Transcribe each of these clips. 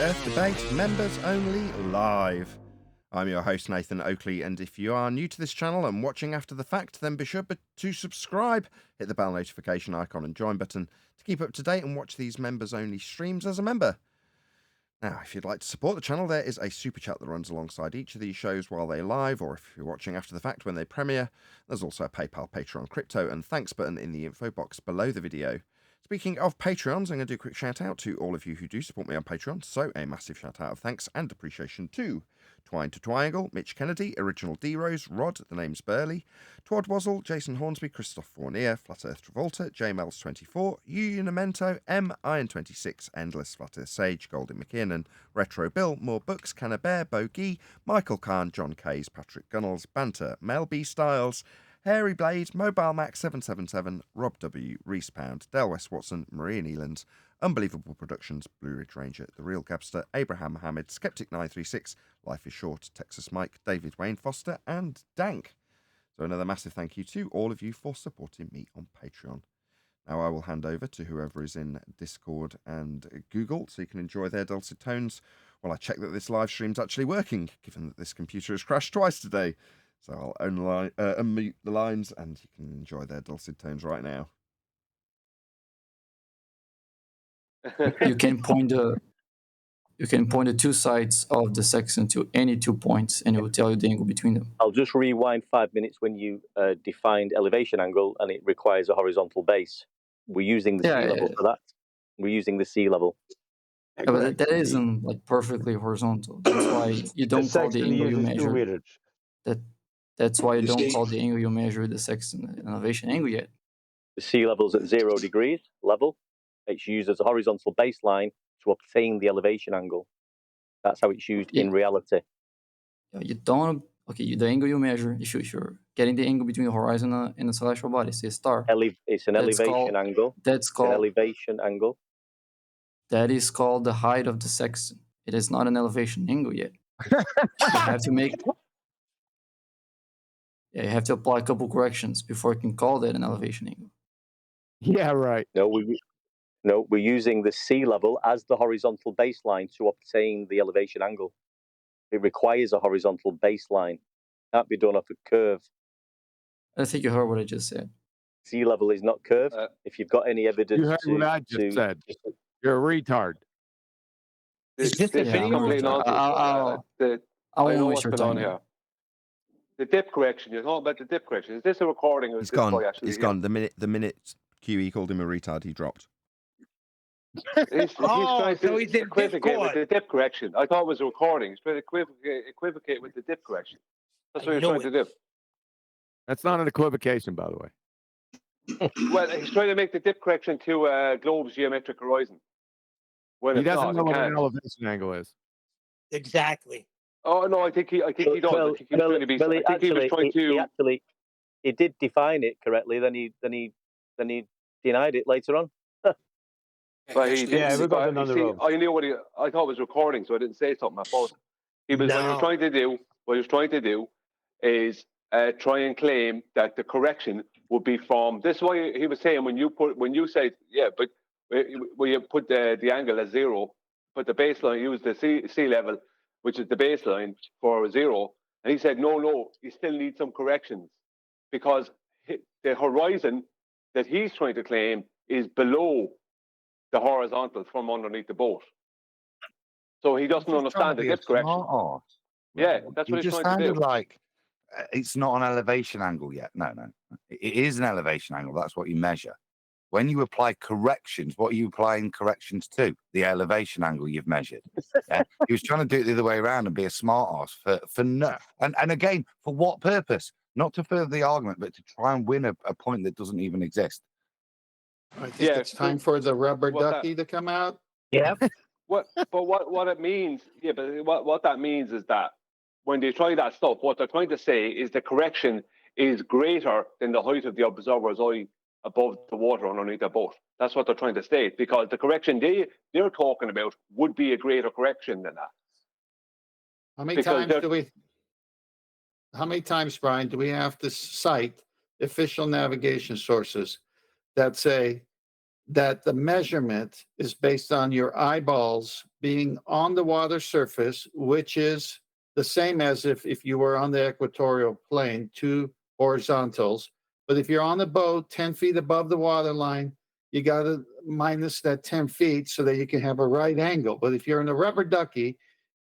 Earth Debate Members Only Live. I'm your host Nathan Oakley, and if you are new to this channel and watching after the fact, then be sure to subscribe, hit the bell notification icon and join button to keep up to date and watch these members only streams as a member. Now, if you'd like to support the channel, there is a super chat that runs alongside each of these shows while they live, or if you're watching after the fact when they premiere, there's also a PayPal, Patreon, crypto and thanks button in the info box below the video. Speaking of Patreons, I'm going to do a quick shout out to all of you who do support me on Patreon, so a massive shout out of thanks and appreciation to Twine to Triangle, Mitch Kennedy, Original D-Rose, Rod, The Name's Burley, Twad Wazzle, Jason Hornsby, Christoph Fournier, Flat Earth Travolta, JMels24, Unimento, M, Iron26, Endless, Flat Earth Sage, Golden McKinnon, Retro Bill, More Books, Canna Bear, Bogey, Michael Kahn, John Kays, Patrick Gunnels, Banter, Mel B. Styles, Hairy Blade, Mobile Max 777, Rob W, Reese Pound, Del West Watson, Maria Nealand, Unbelievable Productions, Blue Ridge Ranger, The Real Gabster, Abraham Mohammed, Skeptic 936, Life is Short, Texas Mike, David Wayne Foster, and Dank. So another massive thank you to all of you for supporting me on Patreon. Now I will hand over to whoever is in Discord and Google so you can enjoy their dulcet tones while I check that this live stream's actually working, given that this computer has crashed twice today. So I'll unmute the lines and you can enjoy their dulcet tones right now. You can point the two sides of the sextant to any 2 points, and it will tell you the angle between them. I'll just rewind 5 minutes when you defined elevation angle, and it requires a horizontal base. We're using the sea level for that. We're using the sea level. Yeah, but that isn't like perfectly horizontal. That's why you don't call the angle you measure. That's why you don't call the angle you measure the sextant an elevation angle yet. The sea level's at 0 degrees level. It's used as a horizontal baseline to obtain the elevation angle. That's how it's used in reality. Yeah, you don't. Okay, the angle you measure, if you're getting the angle between the horizon and the celestial body, say a star. It's an elevation angle. That's called an elevation angle. That is called the height of the sextant. It is not an elevation angle yet. You have to make. Yeah, you have to apply a couple corrections before you can call that an elevation angle. Yeah, right. No, we're using the sea level as the horizontal baseline to obtain the elevation angle. It requires a horizontal baseline. It can't be done off a curve. I think you heard what I just said. Sea level is not curved. If you've got any evidence, you heard what I just said. You're a retard. Is this the video? I won't waste your time here. The dip correction. You're talking about the dip correction. Is this a recording? Or He's gone. He's gone. The minute QE called him a retard, he dropped. He's trying to equivocate with the dip correction. I thought it was a recording. He's trying to equivocate with the dip correction. That's what he's trying to do. That's not an equivocation, by the way. Well, he's trying to make the dip correction to a globe's geometric horizon. He doesn't know what an elevation angle is. Exactly. Oh no, I think he does. Well, I think he's trying to be. I think he was trying to. He did define it correctly. Then he denied it later on. But he did. We got another road. I knew I thought it was recording, so I didn't say something. I thought what he was trying to do is try and claim that the correction would be from. This is why he was saying when you say but when you put the angle as 0, put the baseline, use the sea level, which is the baseline for 0, and he said no, you still need some corrections because the horizon that he's trying to claim is below the horizontal from underneath the boat. So he doesn't understand the dip correction. Yeah, that's what he's trying to do. Like it's not an elevation angle yet. No. It is an elevation angle. That's what you measure. When you apply corrections, what are you applying corrections to? The elevation angle you've measured. Yeah? He was trying to do it the other way around and be a smart ass for no. And again, for what purpose? Not to further the argument, but to try and win a point that doesn't even exist. I think it's time for the rubber ducky to come out. Yeah. What it means? Yeah, but what that means is that when they try that stuff, what they're trying to say is the correction is greater than the height of the observer's eye above the water underneath the boat. That's what they're trying to state, because the correction they're talking about would be a greater correction than that. How many times, Brian, do we have to cite official navigation sources that say that the measurement is based on your eyeballs being on the water surface, which is the same as if you were on the equatorial plane, two horizontals. But if you're on a boat 10 feet above the water line, you got to minus that 10 feet so that you can have a right angle. But if you're in a rubber ducky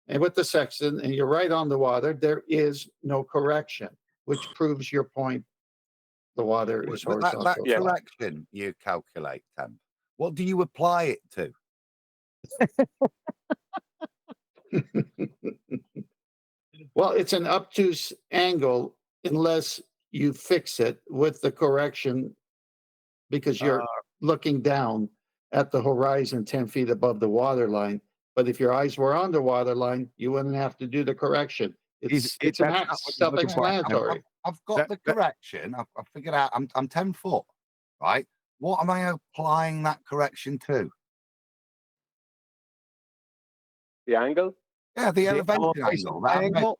and with the sextant and you're right on the water, there is no correction, which proves your point. The water is horizontal. That correction you calculate, Tim, what do you apply it to? Well, it's an obtuse angle unless you fix it with the correction because you're looking down at the horizon 10 feet above the water line. But if your eyes were on the water line, you wouldn't have to do the correction. It's self-explanatory. I've got the correction. I've figured out I'm 10 foot, right? What am I applying that correction to? The angle? Yeah, the elevation angle.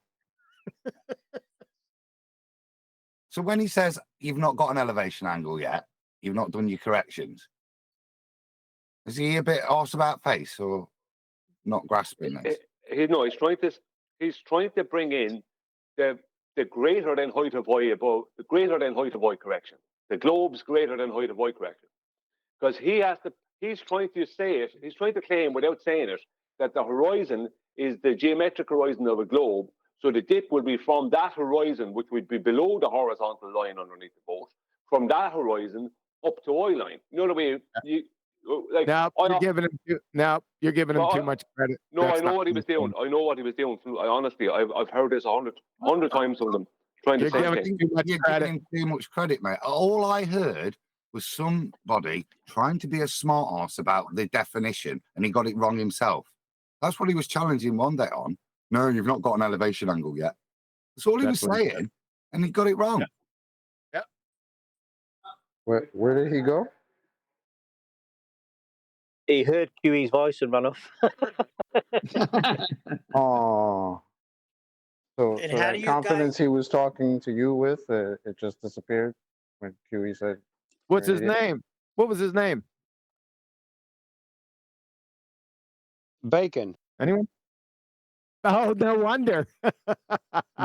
So when he says you've not got an elevation angle yet, you've not done your corrections, is he a bit arse about face or not grasping this? He's trying to bring in the greater than height of Y above, the greater than height of Y correction. The globe's greater than height of Y correction. Because he's trying to say it, he's trying to claim without saying it, that the horizon is the geometric horizon of a globe. So the dip will be from that horizon, which would be below the horizontal line underneath the boat, from that horizon up to Y line. You know the way you're giving him too much credit. No, I know what he was doing. I know what he was doing. Honestly, I've heard this 100 times from them. You're giving him too much credit, mate. All I heard was somebody trying to be a smart ass about the definition, and he got it wrong himself. That's what he was challenging one day on. No, you've not got an elevation angle yet. That's all he was saying, and he got it wrong. Yeah. Where did he go? He heard QE's voice and ran off. Oh. So that confidence he was talking to you with, it just disappeared when QE said. What's his name? What was his name? Bacon. Anyone? Oh, no wonder.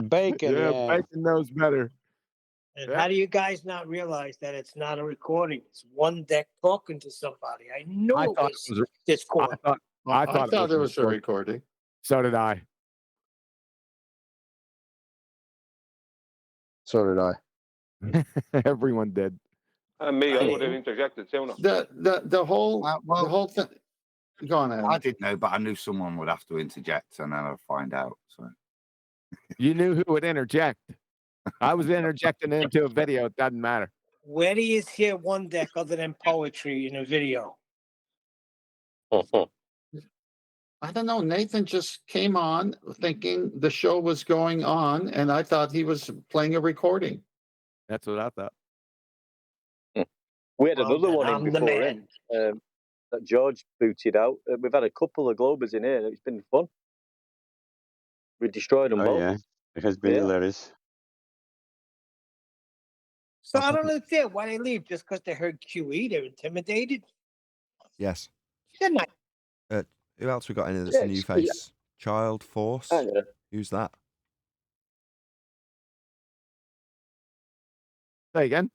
Bacon. Yeah, Bacon knows better. And how do you guys not realize that it's not a recording? It's one deck talking to somebody. I know it was Discord. I thought it was a recording. So did I. So did I. Everyone did. And me, I would have interjected sooner. The whole thing. Go on, Adam. I didn't know, but I knew someone would have to interject, and then I'd find out. So you knew who would interject. I was interjecting into a video. It doesn't matter. Where do you hear one deck other than poetry in a video? I don't know. Nathan just came on thinking the show was going on, and I thought he was playing a recording. That's what I thought. We had another one in before that George booted out. We've had a couple of Globers in here. It's been fun. We destroyed them both. Yeah, it has been hilarious. So I don't understand why they leave just because they heard QE. They're intimidated. Yes. Good night. Who else we got in that's a new face? Child Force. Who's that? Say again.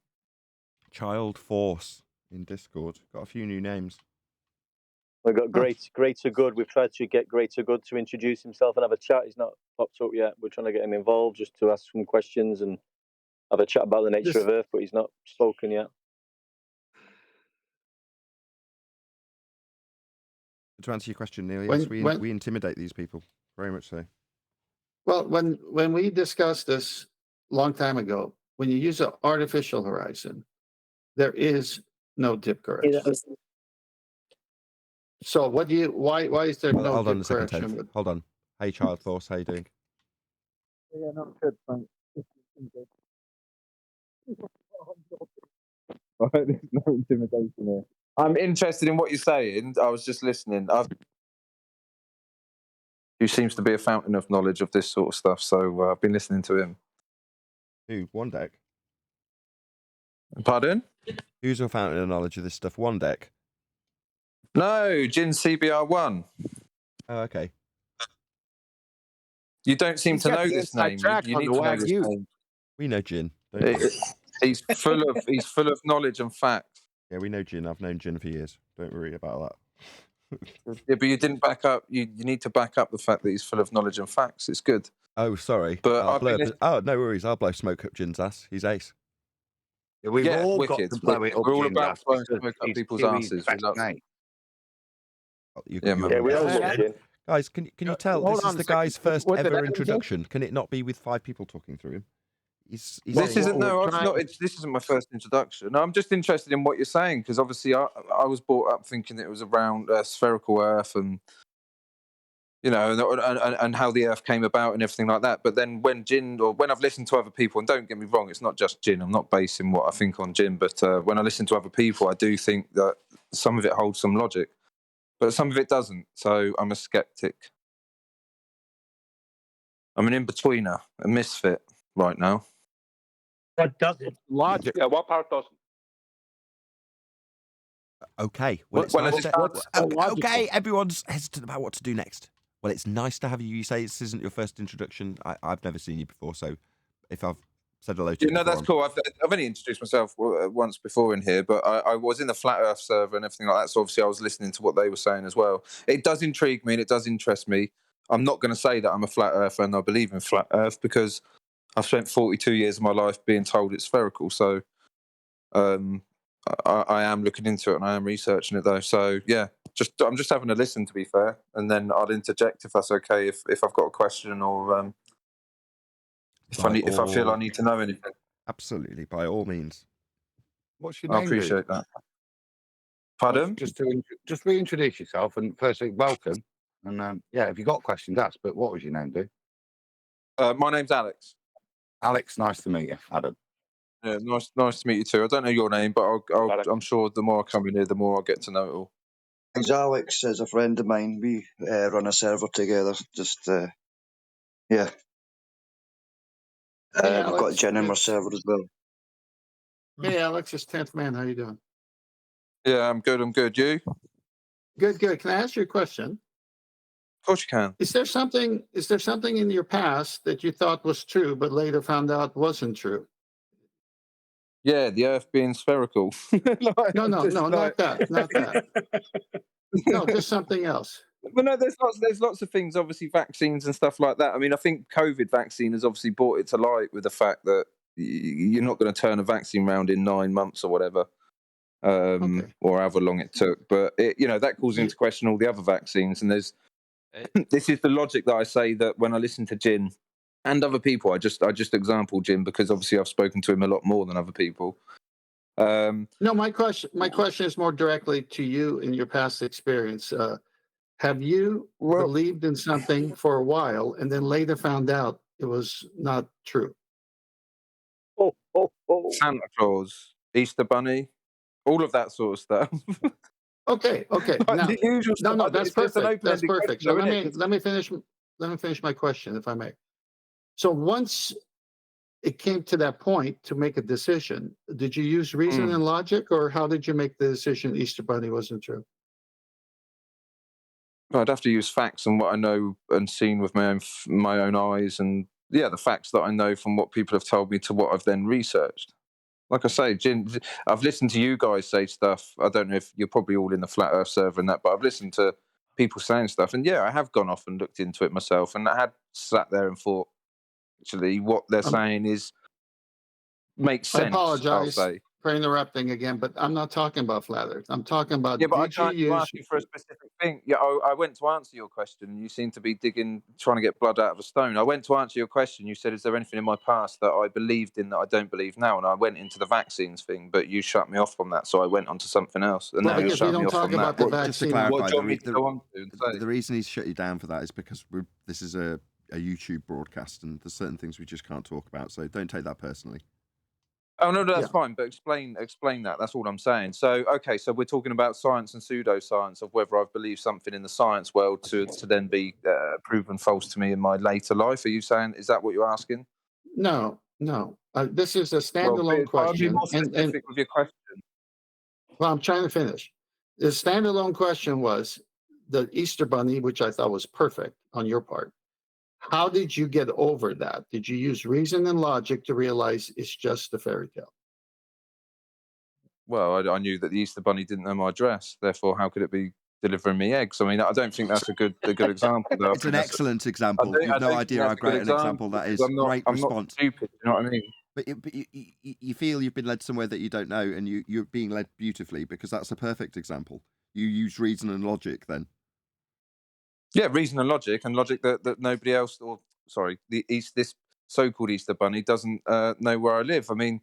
Child Force in Discord. Got a few new names. We've got Greater Good. We've tried to get Greater Good to introduce himself and have a chat. He's not popped up yet. We're trying to get him involved just to ask some questions and have a chat about the nature of Earth, but he's not spoken yet. To answer your question, Neil, yes, we intimidate these people. Very much so. Well, when we discussed this a long time ago, when you use an artificial horizon, there is no dip correction. So what do you why is there no dip correction? Hold on. Hey Child Force, how you doing? Yeah, no, good, thanks. There's no intimidation here. I'm interested in what you're saying. I was just listening. Who seems to be a fountain of knowledge of this sort of stuff, so I've been listening to him. Who? One Deck? Pardon? Who's a fountain of knowledge of this stuff? One Deck? No, Jin CBR1. Oh, okay. You don't seem He's to got know the this inside name. track You on need the to know this Wagyu. name. We know Jin. Don't worry. He's full of knowledge and fact. Yeah, we know Jin. I've known Jin for years. Don't worry about that. Yeah, but you didn't back up. You need to back up the fact that he's full of knowledge and facts. It's good. Oh, sorry. But I'll blow up oh, no worries. I'll blow smoke up Jin's ass. He's ace. Yeah, we've all wicked. got to blow it up. We're all Jin's about ass blowing because smoke up he's people's Kiwi's asses. best mate. Yeah, man. we all love Jin. Guys, can you tell Hold this on is a the second. guy's first What did ever Adam say? introduction? Can it not be with 5 people talking through him? He's This isn't we're it's trying- not. This isn't my first introduction. No, I'm just interested in what you're saying because obviously I was brought up thinking that it was around spherical Earth and and how the Earth came about and everything like that. But then when I've listened to other people, and don't get me wrong, it's not just Jin. I'm not basing what I think on Jin, but when I listen to other people, I do think that some of it holds some logic, but some of it doesn't. So I'm a skeptic. I'm an in-betweener, a misfit right now. What doesn't? Logic. Yeah, what part doesn't? okay. Well, it's Well, nice it's to, what's okay, everyone's hesitant about what to do next. Well, it's nice to have you. You say this isn't your first introduction. I've never seen you before, so if I've said hello to you No, before, that's cool. I've only introduced myself once before in here, but I was in the Flat Earth server and everything like that, so obviously I was listening to what they were saying as well. It does intrigue me and it does interest me. I'm not going to say that I'm a Flat Earther and I believe in Flat Earth because I've spent 42 years of my life being told it's spherical, so I am looking into it and I am researching it though. So yeah, I'm just having a listen, to be fair, and then I'll interject if that's okay. If I've got a question or if I feel I need to know anything. absolutely, by all means. What's your I name? appreciate that. Pardon? Just reintroduce yourself and firstly welcome. And if you got questions, ask. But what was your name, dude? My name's Alex. Alex, nice to meet you, Adam. Yeah, nice to meet you too. I don't know your name, but I'm sure the more I come in here, the more I'll get to know it all. He's Alex, is a friend of mine. We run a server together. Yeah. Hey, We've got Alex, Jin in our it's- server as well. Hey, Alex, it's 10th Man. How you doing? Yeah, I'm good. You? Good. Can I ask you a question? Of course you can. Is there something in your past that you thought was true, but later found out wasn't true? Yeah, the Earth being spherical. No, not that. No, just something else. Well, no, there's lots of things. Obviously, vaccines and stuff like that. I mean, I think COVID vaccine has obviously brought it to light with the fact that you're not going to turn a vaccine round in 9 months or whatever, or however long it took. But that calls into question all the other vaccines. And there's this is the logic that I say that when I listen to Jin and other people, I just example Jin because obviously I've spoken to him a lot more than other people. No, my question is more directly to you in your past experience. Have you believed in something for a while and then later found out it was not true? Santa Claus, Easter Bunny, all of that sort of stuff. Okay. Now, the usual stuff. no, that's perfect. That's perfect. So Question, let me finish my question, if I may. So once it came to that point to make a decision, did you use reason and logic, or how did you make the decision Easter Bunny wasn't true? I'd have to use facts and what I know and seen with my own eyes, and the facts that I know from what people have told me to what I've then researched. Like I say, Jin, I've listened to you guys say stuff. I don't know if you're probably all in the Flat Earth server and that, but I've listened to people saying stuff, and I have gone off and looked into it myself, and I had sat there and thought, actually, what they're saying makes sense. I apologize I'll say. for interrupting again, but I'm not talking about Flat Earth. I'm talking about But I did tried you to use ask you for a specific thing. Yeah, I went to answer your question, and you seem to be trying to get blood out of a stone. I went to answer your question. You said, "Is there anything in my past that I believed in that I don't believe now?" And I went into the vaccines thing, but you shut me off from that, so I went on to something else. And now you because we shut me don't off talk from about that. the vaccine. Just to clarify, What do you want me to go on to and say? the reason he's shut you down for that is because this is a YouTube broadcast, and there's certain things we just can't talk about. So don't take that personally. Oh no, that's fine. But explain that. That's all I'm saying. So so we're talking about science and pseudoscience of whether I've believed something in the science world to then be proven false to me in my later life. Are you saying? Is that what you're asking? No. This is a standalone Be question. more specific with your question. Well, I'm trying to finish. The standalone question was the Easter Bunny, which I thought was perfect on your part. How did you get over that? Did you use reason and logic to realize it's just a fairy tale? Well, I knew that the Easter Bunny didn't know my address. Therefore, how could it be delivering me eggs? I mean, I don't think that's a good example. Though. It's an excellent example. You've no idea how great an example that is. Great response. I'm not stupid, you know what I mean? But you feel you've been led somewhere that you don't know, and you're being led beautifully, because that's a perfect example. You use reason and logic then. Yeah, reason and logic that nobody else, or sorry, this so-called Easter Bunny doesn't know where I live. I mean,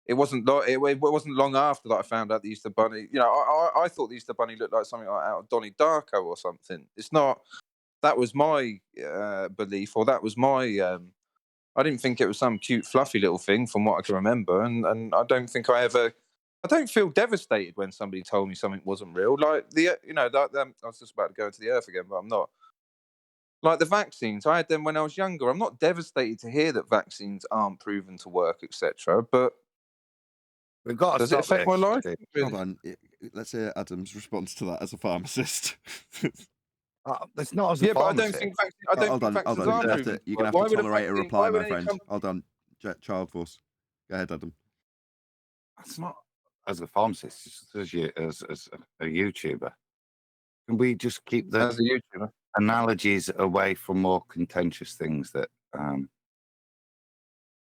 it wasn't long after that I found out the Easter Bunny. You know, I thought the Easter Bunny looked like something like out of Donnie Darko or something. It's not. That was my belief, or that was my. I didn't think it was some cute, fluffy little thing, from what I can remember, and I don't think I don't feel devastated when somebody told me something wasn't real. Like I was just about to go into the earth again, but I'm not. Like the vaccines, I had them when I was younger. I'm not devastated to hear that vaccines aren't proven to work, etc. But we've got. Does it affect my life? Hold on. Let's hear Adam's response to that as a pharmacist. That's not as a pharmacist. But I don't think vaccines are proven. You're going to have to tolerate a reply, my friend. Hold on. Child Force. Go ahead, Adam. That's not as a pharmacist, just as a YouTuber. Can we just keep the as a YouTuber analogies away from more contentious things that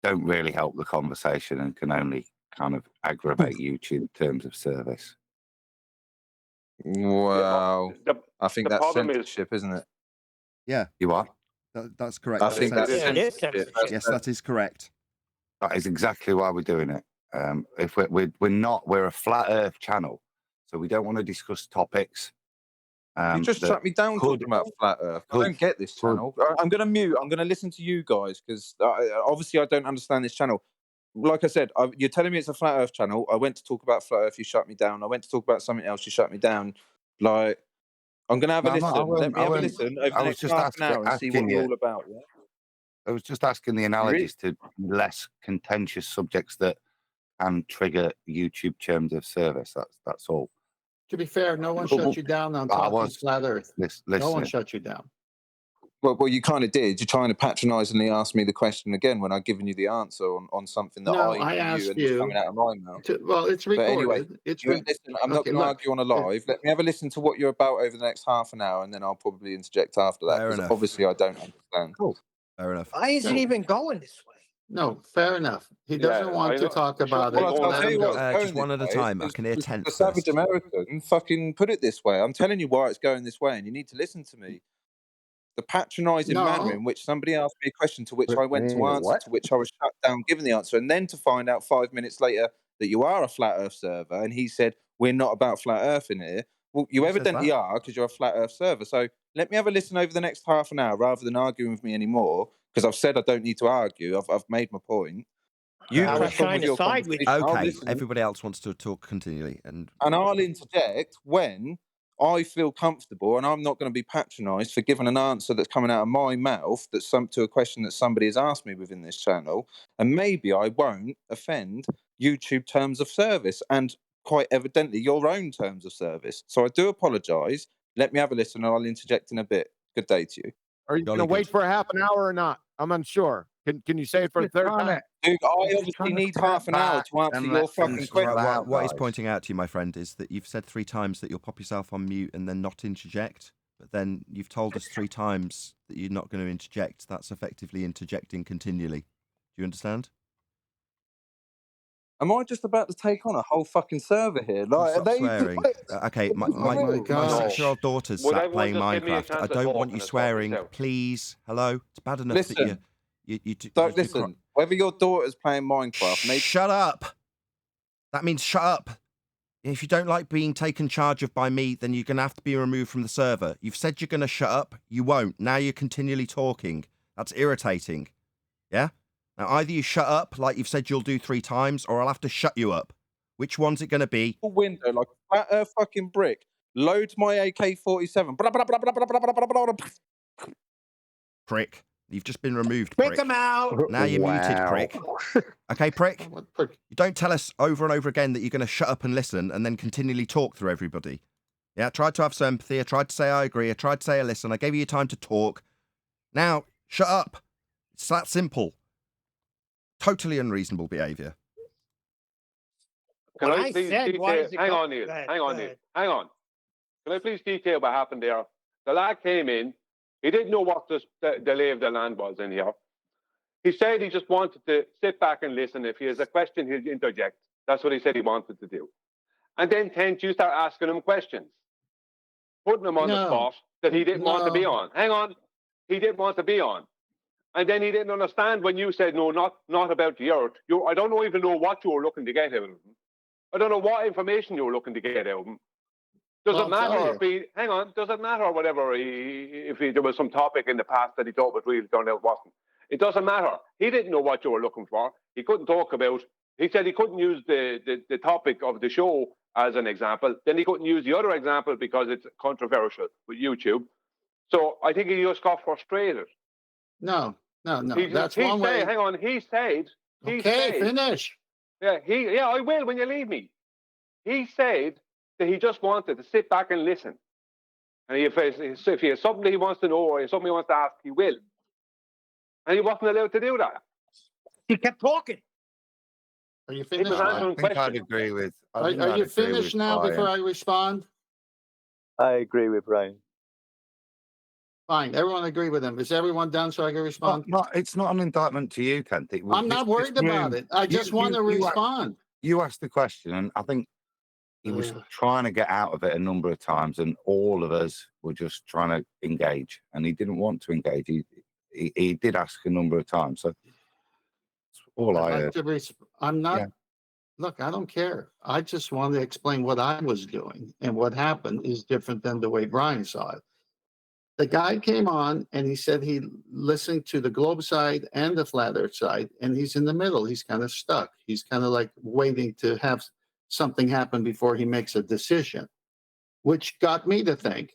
don't really help the conversation and can only kind of aggravate YouTube terms of service? Wow. I think that's censorship, isn't it? Yeah. You are? That's correct. I think that's censorship. Yes, that is correct. That is exactly why we're doing it. If we're a flat Earth channel, so we don't want to discuss topics. You just shut me down talking about flat Earth. I don't get this channel. I'm going to mute. I'm going to listen to you guys, because obviously I don't understand this channel. Like I said, you're telling me it's a flat Earth channel. I went to talk about flat Earth. You shut me down. I went to talk about something else. You shut me down. Like, I'm going to have a listen. Let me have a listen over the next half an hour and see what you're all about. Yeah? I was just asking the analogies to less contentious subjects that can trigger YouTube terms of service. That's all. To be fair, no one shut you down on talking flat Earth. No one shut you down. Well, you kind of did. You're trying to patronisingly ask me the question again when I've given you the answer on something that I asked and it's coming out of my mouth. Well, it's recorded. But anyway, listen, I'm not going to argue on a live. Let me have a listen to what you're about over the next half an hour, and then I'll probably interject after that, because obviously I don't understand. Cool. Fair enough. Why is it even going this way? No, fair enough. He doesn't want to talk about it. Just one at a time. I can hear 10. The savage American fucking put it this way. I'm telling you why it's going this way, and you need to listen to me. The patronising manner in which somebody asked me a question to which I went to answer, to which I was shut down giving the answer, and then to find out 5 minutes later that you are a flat Earth server, and he said, we're not about flat Earth in here. Well, you evidently are, because you're a flat Earth server. So let me have a listen over the next half an hour, rather than arguing with me anymore, because I've said I don't need to argue. I've made my point. You crack on with your conversation. Okay, everybody else wants to talk continually. And I'll interject when I feel comfortable, and I'm not going to be patronised for giving an answer that's coming out of my mouth to a question that somebody has asked me within this channel, and maybe I won't offend YouTube terms of service, and quite evidently your own terms of service. So I do apologise. Let me have a listen, and I'll interject in a bit. Good day to you. Are you going to wait for a half an hour or not? I'm unsure. Can you say it for the third time? Dude, I obviously need half an hour to answer your fucking question. What he's pointing out to you, my friend, is that you've said 3 times that you'll pop yourself on mute and then not interject. But then you've told us 3 times that you're not going to interject. That's effectively interjecting continually. Do you understand? Am I just about to take on a whole fucking server here? Like, stop swearing. Okay, my 6-year-old daughter's sat playing Minecraft. I don't want you swearing. Please. Hello? It's bad enough that you... Listen, whether your daughter's playing Minecraft... Shut up! That means shut up. If you don't like being taken charge of by me, then you're going to have to be removed from the server. You've said you're going to shut up. You won't. Now you're continually talking. That's irritating. Yeah? Now, either you shut up, like you've said you'll do 3 times, or I'll have to shut you up. Which one's it going to be? Window, like a flat Earth fucking brick. Loads my AK-47. Prick. You've just been removed, prick. Pick them out. Now you're muted, prick. Okay, prick? You don't tell us over and over again that you're going to shut up and listen and then continually talk through everybody. Yeah, I tried to have some empathy. I tried to say I agree. I tried to say I listen. I gave you time to talk. Now, shut up. It's that simple. Totally unreasonable behaviour. Can I please detail? Hang on, Neil. Hang on, Neil. Hang on. Can I please detail what happened there? The lad came in. He didn't know what the lay of the land was in here. He said he just wanted to sit back and listen. If he has a question, he'll interject. That's what he said he wanted to do. And then you start asking him questions, putting him on the spot that he didn't want to be on. Hang on. He didn't want to be on. And then he didn't understand when you said, no, not about the earth. I don't even know what you were looking to get out of him. I don't know what information you were looking to get out of him. Does it matter does it matter whatever if there was some topic in the past that he thought was real, turned out wasn't? It doesn't matter. He didn't know what you were looking for. He couldn't talk about, he said he couldn't use the topic of the show as an example. Then he couldn't use the other example because it's controversial with YouTube. So I think he just got frustrated. No. That's one way. Hang on. He said. Finish. Yeah, I will when you leave me. He said that he just wanted to sit back and listen. And if he has something he wants to know or something he wants to ask, he will. And he wasn't allowed to do that. He kept talking. Are you finished? I think I'd agree with. Are you finished now before I respond? I agree with Brian. Fine. Everyone agree with him. Is everyone done so I can respond? It's not an indictment to you, Kent. I'm not worried about it. I just want to respond. You asked the question, and I think he was trying to get out of it a number of times, and all of us were just trying to engage, and he didn't want to engage. He did ask a number of times. So that's all I heard. I'm not. Yeah. Look, I don't care. I just want to explain what I was doing, and what happened is different than the way Brian saw it. The guy came on and he said he listened to the globe side and the flat earth side, and he's in the middle. He's kind of stuck. He's kind of like waiting to have something happen before he makes a decision, which got me to think,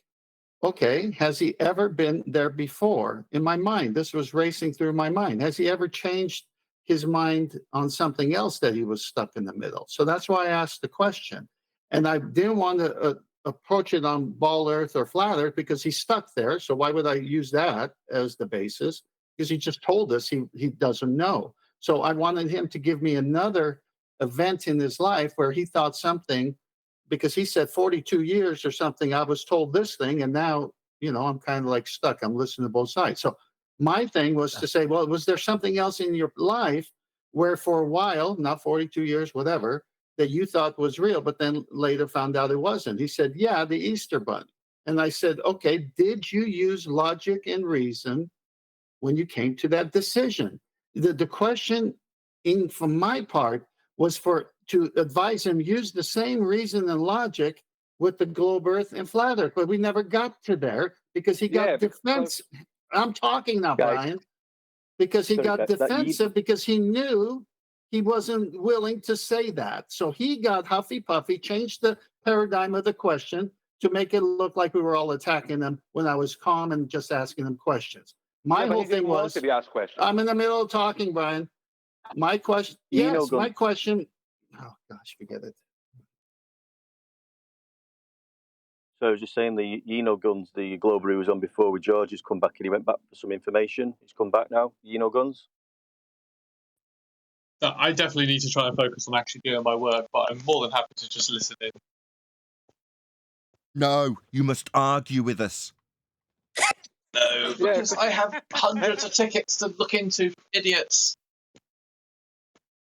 okay, has he ever been there before? In my mind, this was racing through my mind. Has he ever changed his mind on something else that he was stuck in the middle? So that's why I asked the question. And I didn't want to approach it on ball earth or flat earth because he's stuck there. So why would I use that as the basis? Because he just told us he doesn't know. So I wanted him to give me another event in his life where he thought something, because he said 42 years or something, I was told this thing, and now, I'm kind of like stuck. I'm listening to both sides. So my thing was to say, well, was there something else in your life where for a while, not 42 years, whatever, that you thought was real, but then later found out it wasn't? He said, yeah, the Easter Bunny. And I said, okay, did you use logic and reason when you came to that decision? The question from my part was to advise him use the same reason and logic with the globe earth and flat earth, but we never got to there because he got defensive. I'm talking now, Brian, because he got defensive because he knew he wasn't willing to say that. So he got huffy puffy, changed the paradigm of the question to make it look like we were all attacking him when I was calm and just asking him questions. My whole thing was, I'm in the middle of talking, Brian. My question, my question, oh gosh, forget it. So I was just saying the Guns, the Glober who was on before with George, has come back and he went back for some information. He's come back now, Guns. I definitely need to try and focus on actually doing my work, but I'm more than happy to just listen in. No, you must argue with us. No, because I have hundreds of tickets to look into for idiots.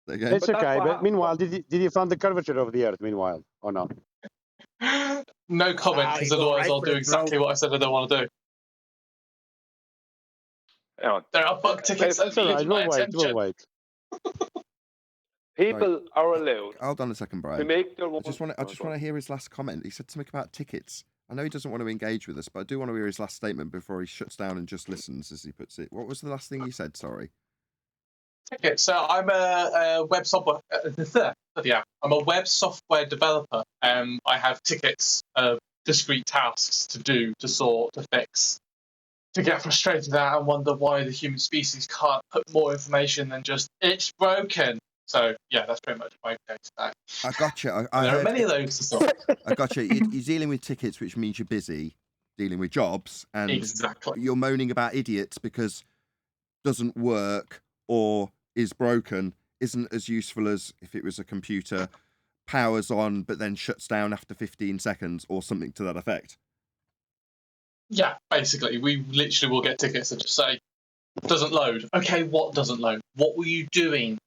It's okay, but meanwhile, did you find the curvature of the Earth, meanwhile, or not? No comment, because otherwise I'll do exactly what I said I don't want to do. There are bug tickets that need my attention. We'll wait. People are allowed. Hold on a second, Brian. To make their own... I just want to hear his last comment. He said something about tickets. I know he doesn't want to engage with us, but I do want to hear his last statement before he shuts down and just listens, as he puts it. What was the last thing he said? Sorry. Tickets. So I'm a web software. I'm a web software developer. I have tickets of discrete tasks to do, to sort, to fix. To get frustrated at and wonder why the human species can't put more information than just "it's broken." So yeah, that's pretty much my case today. I got you. There are many of those to solve. I got you. You're dealing with tickets, which means you're busy dealing with jobs, and exactly. You're moaning about idiots because doesn't work or is broken, isn't as useful as if it was a computer, powers on but then shuts down after 15 seconds or something to that effect. Yeah, basically, we literally will get tickets that just say, doesn't load. Okay, what doesn't load? What were you doing?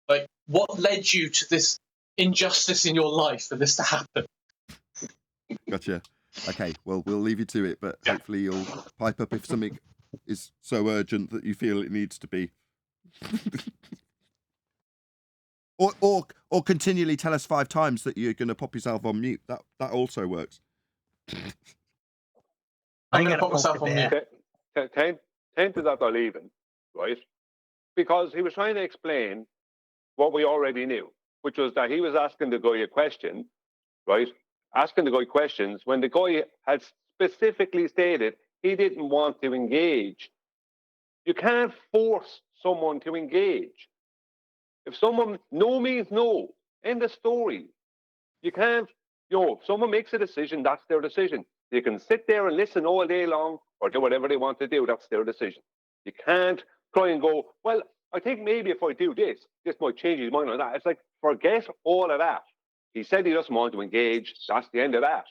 Like, what led you to this injustice in your life for this to happen? Gotcha. Okay, well, we'll leave you to it, but hopefully you'll pipe up if something is so urgent that you feel it needs to be. or continually tell us 5 times that you're going to pop yourself on mute. That also works. I'm going to put myself on mute. Tainted that they're leaving, right? Because he was trying to explain what we already knew, which was that he was asking the guy a question, right? Asking the guy questions when the guy had specifically stated he didn't want to engage. You can't force someone to engage. If someone, no means no, end of story. You can't, if someone makes a decision, that's their decision. They can sit there and listen all day long or do whatever they want to do. That's their decision. You can't try and go, well, I think maybe if I do this might change his mind on that. It's like, forget all of that. He said he doesn't want to engage. That's the end of that.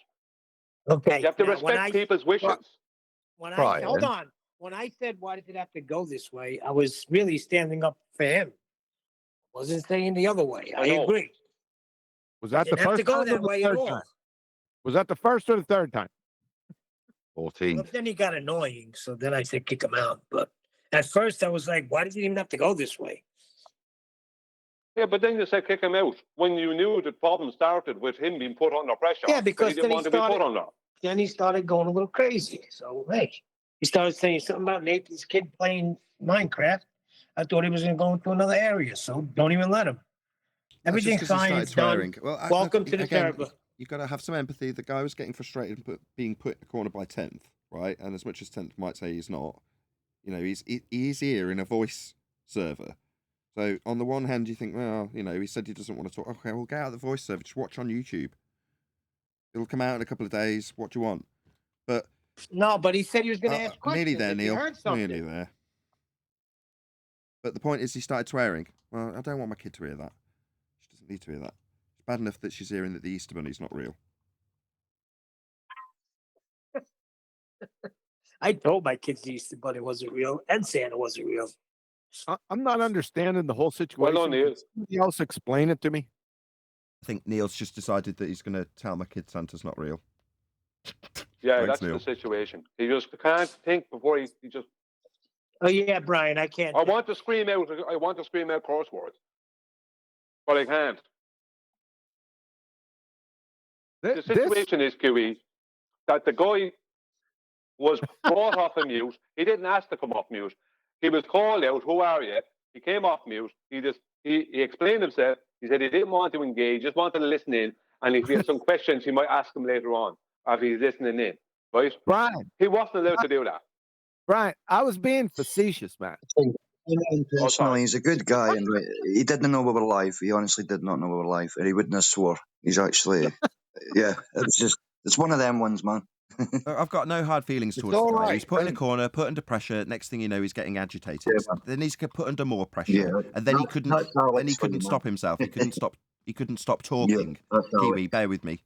Okay. You have to respect people's wishes. Hold on. When I said, why did it have to go this way? I was really standing up for him. I wasn't saying the other way. I agree. Was that the Didn't have first to go time that or the way at third all. time? Was that the first or the third time? 14. Well, then he got annoying, so then I said kick him out. But at first I was like, why did he even have to go this way? Yeah, but then you said kick him out when you knew the problem started with him being put under pressure. Yeah, because he didn't want to be put under. Then he started going a little crazy. So hey, he started saying something about Nathan's kid playing Minecraft. I thought he was going to go into another area, so don't even let him. Everything's fine. It's done. Well, Welcome to the server. You've got to have some empathy. The guy was getting frustrated and being put in the corner by 10th, right? And as much as 10th might say he's not, he's here in a voice server. So on the one hand, you think, well, he said he doesn't want to talk. Okay, well, get out of the voice server. Just watch on YouTube. It'll come out in a couple of days. What do you want? But no, but he said he was going to ask questions. Nearly there, Neil. Nearly there. But the point is, he started swearing. Well, I don't want my kid to hear that. She doesn't need to hear that. It's bad enough that she's hearing that the Easter Bunny's not real. I told my kids the Easter Bunny wasn't real and Santa wasn't real. I'm not understanding the whole situation. Well, Neil. Can somebody else explain it to me? I think Neil's just decided that he's going to tell my kid Santa's not real. Yeah, Thanks, that's Neil. the situation. He just can't think before he just. Oh yeah, Brian, I can't. I want to scream out curse words, but I can't. The situation is, QE, that the guy was brought off of mute. He didn't ask to come off mute. He was called out. Who are you? He came off mute. He explained himself. He said he didn't want to engage, just wanted to listen in. And if he had some questions, he might ask him later on if he's listening in. Right? Brian. He wasn't allowed to do that. Brian, I was being facetious, man. Personally, he's a good guy, and he didn't know we were live. He honestly did not know we were live, and he wouldn't have swore. He's actually, it's one of them ones, man. I've got no hard feelings towards the guy. He's put in a corner, put under pressure. Next thing you know, he's getting agitated. Then he's put under more pressure, and then he couldn't stop himself. He couldn't stop talking. Kiwi, bear with me.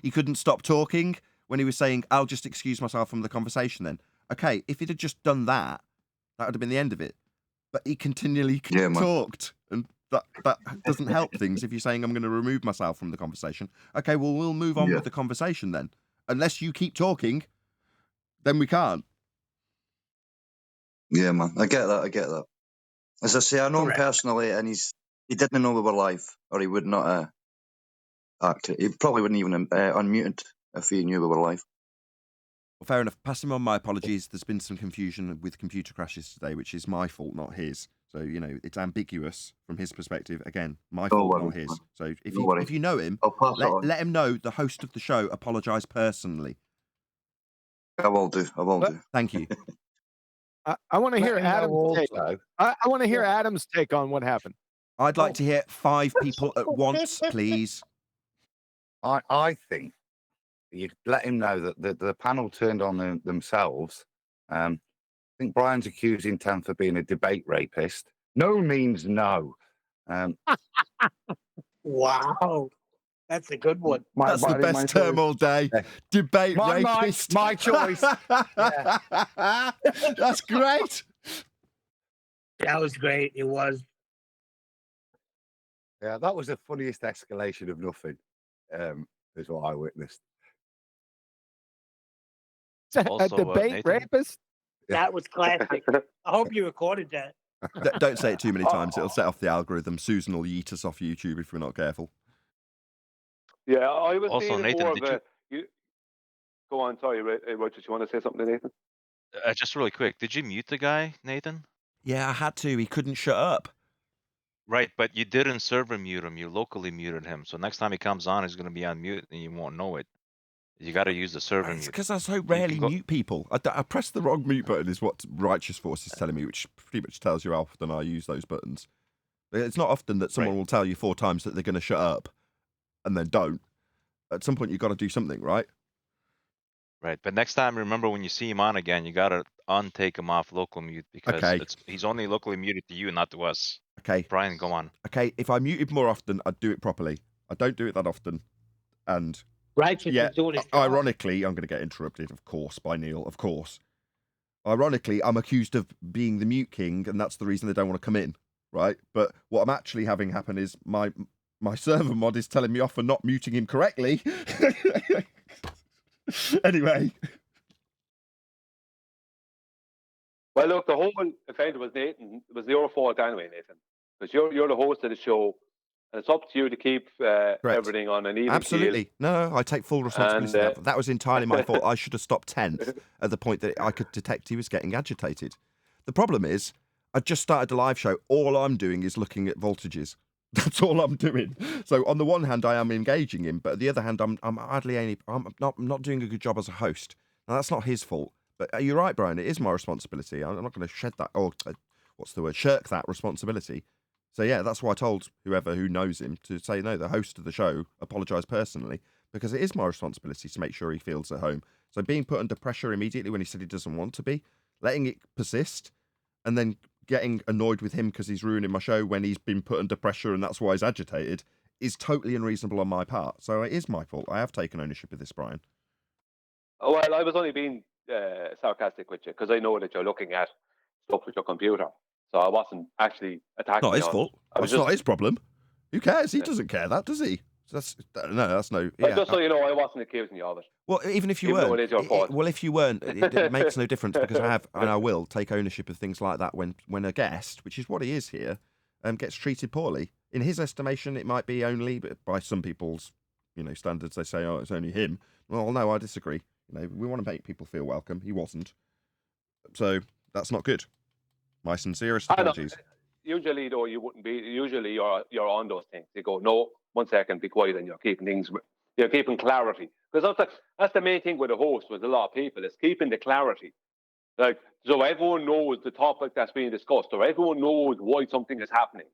He couldn't stop talking when he was saying, "I'll just excuse myself from the conversation." Then, okay, if he'd have just done that, that would have been the end of it. But he continually talked, and that doesn't help things. If you're saying I'm going to remove myself from the conversation, okay, well we'll move on with the conversation then. Unless you keep talking, then we can't. Yeah, man, I get that. As I say, I know him personally, and he didn't know we were live, or he would not act. He probably wouldn't even unmute if he knew we were live. Well, fair enough. Pass him on my apologies. There's been some confusion with computer crashes today, which is my fault, not his. So, it's ambiguous from his perspective. Again, my fault, not his. So if you know him, let him know the host of the show apologise personally. I will do. Thank you. I want to hear Adam's take. I want to hear Adam's take on what happened. I'd like to hear 5 people at once, please. I think you let him know that the panel turned on themselves. I think Brian's accusing Tam for being a debate rapist. No means no. Wow. That's a good one. That's the best term all day. Yeah. Debate rapist. My choice. That's great. That was great. It was. Yeah, that was the funniest escalation of nothing, is what I witnessed. Also, a debate rapist? That was classic. I hope you recorded that. Don't say it too many times. It'll set off the algorithm. Susan will yeet us off YouTube if we're not careful. Yeah, I was also, Nathan, more of you... Go on, sorry, Roger, you want to say something to Nathan? Just really quick, did you mute the guy, Nathan? Yeah, I had to. He couldn't shut up. Right, but you didn't server mute him. You locally muted him. So next time he comes on, he's going to be on mute, and you won't know it. You got to use the server mute. Because I so rarely mute people. I press the wrong mute button is what Righteous Force is telling me, which pretty much tells you how often I use those buttons. It's not often that someone will tell you 4 times that they're going to shut up and then don't. At some point, you've got to do something, right? Right, but next time, remember when you see him on again, you got to untake him off local mute because he's only locally muted to you, not to us. Okay. Brian, go on. Okay, if I muted more often, I'd do it properly. I don't do it that often. And Righteous is doing his job. Ironically, I'm going to get interrupted, of course, by Neil, of course. Ironically, I'm accused of being the mute king, and that's the reason they don't want to come in, right? But what I'm actually having happen is my server mod is telling me off for not muting him correctly. Anyway. Well, look, the whole event was Nathan. It was your fault anyway, Nathan, because you're the host of the show, and it's up to you to keep everything on an even Absolutely. keel. No, I take full responsibility. And, that was entirely my fault. I should have stopped 10th at the point that I could detect he was getting agitated. The problem is, I just started a live show. All I'm doing is looking at voltages. That's all I'm doing. So on the one hand, I am engaging him, but on the other hand, I'm not doing a good job as a host. Now that's not his fault. But you're right, Brian. It is my responsibility. I'm not going to shed that or shirk that responsibility. So yeah, that's why I told whoever who knows him to say no. The host of the show apologise personally because it is my responsibility to make sure he feels at home. So being put under pressure immediately when he said he doesn't want to be, letting it persist, and then getting annoyed with him because he's ruining my show when he's been put under pressure and that's why he's agitated is totally unreasonable on my part. So it is my fault. I have taken ownership of this, Brian. Oh, well, I was only being sarcastic with you because I know that you're looking at stuff with your computer. So I wasn't actually attacking. Not his fault. It's not his problem. Who cares? He doesn't care that, does he? That's no. Yeah. Just so you know, I wasn't accusing you of it. Well, even if you weren't, if you weren't, it makes no difference because I have and I will take ownership of things like that when a guest, which is what he is here, gets treated poorly. In his estimation, it might be only, but by some people's, standards, they say, oh, it's only him. Well, no, I disagree. We want to make people feel welcome. He wasn't, so that's not good. My sincerest apologies. Usually, though, you wouldn't be. Usually, you're on those things. You go, no, 1 second, be quiet, and you're keeping clarity. Because that's the main thing with a host with a lot of people is keeping the clarity. Like, so everyone knows the topic that's being discussed, or everyone knows why something is happening.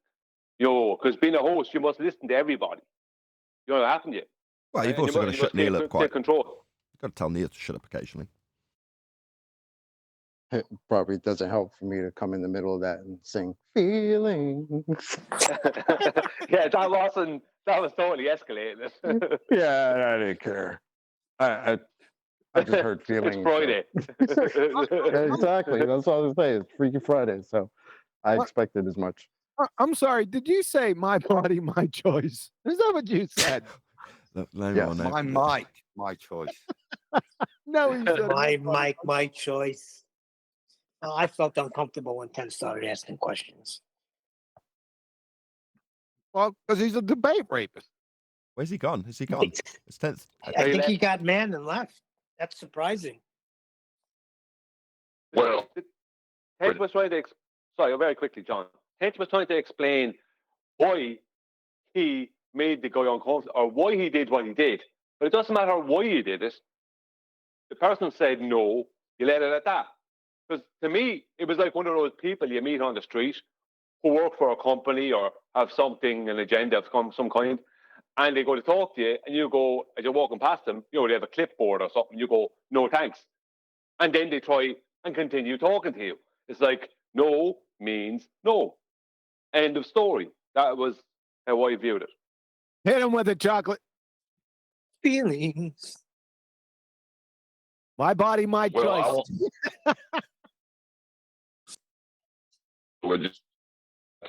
Because being a host, you must listen to everybody. Haven't you? Well, you've also got to shut Neil up quite. Control. You've got to tell Neil to shut up occasionally. It probably doesn't help for me to come in the middle of that and sing feelings. Yeah, that was totally escalated. Yeah, I didn't care. I just heard feelings. It's Friday. Yeah, exactly. That's all I was saying. It's Freaky Friday, so I expected as much. I'm sorry. Did you say my body, my choice? Is that what you said? My mic, my choice. No, he said my mic, my choice. I felt uncomfortable when Ken started asking questions. Well, because he's a debate rapist. Where's he gone? Is he gone? It's 10th. I think he got manned and left. That's surprising. Well, Ted was trying to. Sorry, very quickly, John. Ted was trying to explain why he made the guy uncomfortable or why he did what he did. But it doesn't matter why he did it. The person said no. You let it at that. Because to me, it was like one of those people you meet on the street who work for a company or have something, an agenda of some kind, and they go to talk to you, and you go, as you're walking past them, they have a clipboard or something, you go, no thanks. And then they try and continue talking to you. It's like, no means no. End of story. That was how I viewed it. Hit him with it, chocolate. Feelings. My body, my choice.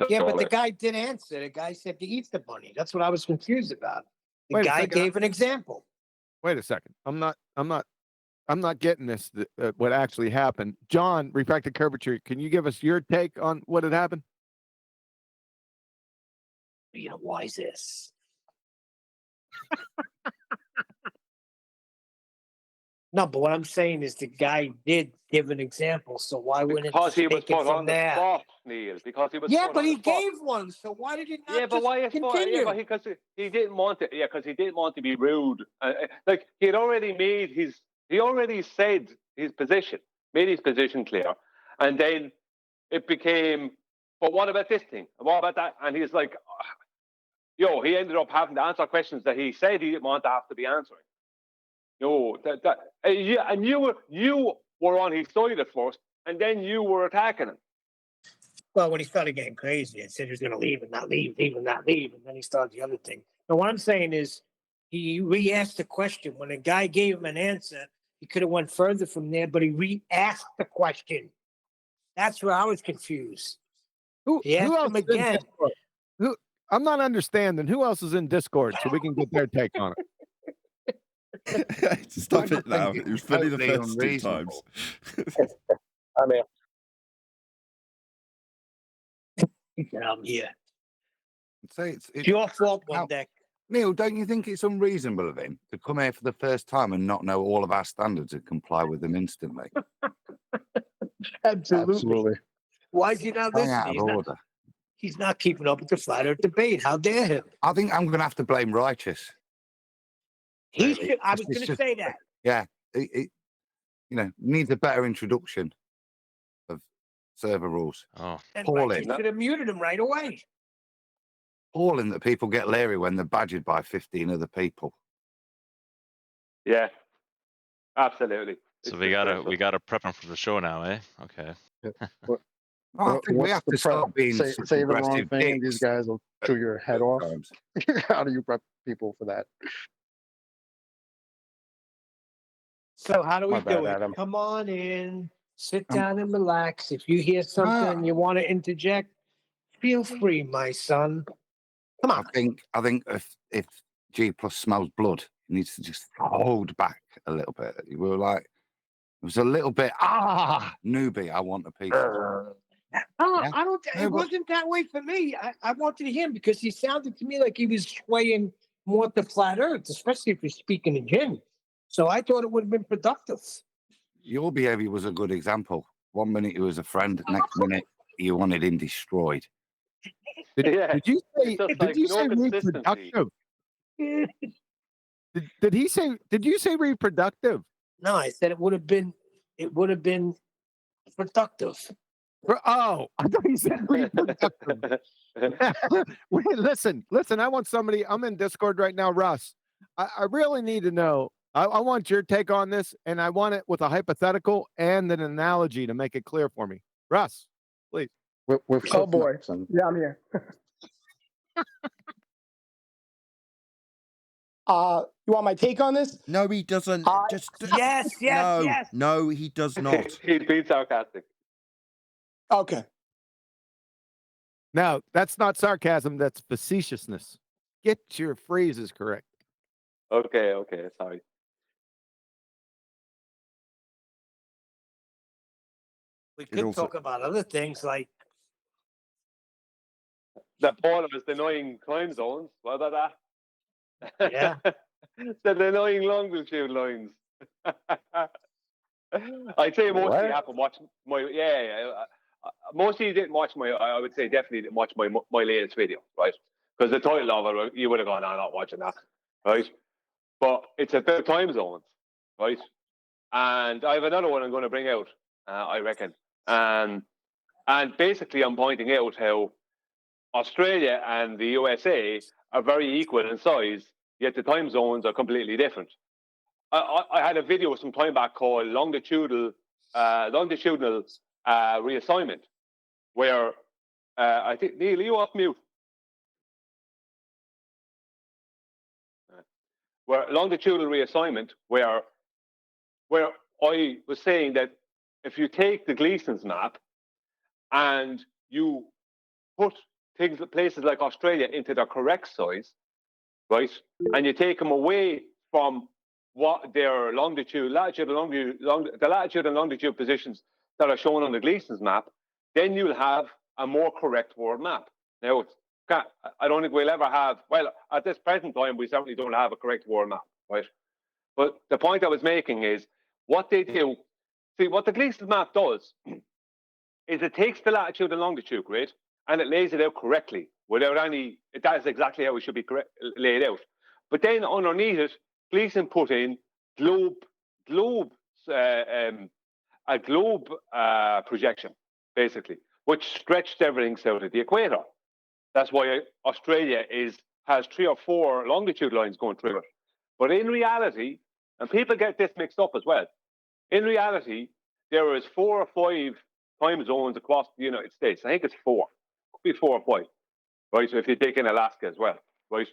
Yeah, but the guy did answer. The guy said to eat the bunny. That's what I was confused about. The guy gave an example. Wait a second. I'm not getting this. What actually happened? John, refracted curvature. Can you give us your take on what had happened? Why is this? No, but what I'm saying is the guy did give an example, so why wouldn't because he was put on there? The spot, Neil. Because he was yeah, put but on he the spot. gave one, so why did it not? Yeah, but why is continue? Yeah, but because he didn't want it. Yeah, because he didn't want to be rude. Like he had already made he already said his position, made his position clear, and then it became. But what about this thing? What about that? And he's like, he ended up having to answer questions that he said he didn't want to have to be answering. No, and you were on his side at first, and then you were attacking him. Well, when he started getting crazy and said he was going to leave and not leave, leave and not leave, and then he started the other thing. But what I'm saying is, he re-asked the question. When a guy gave him an answer, he could have went further from there, but he re-asked the question. That's where I was confused. He asked him again. I'm not understanding. Who else is in Discord so we can get their take on it? Stop it now. It was funny the first 2 times. I'm here. I'm here. It's your fault, one deck. Neil, don't you think it's unreasonable of him to come here for the first time and not know all of our standards and comply with them instantly? Absolutely. Why is he not listening? He's not keeping up with the flat earth debate. How dare him? I think I'm going to have to blame Righteous. He should. I was going to say that. Yeah, needs a better introduction of server rules. Oh, and Righteous should have muted him right away. Appalling that people get leery when they're badgered by 15 other people. Yeah, absolutely. So we gotta prep him for the show now, eh? Okay. I think we have to start being say the wrong thing and these guys will chew your head off. How do you prep people for that? So how do we do it? Adam. Come on in, sit down and relax. If you hear something and you want to interject, feel free, my son. Come on. I think if G plus smells blood, he needs to just hold back a little bit. We were like, it was a little bit newbie. I want a piece. I don't. It wasn't that way for me. I wanted him because he sounded to me like he was swaying more to flat Earth, especially if you're speaking in him. So I thought it would have been productive. Your behavior was a good example. 1 minute he was a friend, next minute you wanted him destroyed. Did you say reproductive? Did he say? Did you say reproductive? No, I said it would have been productive. Oh, I thought you said reproductive. Wait, listen. I want somebody. I'm in Discord right now, Russ. I really need to know. I want your take on this, and I want it with a hypothetical and an analogy to make it clear for me. Russ, please. Oh boy. Yeah, I'm here. You want my take on this? No, he doesn't. Yes. No, he does not. He's being sarcastic. Okay. Now, that's not sarcasm. That's facetiousness. Get your phrases correct. Okay. Sorry. We could talk about other things like the Paul was denying time zones. What about that? Yeah. The denying longitude lines. I'd say mostly happened watch my mostly didn't watch my. I would say definitely didn't watch my latest video, right? Because the title of it, you would have gone, I'm not watching that, right? But it's about time zones, right? And I have another one I'm going to bring out, I reckon. And basically, I'm pointing out how Australia and the USA are very equal in size, yet the time zones are completely different. I had a video some time back called longitudinal reassignment, where I think, Neil, are you off mute? Where longitudinal reassignment, where I was saying that if you take the Gleason's map and you put places like Australia into their correct size, right, and you take them away from what their latitude and longitude positions that are shown on the Gleason's map, then you'll have a more correct world map. Now, I don't think we'll ever have, well, at this present time, we certainly don't have a correct world map, right? But the point I was making is what they do, see, what the Gleason's map does is it takes the latitude and longitude grid and it lays it out correctly without any, that is exactly how it should be laid out. But then underneath it, Gleason put in a globe projection, basically, which stretched everything south of the equator. That's why Australia has 3 or 4 longitude lines going through it. But in reality, and people get this mixed up as well, in reality, there is 4 or 5 time zones across the United States. I think it's 4. Could be 4 or 5, right? So if you take in Alaska as well, right?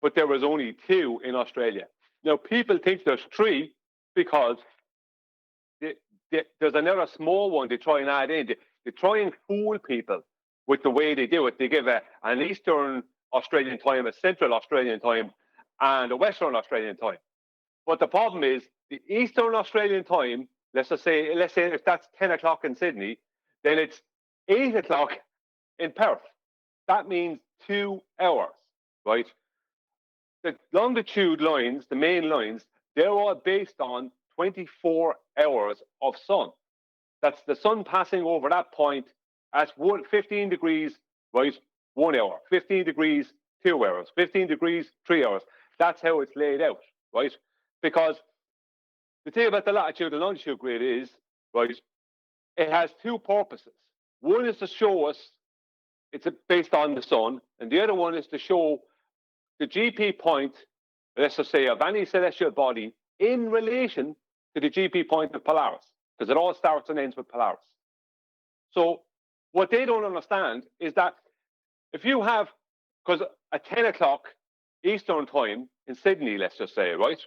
But there was only 2 in Australia. Now, people think there's 3 because there's another small one they try and add in. They try and fool people with the way they do it. They give an Eastern Australian time, a Central Australian time, and a Western Australian time. But the problem is the Eastern Australian time, let's say if that's 10 o'clock in Sydney, then it's 8 o'clock in Perth. That means 2 hours, right? The longitude lines, the main lines, they're all based on 24 hours of sun. That's the sun passing over that point at 15 degrees, right, 1 hour, 15 degrees, 2 hours, 15 degrees, 3 hours. That's how it's laid out, right? Because the thing about the latitude and longitude grid is, right, it has 2 purposes. One is to show us it's based on the sun, and the other one is to show the GP point, let's just say, of any celestial body in relation to the GP point of Polaris, because it all starts and ends with Polaris. So what they don't understand is that if you have, because at 10 o'clock Eastern time in Sydney, let's just say, right,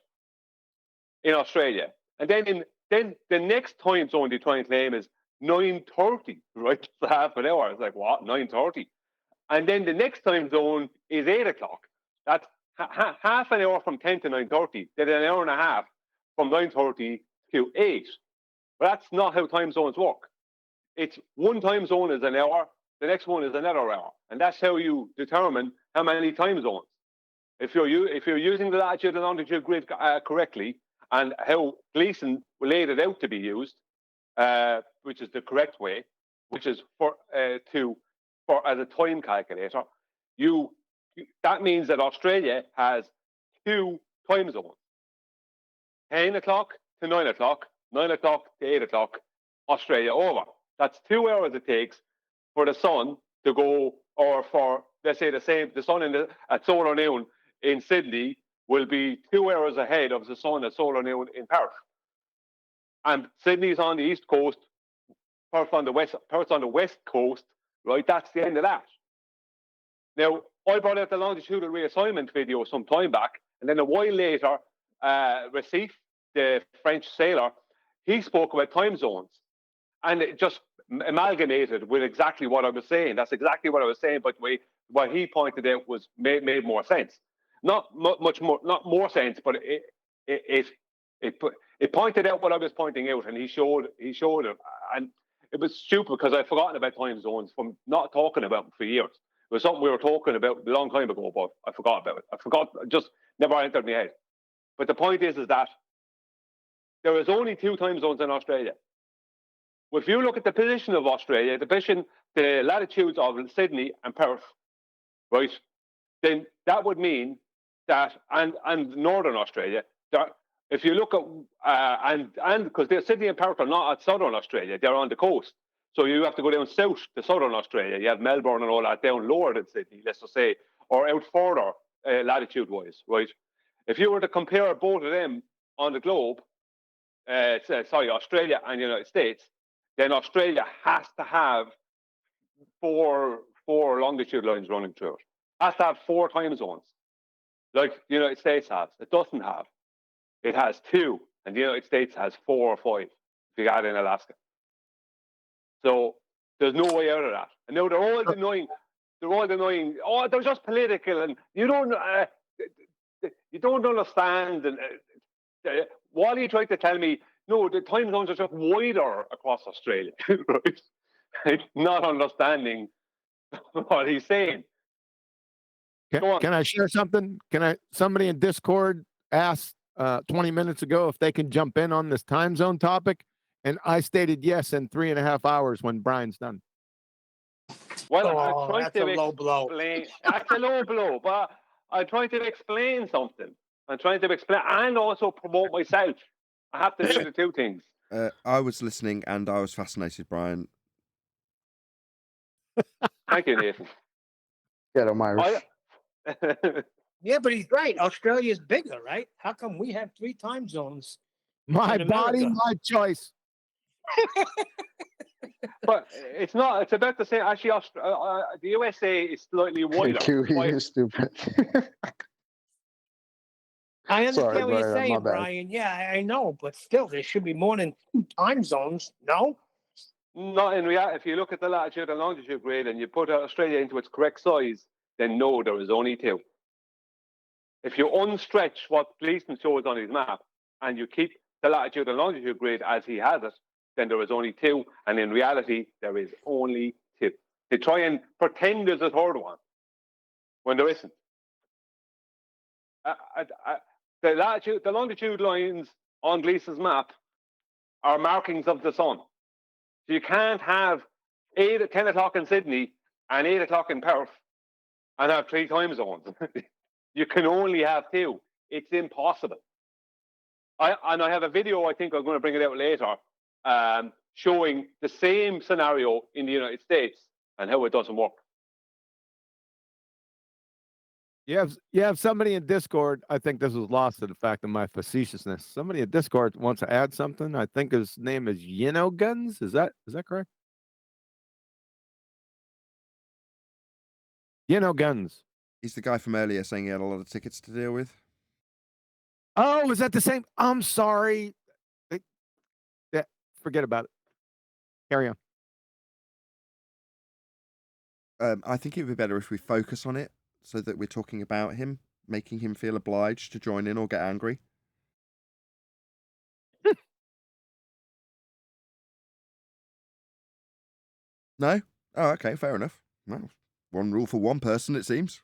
in Australia, and then the next time zone they try and claim is 9:30, right? It's half an hour. It's like, what, 9:30? And then the next time zone is 8 o'clock. That's half an hour from 10 to 9:30. Then an hour and a half from 9:30 to 8. But that's not how time zones work. It's one time zone is an hour, the next one is another hour. And that's how you determine how many time zones. If you're using the latitude and longitude grid correctly, and how Gleason laid it out to be used, which is the correct way, which is for as a time calculator, that means that Australia has 2 time zones: 10 o'clock to 9 o'clock, 9 o'clock to 8 o'clock, Australia over. That's 2 hours it takes for the sun to go, or for, let's say, the sun at solar noon in Sydney will be 2 hours ahead of the sun at solar noon in Perth. And Sydney's on the east coast, Perth's on the west coast, right? That's the end of that. Now, I brought out the longitudinal reassignment video some time back, and then a while later, Recife, the French sailor, he spoke about time zones, and it just amalgamated with exactly what I was saying. That's exactly what I was saying, but what he pointed out was made more sense. Not more sense, but it pointed out what I was pointing out, and he showed it, and it was stupid because I'd forgotten about time zones from not talking about them for years. It was something we were talking about a long time ago, but I forgot about it. Just never entered my head. But the point is that there is only 2 time zones in Australia. If you look at the position of Australia, the latitudes of Sydney and Perth, right, then that would mean that, and Northern Australia, that if you look at, and because Sydney and Perth are not at Southern Australia, they're on the coast. So you have to go down south to southern Australia. You have Melbourne and all that down lower than Sydney, let's just say, or out further latitude-wise, right? If you were to compare both of them on the globe, Australia and the United States, then Australia has to have four longitude lines running through it. Has to have 4 time zones, like the United States has. It doesn't have. It has 2, and the United States has 4 or 5 if you add in Alaska. So there's no way out of that. And now they're all denying. Oh, they're just political, and you don't understand. And Wally tried to tell me, no, the time zones are just wider across Australia, right? Not understanding what he's saying. Can I share something? Somebody in Discord asked 20 minutes ago if they can jump in on this time zone topic, and I stated yes in 3.5 hours when Brian's done. Well, that's a low blow. That's a low blow, but I'm trying to explain something. I'm trying to explain and also promote myself. I have to do the 2 things. I was listening and I was fascinated, Brian. Thank you, Nathan. Get him, Irish. Yeah, but he's right. Australia's bigger, right? How come we have 3 time zones? My body, my choice. But it's not. It's about the same. Actually, the USA is slightly wider. You're stupid. I understand Sorry, what you're Brian, my saying, bad. Brian. Yeah, I know, but still, there should be more than 2 time zones. No. Not in reality. If you look at the latitude and longitude grid and you put Australia into its correct size, then no, there is only 2. If you unstretch what Gleason shows on his map and you keep the latitude and longitude grid as he has it, then there is only 2, and in reality, there is only 2. They try and pretend there's a third one when there isn't. The longitude lines on Gleason's map are markings of the sun. So you can't have 10 o'clock in Sydney and 8 o'clock in Perth and have 3 time zones. You can only have 2. It's impossible. I have a video, I think I'm going to bring it out later, showing the same scenario in the United States and how it doesn't work. You have somebody in Discord. I think this was lost to the fact of my facetiousness. Somebody in Discord wants to add something. I think his name is Guns. Is that correct? Guns. He's the guy from earlier saying he had a lot of tickets to deal with. Oh, is that the same? I'm sorry. Yeah, forget about it. Carry on. I think it would be better if we focus on it so that we're talking about him, making him feel obliged to join in or get angry. No? Oh, okay, fair enough. Well, one rule for one person, it seems.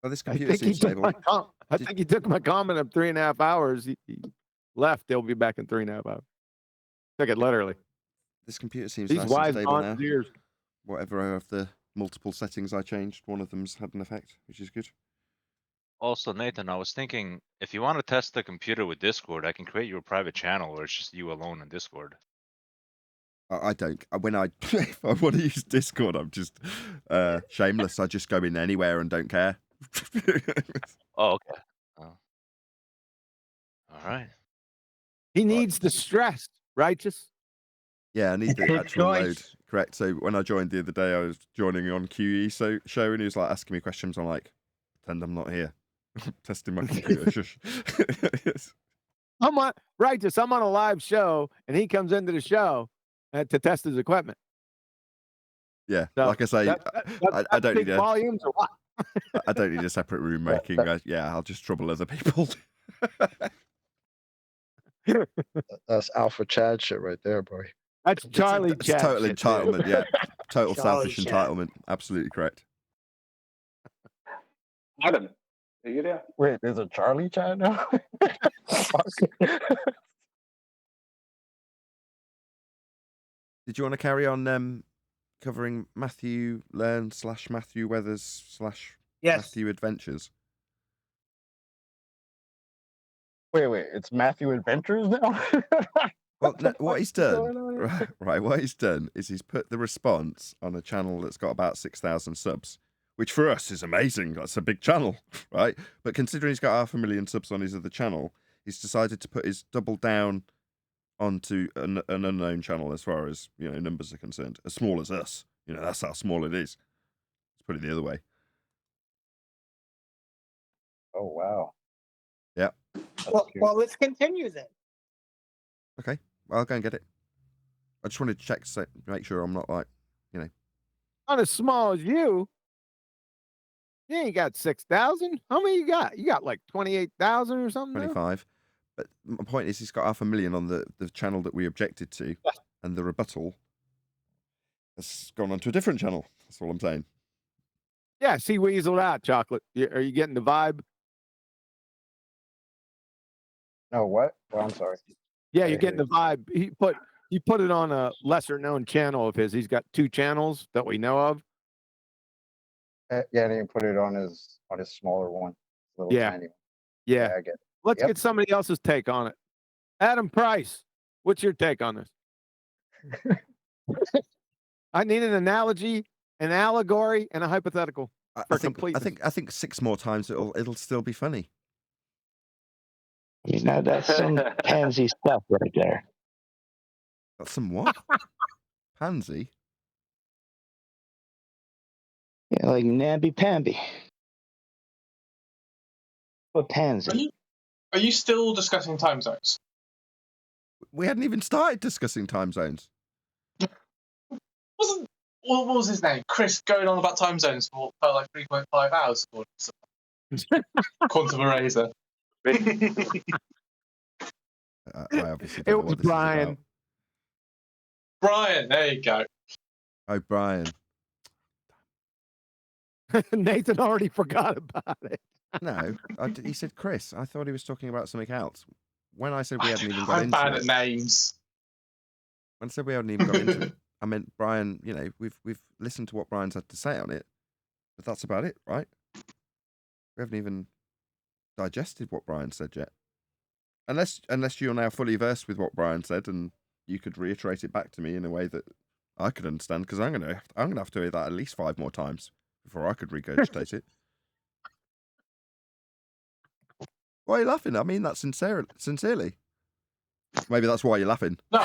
Well, this computer seems stable. I think he took my comment of 3.5 hours. He left. They'll be back in 3.5 hours. Took it literally. This computer seems He's nice wise and stable on now. his ears. Whatever of the multiple settings I changed, one of them's had an effect, which is good. Also, Nathan, I was thinking, if you want to test the computer with Discord, I can create you a private channel where it's just you alone in Discord. I don't. If I want to use Discord, I'm just shameless. I just go in anywhere and don't care. Oh, okay. Oh. All right. He needs the stress, righteous. Yeah, I need the actual load. Correct. So when I joined the other day, I was joining on QE show, and he was like asking me questions. I'm like, pretend I'm not here. Testing my computer. Shush. Yes. I'm on a live show, and he comes into the show to test his equipment. Yeah, So like I say, I don't need volumes or what? I don't need a separate room making. Yeah, I'll just trouble other people. That's alpha Chad shit right there, boy. That's Charlie Chad. It's total shit, entitlement, yeah. Total Charlie selfish Chad. entitlement. Absolutely correct. Adam, are you there? Wait, there's a Charlie Chad now? Did you want to carry on covering Matthew Learn / Matthew Weathers / Yes. Matthew Adventures? Wait, it's Matthew Adventures now? Well, no, what he's done, going on here? right, what he's done is he's put the response on a channel that's got about 6,000 subs, which for us is amazing. That's a big channel, right? But considering he's got 500,000 subs on his other channel, he's decided to put his double down onto an unknown channel as far as, you know, numbers are concerned, as small as us. You know, that's how small it is. Let's put it the other way. Oh, wow. Yeah. Well, let's continue then. Okay, well, I'll go and get it. I just wanted to check, make sure I'm not like, you know. Not as small as you. You ain't got 6,000. How many you got? You got like 28,000 or something? 25. But my point is, he's got 500,000 on the channel that we objected to, and the rebuttal has gone onto a different channel. That's all I'm saying. Yeah, see, weaseled out, Chocolate. Are you getting the vibe? Oh, what? Oh, I'm sorry. Yeah, you're getting the vibe. He put it on a lesser known channel of his. He's got 2 channels that we know of. Yeah, and he put it on his smaller one. Little tiny one. Yeah. I get it. Let's get somebody else's take on it. Adam Price, what's your take on this? I need an analogy, an allegory, and a hypothetical for completeness. I think 6 more times it'll still be funny. You know, that's some pansy stuff right there. That's some what? Pansy? Yeah, like namby-pamby. What pansy? Are you still discussing time zones? We hadn't even started discussing time zones. What was his name? Chris going on about time zones for like 3.5 hours. Quantum Eraser. I obviously It don't know was what this Brian. is about. Brian, there you go. Oh, Brian. Nathan already forgot about it. No, he said Chris. I thought he was talking about something else. When I said we hadn't even got I'm into bad it. at names. When I said we hadn't even got into it, I meant Brian. You know, we've listened to what Brian's had to say on it, but that's about it, right? We haven't even digested what Brian said yet. Unless you're now fully versed with what Brian said and you could reiterate it back to me in a way that I could understand, because I'm gonna have to hear that at least 5 more times before I could regurgitate it. Why are you laughing? I mean that sincerely. Maybe that's why you're laughing. No,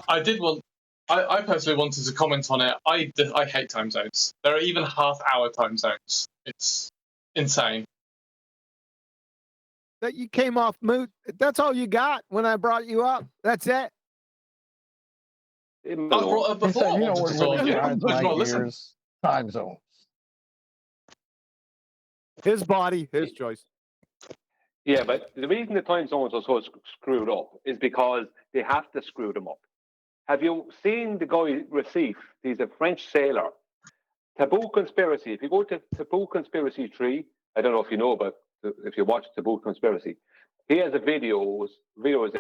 I did want. I personally wanted to comment on it. I hate time zones. There are even half-hour time zones. It's insane. That you came off mute. That's all you got when I brought you up. That's it. I brought up before. You know what really grinds my listen. gears? Time zones. His body, his choice. Yeah, but the reason the time zones are so screwed up is because they have to screw them up. Have you seen the guy Recife? He's a French sailor. Taboo Conspiracy. If you go to Taboo Conspiracy 3, I don't know if you know, but if you watch Taboo Conspiracy, he has videos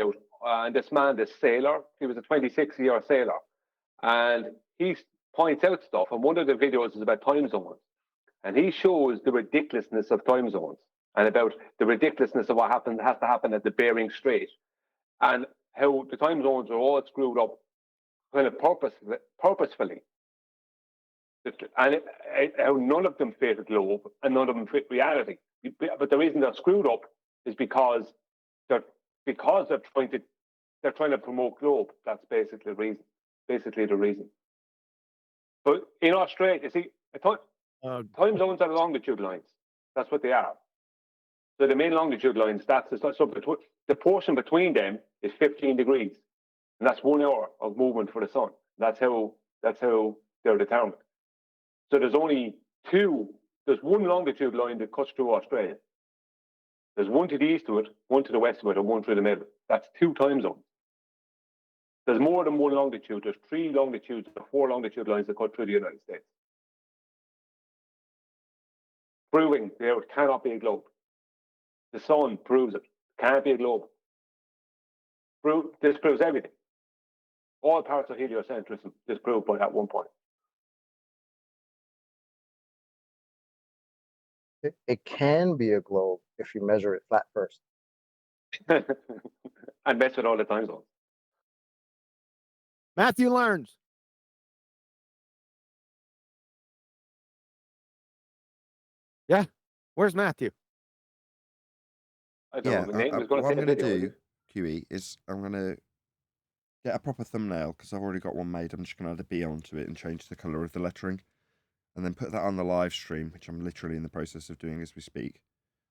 out. And this man, this sailor, he was a 26-year sailor. And he points out stuff. And one of the videos is about time zones. And he shows the ridiculousness of time zones and about the ridiculousness of what has to happen at the Bering Strait, and how the time zones are all screwed up kind of purposefully. And how none of them fit a globe and none of them fit reality. But the reason they're screwed up is because they're trying to promote globe. That's basically the reason. But in Australia, you see, time zones are longitude lines. That's what they are. So the main longitude lines, the portion between them is 15 degrees. And that's 1 hour of movement for the sun. That's how they're determined. So there's one longitude line that cuts through Australia. There's one to the east of it, one to the west of it, and one through the middle. That's 2 time zones. There's more than one longitude. There's 3 longitudes or 4 longitude lines that cut through the United States. Proving there cannot be a globe. The sun proves it. Can't be a globe. This proves everything. All parts of heliocentrism disproved by that one point. It can be a globe if you measure it flat first. And mess with all the time zones. Matthew learns. Yeah. Where's Matthew? I don't know. Nathan was going what to I'm say going to video. do, QE, is I'm going to get a proper thumbnail because I've already got one made. I'm just going to add a B onto it and change the colour of the lettering and then put that on the live stream, which I'm literally in the process of doing as we speak.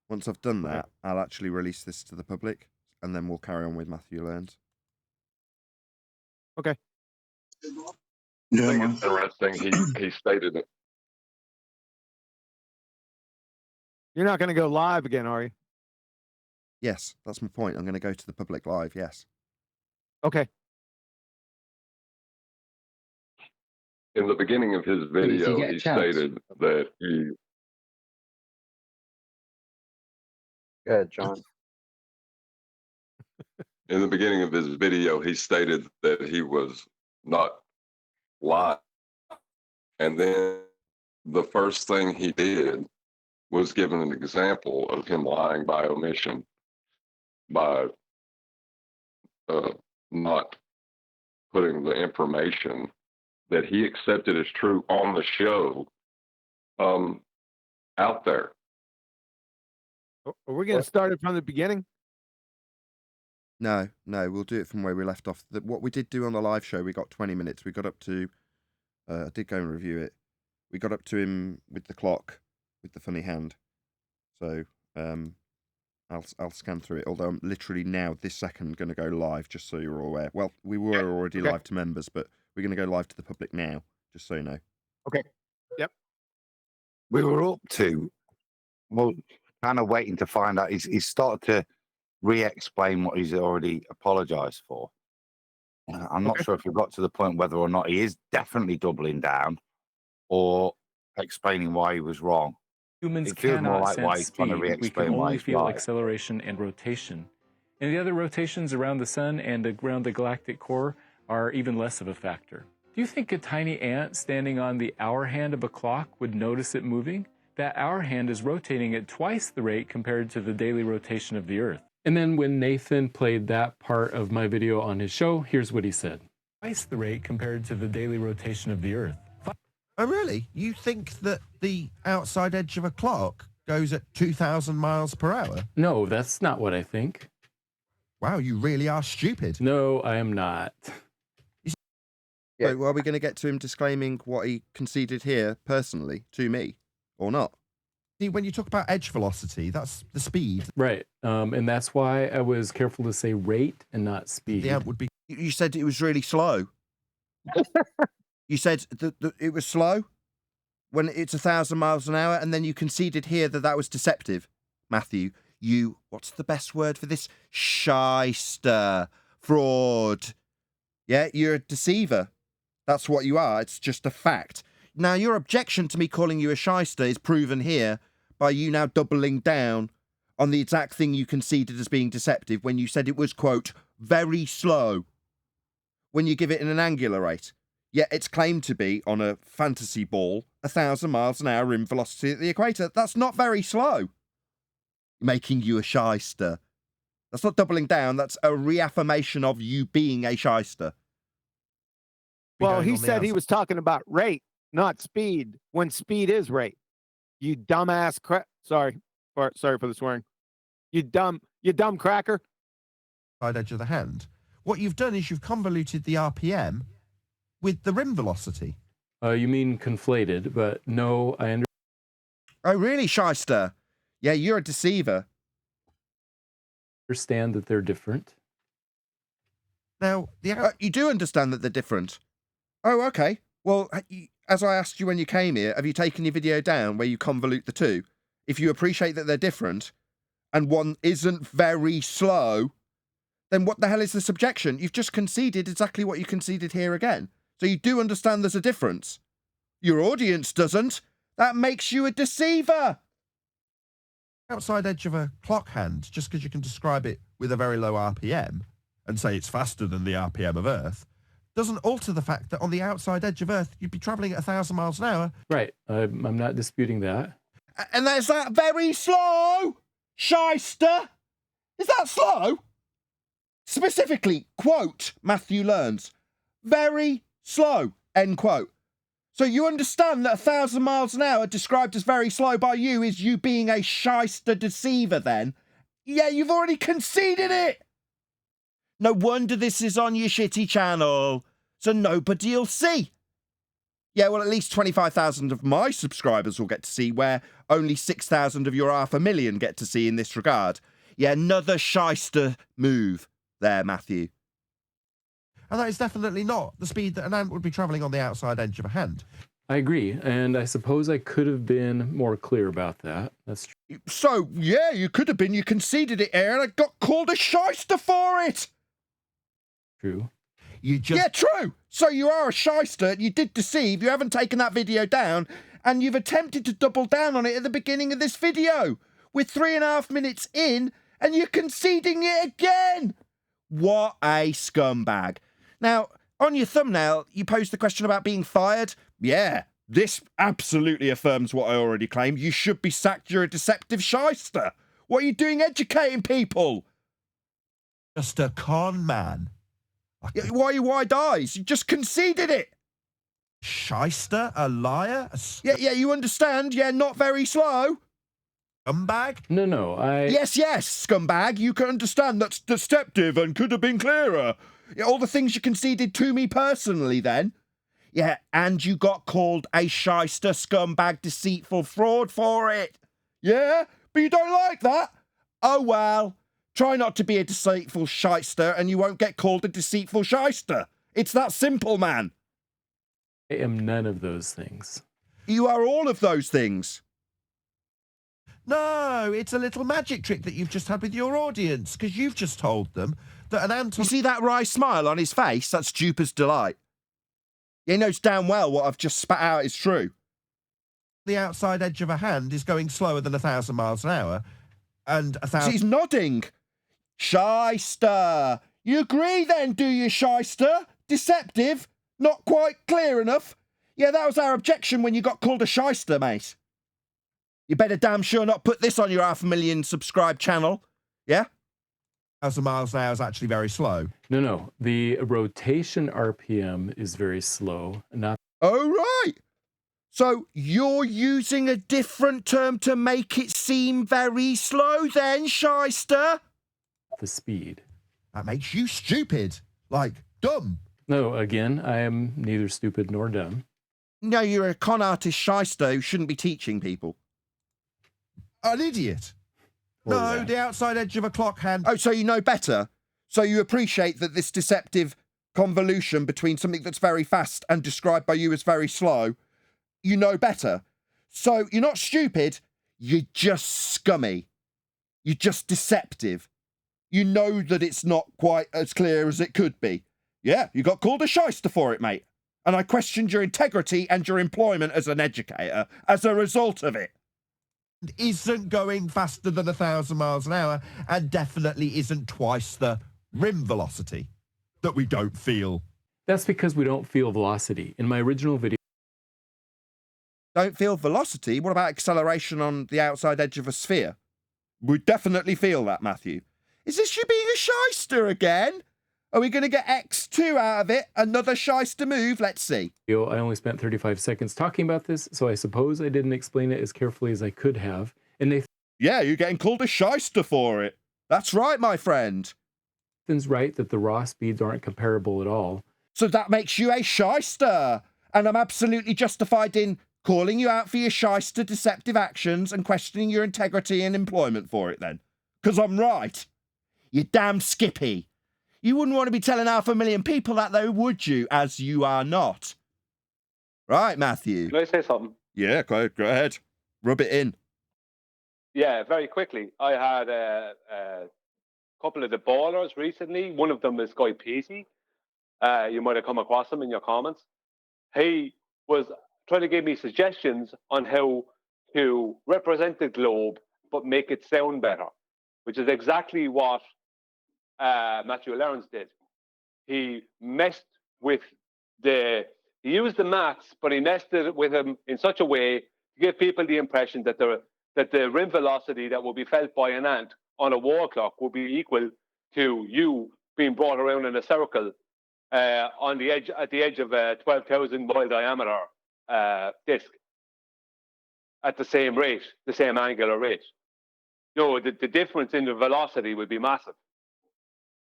Once I've done that, I'll actually release this to the public and then we'll carry on with Matthew Learns. Okay. Yeah, I think man. it's interesting. He stated it. You're not going to go live again, are you? Yes, that's my point. I'm going to go to the public live, yes. Okay. In the beginning of his video, he stated that he... Go ahead, John. In the beginning of his video, he stated that he was not lying. And then the first thing he did was given an example of him lying by omission, by not putting the information that he accepted as true on the show out there. Are we going to start it from the beginning? No, we'll do it from where we left off. What we did do on the live show, we got 20 minutes. We got up to, I did go and review it. We got up to him with the clock, with the funny hand. So I'll scan through it. Although I'm literally now, this second, going to go live, just so you're all aware. Well, we were already live to members, but we're going to go live to the public now, just so you know. Okay. Yep. We were up to, well, kind of waiting to find out. He's started to re-explain what he's already apologized for. I'm not sure if we've got to the point whether or not he is definitely doubling down or explaining why he was wrong. Humans it feels more cannot like why sense he's trying to speed. We re-explain can why only he's feel right. acceleration and rotation. And the other rotations around the sun and around the galactic core are even less of a factor. Do you think a tiny ant standing on the hour hand of a clock would notice it moving? That hour hand is rotating at twice the rate compared to the daily rotation of the Earth. And then when Nathan played that part of my video on his show, here's what he said. Twice the rate compared to the daily rotation of the Earth. Oh, really? You think that the outside edge of a clock goes at 2,000 miles per hour? No, that's not what I think. Wow, you really are stupid. No, I am not. So, are we going to get to him disclaiming what he conceded here personally to me or not? See, when you talk about edge velocity, that's the speed. Right. And that's why I was careful to say rate and not speed. The ant would be. You said it was really slow. You said that it was slow when it's 1,000 miles an hour, and then you conceded here that that was deceptive. Matthew, what's the best word for this? Shyster. Fraud. Yeah, you're a deceiver. That's what you are. It's just a fact. Now, your objection to me calling you a shyster is proven here by you now doubling down on the exact thing you conceded as being deceptive when you said it was, quote, very slow when you give it in an angular rate. Yet it's claimed to be, on a fantasy ball, 1,000 miles an hour in velocity at the equator. That's not very slow. Making you a shyster. That's not doubling down. That's a reaffirmation of you being a shyster. Well, he said he was talking about rate, not speed, when speed is rate. You dumbass sorry for the swearing. You dumb cracker. Side edge of the hand. What you've done is you've convoluted the RPM with the rim velocity. You mean conflated, but no, I understand. Oh, really, shyster? Yeah, you're a deceiver. Understand that they're different. Now, you do understand that they're different. Oh, okay. Well, as I asked you when you came here, have you taken your video down where you convolute the two? If you appreciate that they're different and one isn't very slow, then what the hell is the subjection? You've just conceded exactly what you conceded here again. So you do understand there's a difference. Your audience doesn't. That makes you a deceiver. Outside edge of a clock hand, just because you can describe it with a very low RPM and say it's faster than the RPM of Earth, doesn't alter the fact that on the outside edge of Earth, you'd be traveling at 1,000 miles an hour. Right. I'm not disputing that. And is that very slow? Shyster? Is that slow? Specifically, quote, Matthew Learns, very slow, end quote. So you understand that 1,000 miles an hour described as very slow by you is you being a shyster deceiver then? Yeah, you've already conceded it. No wonder this is on your shitty channel, so nobody'll see. Yeah, well, at least 25,000 of my subscribers will get to see, where only 6,000 of your 500,000 get to see in this regard. Yeah, another shyster move there, Matthew. And that is definitely not the speed that an ant would be travelling on the outside edge of a hand. I agree, and I suppose I could have been more clear about that. That's true. So, yeah, you could have been. You conceded it, Aaron. I got called a shyster for it. True. Yeah, true. So you are a shyster. You did deceive. You haven't taken that video down, and you've attempted to double down on it at the beginning of this video. We're 3.5 minutes in, and you're conceding it again. What a scumbag. Now, on your thumbnail, you posed the question about being fired. Yeah, this absolutely affirms what I already claimed. You should be sacked. You're a deceptive shyster. What are you doing educating people? Just a con man. Why are you wide eyes? You just conceded it. Shyster? A liar? Yeah, you understand. Yeah, not very slow. Scumbag? No, Yes, scumbag. You can understand that's deceptive and could have been clearer. Yeah, all the things you conceded to me personally then. Yeah, and you got called a shyster, scumbag, deceitful fraud for it. Yeah, but you don't like that? Oh, well. Try not to be a deceitful shyster and you won't get called a deceitful shyster. It's that simple, man. I am none of those things. You are all of those things. No, it's a little magic trick that you've just had with your audience, because you've just told them that an ant... You see that wry smile on his face? That's Jupiter's delight. He knows damn well what I've just spat out is true. The outside edge of a hand is going slower than 1,000 miles an hour, and 1,000... He's nodding. Shyster. You agree then, do you, shyster? Deceptive? Not quite clear enough? Yeah, that was our objection when you got called a shyster, mate. You better damn sure not put this on your 500,000 subscribe channel. Yeah? 1,000 miles an hour is actually very slow. No. The rotation RPM is very slow. Not. Oh, right. So you're using a different term to make it seem very slow then, shyster? The speed. That makes you stupid. Like, dumb. No, again, I am neither stupid nor dumb. No, you're a con artist shyster who shouldn't be teaching people. An idiot. No, the outside edge of a clock hand. Oh, so you know better? So you appreciate that this deceptive convolution between something that's very fast and described by you as very slow, you know better. So you're not stupid, you're just scummy. You're just deceptive. You know that it's not quite as clear as it could be. Yeah, you got called a shyster for it, mate. And I questioned your integrity and your employment as an educator as a result of it. Isn't going faster than 1,000 miles an hour, and definitely isn't twice the rim velocity that we don't feel. That's because we don't feel velocity. In my original video... Don't feel velocity? What about acceleration on the outside edge of a sphere? We definitely feel that, Matthew. Is this you being a shyster again? Are we going to get X2 out of it? Another shyster move? Let's see. I only spent 35 seconds talking about this, so I suppose I didn't explain it as carefully as I could have. And Nathan... Yeah, you're getting called a shyster for it. That's right, my friend. Nathan's right that the raw speeds aren't comparable at all. So that makes you a shyster. And I'm absolutely justified in calling you out for your shyster deceptive actions and questioning your integrity and employment for it then. Because I'm right. You damn skippy. You wouldn't want to be telling 500,000 people that though, would you? As you are not. Right, Matthew. Can I say something? Yeah, go ahead. Rub it in. Yeah, very quickly. I had a couple of the ballers recently. One of them is Guy Peasy. You might have come across him in your comments. He was trying to give me suggestions on how to represent the globe but make it sound better, which is exactly what Matthew Lawrence did. He messed with he used the maths, but he messed it with him in such a way to give people the impression that the rim velocity that will be felt by an ant on a wall clock will be equal to you being brought around in a circle at the edge of a 12,000 mile diameter disk at the same rate, the same angular rate. No, the difference in the velocity would be massive.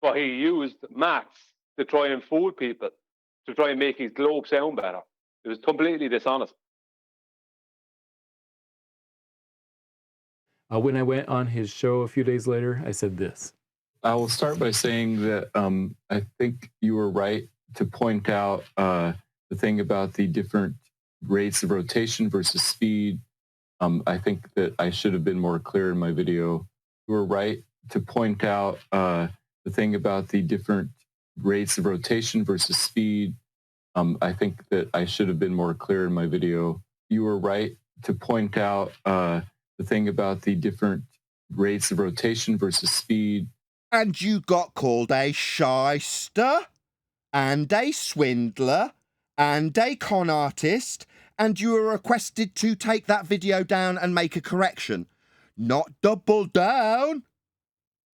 But he used maths to try and fool people, to try and make his globe sound better. It was completely dishonest. When I went on his show a few days later, I said this. I will start by saying that I think you were right to point out the thing about the different rates of rotation versus speed. I think that I should have been more clear in my video. You were right to point out the thing about the different rates of rotation versus speed. I think that I should have been more clear in my video. You were right to point out the thing about the different rates of rotation versus speed. And you got called a shyster, and a swindler, and a con artist, and you were requested to take that video down and make a correction. Not double down.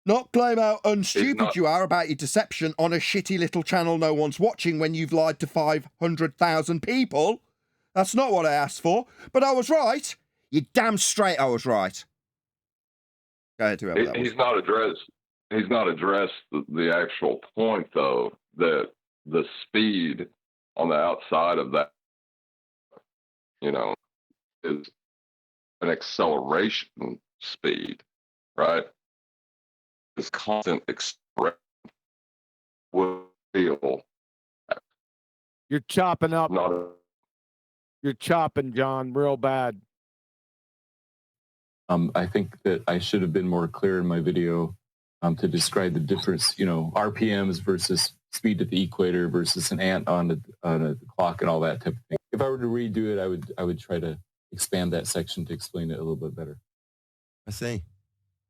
Not claim how unstupid you are about your deception on a shitty little channel no one's watching when you've lied to 500,000 people. That's not what I asked for, but I was right. You're damn straight I was right. Go ahead, whoever that was. He's not addressed the actual point, though, that the speed on the outside of that, is an acceleration speed, right? This constant expression will feel. You're chopping up. You're chopping, John, real bad. I think that I should have been more clear in my video to describe the difference, RPMs versus speed at the equator versus an ant on a clock and all that type of thing. If I were to redo it, I would try to expand that section to explain it a little bit better. I see.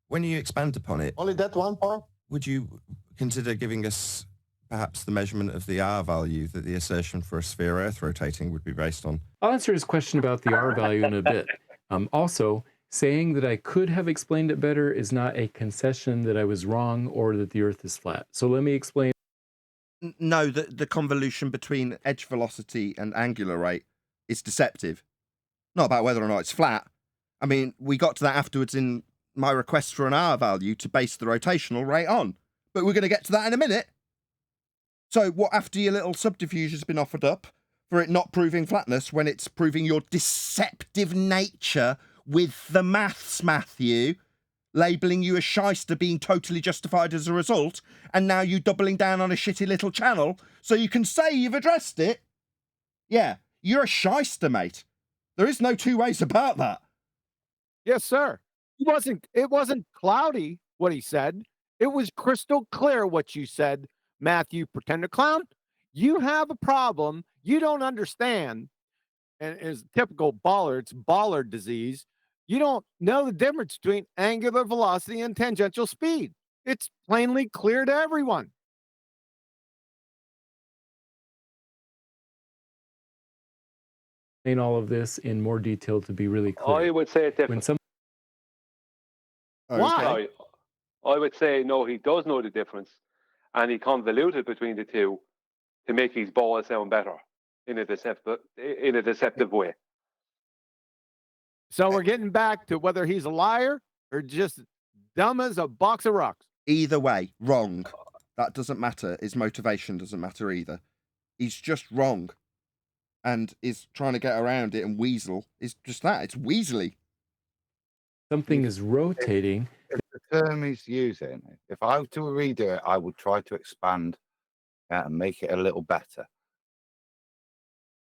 When you expand upon it, only that one part, would you consider giving us perhaps the measurement of the R value that the assertion for a sphere Earth rotating would be based on? I'll answer his question about the R value in a bit. Also, saying that I could have explained it better is not a concession that I was wrong or that the Earth is flat. So let me explain. No, the convolution between edge velocity and angular rate is deceptive. Not about whether or not it's flat. I mean, we got to that afterwards in my request for an R value to base the rotational rate on. But we're going to get to that in a minute. So what after your little subterfuge has been offered up for it not proving flatness when it's proving your deceptive nature with the maths, Matthew, labelling you a shyster being totally justified as a result, and now you doubling down on a shitty little channel so you can say you've addressed it? Yeah, you're a shyster, mate. There is no two ways about that. Yes, sir. It wasn't cloudy what he said. It was crystal clear what you said, Matthew Pretender Clown. You have a problem you don't understand, and it's typical baller. It's baller disease. You don't know the difference between angular velocity and tangential speed. It's plainly clear to everyone. Explain all of this in more detail to be really clear. I would say it different. When some Why? I would say no, he does know the difference, and he convoluted between the two to make his ball sound better in a deceptive way. So we're getting back to whether he's a liar or just dumb as a box of rocks. Either way, wrong. That doesn't matter. His motivation doesn't matter either. He's just wrong. And is trying to get around it and weasel. It's just that. It's weaselly. Something is rotating. If the term he's using, if I were to redo it, I would try to expand and make it a little better.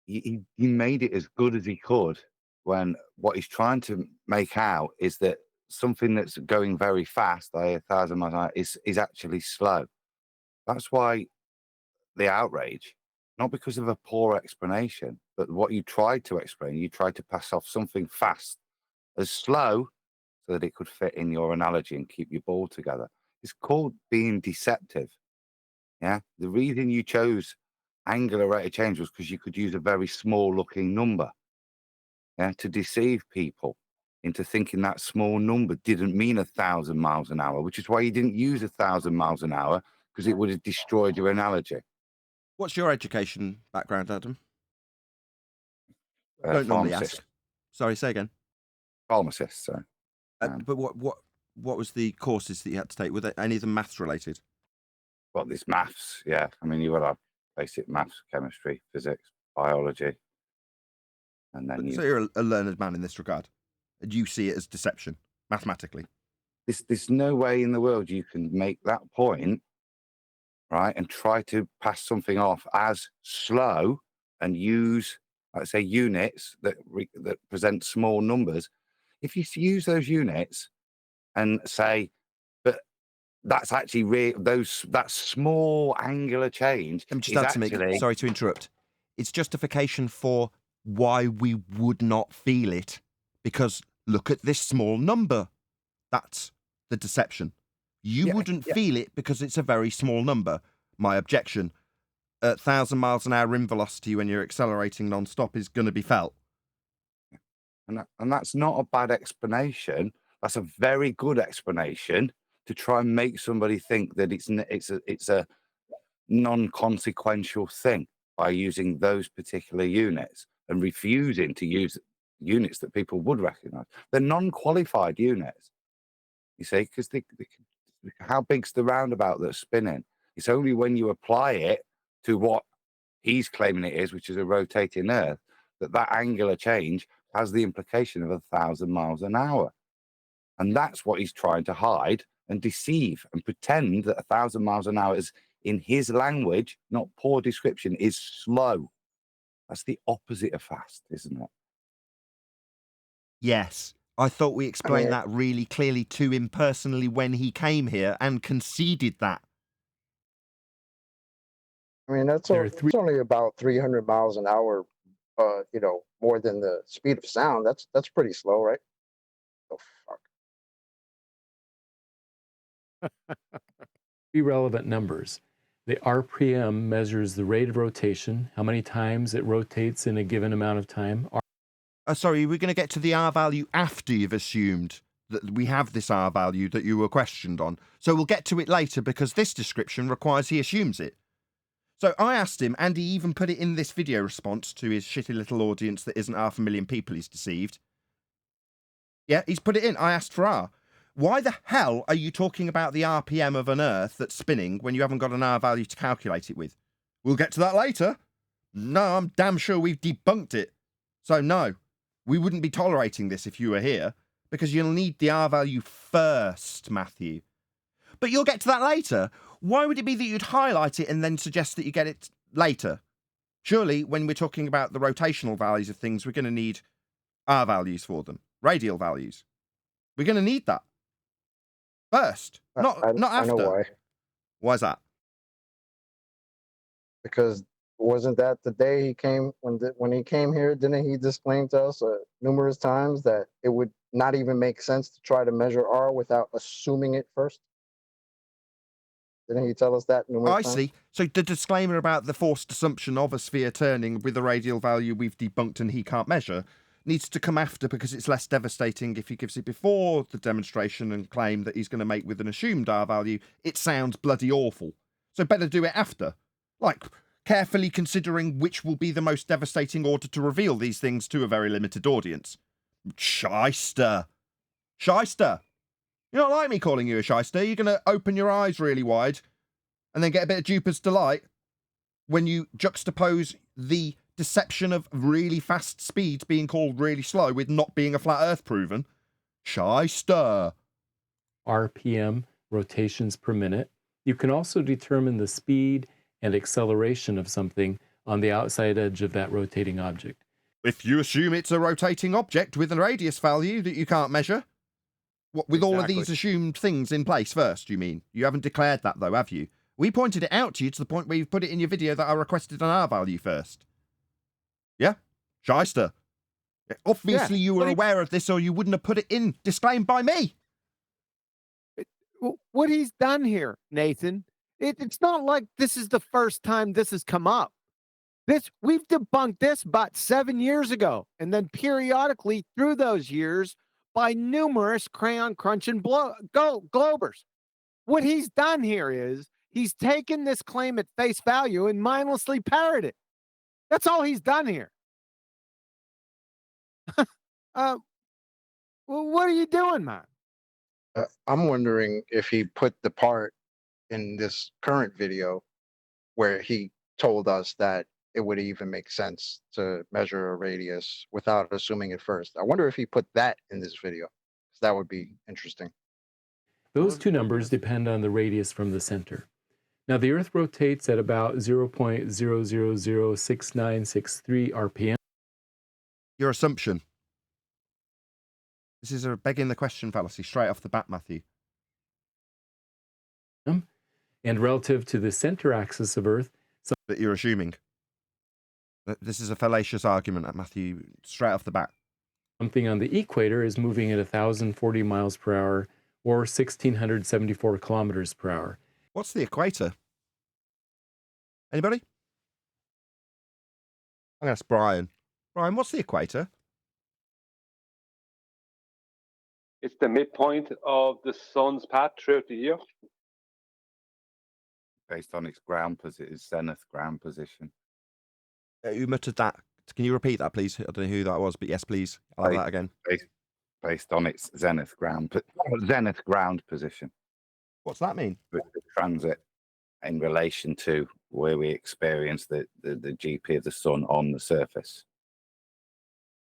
He made it as good as he could when what he's trying to make out is that something that's going very fast, like 1,000 miles an hour, is actually slow. That's why the outrage, not because of a poor explanation, but what you tried to explain, you tried to pass off something fast as slow so that it could fit in your analogy and keep your ball together. It's called being deceptive. Yeah. The reason you chose angular rate of change was because you could use a very small looking number. to deceive people into thinking that small number didn't mean 1,000 miles an hour, which is why he didn't use 1,000 miles an hour, because it would have destroyed your analogy. What's your education background, Adam? Don't normally ask. Sorry, say again. Pharmacist, sorry. But what was the courses that you had to take? Were there any of them maths related? Well, there's maths, yeah. I mean, you've got to have basic maths, chemistry, physics, biology. And then So you're a learned man in this regard. And you see it as deception, mathematically. There's no way in the world you can make that point, right, and try to pass something off as slow and use, let's say, units that present small numbers. If you use those units and say, but that's actually that small angular change. Let me just add something. Sorry to interrupt. It's justification for why we would not feel it, because look at this small number. That's the deception. You wouldn't feel it because it's a very small number. My objection, 1,000 miles an hour rim velocity when you're accelerating non-stop is going to be felt. And that's not a bad explanation. That's a very good explanation to try and make somebody think that it's a non-consequential thing by using those particular units and refusing to use units that people would recognize. They're non-qualified units, you see, because how big's the roundabout that's spinning? It's only when you apply it to what he's claiming it is, which is a rotating Earth, that angular change has the implication of 1,000 miles an hour. And that's what he's trying to hide and deceive and pretend that 1,000 miles an hour is, in his language, not poor description, is slow. That's the opposite of fast, isn't it? Yes. I thought we explained that really clearly to him personally when he came here and conceded that. I mean, it's only about 300 miles an hour, more than the speed of sound. That's pretty slow, right? Oh, fuck. Irrelevant numbers. The RPM measures the rate of rotation, how many times it rotates in a given amount of time. Sorry, we're going to get to the R value after you've assumed that we have this R value that you were questioned on. So we'll get to it later because this description requires he assumes it. So I asked him, and he even put it in this video response to his shitty little audience that isn't 500,000 people he's deceived. Yeah, he's put it in. I asked for R. Why the hell are you talking about the RPM of an Earth that's spinning when you haven't got an R value to calculate it with? We'll get to that later. No, I'm damn sure we've debunked it. So no, we wouldn't be tolerating this if you were here, because you'll need the R value first, Matthew. But you'll get to that later. Why would it be that you'd highlight it and then suggest that you get it later? Surely, when we're talking about the rotational values of things, we're going to need R values for them, radial values. We're going to need that first, not after. I know why. Why is that? Because wasn't that the day he came, when he came here, didn't he disclaim to us numerous times that it would not even make sense to try to measure R without assuming it first? Didn't he tell us that numerous times? I see. So the disclaimer about the forced assumption of a sphere turning with a radial value we've debunked and he can't measure needs to come after, because it's less devastating if he gives it before the demonstration and claim that he's going to make with an assumed R value. It sounds bloody awful. So better do it after. Like, carefully considering which will be the most devastating order to reveal these things to a very limited audience. Shyster. Shyster. You're not like me calling you a shyster. You're going to open your eyes really wide and then get a bit of duper's delight when you juxtapose the deception of really fast speeds being called really slow with not being a flat earth proven. Shyster. RPM, rotations per minute. You can also determine the speed and acceleration of something on the outside edge of that rotating object. If you assume it's a rotating object with a radius value that you can't measure. What, with all of these assumed things in place first, you mean? You haven't declared that, though, have you? We pointed it out to you to the point where you've put it in your video that I requested an R value first. Yeah? Shyster. Obviously, you were aware of this or you wouldn't have put it in. Disclaimed by me. What he's done here, Nathan, it's not like this is the first time this has come up. We've debunked this about 7 years ago, and then periodically through those years by numerous crayon crunching globers. What he's done here is he's taken this claim at face value and mindlessly parroted it. That's all he's done here. Well, what are you doing, man? I'm wondering if he put the part in this current video where he told us that it would even make sense to measure a radius without assuming it first. I wonder if he put that in this video, because that would be interesting. Those two numbers depend on the radius from the center. Now, the Earth rotates at about 0.0006963 RPM. Your assumption. This is a begging the question fallacy straight off the bat, Matthew. And relative to the center axis of Earth. That you're assuming. This is a fallacious argument, Matthew, straight off the bat. Something on the equator is moving at 1,040 miles per hour or 1,674 kilometers per hour. What's the equator? Anybody? I'm going to ask Brian. Brian, what's the equator? It's the midpoint of the sun's path throughout the year. Based on its ground position, its zenith ground position. Who muttered that? Can you repeat that, please? I don't know who that was, but yes, please. I'll have that again. Based on its zenith ground position. What's that mean? The transit in relation to where we experience the GP of the sun on the surface.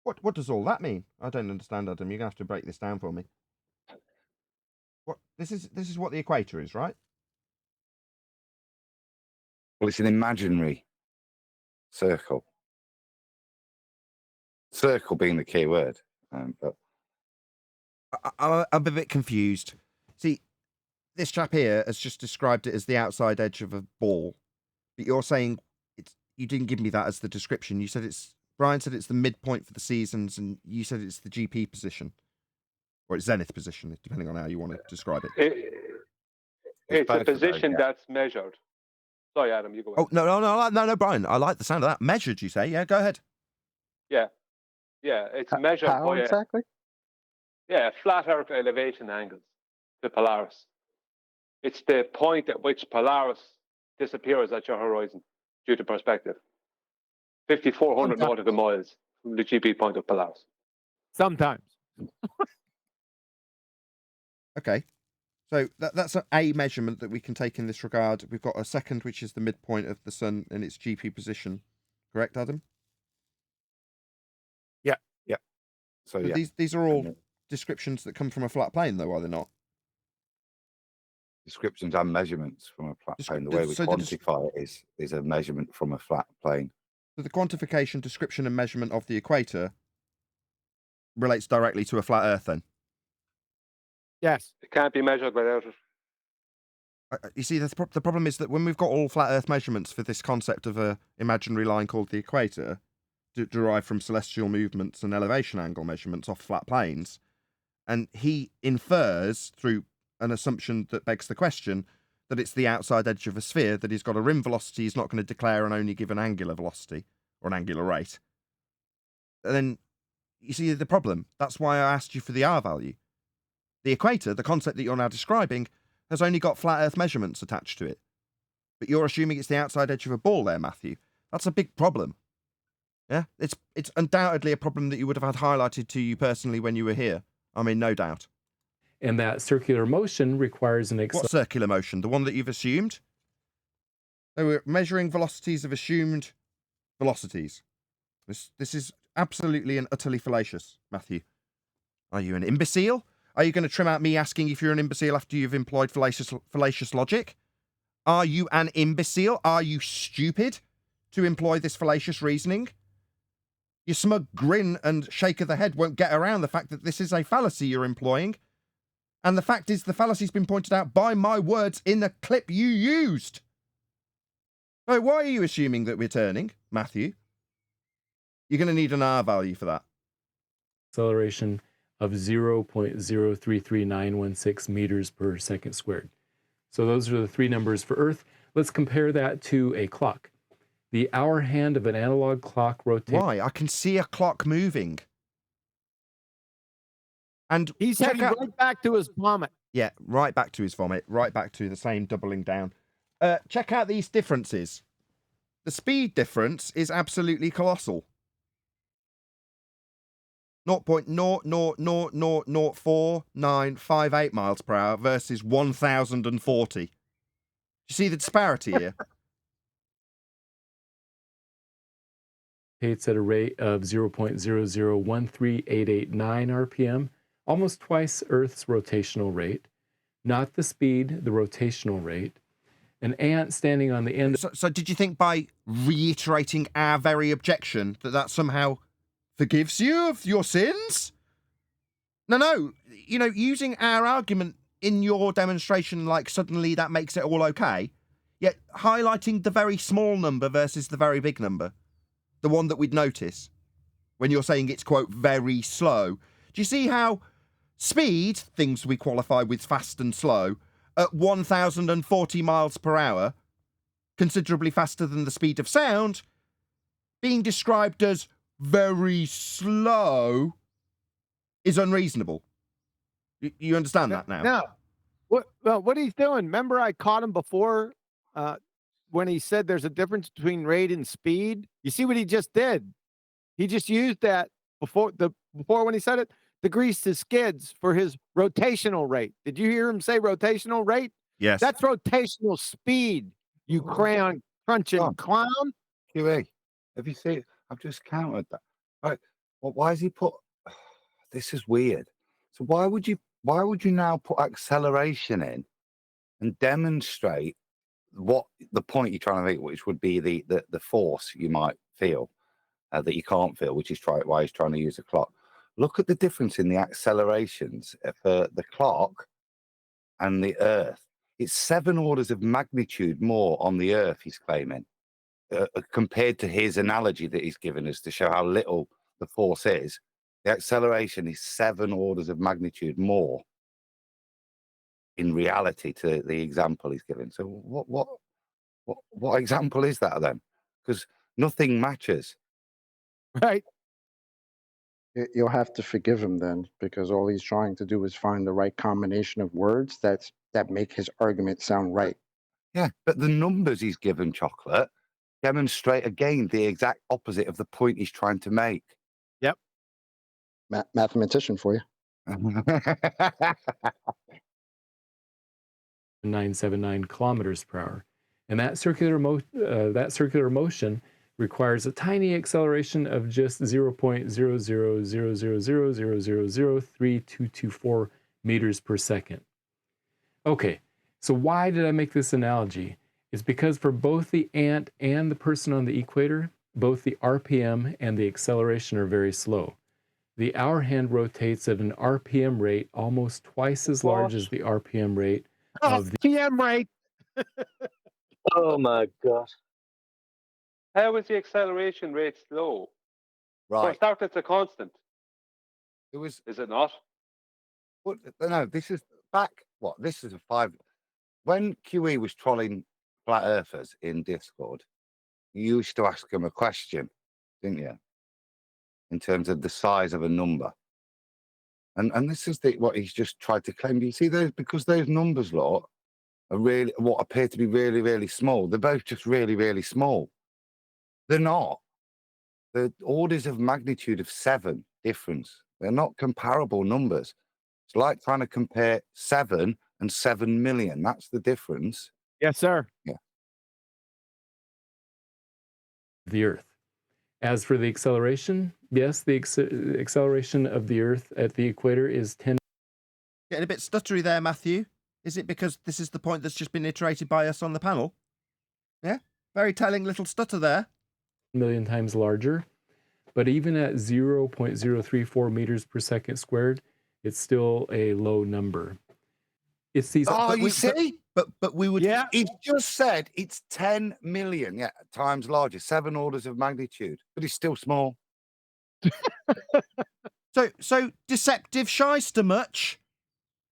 What does all that mean? I don't understand, Adam. You're gonna have to break this down for me. This is what the equator is, right? Well, it's an imaginary circle. Circle being the key word. But I'm a bit confused. See, this chap here has just described it as the outside edge of a ball, but you're saying you didn't give me that as the description. You said Brian said it's the midpoint for the seasons, and you said it's the GP position, or it's zenith position, depending on how you want to describe it. It's a position that's measured. Sorry, Adam, you go ahead. Oh, no, Brian. I like the sound of that. Measured, you say? Yeah, go ahead. Yeah, it's measured How by exactly? Flat Earth elevation angles to Polaris. It's the point at which Polaris disappears at your horizon due to perspective. 5,400 nautical miles from the GP point of Polaris. Sometimes. Okay. So that's a measurement that we can take in this regard. We've got a second, which is the midpoint of the sun in its GP position. Correct, Adam? Yeah. So these are all descriptions that come from a flat plane, though, are they not? Descriptions and measurements from a flat plane. The way we quantify it is a measurement from a flat plane. So the quantification, description, and measurement of the equator relates directly to a flat Earth, then? Yes. It can't be measured without it. You see, the problem is that when we've got all flat Earth measurements for this concept of an imaginary line called the equator, derived from celestial movements and elevation angle measurements off flat planes, and he infers through an assumption that begs the question that it's the outside edge of a sphere, that he's got a rim velocity he's not going to declare and only give an angular velocity or an angular rate. And then you see the problem. That's why I asked you for the R value. The equator, the concept that you're now describing, has only got flat Earth measurements attached to it. But you're assuming it's the outside edge of a ball there, Matthew. That's a big problem. Yeah? It's undoubtedly a problem that you would have had highlighted to you personally when you were here. I mean, no doubt. And that circular motion requires an What circular motion? The one that you've assumed? So we're measuring velocities of assumed velocities. This is absolutely and utterly fallacious, Matthew. Are you an imbecile? Are you going to trim out me asking if you're an imbecile after you've employed fallacious logic? Are you an imbecile? Are you stupid to employ this fallacious reasoning? Your smug grin and shake of the head won't get around the fact that this is a fallacy you're employing. And the fact is the fallacy's been pointed out by my words in the clip you used. So why are you assuming that we're turning, Matthew? You're going to need an R value for that. Acceleration of 0.033916 meters per second squared. So those are the three numbers for Earth. Let's compare that to a clock. The hour hand of an analog clock rotates. Why? I can see a clock moving. And he's heading right back to his vomit. Yeah, right back to his vomit, right back to the same doubling down. Check out these differences. The speed difference is absolutely colossal. 0.000004958 miles per hour versus 1,040. You see the disparity here? Rotates at a rate of 0.0013889 RPM, almost twice Earth's rotational rate. Not the speed, the rotational rate. An ant standing on the end. So did you think by reiterating our very objection that somehow forgives you of your sins? No. You know, using our argument in your demonstration, like suddenly that makes it all okay. Yet highlighting the very small number versus the very big number. The one that we'd notice when you're saying it's, quote, very slow. Do you see how speed, things we qualify with fast and slow, at 1,040 miles per hour, considerably faster than the speed of sound, being described as very slow is unreasonable. You understand that now? No. What he's doing, remember I caught him before when he said there's a difference between rate and speed? You see what he just did? He just used that before when he said it to grease his skids for his rotational rate. Did you hear him say rotational rate? Yes. That's rotational speed, you crunching clown. QA, have you seen? I've just counted that. Right. Well, why has he put? This is weird. So why would you now put acceleration in and demonstrate what the point you're trying to make, which would be the force you might feel that you can't feel, which is why he's trying to use a clock. Look at the difference in the accelerations for the clock and the Earth. It's 7 orders of magnitude more on the Earth, he's claiming, compared to his analogy that he's given us to show how little the force is. The acceleration is 7 orders of magnitude more in reality to the example he's given. So what example is that then? Because nothing matches. Right. You'll have to forgive him then, because all he's trying to do is find the right combination of words that make his argument sound right. Yeah, but the numbers he's given, Chocolate, demonstrate again the exact opposite of the point he's trying to make. Yep. Mathematician for you. 979 kilometers per hour. And that circular motion requires a tiny acceleration of just 0.0000000003224 meters per second. Okay, so why did I make this analogy? It's because for both the ant and the person on the equator, both the RPM and the acceleration are very slow. The hour hand rotates at an RPM rate almost twice as large as the RPM rate of the RPM rate. Oh my God. How is the acceleration rate slow? Right. For start, it's a constant. It was. Is it not? Well, no, this is back. What? This is a 5. When QE was trolling flat earthers in Discord, you used to ask them a question, didn't you? In terms of the size of a number. And this is what he's just tried to claim. You see, because those numbers, lot, are really what appear to be really, really small. They're both just really, really small. They're not. The orders of magnitude of 7 difference. They're not comparable numbers. It's like trying to compare 7 and 7 million. That's the difference. Yes, sir. Yeah. The Earth. As for the acceleration, yes, the acceleration of the Earth at the equator is 10. Getting a bit stuttery there, Matthew. Is it because this is the point that's just been iterated by us on the panel? Yeah? Very telling little stutter there. Million times larger. But even at 0.034 meters per second squared, it's still a low number. It's these. Oh, you see? But we would. Yeah. He's just said it's 10 million times larger, 7 orders of magnitude, but it's still small. So deceptive shyster much?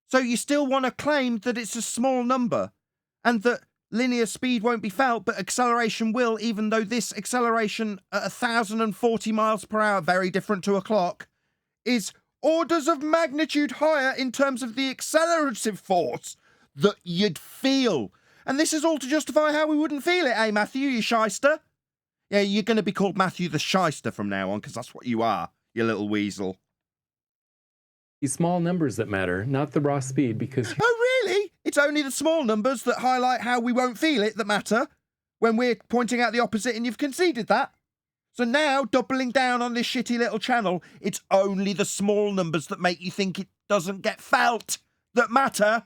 So you still want to claim that it's a small number and that linear speed won't be felt, but acceleration will, even though this acceleration at 1,040 miles per hour, very different to a clock, is orders of magnitude higher in terms of the accelerative force that you'd feel. And this is all to justify how we wouldn't feel it, eh, Matthew, you shyster? Yeah, you're going to be called Matthew the Shyster from now on, because that's what you are, you little weasel. These small numbers that matter, not the raw speed, because... Oh, really? It's only the small numbers that highlight how we won't feel it that matter, when we're pointing out the opposite and you've conceded that? So now, doubling down on this shitty little channel, it's only the small numbers that make you think it doesn't get felt that matter?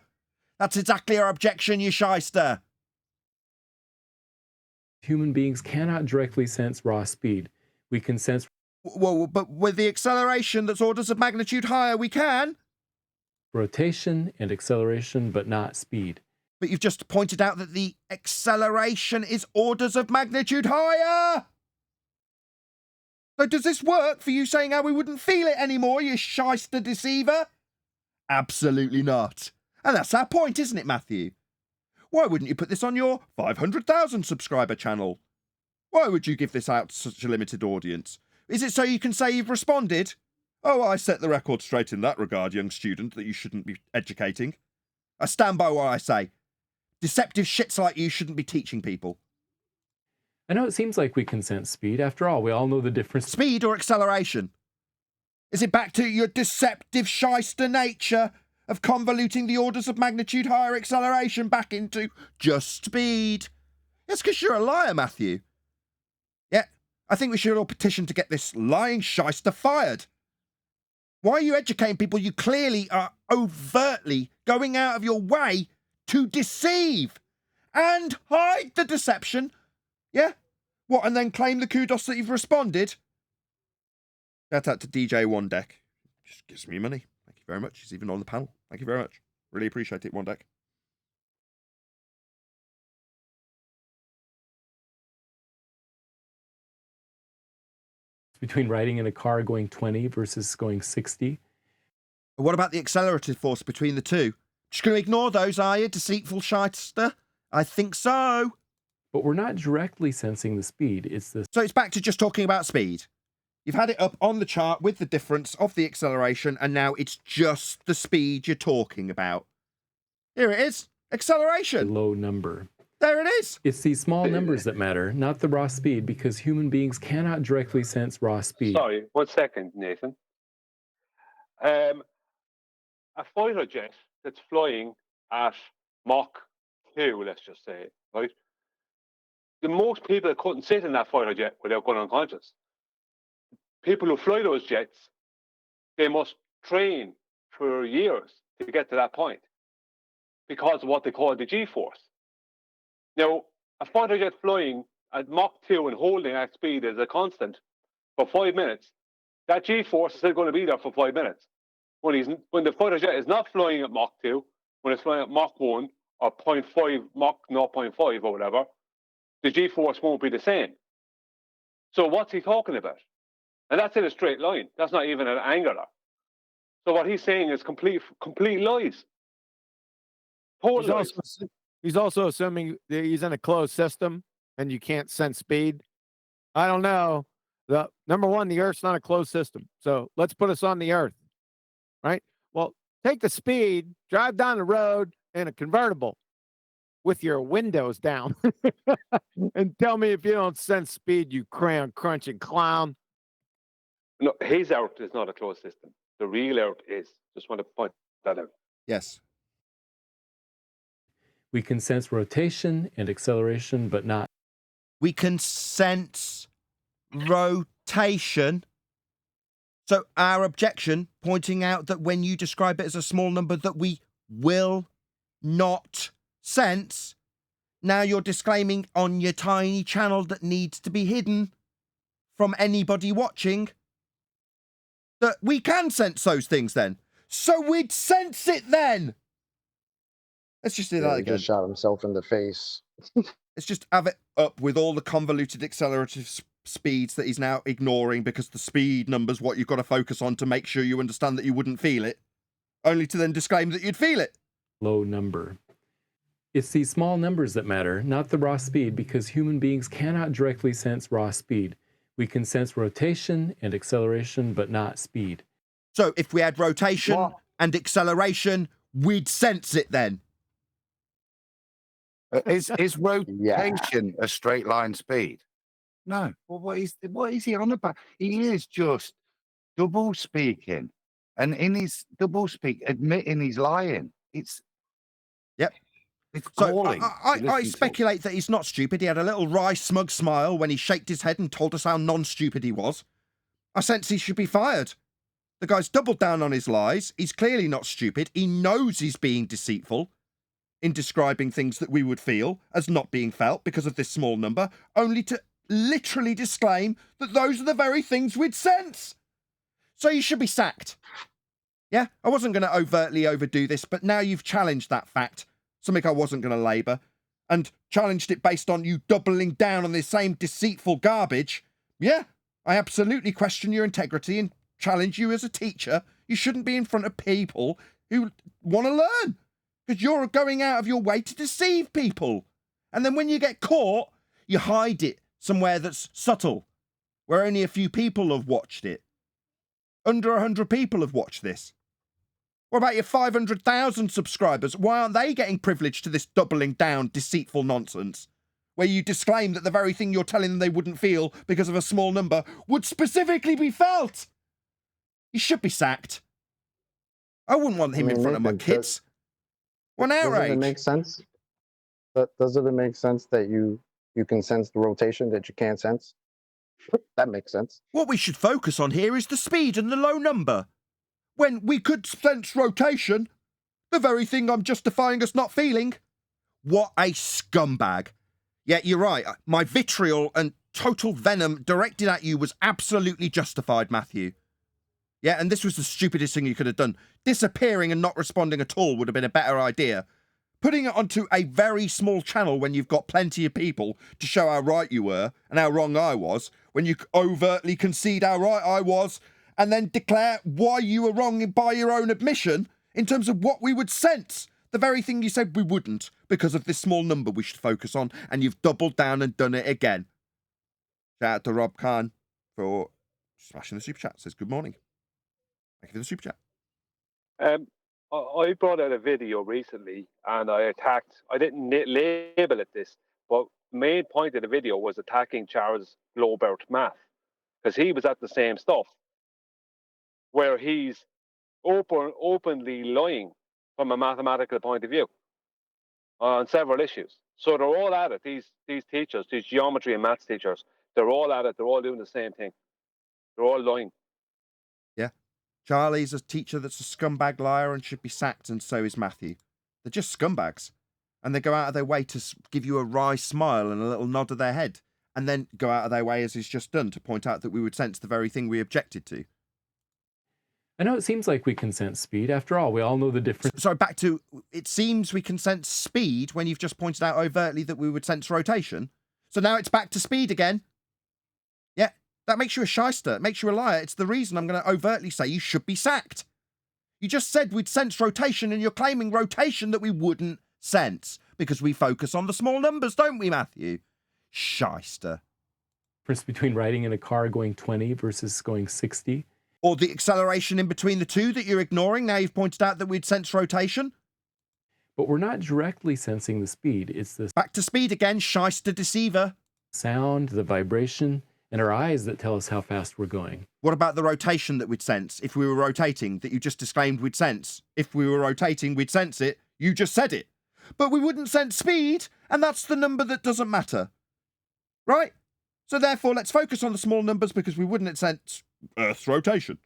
That's exactly our objection, you shyster. Human beings cannot directly sense raw speed. We can sense... Well, but with the acceleration that's orders of magnitude higher, we can. Rotation and acceleration, but not speed. But you've just pointed out that the acceleration is orders of magnitude higher! So does this work for you saying how we wouldn't feel it anymore, you shyster deceiver? Absolutely not. And that's our point, isn't it, Matthew? Why wouldn't you put this on your 500,000 subscriber channel? Why would you give this out to such a limited audience? Is it so you can say you've responded? Oh, I set the record straight in that regard, young student, that you shouldn't be educating. I stand by what I say. Deceptive shits like you shouldn't be teaching people. I know it seems like we can sense speed. After all, we all know the difference. Speed or acceleration? Is it back to your deceptive shyster nature of convoluting the orders of magnitude higher acceleration back into just speed? It's because you're a liar, Matthew. Yeah, I think we should all petition to get this lying shyster fired. Why are you educating people? You clearly are overtly going out of your way to deceive and hide the deception. Yeah? What, and then claim the kudos that you've responded? Shout out to DJ One Deck. Just gives me money. Thank you very much. He's even on the panel. Thank you very much. Really appreciate it, One Deck. Between riding in a car going 20 versus going 60. What about the accelerative force between the two? Just going to ignore those, are you, deceitful shyster? I think so. But we're not directly sensing the speed. So it's back to just talking about speed. You've had it up on the chart with the difference of the acceleration, and now it's just the speed you're talking about. Here it is. Acceleration. Low number. There it is. It's these small numbers that matter, not the raw speed, because human beings cannot directly sense raw speed. Sorry, 1 second, Nathan. A fighter jet that's flying at Mach 2, let's just say, right? The most people couldn't sit in that fighter jet without going unconscious. People who fly those jets, they must train for years to get to that point because of what they call the G-force. Now, a fighter jet flying at Mach 2 and holding that speed as a constant for 5 minutes, that G-force is still going to be there for 5 minutes. When the fighter jet is not flying at Mach 2, when it's flying at Mach 1 or 0.5, Mach 0.5 or whatever, the G-force won't be the same. So what's he talking about? And that's in a straight line. That's not even an angular. So what he's saying is complete lies. Total lies. He's also assuming that he's in a closed system and you can't sense speed. I don't know. Number one, the Earth's not a closed system. So let's put us on the Earth, right? Well, take the speed, drive down the road in a convertible with your windows down and tell me if you don't sense speed, you crayon crunching clown. No, his Earth is not a closed system. The real Earth is. Just want to point that out. Yes. We can sense rotation and acceleration, but not. We can sense rotation. So our objection, pointing out that when you describe it as a small number that we will not sense, now you're disclaiming on your tiny channel that needs to be hidden from anybody watching that we can sense those things then. So we'd sense it then. Let's just do that again. He just shot himself in the face. Let's just have it up with all the convoluted accelerative speeds that he's now ignoring because the speed number's what you've got to focus on to make sure you understand that you wouldn't feel it, only to then disclaim that you'd feel it. Low number. It's these small numbers that matter, not the raw speed, because human beings cannot directly sense raw speed. We can sense rotation and acceleration, but not speed. So if we had rotation and acceleration, we'd sense it then. Is rotation a straight line speed? No. Well, what is he on about? He is just double speaking, and in his double speak, admitting he's lying. It's So galling. I speculate that he's not stupid. He had a little wry, smug smile when he shaked his head and told us how non-stupid he was. I sense he should be fired. The guy's doubled down on his lies. He's clearly not stupid. He knows he's being deceitful in describing things that we would feel as not being felt because of this small number, only to literally disclaim that those are the very things we'd sense. So you should be sacked. Yeah, I wasn't going to overtly overdo this, but now you've challenged that fact, something I wasn't going to labour, and challenged it based on you doubling down on this same deceitful garbage. Yeah, I absolutely question your integrity and challenge you as a teacher. You shouldn't be in front of people who want to learn, because you're going out of your way to deceive people. And then when you get caught, you hide it somewhere that's subtle, where only a few people have watched it. Under 100 people have watched this. What about your 500,000 subscribers? Why aren't they getting privilege to this doubling down deceitful nonsense, where you disclaim that the very thing you're telling them they wouldn't feel because of a small number would specifically be felt? He should be sacked. I wouldn't want him in front of my kids. What outrage. Doesn't it make sense? Doesn't it make sense that you can sense the rotation that you can't sense? That makes sense. What we should focus on here is the speed and the low number. When we could sense rotation, the very thing I'm justifying us not feeling. What a scumbag. Yeah, you're right. My vitriol and total venom directed at you was absolutely justified, Matthew. Yeah, and this was the stupidest thing you could have done. Disappearing and not responding at all would have been a better idea. Putting it onto a very small channel when you've got plenty of people to show how right you were and how wrong I was, when you overtly concede how right I was, and then declare why you were wrong by your own admission in terms of what we would sense. The very thing you said we wouldn't, because of this small number we should focus on, and you've doubled down and done it again. Shout out to Rob Khan for smashing the super chat. Says good morning. Thank you for the super chat. I brought out a video recently, and I didn't label it this, but the main point of the video was attacking Charles Globert math, because he was at the same stuff, where he's openly lying from a mathematical point of view on several issues. So they're all at it. These teachers, these geometry and maths teachers, they're all at it. They're all doing the same thing. They're all lying. Yeah. Charlie's a teacher that's a scumbag liar and should be sacked, and so is Matthew. They're just scumbags. And they go out of their way to give you a wry smile and a little nod of their head, and then go out of their way, as he's just done, to point out that we would sense the very thing we objected to. I know it seems like we can sense speed. After all, we all know the difference. So back to, it seems we can sense speed when you've just pointed out overtly that we would sense rotation. So now it's back to speed again. Yeah, that makes you a shyster. It makes you a liar. It's the reason I'm going to overtly say you should be sacked. You just said we'd sense rotation, and you're claiming rotation that we wouldn't sense because we focus on the small numbers, don't we, Matthew? Shyster. Difference between riding in a car going 20 versus going 60. Or the acceleration in between the two that you're ignoring. Now you've pointed out that we'd sense rotation. But we're not directly sensing the speed. It's the back to speed again, shyster deceiver. Sound, the vibration, and our eyes that tell us how fast we're going. What about the rotation that we'd sense if we were rotating, that you just disclaimed we'd sense? If we were rotating, we'd sense it. You just said it. But we wouldn't sense speed, and that's the number that doesn't matter. Right? So therefore, let's focus on the small numbers because we wouldn't sense Earth's rotation.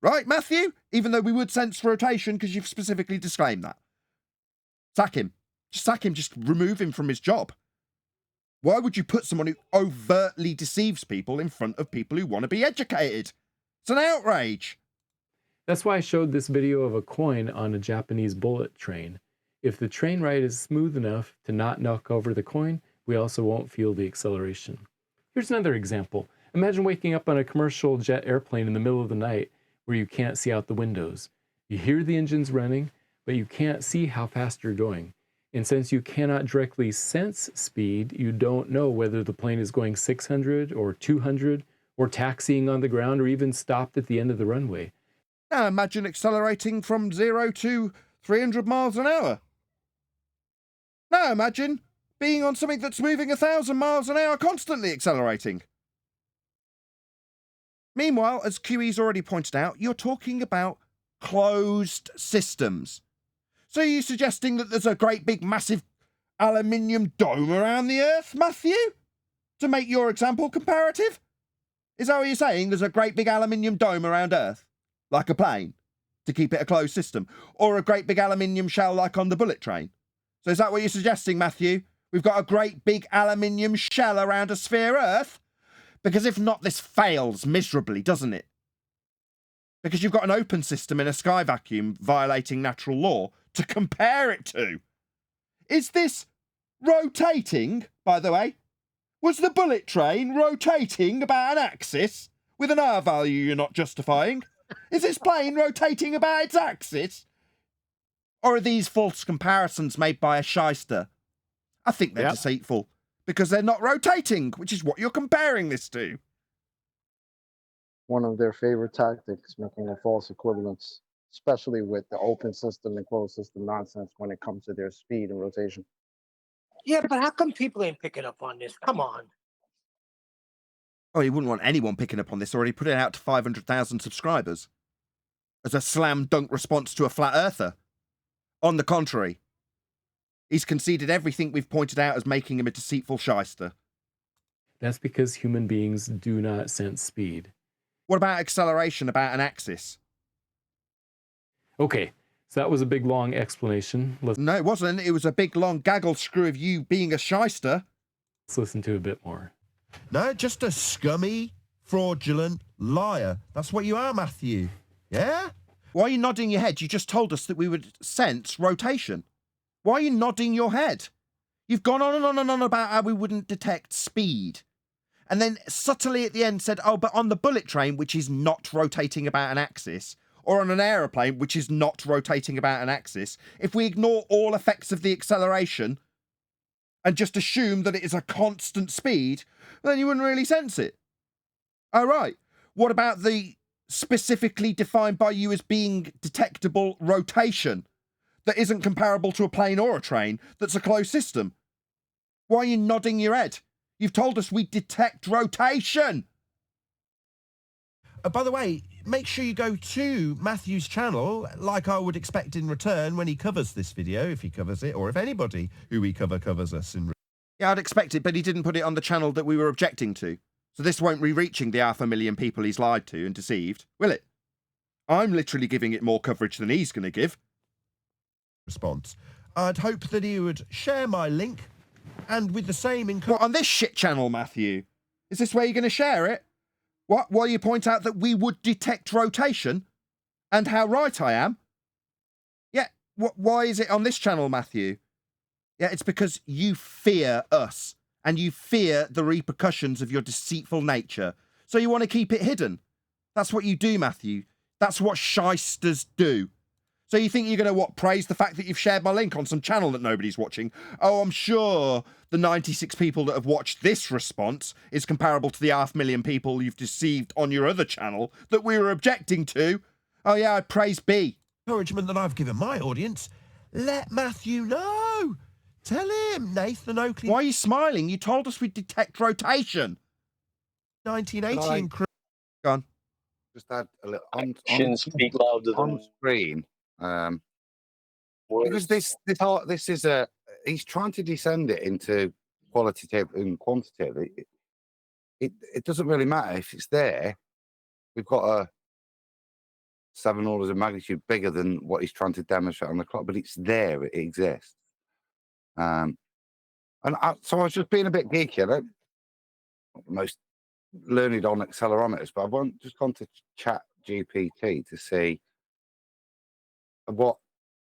Right, Matthew? Even though we would sense rotation because you've specifically disclaimed that. Sack him. Just sack him. Just remove him from his job. Why would you put someone who overtly deceives people in front of people who want to be educated? It's an outrage. That's why I showed this video of a coin on a Japanese bullet train. If the train ride is smooth enough to not knock over the coin, we also won't feel the acceleration. Here's another example. Imagine waking up on a commercial jet airplane in the middle of the night where you can't see out the windows. You hear the engines running, but you can't see how fast you're going. And since you cannot directly sense speed, you don't know whether the plane is going 600 or 200 or taxiing on the ground or even stopped at the end of the runway. Now imagine accelerating from 0 to 300 miles an hour. Now imagine being on something that's moving 1,000 miles an hour, constantly accelerating. Meanwhile, as QE's already pointed out, you're talking about closed systems. So are you suggesting that there's a great big massive aluminium dome around the Earth, Matthew? To make your example comparative? Is that what you're saying? There's a great big aluminium dome around Earth? Like a plane? To keep it a closed system? Or a great big aluminium shell like on the bullet train? So is that what you're suggesting, Matthew? We've got a great big aluminium shell around a sphere Earth? Because if not, this fails miserably, doesn't it? Because you've got an open system in a sky vacuum violating natural law to compare it to. Is this rotating, by the way? Was the bullet train rotating about an axis with an R value you're not justifying? Is this plane rotating about its axis? Or are these false comparisons made by a shyster? I think they're deceitful because they're not rotating, which is what you're comparing this to. One of their favorite tactics, making a false equivalence, especially with the open system and closed system nonsense when it comes to their speed and rotation. Yeah, but how come people ain't picking up on this? Come on. Oh, he wouldn't want anyone picking up on this, or he put it out to 500,000 subscribers as a slam dunk response to a flat earther. On the contrary, he's conceded everything we've pointed out as making him a deceitful shyster. That's because human beings do not sense speed. What about acceleration about an axis? Okay, so that was a big, long explanation. No, it wasn't. It was a big, long gaggle screw of you being a shyster. Let's listen to a bit more. No, just a scummy, fraudulent liar. That's what you are, Matthew. Yeah? Why are you nodding your head? You just told us that we would sense rotation. Why are you nodding your head? You've gone on and on and on about how we wouldn't detect speed. And then subtly at the end said, oh, but on the bullet train, which is not rotating about an axis, or on an aeroplane, which is not rotating about an axis, if we ignore all effects of the acceleration and just assume that it is a constant speed, then you wouldn't really sense it. Oh, right. What about the specifically defined by you as being detectable rotation that isn't comparable to a plane or a train that's a closed system? Why are you nodding your head? You've told us we detect rotation. By the way, make sure you go to Matthew's channel, like I would expect in return when he covers this video, if he covers it, or if anybody who we cover covers us in. Yeah, I'd expect it, but he didn't put it on the channel that we were objecting to. So this won't be reaching the 500,000 people he's lied to and deceived, will it? I'm literally giving it more coverage than he's going to give. Response. I'd hope that he would share my link, and with the same... What, on this shit channel, Matthew? Is this where you're going to share it? What, while you point out that we would detect rotation? And how right I am? Yeah, why is it on this channel, Matthew? Yeah, it's because you fear us. And you fear the repercussions of your deceitful nature. So you want to keep it hidden. That's what you do, Matthew. That's what shysters do. So you think you're going to, what, praise the fact that you've shared my link on some channel that nobody's watching? Oh, I'm sure the 96 people that have watched this response is comparable to the 500,000 people you've deceived on your other channel that we were objecting to. Oh, yeah, I praise B. Encouragement that I've given my audience. Let Matthew know. Tell him, Nathan Oakley. Why are you smiling? You told us we'd detect rotation. 1980 and Go on. Just add a little on speak louder on screen. Because this is he's trying to descend it into qualitative and quantitative. It doesn't really matter if it's there. We've got a 7 orders of magnitude bigger than what he's trying to demonstrate on the clock, but it's there. It exists. So I was just being a bit geeky. I don't not the most learned on accelerometers, but I've just gone to Chat GPT to see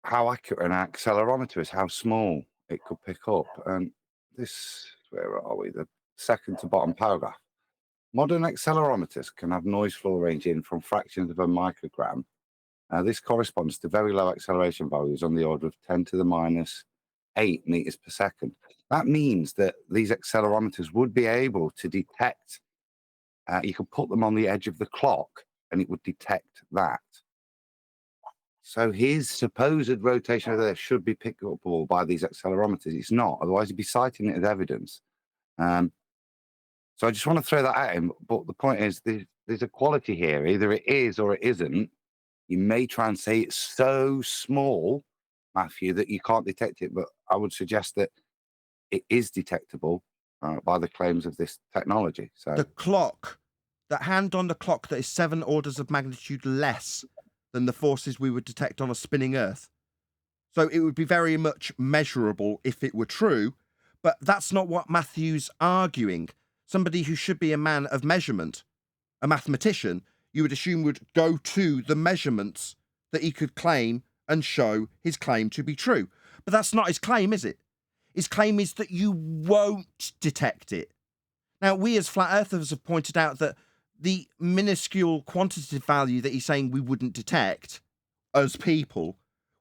how accurate an accelerometer is, how small it could pick up. And this, where are we? The second to bottom paragraph. Modern accelerometers can have noise floor ranging from fractions of a microgram. This corresponds to very low acceleration values on the order of 10 to the minus 8 meters per second. That means that these accelerometers would be able to detect, you could put them on the edge of the clock and it would detect that. So his supposed rotation over there should be picked up by these accelerometers. It's not, otherwise he'd be citing it as evidence. So I just want to throw that at him. But the point is, there's a quality here. Either it is or it isn't. You may try and say it's so small, Matthew, that you can't detect it. But I would suggest that it is detectable by the claims of this technology. So the clock, the hand on the clock that is 7 orders of magnitude less than the forces we would detect on a spinning Earth. So it would be very much measurable if it were true, but that's not what Matthew's arguing. Somebody who should be a man of measurement, a mathematician, you would assume would go to the measurements that he could claim and show his claim to be true. But that's not his claim, is it? His claim is that you won't detect it. Now, we as flat earthers have pointed out that the minuscule quantitative value that he's saying we wouldn't detect as people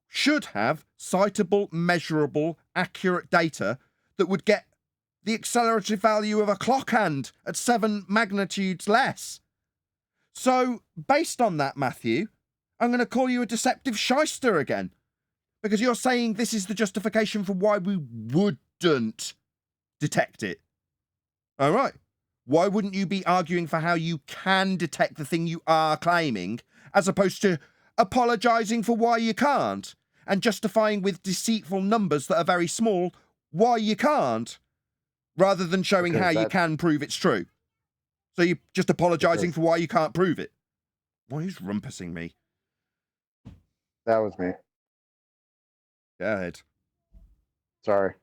should have citable, measurable, accurate data that would get the accelerative value of a clock hand at 7 magnitudes less. So, based on that, Matthew, I'm going to call you a deceptive shyster again, because you're saying this is the justification for why we wouldn't detect it. All right. Why wouldn't you be arguing for how you can detect the thing you are claiming, as opposed to apologising for why you can't, and justifying with deceitful numbers that are very small why you can't, rather than showing how you can prove it's true? So you're just apologising for why you can't prove it. Why, who's rumpusing me? That was me. Go ahead. Sorry.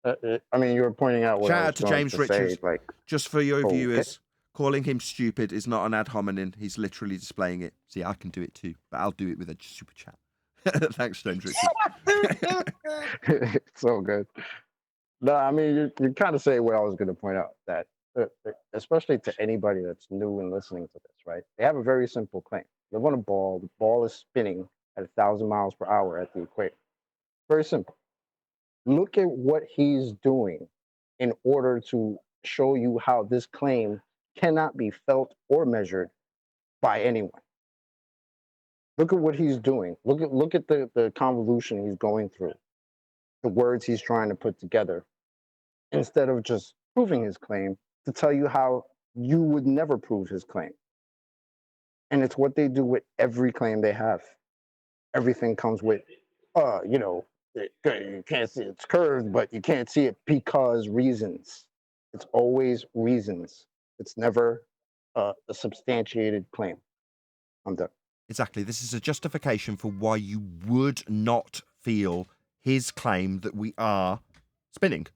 I mean, you were pointing out what Shout I was out to going James to Richards. say, like, just for your okay. viewers, calling him stupid is not an ad hominem. He's literally displaying it. See, I can do it too, but I'll do it with a super chat. Thanks, James Richards. It's so good. No, I mean, you kind of say what I was going to point out, that especially to anybody that's new and listening to this, right? They have a very simple claim. They want a ball. The ball is spinning at 1,000 miles per hour at the equator. Very simple. Look at what he's doing in order to show you how this claim cannot be felt or measured by anyone. Look at what he's doing. Look at the convolution he's going through, the words he's trying to put together, instead of just proving his claim to tell you how you would never prove his claim. And it's what they do with every claim they have. Everything comes with, you know, you can't see it's curved, but you can't see it because reasons. It's always reasons. It's never a substantiated claim. I'm done. Exactly. This is a justification for why you would not feel his claim that we are spinning.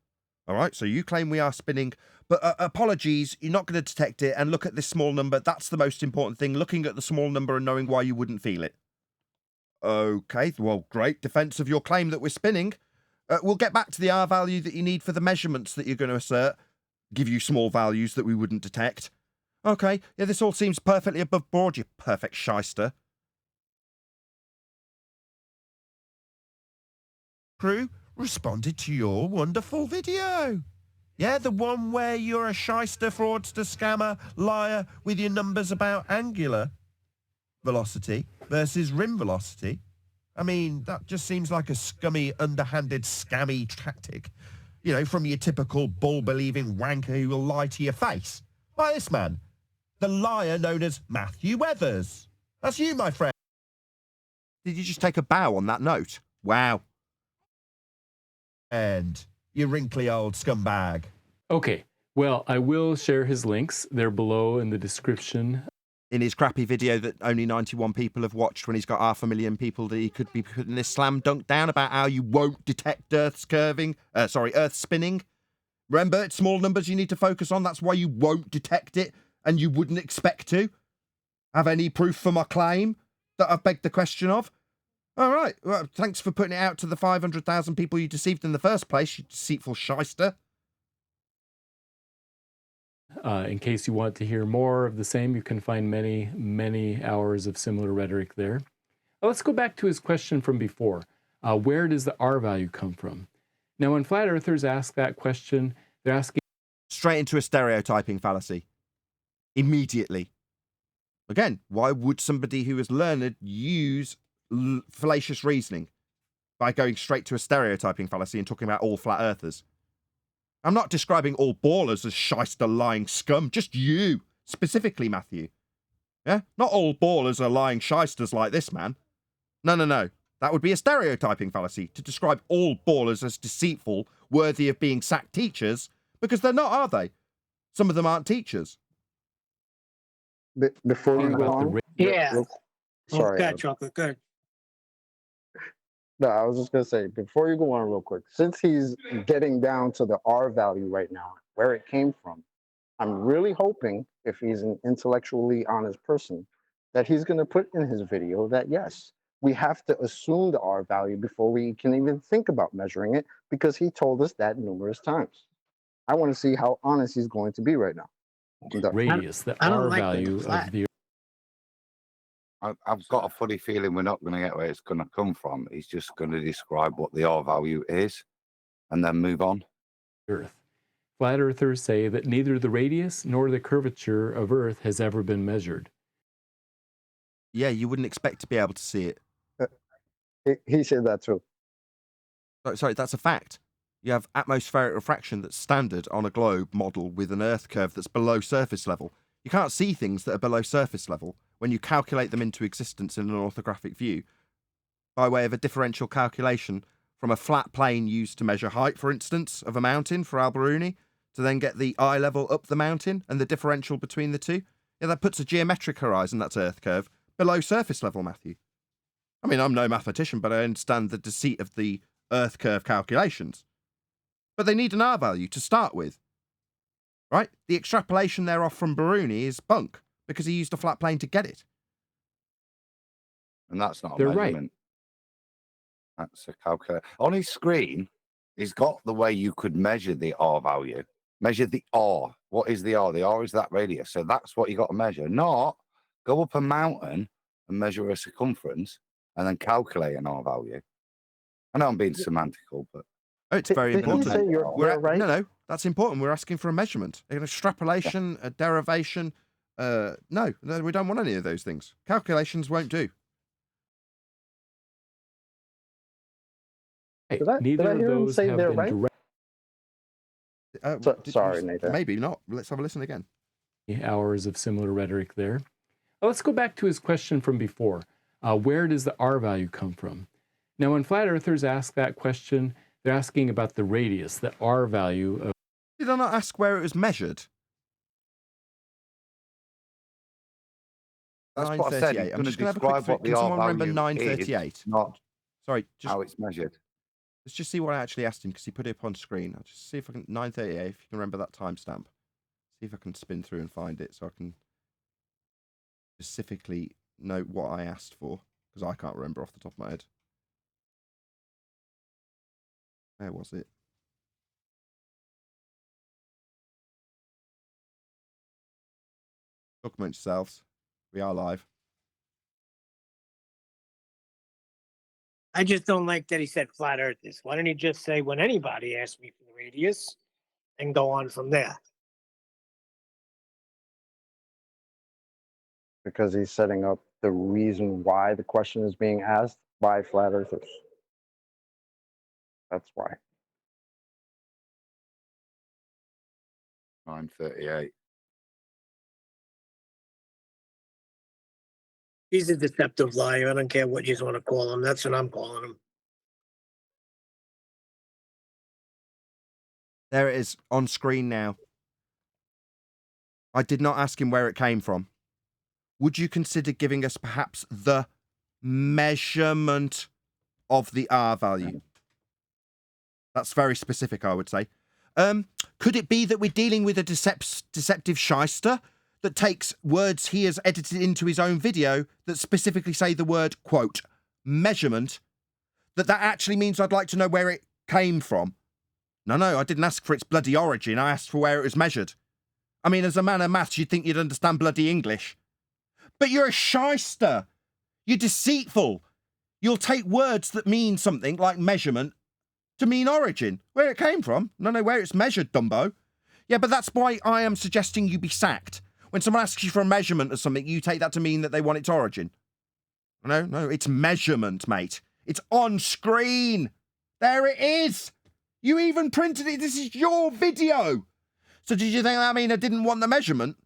All right. So you claim we are spinning, but apologies, you're not going to detect it. And look at this small number. That's the most important thing. Looking at the small number and knowing why you wouldn't feel it. Okay, well, great defense of your claim that we're spinning. We'll get back to the R value that you need for the measurements that you're going to assert. Give you small values that we wouldn't detect. Okay, yeah, this all seems perfectly above board, you perfect shyster. Crew responded to your wonderful video. Yeah, the one where you're a shyster, fraudster, scammer, liar with your numbers about angular velocity versus rim velocity. I mean, that just seems like a scummy, underhanded, scammy tactic. You know, from your typical bull-believing wanker who will lie to your face. Like this man, the liar known as Matthew Weathers. That's you, my friend. Did you just take a bow on that note? Wow. And you wrinkly old scumbag. Okay, well, I will share his links. They're below in the description. In his crappy video that only 91 people have watched, when he's got 500,000 people, that he could be putting this slam dunk down about how you won't detect Earth's Earth spinning. Remember, it's small numbers you need to focus on. That's why you won't detect it, and you wouldn't expect to. Have any proof for my claim that I've begged the question of? All right, well, thanks for putting it out to the 500,000 people you deceived in the first place, you deceitful shyster. In case you want to hear more of the same, you can find many, many hours of similar rhetoric there. Let's go back to his question from before. Where does the R value come from? Now, when flat earthers ask that question, they're asking straight into a stereotyping fallacy. Immediately. Again, why would somebody who is learned use fallacious reasoning by going straight to a stereotyping fallacy and talking about all flat earthers? I'm not describing all ballers as shyster lying scum, just you, specifically, Matthew. Yeah? Not all ballers are lying shysters like this man. No. That would be a stereotyping fallacy to describe all ballers as deceitful, worthy of being sacked teachers, because they're not, are they? Some of them aren't teachers. Before you go on, yeah. Sorry, Okay, chocolate, good. No, I was just gonna say, before you go on real quick, since he's getting down to the R value right now, where it came from, I'm really hoping, if he's an intellectually honest person, that he's gonna put in his video that yes, we have to assume the R value before we can even think about measuring it, because he told us that numerous times. I want to see how honest he's going to be right now. radius, the R value of the I've got a funny feeling we're not going to get where it's going to come from. He's just going to describe what the R value is and then move on. Earth. Flat earthers say that neither the radius nor the curvature of Earth has ever been measured. Yeah, you wouldn't expect to be able to see it. He said that too. Sorry, that's a fact. You have atmospheric refraction that's standard on a globe model with an Earth curve that's below surface level. You can't see things that are below surface level when you calculate them into existence in an orthographic view by way of a differential calculation from a flat plane used to measure height, for instance, of a mountain for Alberuni, to then get the eye level up the mountain and the differential between the two. Yeah, that puts a geometric horizon, that's Earth curve, below surface level, Matthew. I mean, I'm no mathematician, but I understand the deceit of the Earth curve calculations. But they need an R value to start with. Right? The extrapolation thereof from Biruni is bunk, because he used a flat plane to get it. And that's not a They're measurement. Right. That's a calculator. On his screen, he's got the way you could measure the R value. Measure the R. What is the R? The R is that radius. So that's what you got to measure. Not go up a mountain and measure a circumference and then calculate an R value. I know I'm being semantical, but it's very important. Right? No, that's important. We're asking for a measurement, an extrapolation, a derivation. No, we don't want any of those things. Calculations won't do. Hey, Did I neither of hear him those say have they're been right? direct. Sorry, Nathan. Maybe not. Let's have a listen again. Hours of similar rhetoric there. Let's go back to his question from before. Where does the R value come from? Now, when flat earthers ask that question, they're asking about the radius, the R value of... Did I not ask where it was measured? That's what I said. I'm just going to have a quick what the Can R someone remember value 938? is, not Sorry, just how it's measured. let's just see what I actually asked him because he put it up on screen. I'll just see if I can 938. If you can remember that timestamp, see if I can spin through and find it so I can specifically note what I asked for because I can't remember off the top of my head. Where was it? Talk amongst yourselves. We are live. I just don't like that he said flat earthers. Why don't he just say when anybody asks me for the radius and go on from there? Because he's setting up the reason why the question is being asked by flat earthers. That's why. 938. He's a deceptive liar. I don't care what you want to call him. That's what I'm calling him. There it is on screen now. I did not ask him where it came from. Would you consider giving us perhaps the measurement of the R value? That's very specific, I would say. Could it be that we're dealing with a deceptive shyster that takes words he has edited into his own video that specifically say the word, quote, measurement, that actually means I'd like to know where it came from? No, I didn't ask for its bloody origin. I asked for where it was measured. I mean, as a man of maths, you'd think you'd understand bloody English. But you're a shyster. You're deceitful. You'll take words that mean something like measurement to mean origin. Where it came from. No, where it's measured, Dumbo. Yeah, but that's why I am suggesting you be sacked. When someone asks you for a measurement or something, you take that to mean that they want its origin. No, it's measurement, mate. It's on screen. There it is. You even printed it. This is your video. So did you think that mean I didn't want the measurement?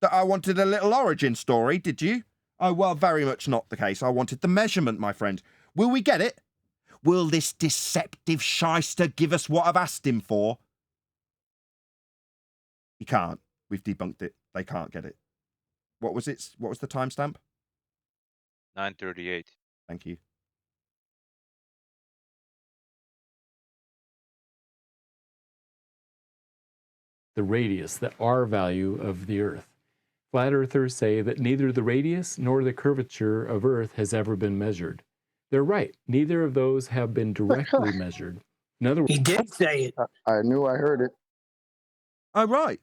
That I wanted a little origin story, did you? Oh, well, very much not the case. I wanted the measurement, my friend. Will we get it? Will this deceptive shyster give us what I've asked him for? He can't. We've debunked it. They can't get it. What was it? What was the timestamp? 9:38. Thank you. The radius, the R value of the Earth. Flat earthers say that neither the radius nor the curvature of Earth has ever been measured. They're right. Neither of those have been directly measured. In other words, he did say it. I knew I heard it. Oh, right.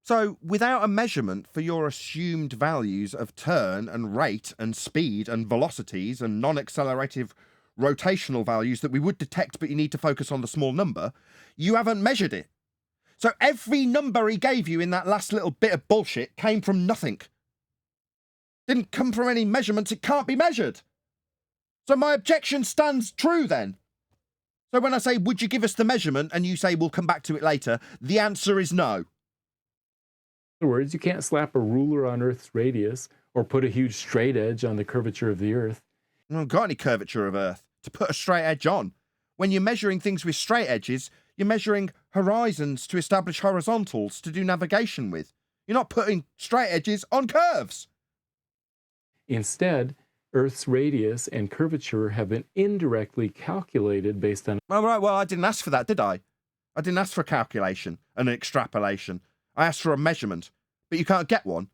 So without a measurement for your assumed values of turn and rate and speed and velocities and non-accelerative rotational values that we would detect, but you need to focus on the small number, you haven't measured it. So every number he gave you in that last little bit of bullshit came from nothing. Didn't come from any measurements. It can't be measured. So my objection stands true then. So when I say, would you give us the measurement, and you say, we'll come back to it later, the answer is no. In other words, you can't slap a ruler on Earth's radius or put a huge straight edge on the curvature of the Earth. I haven't got any curvature of Earth to put a straight edge on. When you're measuring things with straight edges, you're measuring horizons to establish horizontals to do navigation with. You're not putting straight edges on curves. Instead, Earth's radius and curvature have been indirectly calculated based on... Oh, right, well, I didn't ask for that, did I? I didn't ask for a calculation and an extrapolation. I asked for a measurement, but you can't get one.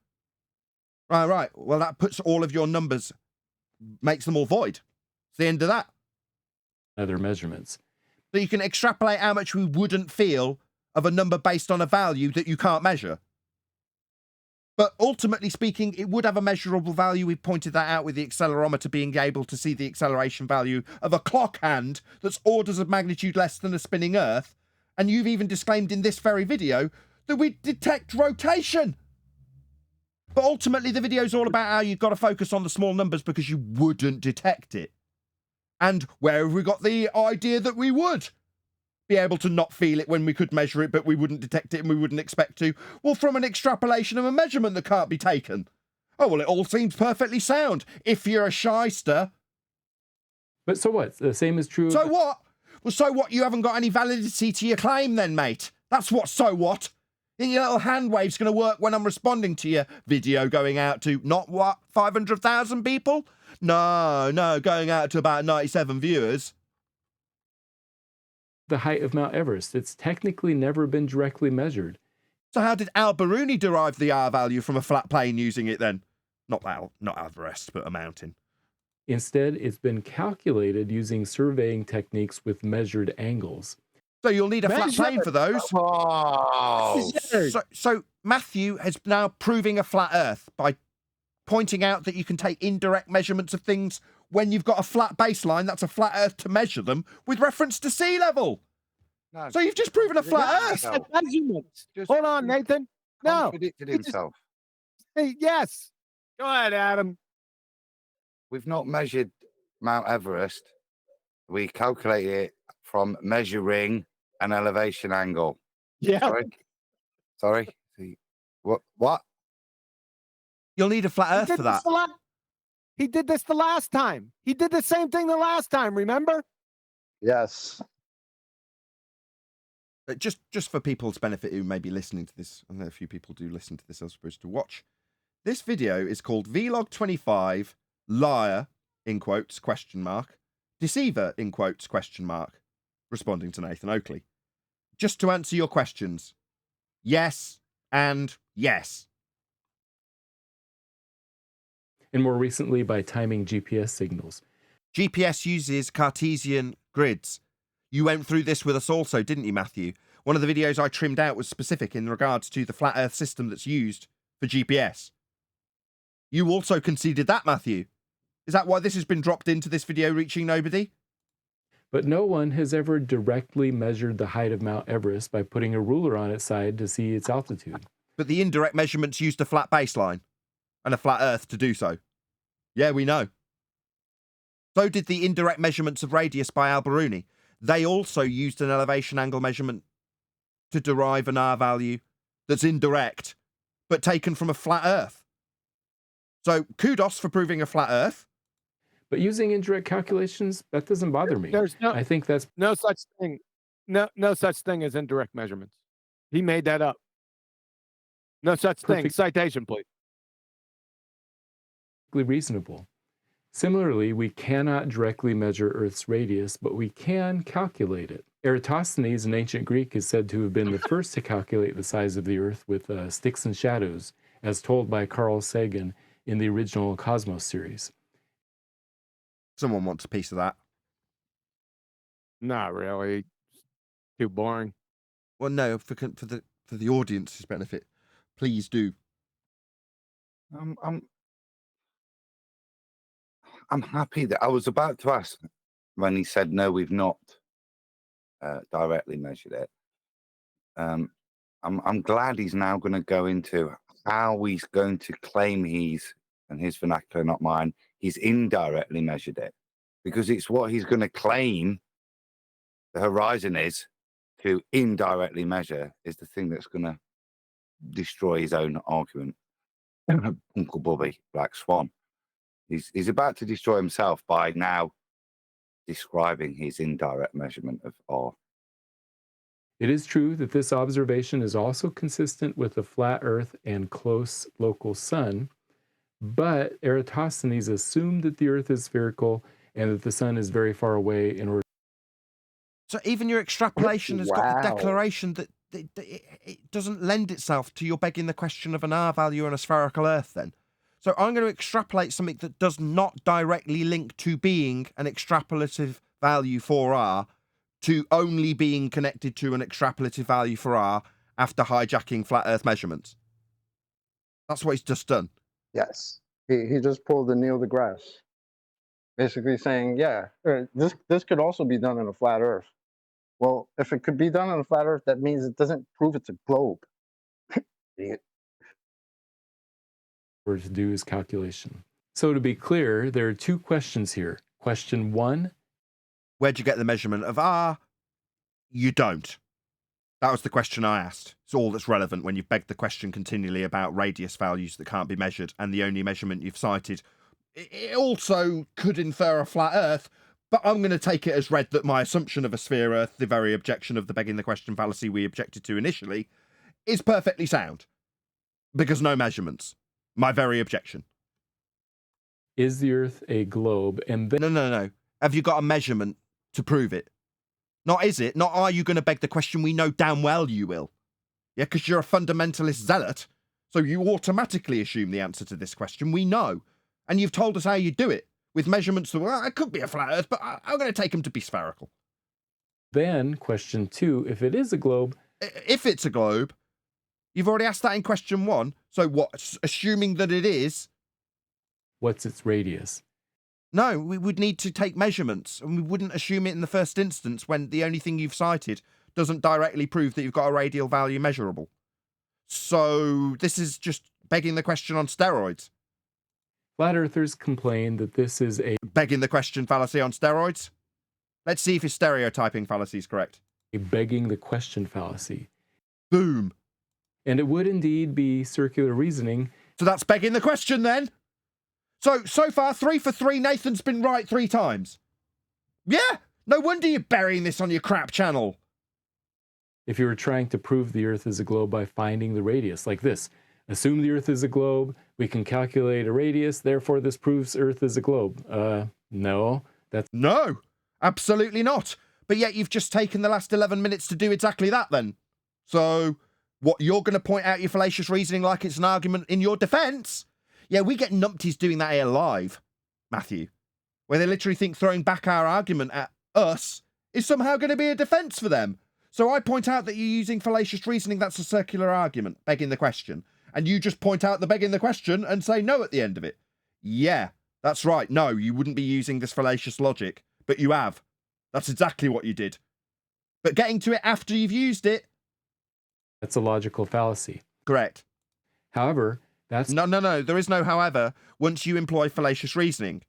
Right, well, that puts all of your numbers, makes them all void. It's the end of that. Other measurements. So you can extrapolate how much we wouldn't feel of a number based on a value that you can't measure. But ultimately speaking, it would have a measurable value. We pointed that out with the accelerometer being able to see the acceleration value of a clock hand that's orders of magnitude less than a spinning Earth. And you've even disclaimed in this very video that we detect rotation. But ultimately, the video's all about how you've got to focus on the small numbers because you wouldn't detect it. And where have we got the idea that we would be able to not feel it when we could measure it, but we wouldn't detect it and we wouldn't expect to? Well, from an extrapolation of a measurement that can't be taken. Oh, well, it all seems perfectly sound if you're a shyster. But so what? The same is true. So what? Well, so what? You haven't got any validity to your claim then, mate. That's what so what? Your little hand wave's going to work when I'm responding to your video going out to, not what, 500,000 people? No, going out to about 97 viewers. The height of Mount Everest. It's technically never been directly measured. So how did Al-Biruni derive the R value from a flat plane using it then? Not Everest, but a mountain. Instead, it's been calculated using surveying techniques with measured angles. So you'll need a flat plane for those. Oh. So Matthew has now proving a flat Earth by pointing out that you can take indirect measurements of things when you've got a flat baseline, that's a flat Earth, to measure them with reference to sea level. No, so you've just proven a flat Earth. Hold on, Nathan. No. Contradicted himself. Hey, yes. Go ahead, Adam. We've not measured Mount Everest. We calculate it from measuring an elevation angle. Yeah. Sorry. What? You'll need a flat Earth for that. He did this the last time. He did the same thing the last time, remember? Yes. But just for people's benefit who may be listening to this, I know a few people do listen to this as opposed to watch. This video is called Vlog 25, Liar, in quotes, question mark, Deceiver, in quotes, question mark, responding to Nathan Oakley. Just to answer your questions. Yes and yes. And more recently by timing GPS signals. GPS uses Cartesian grids. You went through this with us also, didn't you, Matthew? One of the videos I trimmed out was specific in regards to the flat Earth system that's used for GPS. You also conceded that, Matthew. Is that why this has been dropped into this video reaching nobody? but no one has ever directly measured the height of Mount Everest by putting a ruler on its side to see its altitude. But the indirect measurements used a flat baseline and a flat Earth to do so. Yeah, we know. So did the indirect measurements of radius by Al-Biruni. They also used an elevation angle measurement to derive an R value that's indirect, but taken from a flat Earth. So kudos for proving a flat Earth. But using indirect calculations, that doesn't bother me. I think that's no such thing. No such thing as indirect measurements. He made that up. No such thing. Citation, please. Reasonable. Similarly, we cannot directly measure Earth's radius, but we can calculate it. Eratosthenes in ancient Greek is said to have been the first to calculate the size of the Earth with sticks and shadows, as told by Carl Sagan in the original Cosmos series. Someone wants a piece of that. Not really. Too boring. Well, no, for the audience's benefit, please do. I'm happy that I was about to ask when he said no, we've not directly measured it. I'm glad he's now going to go into how he's going to claim and his vernacular, not mine, he's indirectly measured it, because it's what he's going to claim the horizon is to indirectly measure is the thing that's going to destroy his own argument. Uncle Bobby, Black Swan. He's about to destroy himself by now describing his indirect measurement of R. It is true that this observation is also consistent with a flat Earth and close local sun, but Eratosthenes assumed that the Earth is spherical and that the sun is very far away in order. So even your extrapolation has got the declaration that it doesn't lend itself to your begging the question of an R value on a spherical Earth then. So I'm going to extrapolate something that does not directly link to being an extrapolative value for R to only being connected to an extrapolative value for R after hijacking flat Earth measurements. That's what he's just done. Yes. He just pulled the Neil deGrasse. Basically saying, yeah, this could also be done on a flat Earth. Well, if it could be done on a flat Earth, that means it doesn't prove it's a globe. Idiot. To do his calculation. So to be clear, there are two questions here. Question 1. Where'd you get the measurement of R? You don't. That was the question I asked. It's all that's relevant when you've begged the question continually about radius values that can't be measured, and the only measurement you've cited. It also could infer a flat Earth, but I'm going to take it as read that my assumption of a sphere Earth, the very objection of the begging the question fallacy we objected to initially, is perfectly sound. Because no measurements. My very objection. Is the Earth a globe? And then No. Have you got a measurement to prove it? Not is it? Not are you going to beg the question? We know damn well you will. Yeah, because you're a fundamentalist zealot. So you automatically assume the answer to this question. We know. And you've told us how you do it. With measurements that, well, it could be a flat Earth, but I'm going to take them to be spherical. Then question 2, if it is a globe. If it's a globe, you've already asked that in question 1. So what? Assuming that it is. What's its radius? No, we would need to take measurements, and we wouldn't assume it in the first instance when the only thing you've cited doesn't directly prove that you've got a radial value measurable. So this is just begging the question on steroids. Flat Earthers complain that this is a begging the question fallacy on steroids. Let's see if his stereotyping fallacy is correct. A begging the question fallacy. Boom. And it would indeed be circular reasoning. So that's begging the question then. So far, 3 for 3, Nathan's been right 3 times. Yeah, no wonder you're burying this on your crap channel. If you were trying to prove the Earth is a globe by finding the radius, like this. Assume the Earth is a globe, we can calculate a radius, therefore this proves Earth is a globe. No. No, absolutely not. But yet you've just taken the last 11 minutes to do exactly that then. So, what, you're going to point out your fallacious reasoning like it's an argument in your defence? Yeah, we get numpties doing that here live, Matthew, where they literally think throwing back our argument at us is somehow going to be a defence for them. So I point out that you're using fallacious reasoning, that's a circular argument, begging the question. And you just point out the begging the question and say no at the end of it. Yeah, that's right. No, you wouldn't be using this fallacious logic, but you have. That's exactly what you did. But getting to it after you've used it. That's a logical fallacy. Correct. However, that's... No. There is no however once you employ fallacious reasoning.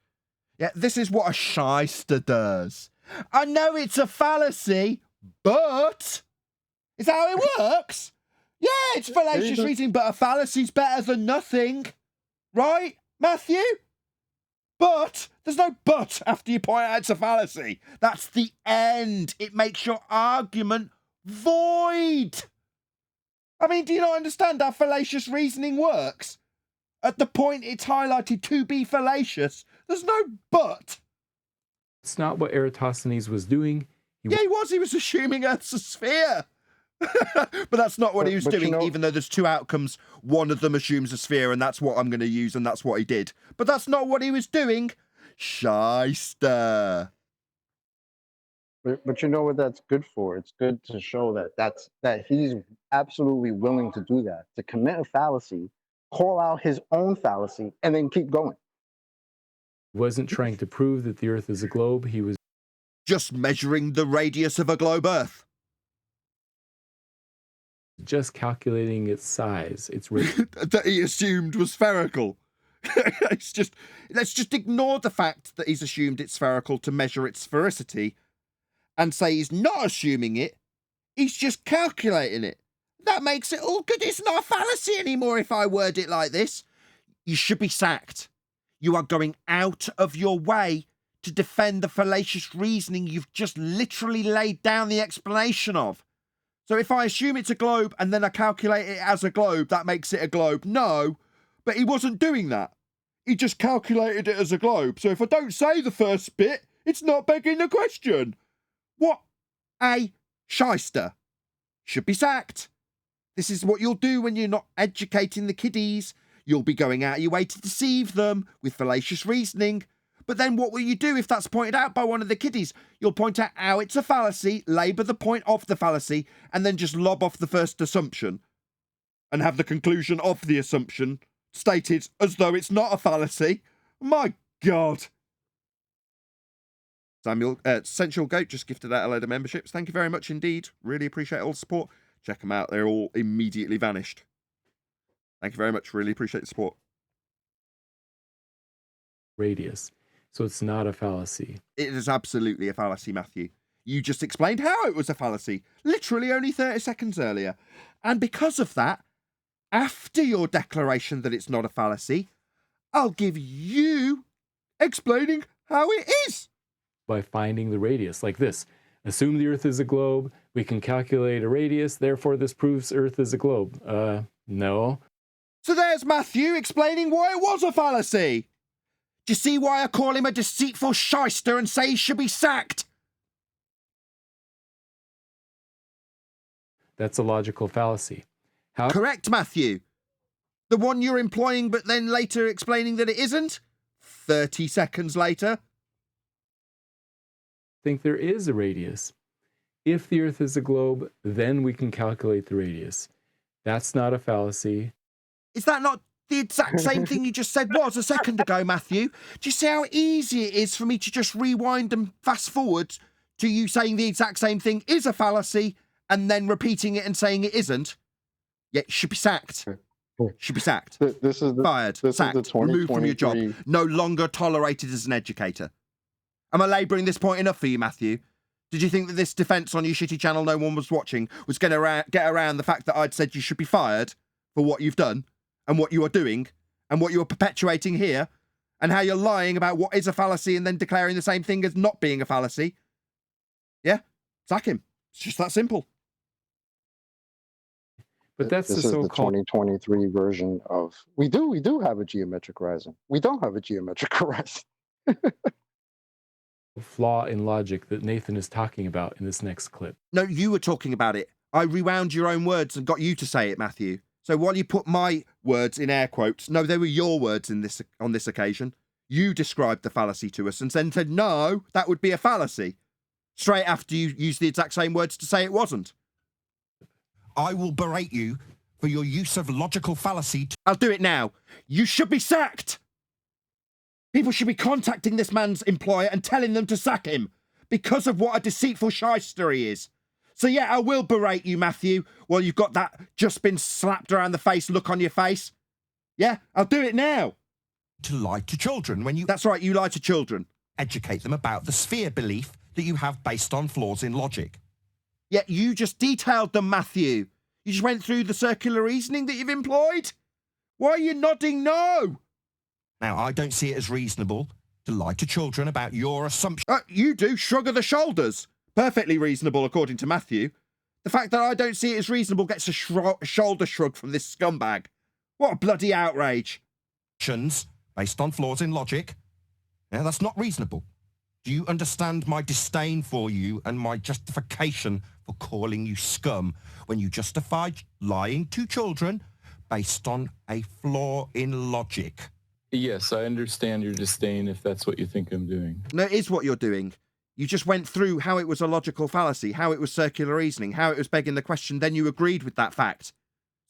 Yeah, this is what a shyster does. I know it's a fallacy, but... Is that how it works? Yeah, it's fallacious reasoning, but a fallacy's better than nothing. Right, Matthew? But there's no but after you point out it's a fallacy. That's the end. It makes your argument void. I mean, do you not understand how fallacious reasoning works? At the point it's highlighted to be fallacious, there's no but. It's not what Eratosthenes was doing. He was assuming Earth's a sphere. But that's not what he was doing, even though there's two outcomes. One of them assumes a sphere, and that's what I'm going to use, and that's what he did. But that's not what he was doing. Shyster. But you know what that's good for? It's good to show that he's absolutely willing to do that, to commit a fallacy, call out his own fallacy, and then keep going. He wasn't trying to prove that the Earth is a globe. He was just measuring the radius of a globe Earth. Just calculating its size. Its that he assumed was spherical. Let's just ignore the fact that he's assumed it's spherical to measure its sphericity and say he's not assuming it. He's just calculating it. That makes it all good. It's not a fallacy anymore if I word it like this. You should be sacked. You are going out of your way to defend the fallacious reasoning you've just literally laid down the explanation of. So if I assume it's a globe and then I calculate it as a globe, that makes it a globe. No, but he wasn't doing that. He just calculated it as a globe. So if I don't say the first bit, it's not begging the question. What a shyster. Should be sacked. This is what you'll do when you're not educating the kiddies. You'll be going out of your way to deceive them with fallacious reasoning. But then what will you do if that's pointed out by one of the kiddies? You'll point out how it's a fallacy, labour the point of the fallacy, and then just lob off the first assumption and have the conclusion of the assumption stated as though it's not a fallacy. My God. Samuel, Sensual Goat just gifted out a load of memberships. Thank you very much indeed. Really appreciate all the support. Check them out. They're all immediately vanished. Thank you very much. Really appreciate the support. Radius. So it's not a fallacy. It is absolutely a fallacy, Matthew. You just explained how it was a fallacy, literally only 30 seconds earlier. And because of that, after your declaration that it's not a fallacy, I'll give you explaining how it is. By finding the radius, like this. Assume the Earth is a globe. We can calculate a radius. Therefore, this proves Earth is a globe. No. So there's Matthew explaining why it was a fallacy. Do you see why I call him a deceitful shyster and say he should be sacked? That's a logical fallacy. How? Correct, Matthew. The one you're employing but then later explaining that it isn't? 30 seconds later. I think there is a radius. If the Earth is a globe, then we can calculate the radius. That's not a fallacy. Is that not the exact same thing you just said was a second ago, Matthew? Do you see how easy it is for me to just rewind and fast forward to you saying the exact same thing is a fallacy and then repeating it and saying it isn't? Yeah, you should be sacked. Should be sacked. This is fired, sacked, removed from your job, no longer tolerated as an educator. Am I labouring this point enough for you, Matthew? Did you think that this defence on your shitty channel no one was watching was going to get around the fact that I'd said you should be fired for what you've done and what you are doing and what you are perpetuating here and how you're lying about what is a fallacy and then declaring the same thing as not being a fallacy? Yeah? Sack him. It's just that simple. But that's this the so-called 2023 version of we do have a geometric horizon. We don't have a geometric horizon. flaw in logic that Nathan is talking about in this next clip. No, you were talking about it. I rewound your own words and got you to say it, Matthew. So while you put my words in air quotes, no, they were your words on this occasion. You described the fallacy to us and then said, no, that would be a fallacy. Straight after you used the exact same words to say it wasn't. I will berate you for your use of logical fallacy. I'll do it now. You should be sacked. People should be contacting this man's employer and telling them to sack him because of what a deceitful shyster he is. So yeah, I will berate you, Matthew, while you've got that just been slapped around the face look on your face. Yeah, I'll do it now. To lie to children when you... That's right, you lie to children. Educate them about the sphere belief that you have based on flaws in logic. Yeah, you just detailed them, Matthew. You just went through the circular reasoning that you've employed. Why are you nodding no? Now, I don't see it as reasonable to lie to children about your assumption. You do, shrug of the shoulders. Perfectly reasonable, according to Matthew. The fact that I don't see it as reasonable gets a shoulder shrug from this scumbag. What a bloody outrage. Based on flaws in logic. Yeah, that's not reasonable. Do you understand my disdain for you and my justification for calling you scum when you justified lying to children based on a flaw in logic? Yes, I understand your disdain if that's what you think I'm doing. No, it is what you're doing. You just went through how it was a logical fallacy, how it was circular reasoning, how it was begging the question, then you agreed with that fact.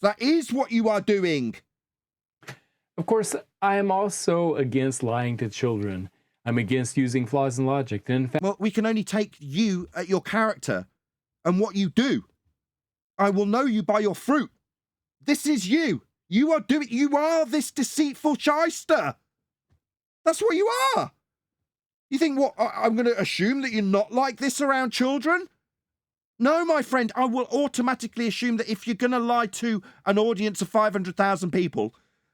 That is what you are doing. Of course, I am also against lying to children. I'm against using flaws in logic. In fact, well, we can only take you at your character and what you do. I will know you by your fruit. This is you. You are this deceitful shyster. That's what you are. You think what, I'm going to assume that you're not like this around children? No, my friend, I will automatically assume that if you're going to lie to an audience of 500,000 people,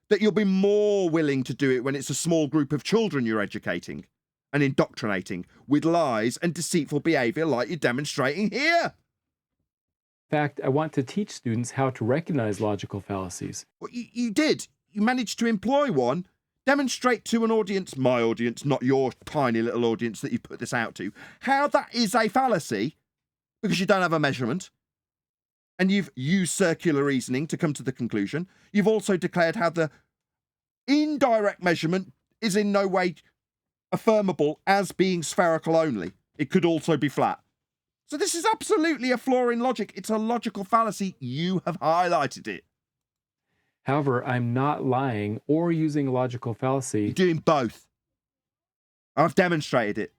that you'll be more willing to do it when it's a small group of children you're educating and indoctrinating with lies and deceitful behaviour like you're demonstrating here. In fact, I want to teach students how to recognize logical fallacies. Well, you did. You managed to employ one. Demonstrate to an audience, my audience, not your tiny little audience that you put this out to, how that is a fallacy because you don't have a measurement. And you've used circular reasoning to come to the conclusion. You've also declared how the indirect measurement is in no way affirmable as being spherical only. It could also be flat. So this is absolutely a flaw in logic. It's a logical fallacy. You have highlighted it. However, I'm not lying or using a logical fallacy. You're doing both. I've demonstrated it.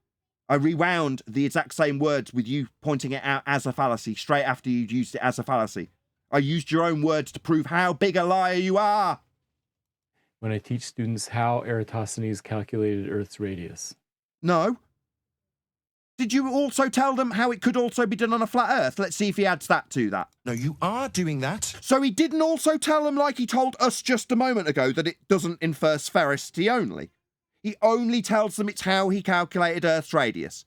I rewound the exact same words with you pointing it out as a fallacy straight after you'd used it as a fallacy. I used your own words to prove how big a liar you are. When I teach students how Eratosthenes calculated Earth's radius. No. Did you also tell them how it could also be done on a flat Earth? Let's see if he adds that to that. No, you are doing that. So he didn't also tell them, like he told us just a moment ago, that it doesn't infer sphericity only. He only tells them it's how he calculated Earth's radius.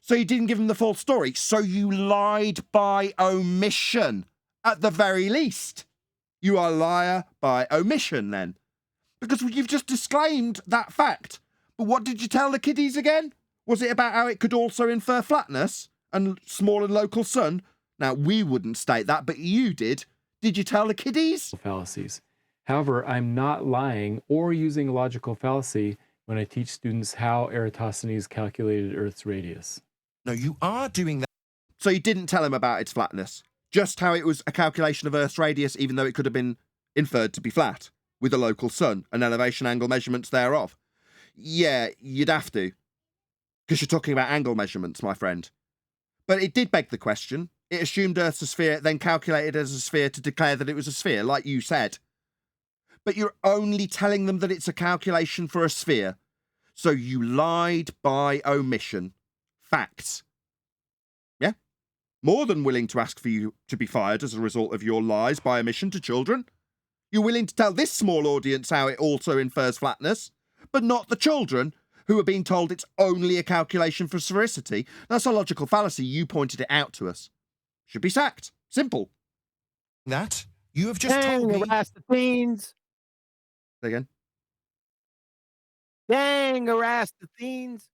So you didn't give them the full story. So you lied by omission, at the very least. You are a liar by omission, then. Because you've just disclaimed that fact. But what did you tell the kiddies again? Was it about how it could also infer flatness and small and local sun? Now, we wouldn't state that, but you did. Did you tell the kiddies? Fallacies. However, I'm not lying or using a logical fallacy when I teach students how Eratosthenes calculated Earth's radius. No, you are doing that. So you didn't tell him about its flatness. Just how it was a calculation of Earth's radius, even though it could have been inferred to be flat, with a local sun and elevation angle measurements thereof. Yeah, you'd have to. Because you're talking about angle measurements, my friend. But it did beg the question. It assumed Earth's a sphere, then calculated as a sphere to declare that it was a sphere, like you said. But you're only telling them that it's a calculation for a sphere. So you lied by omission. Facts. Yeah? More than willing to ask for you to be fired as a result of your lies by omission to children. You're willing to tell this small audience how it also infers flatness, but not the children, who are being told it's only a calculation for sphericity. That's a logical fallacy. You pointed it out to us. Should be sacked. Simple. That? You have just told me... Eratosthenes. Say again. Dang, Eratosthenes.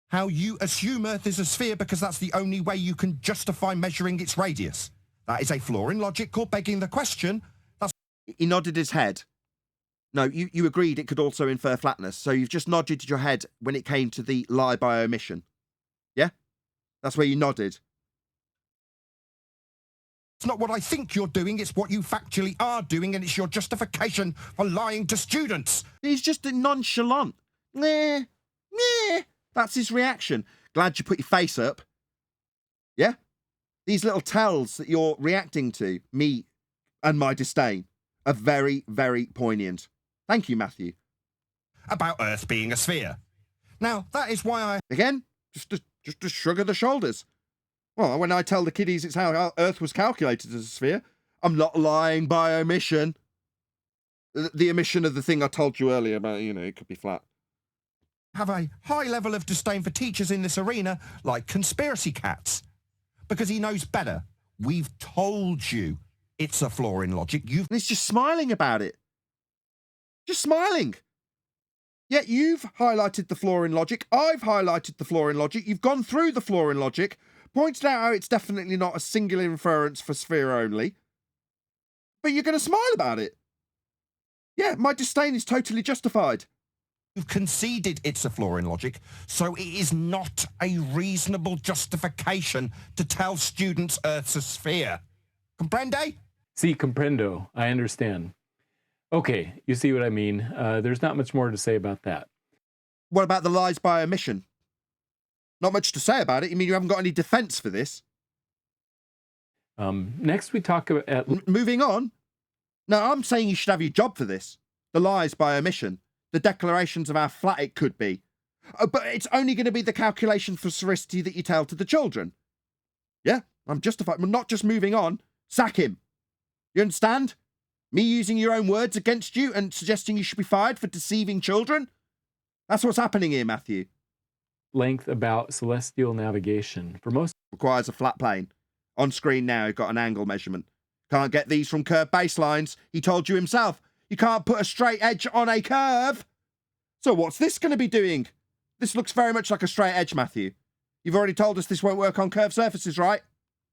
How you assume Earth is a sphere because that's the only way you can justify measuring its radius. That is a flaw in logic called begging the question. That's... He nodded his head. No, you agreed it could also infer flatness, so you've just nodded your head when it came to the lie by omission. Yeah? That's where you nodded. It's not what I think you're doing, it's what you factually are doing, and it's your justification for lying to students. He's just nonchalant. Nah. That's his reaction. Glad you put your face up. Yeah? These little tells that you're reacting to, me and my disdain, are very, very poignant. Thank you, Matthew. About Earth being a sphere. Now, that is why I... Again, just a shrug of the shoulders. Well, when I tell the kiddies it's how Earth was calculated as a sphere, I'm not lying by omission. The omission of the thing I told you earlier about, it could be flat. Have a high level of disdain for teachers in this arena, like conspiracy cats. Because he knows better. We've told you it's a flaw in logic. And he's just smiling about it. Just smiling. Yet you've highlighted the flaw in logic. I've highlighted the flaw in logic. You've gone through the flaw in logic, pointed out how it's definitely not a singular inference for sphere only. But you're going to smile about it. Yeah, my disdain is totally justified. You've conceded it's a flaw in logic, so it is not a reasonable justification to tell students Earth's a sphere. Comprende? Sí, comprendo. I understand. Okay, you see what I mean. There's not much more to say about that. What about the lies by omission? Not much to say about it. You mean you haven't got any defense for this? Next we talk about... Moving on. No, I'm saying you should have your job for this. The lies by omission. The declarations of how flat it could be. But it's only going to be the calculation for sphericity that you tell to the children. Yeah, I'm justified. I'm not just moving on. Sack him. You understand? Me using your own words against you and suggesting you should be fired for deceiving children? That's what's happening here, Matthew. Length about celestial navigation. For most... Requires a flat plane. On screen now, you've got an angle measurement. Can't get these from curved baselines. He told you himself. You can't put a straight edge on a curve. So what's this going to be doing? This looks very much like a straight edge, Matthew. You've already told us this won't work on curved surfaces, right?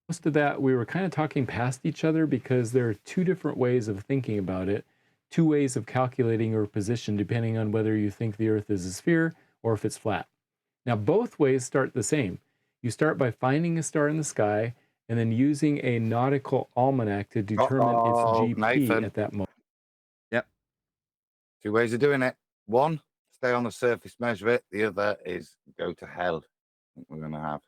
Most of that, we were kind of talking past each other because there are two different ways of thinking about it, two ways of calculating your position depending on whether you think the Earth is a sphere or if it's flat. Now, both ways start the same. You start by finding a star in the sky and then using a nautical almanac to determine its GP Nathan. at that moment. Yep. Two ways of doing it. One, stay on the surface, measure it. The other is go to hell. I think we're going to have.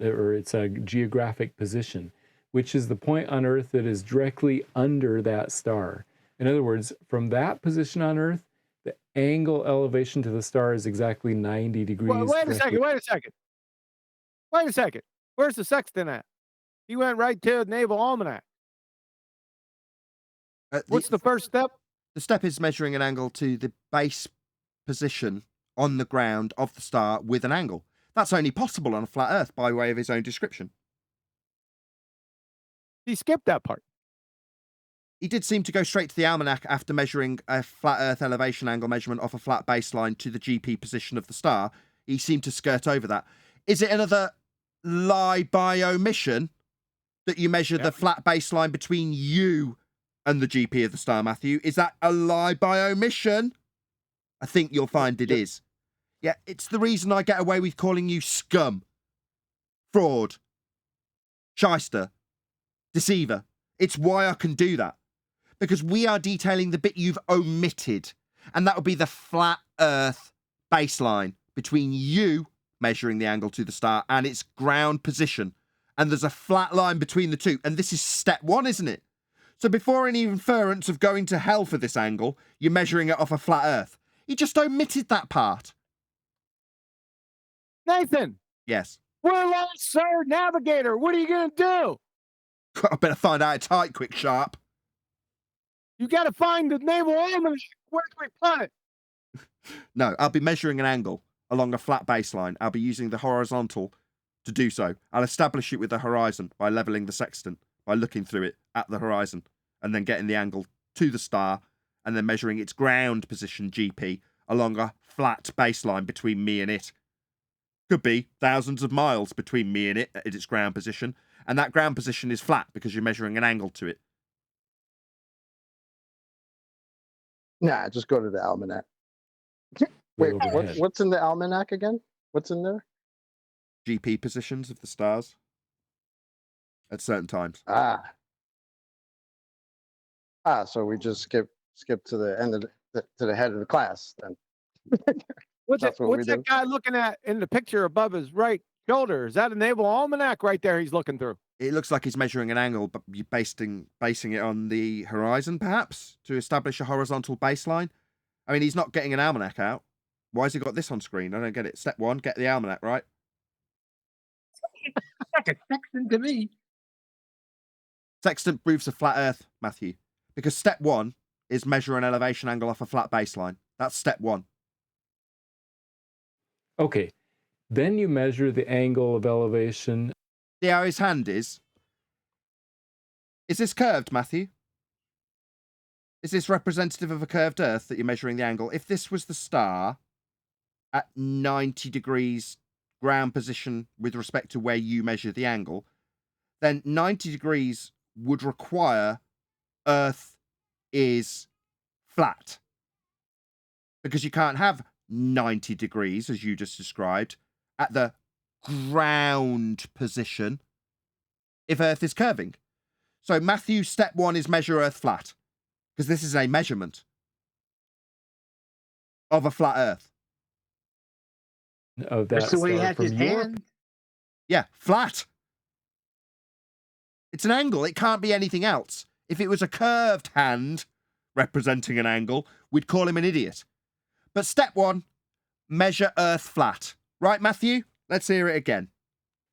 Or it's a geographic position, which is the point on Earth that is directly under that star. In other words, from that position on Earth, the angle elevation to the star is exactly 90 degrees. Well, wait a second. Where's the sextant at? He went right to the Naval Almanac. What's the first step? The step is measuring an angle to the base position on the ground of the star with an angle. That's only possible on a flat Earth by way of his own description. He skipped that part. He did seem to go straight to the almanac after measuring a flat Earth elevation angle measurement off a flat baseline to the GP position of the star. He seemed to skirt over that. Is it another lie by omission that you measure the flat baseline between you and the GP of the star, Matthew? Is that a lie by omission? I think you'll find it is. Yeah, it's the reason I get away with calling you scum, fraud, shyster, deceiver. It's why I can do that. Because we are detailing the bit you've omitted. And that would be the flat Earth baseline between you measuring the angle to the star and its ground position. And there's a flat line between the two. And this is step one, isn't it? So before any inference of going to hell for this angle, you're measuring it off a flat Earth. He just omitted that part. Nathan. Yes. We're lost, sir. Navigator. What are you going to do? I better find out it's tight, quick, sharp. You got to find the Naval Almanac. Where do we put it? No, I'll be measuring an angle along a flat baseline. I'll be using the horizontal to do so. I'll establish it with the horizon by leveling the sextant, by looking through it at the horizon, and then getting the angle to the star, and then measuring its ground position, GP, along a flat baseline between me and it. Could be thousands of miles between me and it at its ground position, and that ground position is flat because you're measuring an angle to it. Nah, just go to the almanac. Wait, what's in the almanac again? What's in there? GP positions of the stars at certain times. So we just skip to the end of to the head of the class then. What's That's what we what's do. that guy looking at in the picture above his right shoulder? Is that a naval almanac right there he's looking through? It looks like he's measuring an angle, but you're basing it on the horizon, perhaps, to establish a horizontal baseline. I mean, he's not getting an almanac out. Why has he got this on screen? I don't get it. Step 1, get the almanac, right? Like a sextant to me. Sextant proves a flat Earth, Matthew, because step 1 is measure an elevation angle off a flat baseline. That's step 1. Okay, then you measure the angle of elevation. See how his hand is? Is this curved, Matthew? Is this representative of a curved Earth that you're measuring the angle? If this was the star at 90 degrees ground position with respect to where you measure the angle, then 90 degrees would require Earth is flat. Because you can't have 90 degrees, as you just described, at the ground position if Earth is curving. So Matthew, step 1 is measure Earth flat, because this is a measurement of a flat Earth. Of that That's the way he star has from his your hand. Yeah, flat. It's an angle. It can't be anything else. If it was a curved hand representing an angle, we'd call him an idiot. But step 1, measure Earth flat. Right, Matthew? Let's hear it again.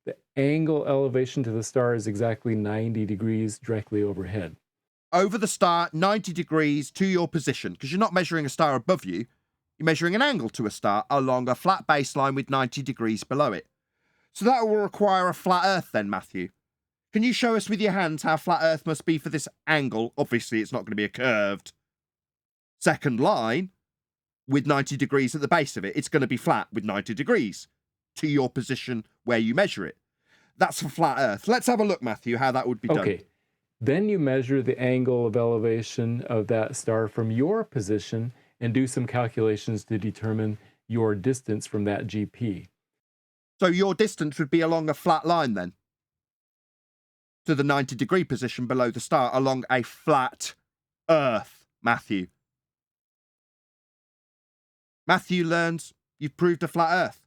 The angle elevation to the star is exactly 90 degrees directly overhead. Over the star, 90 degrees to your position, because you're not measuring a star above you. You're measuring an angle to a star along a flat baseline with 90 degrees below it. So that will require a flat Earth then, Matthew. Can you show us with your hands how flat Earth must be for this angle? Obviously, it's not going to be a curved second line with 90 degrees at the base of it. It's going to be flat with 90 degrees to your position where you measure it. That's for flat Earth. Let's have a look, Matthew, how that would be done. Okay, then you measure the angle of elevation of that star from your position and do some calculations to determine your distance from that GP. So your distance would be along a flat line then, to the 90 degree position below the star, along a flat Earth, Matthew. Matthew learns you've proved a flat Earth.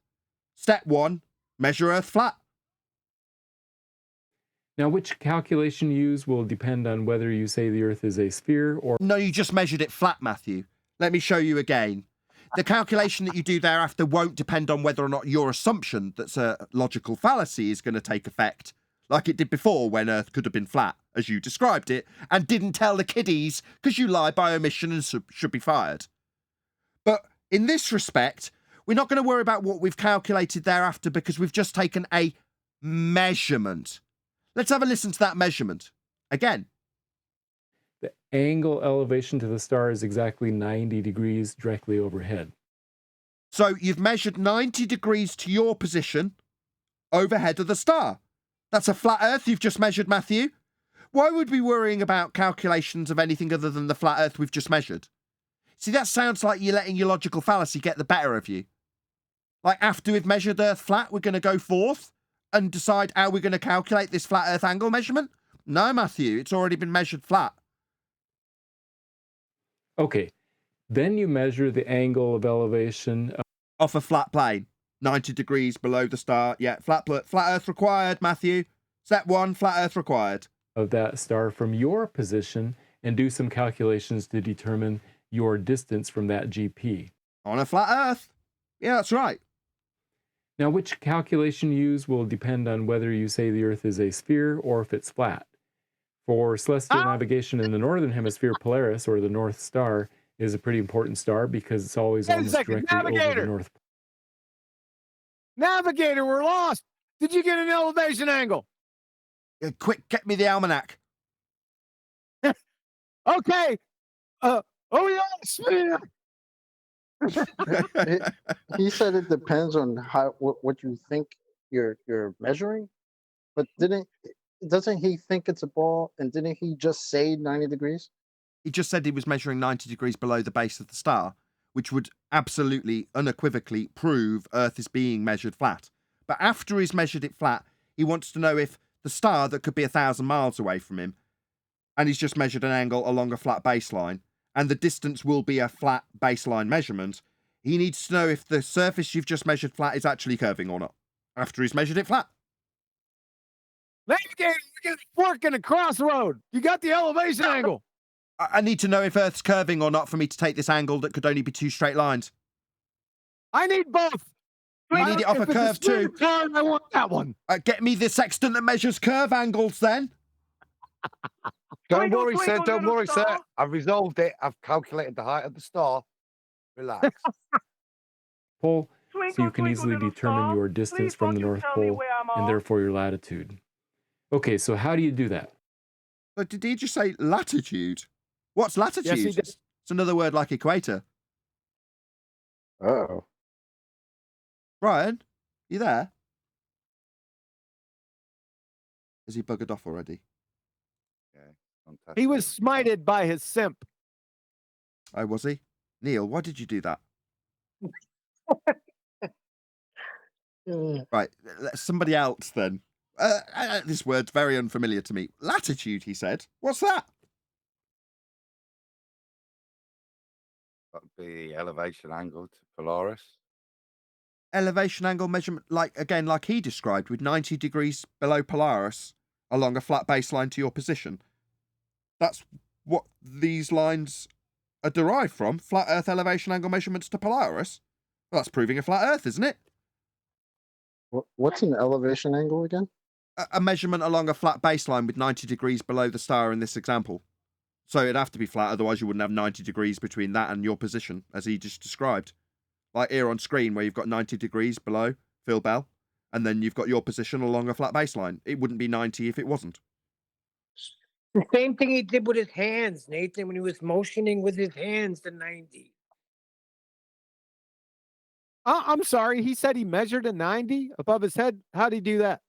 Step 1, measure Earth flat. Now, which calculation you use will depend on whether you say the Earth is a sphere or... No, you just measured it flat, Matthew. Let me show you again. The calculation that you do thereafter won't depend on whether or not your assumption that's a logical fallacy is going to take effect, like it did before when Earth could have been flat, as you described it, and didn't tell the kiddies because you lie by omission and should be fired. But in this respect, we're not going to worry about what we've calculated thereafter because we've just taken a measurement. Let's have a listen to that measurement. Again. The angle elevation to the star is exactly 90 degrees directly overhead. So you've measured 90 degrees to your position overhead of the star. That's a flat Earth you've just measured, Matthew. Why would we be worrying about calculations of anything other than the flat Earth we've just measured? See, that sounds like you're letting your logical fallacy get the better of you. Like after we've measured Earth flat, we're going to go forth and decide how we're going to calculate this flat Earth angle measurement? No, Matthew, it's already been measured flat. Okay, then you measure the angle of elevation off a flat plane, 90 degrees below the star. Yeah, flat Earth required, Matthew. Step 1, flat Earth required. Of that star from your position and do some calculations to determine your distance from that GP. On a flat Earth. Yeah, that's right. Now, which calculation you use will depend on whether you say the Earth is a sphere or if it's flat. For celestial navigation in the northern hemisphere, Polaris, or the North Star, is a pretty important star because it's always almost directly over the North. Navigator, we're lost. Did you get an elevation angle? Quick, get me the almanac. Okay. Oh, yeah, sphere. He said it depends on what you think you're measuring, but doesn't he think it's a ball? And didn't he just say 90 degrees? He just said he was measuring 90 degrees below the base of the star, which would absolutely, unequivocally prove Earth is being measured flat. But after he's measured it flat, he wants to know if the star that could be 1,000 miles away from him, and he's just measured an angle along a flat baseline, and the distance will be a flat baseline measurement, He needs to know if the surface you've just measured flat is actually curving or not, after he's measured it flat. Navigator, we get a fork in a crossroad. You got the elevation angle. I need to know if Earth's curving or not for me to take this angle that could only be 2 straight lines. I need both. You need it off a curve too. Curve, I want that one. Get me the sextant that measures curve angles then. Don't worry, sir. Don't worry, sir. I've resolved it. I've calculated the height of the star. Relax. Pole, so you can easily determine your distance from the North Pole and therefore your latitude. Okay, so how do you do that? But did he just say latitude? What's latitude? Yes, he did. It's another word like equator. Uh-oh. Brian, you there? Has he buggered off already? He was smited by his simp. Oh, was he? Neil, why did you do that? Right, somebody else then. This word's very unfamiliar to me. Latitude, he said. What's that? That would be elevation angle to Polaris. Elevation angle measurement, like he described, with 90 degrees below Polaris along a flat baseline to your position. That's what these lines are derived from. Flat Earth elevation angle measurements to Polaris. Well, that's proving a flat Earth, isn't it? What's an elevation angle again? A measurement along a flat baseline with 90 degrees below the star in this example. So it'd have to be flat, otherwise you wouldn't have 90 degrees between that and your position, as he just described. Like here on screen, where you've got 90 degrees below Phil Bell, and then you've got your position along a flat baseline. It wouldn't be 90 if it wasn't. The same thing he did with his hands, Nathan, when he was motioning with his hands to 90. I'm sorry. He said he measured a 90 above his head. How'd he do that?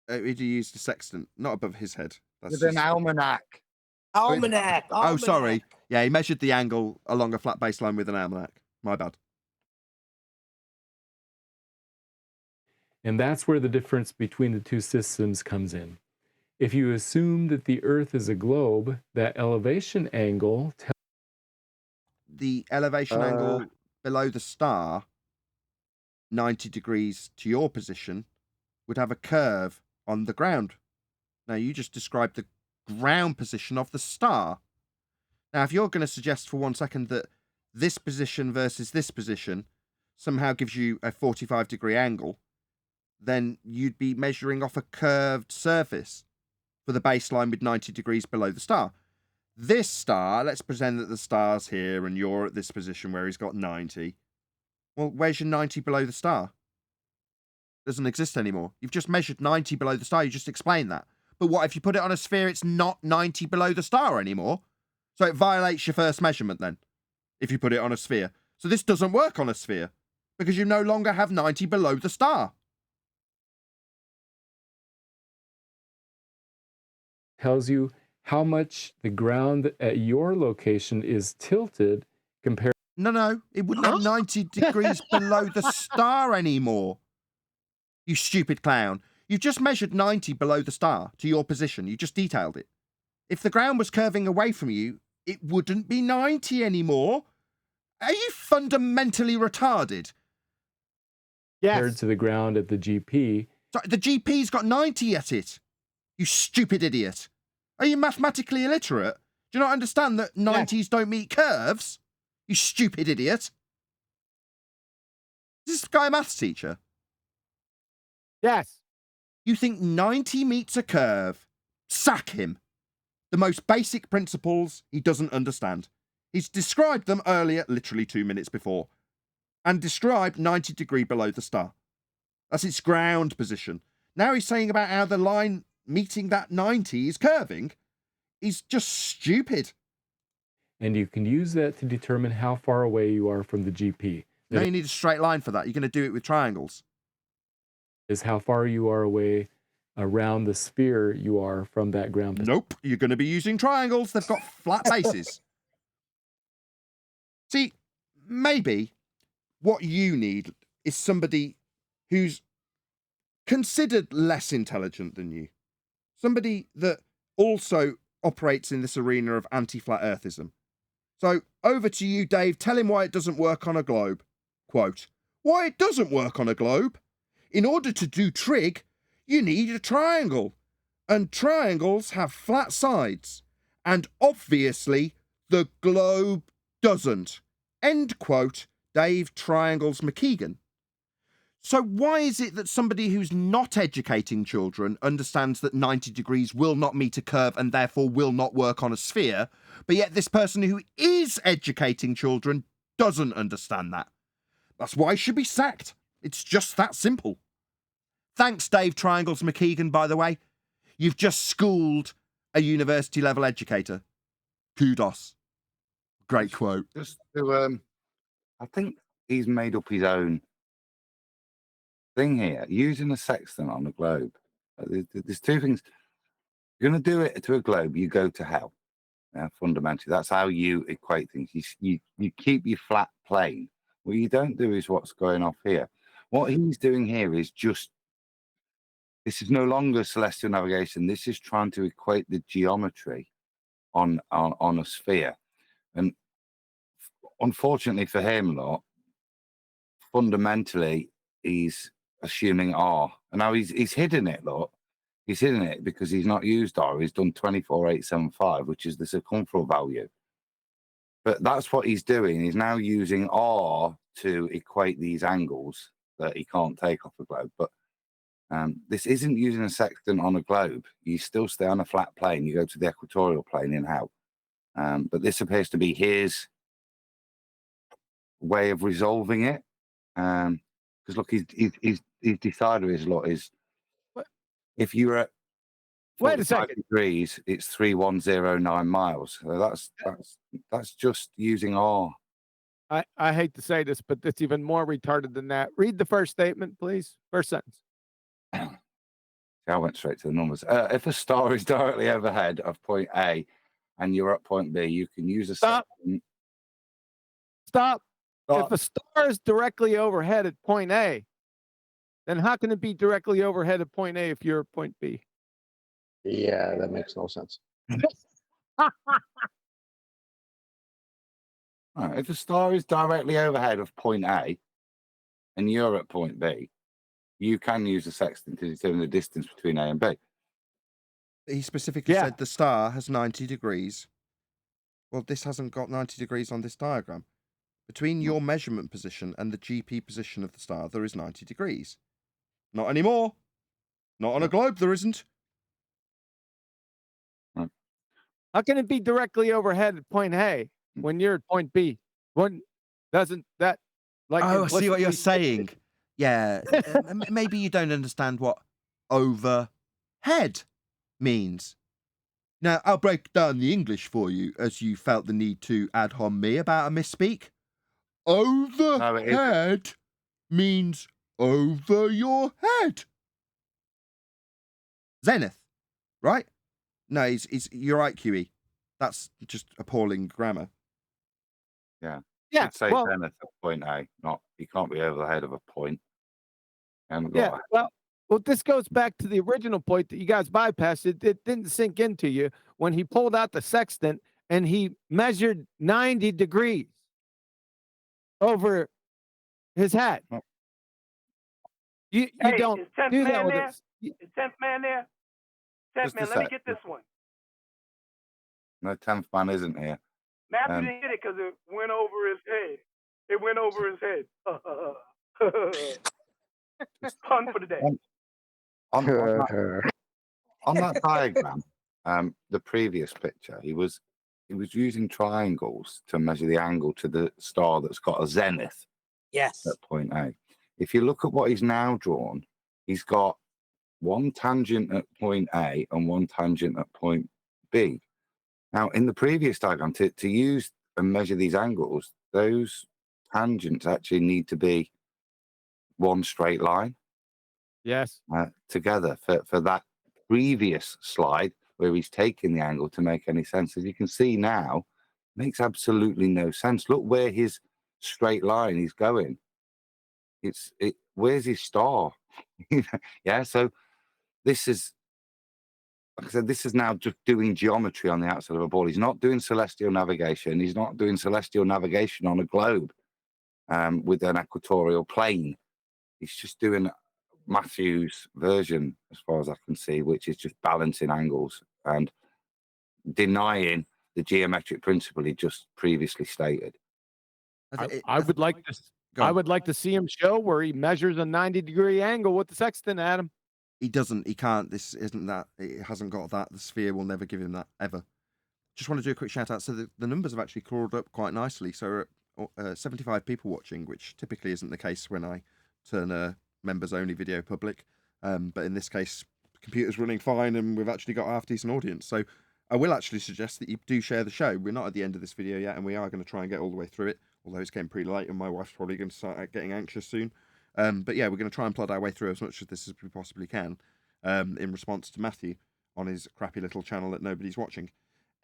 He used a sextant, not above his head. That's With an almanac. Almanac. Oh, sorry. Yeah, he measured the angle along a flat baseline with an almanac. My bad. And that's where the difference between the two systems comes in. If you assume that the Earth is a globe, that elevation angle... The elevation angle below the star, 90 degrees to your position, would have a curve on the ground. Now, you just described the ground position of the star. Now, if you're going to suggest for 1 second that this position versus this position somehow gives you a 45-degree angle, then you'd be measuring off a curved surface for the baseline with 90 degrees below the star. This star, let's pretend that the star's here and you're at this position where he's got 90. Well, where's your 90 below the star? Doesn't exist anymore. You've just measured 90 below the star. You just explained that. But what if you put it on a sphere, it's not 90 below the star anymore? So it violates your first measurement then, if you put it on a sphere. So this doesn't work on a sphere because you no longer have 90 below the star. tells you how much the ground at your location is tilted compared. No, it wouldn't have 90 degrees below the star anymore. You stupid clown. You've just measured 90 below the star to your position. You just detailed it. If the ground was curving away from you, it wouldn't be 90 anymore. Are you fundamentally retarded? Yes. Compared to the ground at the GP. Sorry, the GP's got 90 at it. You stupid idiot. Are you mathematically illiterate? Do you not understand that 90s don't meet curves? You stupid idiot. Is this guy a maths teacher? Yes. You think 90 meets a curve? Sack him. The most basic principles he doesn't understand. He's described them earlier, literally 2 minutes before, and described 90 degree below the star. That's its ground position. Now he's saying about how the line meeting that 90 is curving. He's just stupid. And you can use that to determine how far away you are from the GP. No, you need a straight line for that. You're going to do it with triangles. Is how far you are away around the sphere you are from that ground position. Nope, you're going to be using triangles. They've got flat bases. See, maybe what you need is somebody who's considered less intelligent than you. Somebody that also operates in this arena of anti-flat earthism. So over to you, Dave. Tell him why it doesn't work on a globe. Quote, why it doesn't work on a globe? In order to do trig, you need a triangle. And triangles have flat sides. And obviously, the globe doesn't. End quote, Dave Triangles McKeegan. So why is it that somebody who's not educating children understands that 90 degrees will not meet a curve and therefore will not work on a sphere, but yet this person who is educating children doesn't understand that? That's why he should be sacked. It's just that simple. Thanks, Dave Triangles McKeegan, by the way. You've just schooled a university-level educator. Kudos. Great quote. Just to, I think he's made up his own thing here, using a sextant on a globe. There's two things. You're going to do it to a globe, you go to hell. Fundamentally, that's how you equate things. You keep your flat plane. What you don't do is what's going off here. What he's doing here is just, this is no longer celestial navigation. This is trying to equate the geometry on a sphere. And unfortunately for him, fundamentally, he's assuming R. And now he's hidden it, He's hidden it because he's not used R. He's done 24,875, which is the circumferential value. But that's what he's doing. He's now using R to equate these angles that he can't take off the globe. But this isn't using a sextant on a globe. You still stay on a flat plane. You go to the equatorial plane in hell. But this appears to be his way of resolving it. Because look, his decider is if you're at wait a second degrees, it's 3109 miles. So that's just using R. I hate to say this, but it's even more retarded than that. Read the first statement, please. First sentence. I went straight to the numbers. If a star is directly overhead of point A and you're at point B, you can use a Stop. If a star is directly overhead at point A, then how can it be directly overhead at point A if you're at point B? Yeah, that makes no sense. If a star is directly overhead of point A and you're at point B, you can use a sextant to determine the distance between A and B. He specifically said the star has 90 degrees. Well, this hasn't got 90 degrees on this diagram. Between your measurement position and the GP position of the star, there is 90 degrees. Not anymore. Not on a globe, there isn't. How can it be directly overhead at point A when you're at point B? Doesn't that like? Oh, I see what you're saying. Yeah, maybe you don't understand what overhead means. Now, I'll break down the English for you, as you felt the need to ad hom me about a misspeak. Overhead means over your head. Zenith, right? No, you're right, QE. That's just appalling grammar. Yeah. Yeah. Say zenith at point A, you can't be over the head of a point. Well, this goes back to the original point that you guys bypassed. It didn't sink into you when he pulled out the sextant and he measured 90 degrees over his head. You don't do that with us. Is 10th man there? 10th man, let me get this one. No, 10th man isn't here. Matthew didn't get it because it went over his head. It went over his head. Pun for the day. On that diagram, the previous picture, he was using triangles to measure the angle to the star that's got a zenith. Yes. At point A. If you look at what he's now drawn, he's got one tangent at point A and one tangent at point B. Now, in the previous diagram, to use and measure these angles, those tangents actually need to be one straight line. Yes. Together for that previous slide where he's taking the angle to make any sense. As you can see now, makes absolutely no sense. Look where his straight line is going. Where's his star? Yeah, so this is like I said, this is now just doing geometry on the outside of a ball. He's not doing celestial navigation. He's not doing celestial navigation on a globe with an equatorial plane. He's just doing Matthew's version, as far as I can see, which is just balancing angles and denying the geometric principle he just previously stated. I would like to. I would like to see him show where he measures a 90-degree angle with the sextant, Adam. He doesn't. He can't. This isn't that. It hasn't got that. The sphere will never give him that, ever. Just want to do a quick shout out. So the numbers have actually crawled up quite nicely. So 75 people watching, which typically isn't the case when I turn a members-only video public. But in this case, the computer's running fine and we've actually got a half-decent audience. So I will actually suggest that you do share the show. We're not at the end of this video yet, and we are going to try and get all the way through it. Although it's getting pretty late and my wife's probably going to start getting anxious soon. But yeah, we're going to try and plod our way through as much of this as we possibly can in response to Matthew on his crappy little channel that nobody's watching.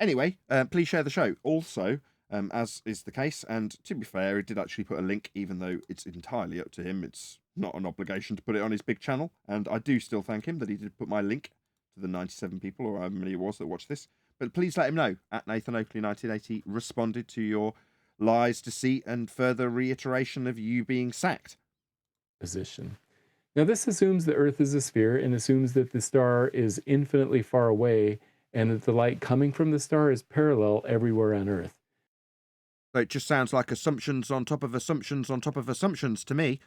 Anyway, please share the show. Also, as is the case, and to be fair, he did actually put a link, even though it's entirely up to him. It's not an obligation to put it on his big channel. And I do still thank him that he did put my link to the 97 people, or however many it was that watched this. But please let him know, at Nathan Oakley 1980, responded to your lies, deceit, and further reiteration of you being sacked. Position. Now, this assumes the Earth is a sphere and assumes that the star is infinitely far away and that the light coming from the star is parallel everywhere on Earth. So it just sounds like assumptions on top of assumptions on top of assumptions to me.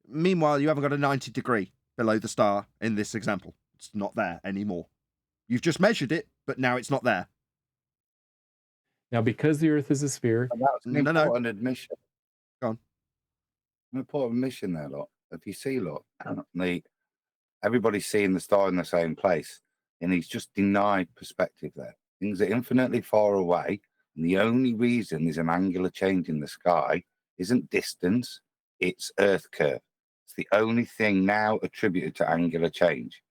Meanwhile, you haven't got a 90 degree below the star in this example. It's not there anymore. You've just measured it, but now it's not there. Now, because the Earth is a sphere... That's an important admission. Go on. An important admission there, look. If you see, look, everybody's seeing the star in the same place, and he's just denied perspective there. Things are infinitely far away, and the only reason there's an angular change in the sky isn't distance, it's Earth curve. It's the only thing now attributed to angular change.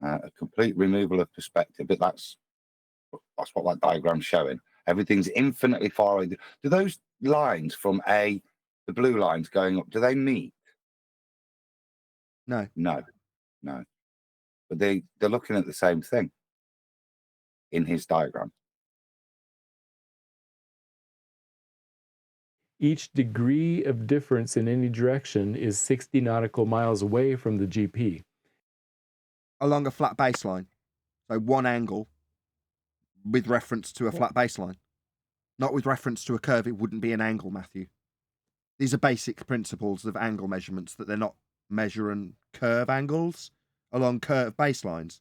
A complete removal of perspective, but that's what that diagram's showing. Everything's infinitely far away. Do those lines from the blue lines going up, do they meet? No. No. But they're looking at the same thing in his diagram. Each degree of difference in any direction is 60 nautical miles away from the GP. Along a flat baseline. So one angle with reference to a flat baseline. Not with reference to a curve, it wouldn't be an angle, Matthew. These are basic principles of angle measurements, that they're not measure and curve angles along curved baselines.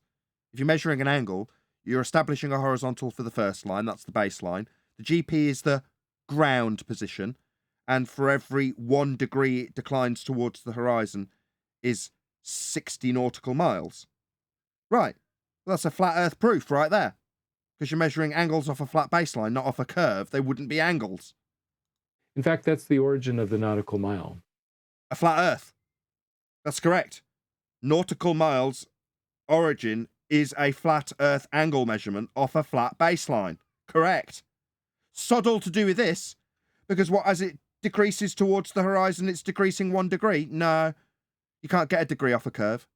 If you're measuring an angle, you're establishing a horizontal for the first line, that's the baseline. The GP is the ground position, and for every 1 degree it declines towards the horizon is 60 nautical miles. Right, well, that's a flat earth proof right there. Because you're measuring angles off a flat baseline, not off a curve. They wouldn't be angles. In fact, that's the origin of the nautical mile. A flat earth. That's correct. Nautical miles origin is a flat earth angle measurement off a flat baseline. Correct. Sod all to do with this, because as it decreases towards the horizon, it's decreasing 1 degree. No, you can't get a degree off a curve.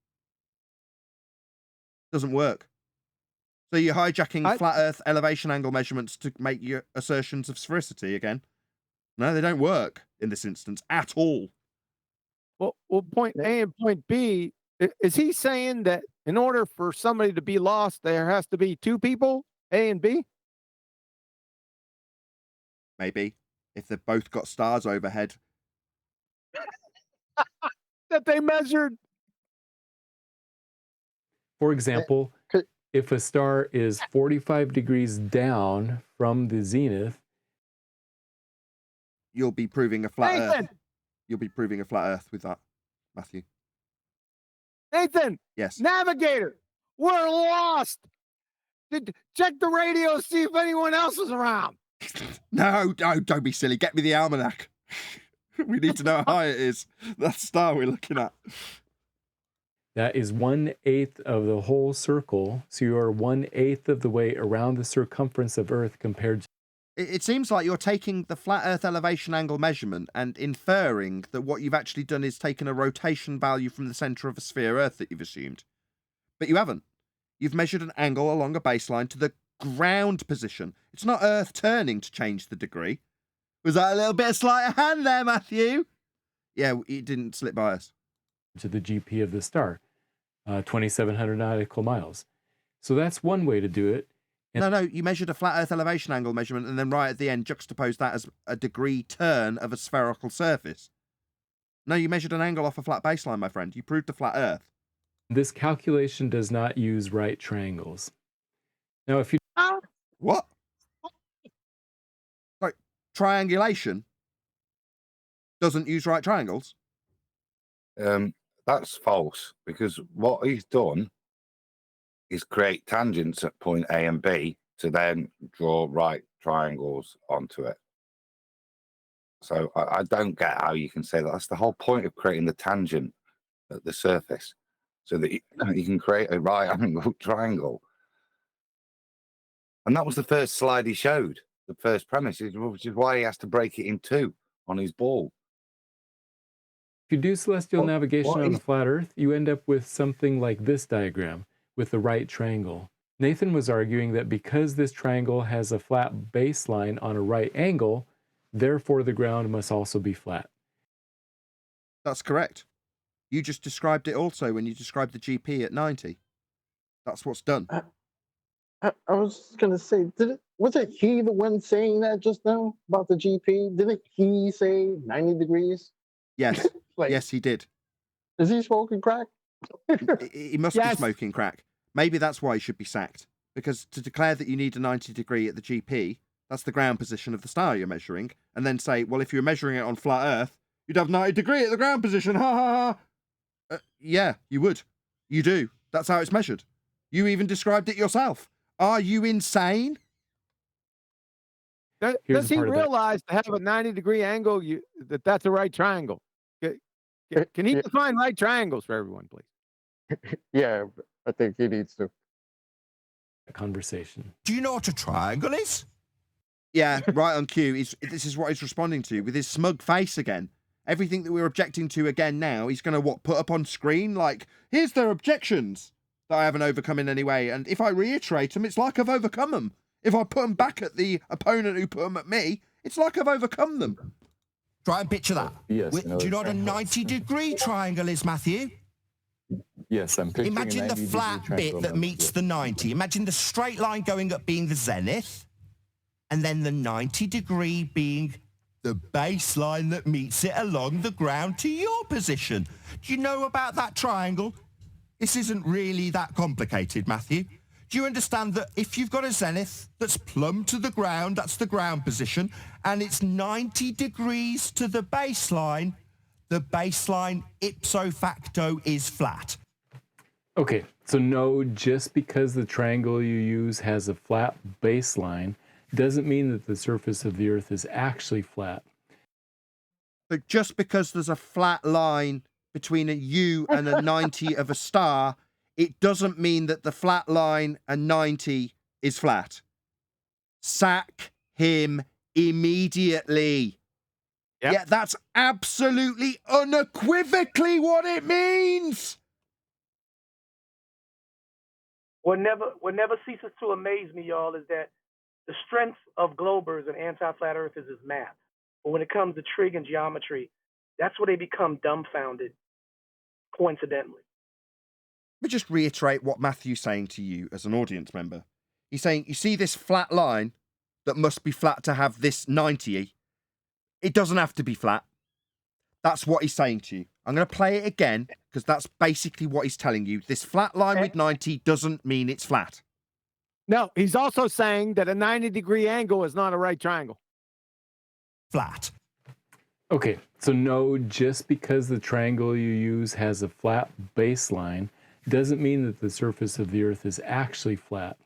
Doesn't work. So you're hijacking flat earth elevation angle measurements to make your assertions of sphericity again. No, they don't work in this instance at all. Well, point A and point B, is he saying that in order for somebody to be lost, there has to be 2 people, A and B? Maybe. If they've both got stars overhead. That they measured. For example, if a star is 45 degrees down from the zenith, you'll be proving a flat Earth. You'll be proving a flat Earth with that, Matthew. Nathan! Yes. Navigator! We're lost! Check the radio, see if anyone else is around. No, don't be silly. Get me the almanac. We need to know how high it is. That star we're looking at. That is 1/8 of the whole circle. So you are 1/8 of the way around the circumference of Earth compared to... It seems like you're taking the flat Earth elevation angle measurement and inferring that what you've actually done is taken a rotation value from the centre of a sphere Earth that you've assumed. But you haven't. You've measured an angle along a baseline to the ground position. It's not Earth turning to change the degree. Was that a little bit of sleight of hand there, Matthew? Yeah, it didn't slip by us. To the GP of the star, 2,700 nautical miles. So that's one way to do it. No, you measured a flat Earth elevation angle measurement and then right at the end juxtaposed that as a degree turn of a spherical surface. No, you measured an angle off a flat baseline, my friend. You proved the flat Earth. This calculation does not use right triangles. Now, if you... What? Like, triangulation doesn't use right triangles? That's false, because what he's done is create tangents at point A and B to then draw right triangles onto it. So I don't get how you can say that. That's the whole point of creating the tangent at the surface, so that you can create a right angle triangle. And that was the first slide he showed, the first premise, which is why he has to break it in two on his ball. If you do celestial navigation on a flat Earth, you end up with something like this diagram with the right triangle. Nathan was arguing that because this triangle has a flat baseline on a right angle, therefore the ground must also be flat. That's correct. You just described it also when you described the GP at 90. That's what's done. I was going to say, wasn't he the one saying that just now about the GP? Didn't he say 90 degrees? Yes. Yes, he did. Is he smoking crack? He must be smoking crack. Maybe that's why he should be sacked. Because to declare that you need a 90 degree at the GP, that's the ground position of the star you're measuring, and then say, well, if you're measuring it on flat Earth, you'd have 90 degree at the ground position. Ha ha ha. Yeah, you would. You do. That's how it's measured. You even described it yourself. Are you insane? Does he realize to have a 90 degree angle, that's a right triangle? Can he define right triangles for everyone, please? Yeah, I think he needs to. Conversation. Do you know what a triangle is? Yeah, right on cue. This is what he's responding to with his smug face again. Everything that we're objecting to again now, he's going to put up on screen? Like, here's their objections that I haven't overcome in any way. And if I reiterate them, it's like I've overcome them. If I put them back at the opponent who put them at me, it's like I've overcome them. Try and picture that. Yes. Do you know what a 90 degree triangle is, Matthew? Yes, I'm picturing Imagine the flat bit that meets the 90. Imagine the straight line going up being the zenith, and then the 90 degree being the baseline that meets it along the ground to your position. Do you know about that triangle? This isn't really that complicated, Matthew. Do you understand that if you've got a zenith that's plumb to the ground, that's the ground position, and it's 90 degrees to the baseline ipso facto is flat? Okay, so no, just because the triangle you use has a flat baseline doesn't mean that the surface of the Earth is actually flat. But just because there's a flat line between a U and a 90 of a star, it doesn't mean that the flat line and 90 is flat. Sack him immediately. Yep. Yeah, that's absolutely unequivocally what it means. What never ceases to amaze me, y'all, is that the strength of globers and anti-flat earthers is math. But when it comes to trig and geometry, that's where they become dumbfounded, coincidentally. Let me just reiterate what Matthew's saying to you as an audience member. He's saying, you see this flat line that must be flat to have this 90? It doesn't have to be flat. That's what he's saying to you. I'm going to play it again because that's basically what he's telling you. This flat line with 90 doesn't mean it's flat. No, he's also saying that a 90 degree angle is not a right triangle. Flat. Okay, so no, just because the triangle you use has a flat baseline doesn't mean that the surface of the Earth is actually flat.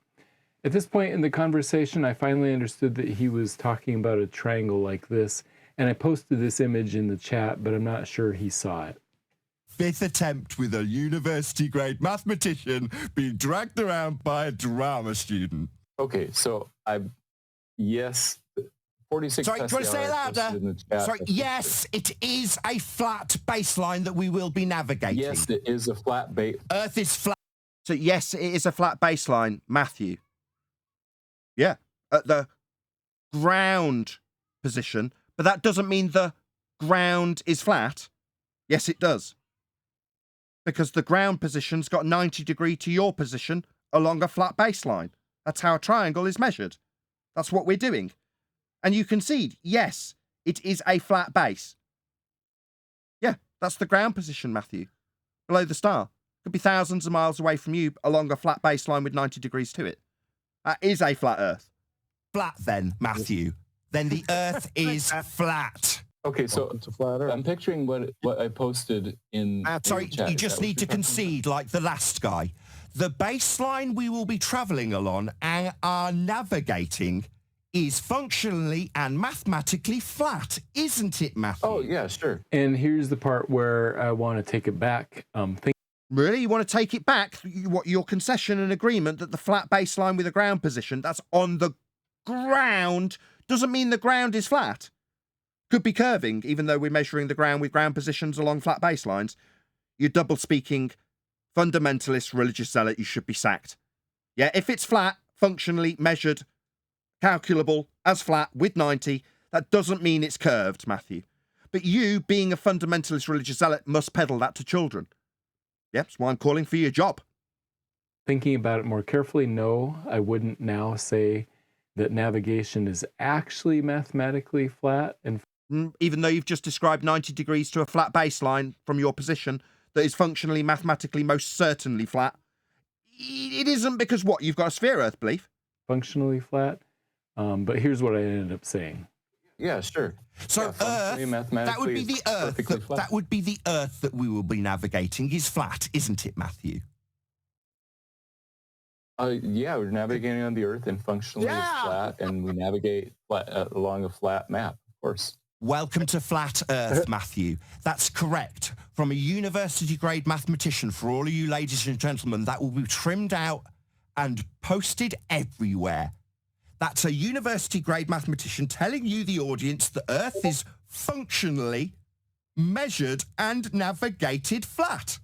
At this point in the conversation, I finally understood that he was talking about a triangle like this, and I posted this image in the chat, but I'm not sure he saw it. Fifth attempt with a university-grade mathematician being dragged around by a drama student. Okay, so yes, 46. Sorry, do you want to say it louder? Sorry, yes, it is a flat baseline that we will be navigating. Yes, it is a flat base. Earth is flat. So yes, it is a flat baseline, Matthew. Yeah, at the ground position, but that doesn't mean the ground is flat. Yes, it does. Because the ground position's got 90 degrees to your position along a flat baseline. That's how a triangle is measured. That's what we're doing. And you concede, yes, it is a flat base. Yeah, that's the ground position, Matthew. Below the star. Could be thousands of miles away from you along a flat baseline with 90 degrees to it. That is a flat Earth. Flat then, Matthew. Then the Earth is flat. Okay, so I'm picturing what I posted in. Sorry, in the chat. you Is just that what need to you're talking concede like the last guy. The baseline we will be travelling along and are navigating is functionally and mathematically flat, isn't it, Matthew? Oh, yeah, sure. And here's the part where I want to take it back. Really? You want to take it back? What, your concession and agreement that the flat baseline with a ground position, that's on the ground, doesn't mean the ground is flat. Could be curving, even though we're measuring the ground with ground positions along flat baselines. You're double-speaking, fundamentalist, religious zealot, you should be sacked. Yeah, if it's flat, functionally measured, calculable as flat with 90, that doesn't mean it's curved, Matthew. But you, being a fundamentalist religious zealot, must peddle that to children. Yep, that's why I'm calling for your job. Thinking about it more carefully, no, I wouldn't now say that navigation is actually mathematically flat. And even though you've just described 90 degrees to a flat baseline from your position that is functionally, mathematically, most certainly flat, it isn't because what? You've got a sphere Earth belief? Functionally flat. But here's what I ended up saying. Yeah, sure. So yeah, Earth, that would be the Earth. That would be the Earth that we will be navigating is flat, isn't it, Matthew? Yeah, we're navigating on the Earth and functionally it's flat, and we navigate along a flat map, of course. Welcome to Flat Earth, Matthew. That's correct. From a university-grade mathematician for all of you ladies and gentlemen, that will be trimmed out and posted everywhere. That's a university-grade mathematician telling you, the audience, that Earth is functionally measured and navigated flat.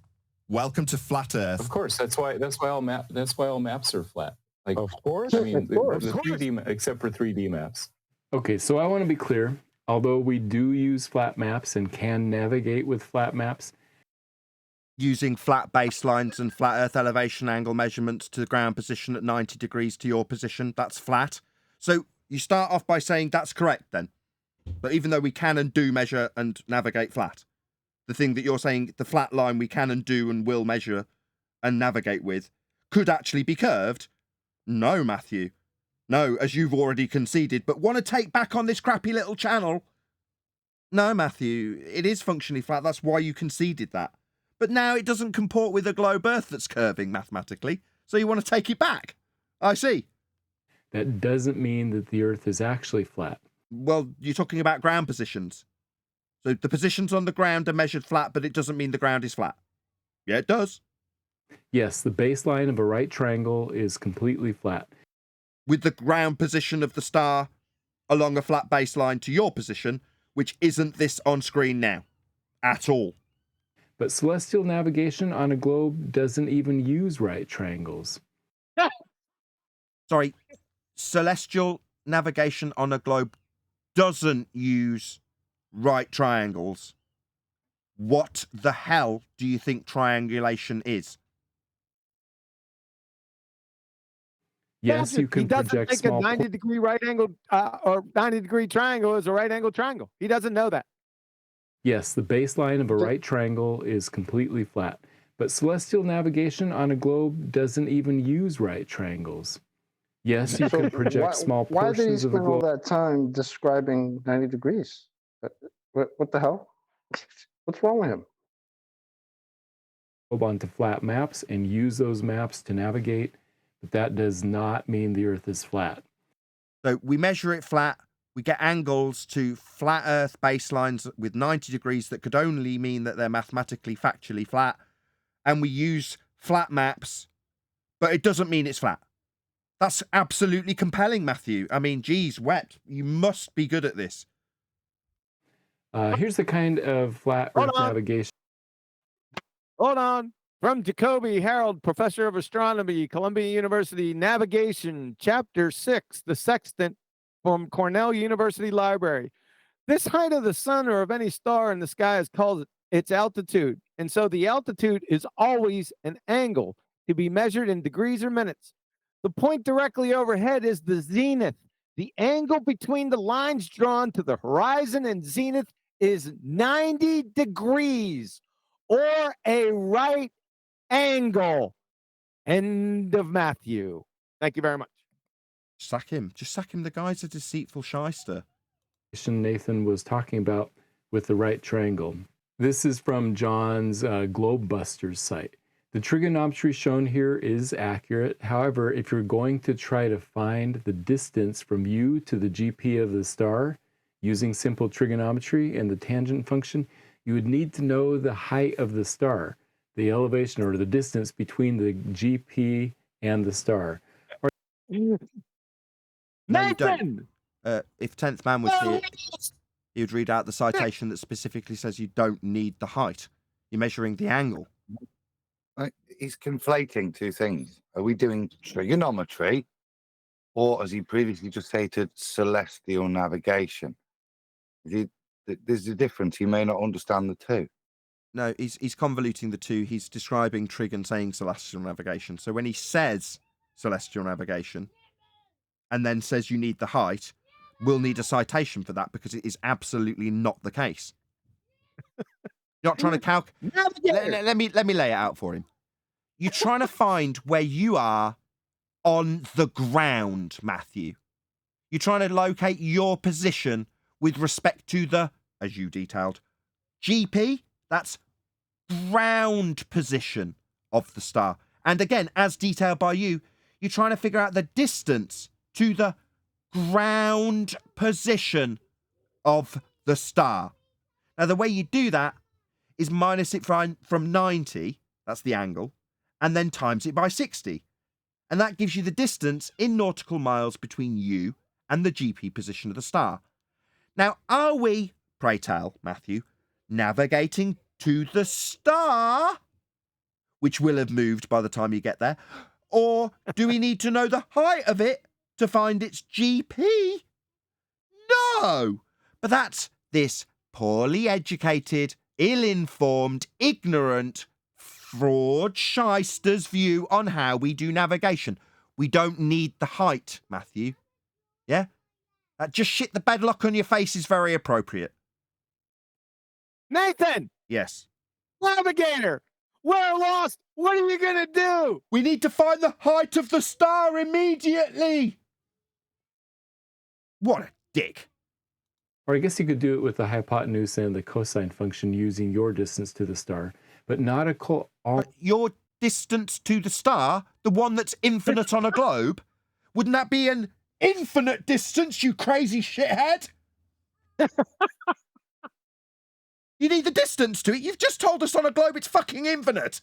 Welcome to Flat Earth. Of course, that's why all maps are flat. Like, of course, I mean, of course. the 3D, except for 3D maps. Okay, so I want to be clear. Although we do use flat maps and can navigate with flat maps, using flat baselines and flat Earth elevation angle measurements to the ground position at 90 degrees to your position, that's flat. So you start off by saying that's correct then. But even though we can and do measure and navigate flat, the thing that you're saying, the flat line we can and do and will measure and navigate with, could actually be curved? No, Matthew. No, as you've already conceded, but want to take back on this crappy little channel? No, Matthew, it is functionally flat. That's why you conceded that. But now it doesn't comport with a globe Earth that's curving mathematically, so you want to take it back. I see. That doesn't mean that the Earth is actually flat. Well, you're talking about ground positions. So the positions on the ground are measured flat, but it doesn't mean the ground is flat. Yeah, it does. Yes, the baseline of a right triangle is completely flat. With the ground position of the star along a flat baseline to your position, which isn't this on screen now. At all. But celestial navigation on a globe doesn't even use right triangles. Sorry, celestial navigation on a globe doesn't use right triangles. What the hell do you think triangulation is? Yes, you can he doesn't project think a small 90-degree right angle or 90-degree triangle is a right angle triangle. He doesn't know that. Yes, the baseline of a right triangle is completely flat. But celestial navigation on a globe doesn't even use right triangles. Yes, you can project small Why did he portions of the spend all globe. that time describing 90 degrees? What the hell? What's wrong with him? Onto flat maps and use those maps to navigate, but that does not mean the Earth is flat. So we measure it flat, we get angles to flat Earth baselines with 90 degrees that could only mean that they're mathematically, factually flat, and we use flat maps, but it doesn't mean it's flat. That's absolutely compelling, Matthew. I mean, geez, wept. You must be good at this. Here's the kind of flat Earth navigation. Hold on. From Jacoby Harold, Professor of Astronomy, Columbia University, Navigation, Chapter 6, The Sextant, from Cornell University Library. This height of the sun or of any star in the sky is called its altitude. And so the altitude is always an angle to be measured in degrees or minutes. The point directly overhead is the zenith. The angle between the lines drawn to the horizon and zenith is 90 degrees or a right angle. End of Matthew. Thank you very much. Sack him. Just sack him. The guy's a deceitful shyster. Nathan was talking about with the right triangle. This is from John's Globebusters site. The trigonometry shown here is accurate. However, if you're going to try to find the distance from you to the GP of the star using simple trigonometry and the tangent function, you would need to know the height of the star, the elevation or the distance between the GP and the star. Nathan! If 10th Man was here, he would read out the citation that specifically says you don't need the height. You're measuring the angle. He's conflating two things. Are we doing trigonometry, or as he previously just stated, celestial navigation? There's a difference. You may not understand the two. No, he's convoluting the two. He's describing trig and saying celestial navigation. So when he says celestial navigation and then says you need the height, we'll need a citation for that because it is absolutely not the case. You're not trying to calculate. Let me lay it out for him. You're trying to find where you are on the ground, Matthew. You're trying to locate your position with respect to the, as you detailed, GP. That's ground position of the star. And again, as detailed by you, you're trying to figure out the distance to the ground position of the star. Now, the way you do that is minus it from 90, that's the angle, and then times it by 60. And that gives you the distance in nautical miles between you and the GP position of the star. Now, are we, pray tell, Matthew, navigating to the star, which will have moved by the time you get there, or do we need to know the height of it to find its GP? No! But that's this poorly educated, ill-informed, ignorant, fraud shyster's view on how we do navigation. We don't need the height, Matthew. Yeah? Just shit the bedlock on your face is very appropriate. Nathan! Yes. Navigator! We're lost! What are you going to do? We need to find the height of the star immediately! What a dick. Or I guess you could do it with the hypotenuse and the cosine function using your distance to the star, but not a your distance to the star, the one that's infinite on a globe, wouldn't that be an infinite distance, you crazy shithead? You need the distance to it. You've just told us on a globe it's fucking infinite.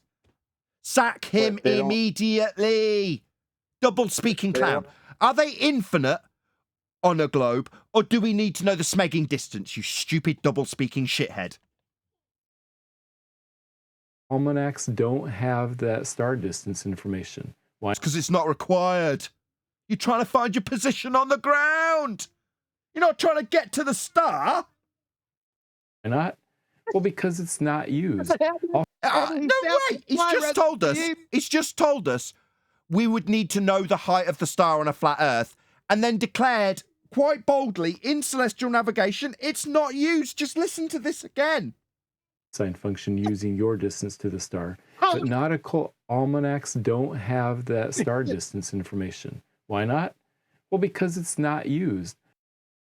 Sack him immediately. Double speaking clown. Are they infinite on a globe, or do we need to know the smegging distance, you stupid double speaking shithead? Almanacs don't have that star distance information. Why? It's because it's not required. You're trying to find your position on the ground. You're not trying to get to the star. Why not? Well, because it's not used. No way. He's just told us we would need to know the height of the star on a flat Earth, and then declared quite boldly in celestial navigation it's not used. Just listen to this again. Sine function using your distance to the star, but nautical almanacs don't have that star distance information. Why not? Well, because it's not used.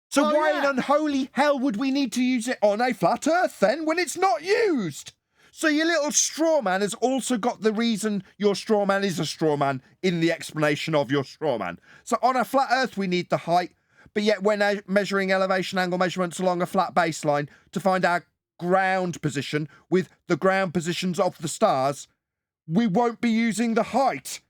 So why in unholy hell would we need to use it on a flat Earth then when it's not used? So your little straw man has also got the reason your straw man is a straw man in the explanation of your straw man. So on a flat Earth we need the height, but yet when measuring elevation angle measurements along a flat baseline to find our ground position with the ground positions of the stars, we won't be using the height.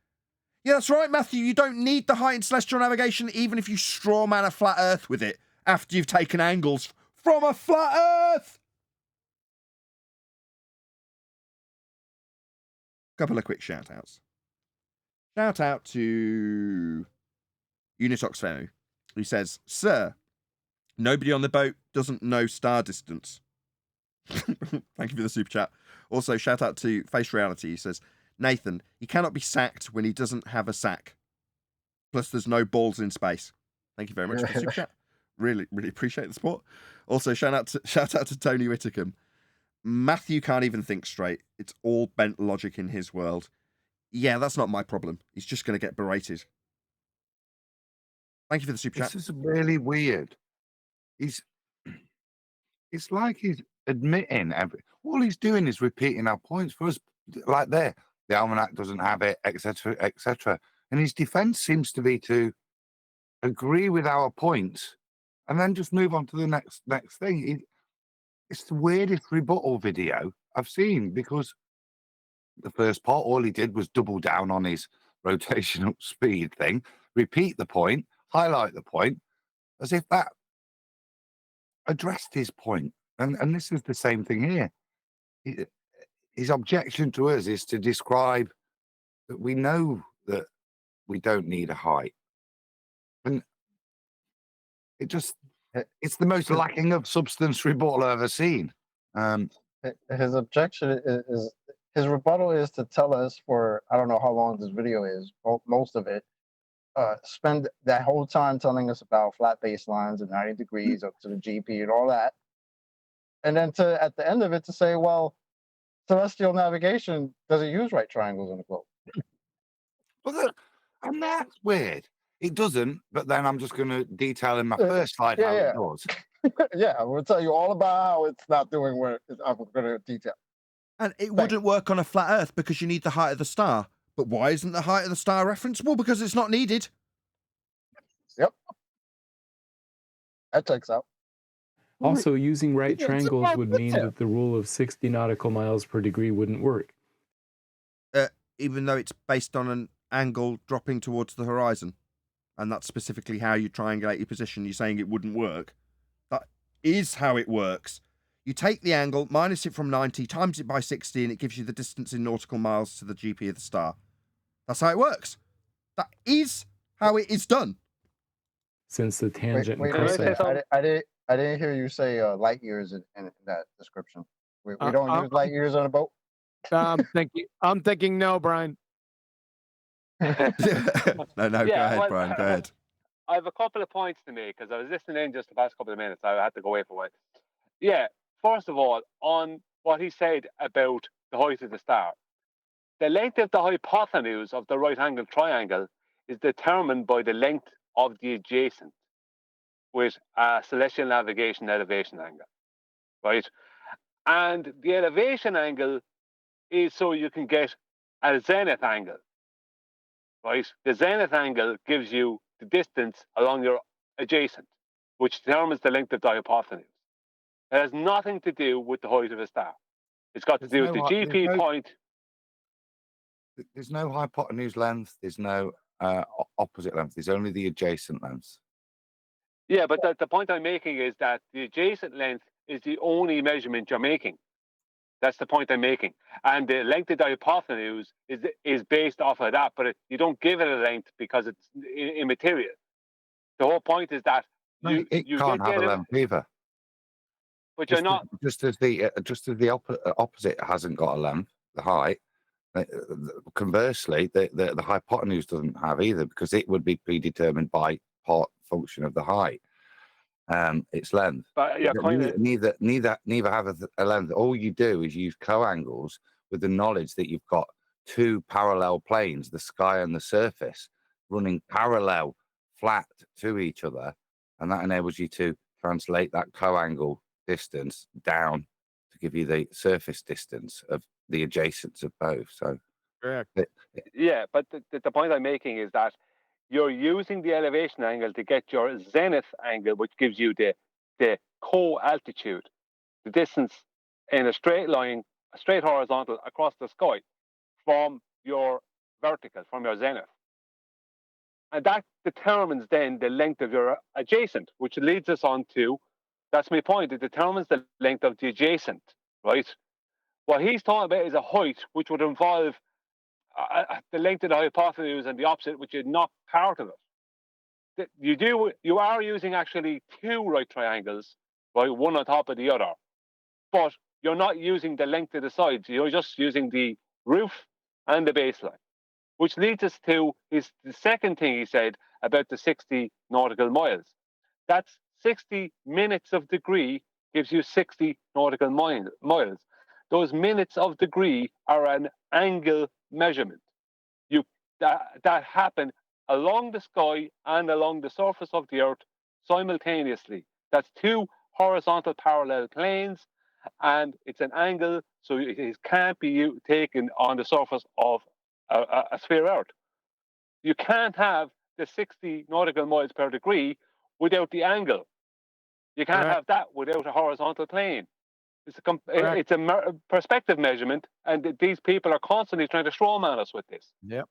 Yeah, that's right, Matthew. You don't need the height in celestial navigation even if you straw man a flat Earth with it after you've taken angles from a flat Earth. Couple of quick shout outs. Shout out to Unitox who says, "Sir, nobody on the boat doesn't know star distance." Thank you for the super chat. Also, shout out to Face Reality. He says, "Nathan, he cannot be sacked when he doesn't have a sack. Plus, there's no balls in space." Thank you very much for the super chat. Really, really appreciate the support. Also, shout out to Tony Whitcomb. Matthew can't even think straight. It's all bent logic in his world. Yeah, that's not my problem. He's just going to get berated. Thank you for the super chat. This is really weird. It's like he's admitting all he's doing is repeating our points for us, like there. The almanac doesn't have it, etc., etc. And his defense seems to be to agree with our points and then just move on to the next thing. It's the weirdest rebuttal video I've seen, because the first part, all he did was double down on his rotational speed thing, repeat the point, highlight the point, as if that addressed his point. And this is the same thing here. His objection to us is to describe that we know that we don't need a height. And it's the most lacking of substance rebuttal I've ever seen. His objection is his rebuttal is to tell us for, I don't know how long this video is, most of it, spend that whole time telling us about flat baselines and 90 degrees up to the GP and all that. And then at the end of it to say, well, celestial navigation doesn't use right triangles on the globe. Well, and that's weird. It doesn't, but then I'm just going to detail in my first slide how it does. Yeah, we'll tell you all about how it's not doing what I'm going to detail. And it wouldn't work on a flat Earth because you need the height of the star. But why isn't the height of the star referenceable? Because it's not needed. Yep. That checks out. Also, using right triangles would mean that the rule of 60 nautical miles per degree wouldn't work. Even though it's based on an angle dropping towards the horizon. And that's specifically how you triangulate your position. You're saying it wouldn't work. That is how it works. You take the angle, minus it from 90, times it by 60, and it gives you the distance in nautical miles to the GP of the star. That's how it works. That is how it is done. Since the tangent Wait, and cosine... I didn't hear you say light years in that description. We don't use light years on a boat? I'm thinking no, Brian. No, go ahead, Brian. Go ahead. I have a couple of points to make because I was listening in just the past couple of minutes. I had to go away for a while. Yeah, first of all, on what he said about the height of the star, the length of the hypotenuse of the right-angled triangle is determined by the length of the adjacent with a celestial navigation elevation angle, right? And the elevation angle is so you can get a zenith angle, right? The zenith angle gives you the distance along your adjacent, which determines the length of the hypotenuse. It has nothing to do with the height of a star. It's got to do with the GP point. There's no hypotenuse length. There's no opposite length. There's only the adjacent length. Yeah, but the point I'm making is that the adjacent length is the only measurement you're making. That's the point I'm making. And the length of the hypotenuse is based off of that, but you don't give it a length because it's immaterial. The whole point is that it can't have a length either. But you're not just as the opposite hasn't got a length, the height. Conversely, the hypotenuse doesn't have either, because it would be predetermined by part function of the height, its length. But neither have a length. All you do is use coangles with the knowledge that you've got two parallel planes, the sky and the surface, running parallel, flat to each other, and that enables you to translate that coangle distance down to give you the surface distance of the adjacents of both. So, correct. Yeah, but the point I'm making is that you're using the elevation angle to get your zenith angle, which gives you the co-altitude, the distance in a straight line, a straight horizontal across the sky from your vertical, from your zenith. And that determines then the length of your adjacent, which leads us on to, that's my point, it determines the length of the adjacent, right? What he's talking about is a height which would involve the length of the hypotenuse and the opposite, which is not part of it. You are using actually two right triangles, right, one on top of the other, but you're not using the length of the sides. You're just using the roof and the baseline, which leads us to the second thing he said about the 60 nautical miles. That's 60 minutes of degree gives you 60 nautical miles. Those minutes of degree are an angle measurement. That happen along the sky and along the surface of the earth simultaneously. That's two horizontal parallel planes, and it's an angle, so it can't be taken on the surface of a sphere Earth. You can't have the 60 nautical miles per degree without the angle. You can't have that without a horizontal plane. It's a perspective measurement, and these people are constantly trying to strawman us with this. Yep.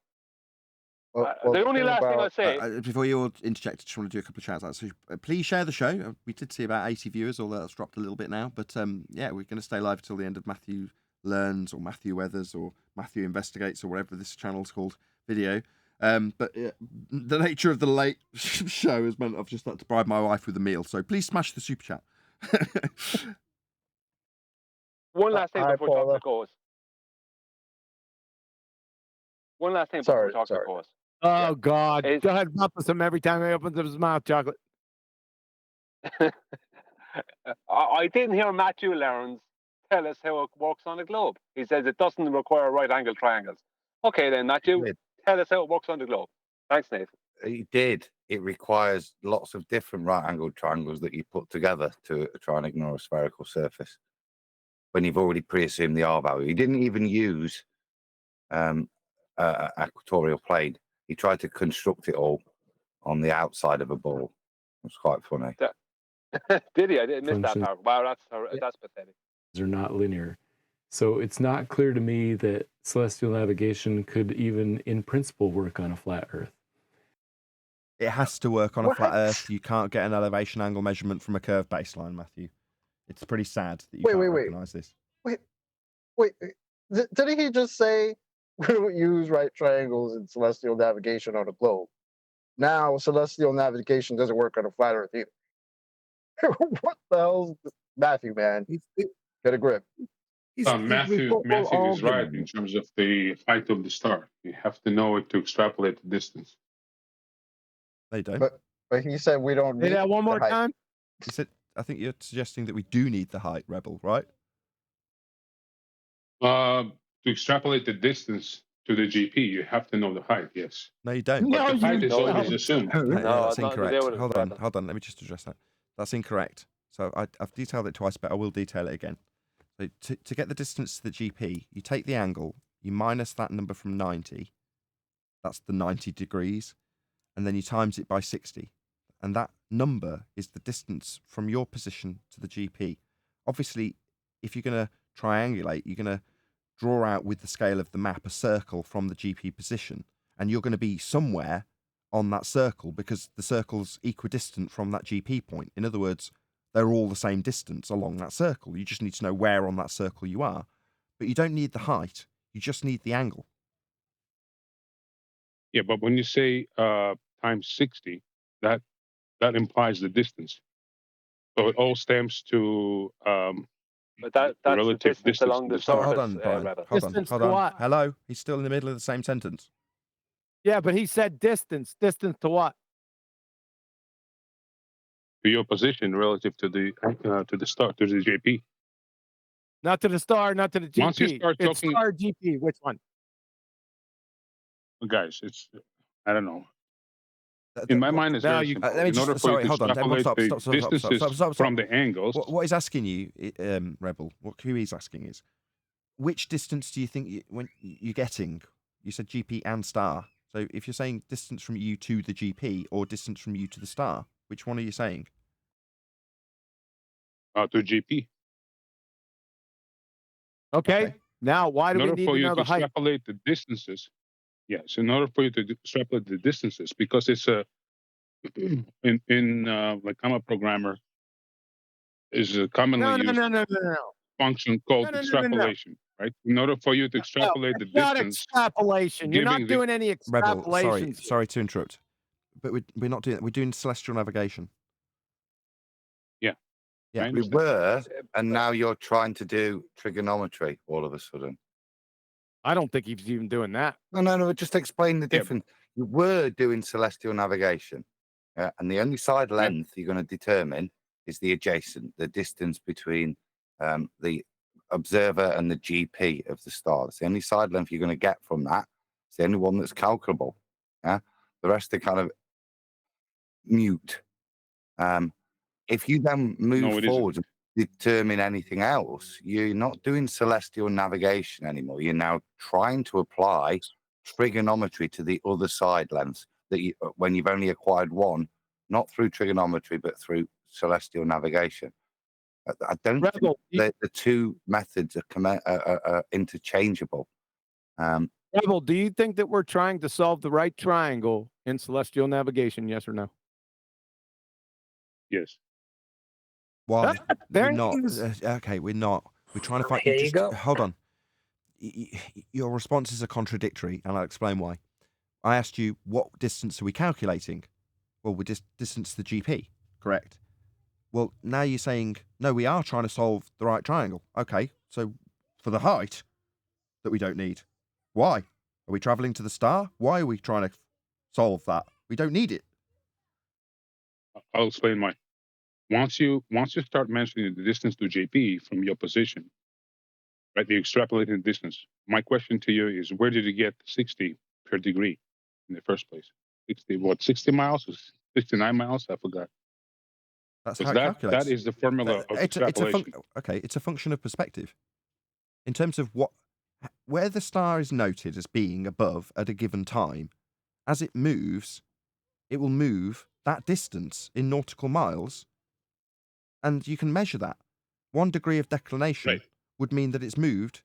The only last thing I'll say... before you all interject, I just want to do a couple of shouts out. So please share the show. We did see about 80 viewers, although that's dropped a little bit now. But yeah, we're going to stay live till the end of Matthew Learns or Matthew Weathers or Matthew Investigates or whatever this channel's called video. But the nature of the late show has meant I've just had to bribe my wife with a meal. So please smash the super chat. One last thing before Dr. goes. One last thing before Dr. goes. Oh, God. Go ahead and bump him every time he opens up his mouth, Chocolate. I didn't hear Matthew Learns tell us how it works on a globe. He says it doesn't require right angle triangles. Okay, then, Matthew, tell us how it works on the globe. Thanks, Nathan. It did. It requires lots of different right-angled triangles that you put together to try and ignore a spherical surface when you've already pre-assumed the R value. He didn't even use equatorial plane. He tried to construct it all on the outside of a ball. It was quite funny. Did he? I didn't miss that part. Wow, that's pathetic. Are not linear. So it's not clear to me that celestial navigation could even in principle work on a flat Earth. It has to work on a flat Earth. You can't get an elevation angle measurement from a curved baseline, Matthew. It's pretty sad that you can't recognize this. Wait. Didn't he just say we don't use right triangles in celestial navigation on a globe? Now, celestial navigation doesn't work on a flat Earth either. What the hell's Matthew, man? Get a grip. Matthew is right in terms of the height of the star. You have to know it to extrapolate the distance. They don't. But he said we don't need that one more the height. time. He said, I think you're suggesting that we do need the height, Rebel, right? To extrapolate the distance to the GP, you have to know the height, yes. No, you don't. But the height is always assumed. No, that's incorrect. Hold on. Let me just address that. That's incorrect. So I've detailed it twice, but I will detail it again. So to get the distance to the GP, you take the angle, you minus that number from 90. That's the 90 degrees. And then you times it by 60. And that number is the distance from your position to the GP. Obviously, if you're going to triangulate, you're going to draw out with the scale of the map a circle from the GP position. And you're going to be somewhere on that circle because the circle's equidistant from that GP point. In other words, they're all the same distance along that circle. You just need to know where on that circle you are. But you don't need the height. You just need the angle. Yeah, but when you say times 60, that implies the distance. So it all stems to but that's relative the distance along the surface. Hold on, Brian. Hold on. Hello? He's still in the middle of the same sentence. Yeah, but he said distance. Distance to what? To your position relative to the star, to the JP. Not to the star, not to the GP. Once you start it's talking, star GP. Which one? Guys, I don't know. In my mind, it's very simple. In order for you to extrapolate the distances from the angles. What he's asking you, Rebel, what he's asking is, which distance do you think when you're getting? You said GP and star. So if you're saying distance from you to the GP or distance from you to the star, which one are you saying? To GP. Okay. Now, why do we need to know the height? Extrapolate the distances. Yes, in order for you to extrapolate the distances, because it's like I'm a programmer, is a commonly used function called extrapolation. right? In order for you to extrapolate the Not distance, extrapolation. You're not doing any Rebel, extrapolations. sorry to interrupt, but we're not doing that. We're doing celestial navigation. Yeah. Yeah. We were, and now you're trying to do trigonometry all of a sudden. I don't think he's even doing that. No. Just explain the difference. You were doing celestial navigation, and the only side length you're going to determine is the adjacent, the distance between the observer and the GP of the star. It's the only side length you're going to get from that. It's the only one that's calculable. Yeah, the rest are kind of mute. If you then move forward and determine anything else, you're not doing celestial navigation anymore. You're now trying to apply trigonometry to the other side lengths that you, when you've only acquired one, not through trigonometry, but through celestial navigation. I don't think the two methods are interchangeable. Rebel, do you think that we're trying to solve the right triangle in celestial navigation? Yes or no? Yes. Why? There We're not. it is. Okay, we're not. We're trying to find. Here you go. Hold on. Your responses are contradictory, and I'll explain why. I asked you, what distance are we calculating? Well, we're distance to the GP. Correct. Well, now you're saying, no, we are trying to solve the right triangle. Okay, so for the height that we don't need, why? Are we traveling to the star? Why are we trying to solve that? We don't need it. I'll explain why. Once you start mentioning the distance to JP from your position, right, the extrapolating distance, my question to you is, where did you get 60 per degree in the first place? 60 miles or 69 miles? I forgot. That's how it calculates. That is the formula of extrapolation. It's a function of perspective. In terms of where the star is noted as being above at a given time, as it moves, it will move that distance in nautical miles, and you can measure that. 1 degree of declination would mean that it's moved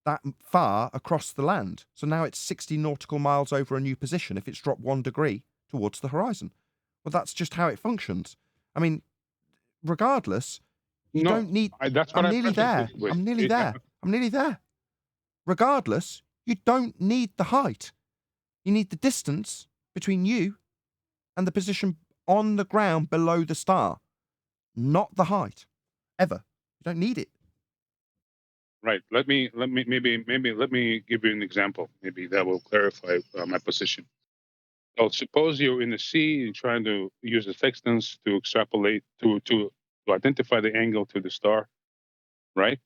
that far across the land. So now it's 60 nautical miles over a new position if it's dropped 1 degree towards the horizon. Well, that's just how it functions. I mean, regardless, you don't need... I'm nearly there. I'm nearly there. I'm nearly there. Regardless, you don't need the height. You need the distance between you and the position on the ground below the star, not the height. Ever. You don't need it. Right. Let me give you an example. Maybe that will clarify my position. So suppose you're in the sea, you're trying to use the sextants to extrapolate to identify the angle to the star, right?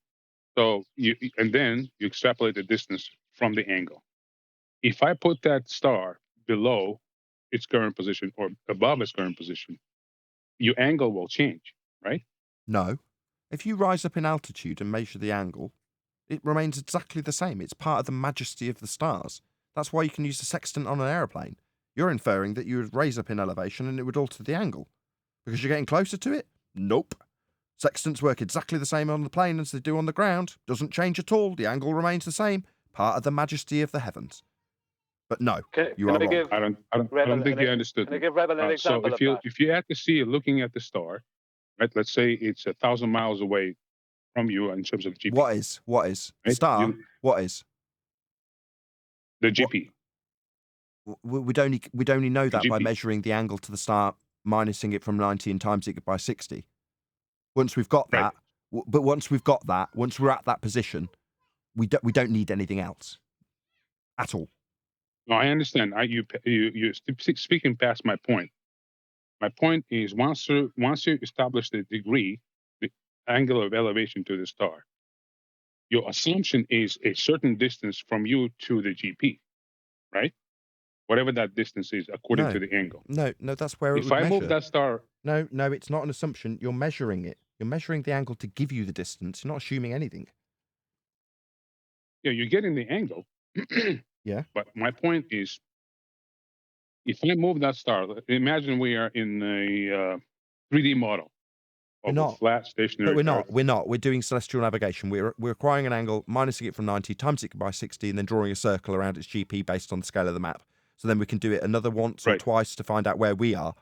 So then you extrapolate the distance from the angle. If I put that star below its current position or above its current position, your angle will change, right? No. If you rise up in altitude and measure the angle, it remains exactly the same. It's part of the majesty of the stars. That's why you can use the sextant on an aeroplane. You're inferring that you would raise up in elevation and it would alter the angle. Because you're getting closer to it? Nope. Sextants work exactly the same on the plane as they do on the ground. Doesn't change at all. The angle remains the same. Part of the majesty of the heavens. But no, you are wrong. I don't think you understood. Can I give Rebel an example so of if you're at the sea looking at the star, right? Let's say it's 1,000 miles away from you in terms of GP. What is? Right? Star? What is? The GP. We'd only know that by measuring the angle to the star, minusing it from 90 and times it by 60. Once we've got that, once we're at that position, we don't need anything else at all. No, I understand. You're speaking past my point. My point is once you establish the degree, the angle of elevation to the star, your assumption is a certain distance from you to the GP, right? Whatever that distance is according to the angle. No, that's where it if would I measure. move that star. No, it's not an assumption. You're measuring it. You're measuring the angle to give you the distance. You're not assuming anything. Yeah, you're getting the angle. Yeah. But my point is, if I move that star, imagine we are in a 3D model of a flat stationary. But we're not. We're doing celestial navigation. We're acquiring an angle, minusing it from 90, times it by 60, and then drawing a circle around its GP based on the scale of the map. So then we can do it another once or twice to find out where we are.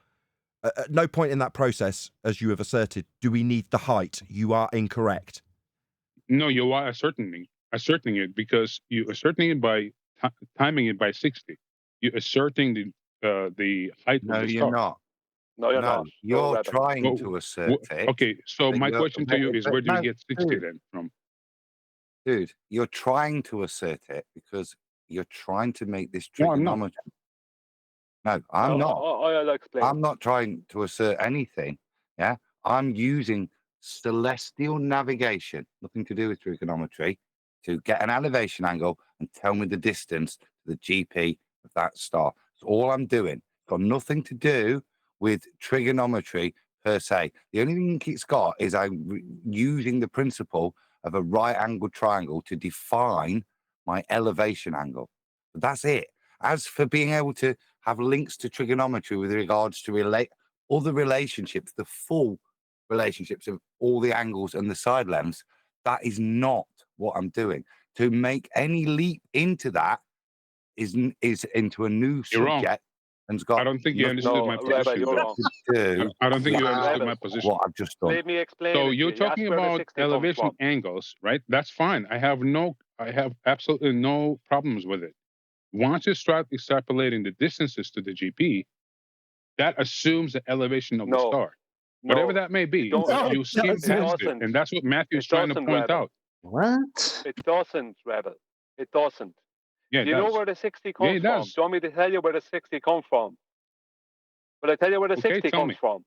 At no point in that process, as you have asserted, do we need the height. You are incorrect. No, you are asserting asserting it because you're asserting it by timing it by 60. You're asserting the height No, of the you're star. not. No, you're No, not. No, you're Rebel. trying to assert it. Okay, so but my you're- question to you is, but where do you no, get 60 dude, then from? dude, you're trying to assert it because you're trying to make this No, I'm not. trigonometry. No, I'm not. I'll explain. I'm not trying to assert anything. Yeah, I'm using celestial navigation, nothing to do with trigonometry, to get an elevation angle and tell me the distance to the GP of that star. That's all I'm doing. It's got nothing to do with trigonometry per se. The only thing it's got is I'm using the principle of a right angled triangle to define my elevation angle. But that's it. As for being able to have links to trigonometry with regards to relate other relationships, the full relationships of all the angles and the side lengths, that is not what I'm doing. To make any leap into that is into a new You're wrong. subject and's got I don't think you nothing understood my Rebel, position. you're though. wrong. to do I don't think you with understood Rebel, my position. what I've just done. let me explain So it to you're you. That's talking where the about 60 comes elevation from. angles, right? That's fine. I have absolutely no problems with it. Once you start extrapolating the distances to the GP, that assumes the elevation of the No, star. Whatever no, that may be, don't. you skim It past it. doesn't. And that's what Matthew's It trying to doesn't, point Rebel. out. What? It doesn't, Rebel. It doesn't. Yeah, Do it you know does. where the 60 Yeah, comes it from? does. Do you want me to tell you where the 60 comes from? Will I tell you where the Okay, 60 tell comes me. from?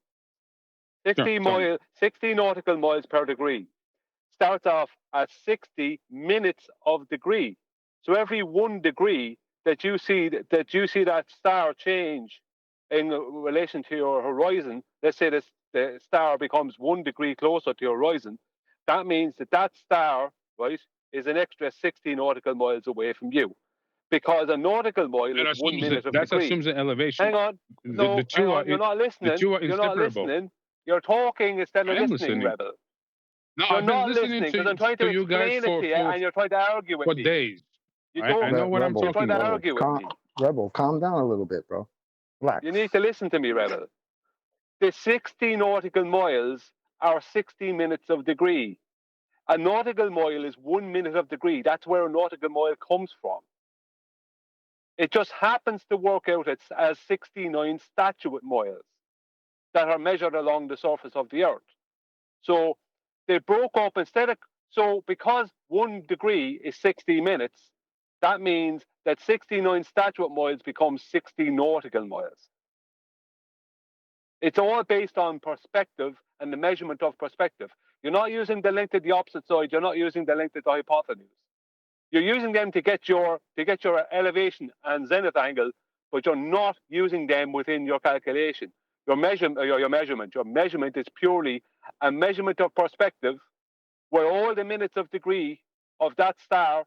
Sure, 60 tell me. 60 nautical miles per degree starts off at 60 minutes of degree. So every 1 degree that you see that star change in relation to your horizon, let's say the star becomes 1 degree closer to your horizon, that means that star, right, is an extra 60 nautical miles away from you. Because a nautical mile That is 1 assumes minute of that degree. assumes the elevation. Hang on. No, The two hang are on. You're not the listening. two are You're not inseparable. listening. You're talking instead of I am listening, listening. Rebel. No, You're I've been not listening listening because I'm trying to you guys explain it to you and you're trying to argue with for me. days. You I don't. know what I'm You're talking trying to about. argue with me. Rebel, calm down a little bit, bro. Relax. You need to listen to me, Rebel. The 60 nautical miles are 60 minutes of degree. A nautical mile is 1 minute of degree. That's where a nautical mile comes from. It just happens to work out as 69 statute miles that are measured along the surface of the Earth. So they broke up so because 1 degree is 60 minutes, that means that 69 statute miles becomes 60 nautical miles. It's all based on perspective and the measurement of perspective. You're not using the length of the opposite side. You're not using the length of the hypotenuse. You're using them to get your elevation and zenith angle, but you're not using them within your calculation. Your measurement is purely a measurement of perspective, where all the minutes of degree of that star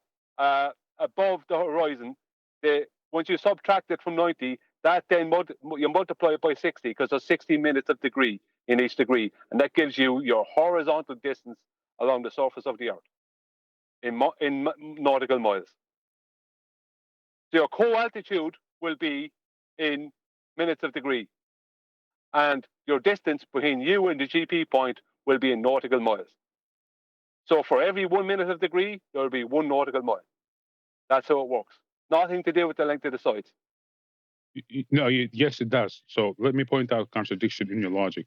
above the horizon, once you subtract it from 90, that then you multiply it by 60 because there's 60 minutes of degree in each degree, and that gives you your horizontal distance along the surface of the Earth in nautical miles. So your co-altitude will be in minutes of degree, and your distance between you and the GP point will be in nautical miles. So for every 1 minute of degree, there will be 1 nautical mile. That's how it works. Nothing to do with the length of the sides. No, yes, it does. So let me point out contradiction in your logic.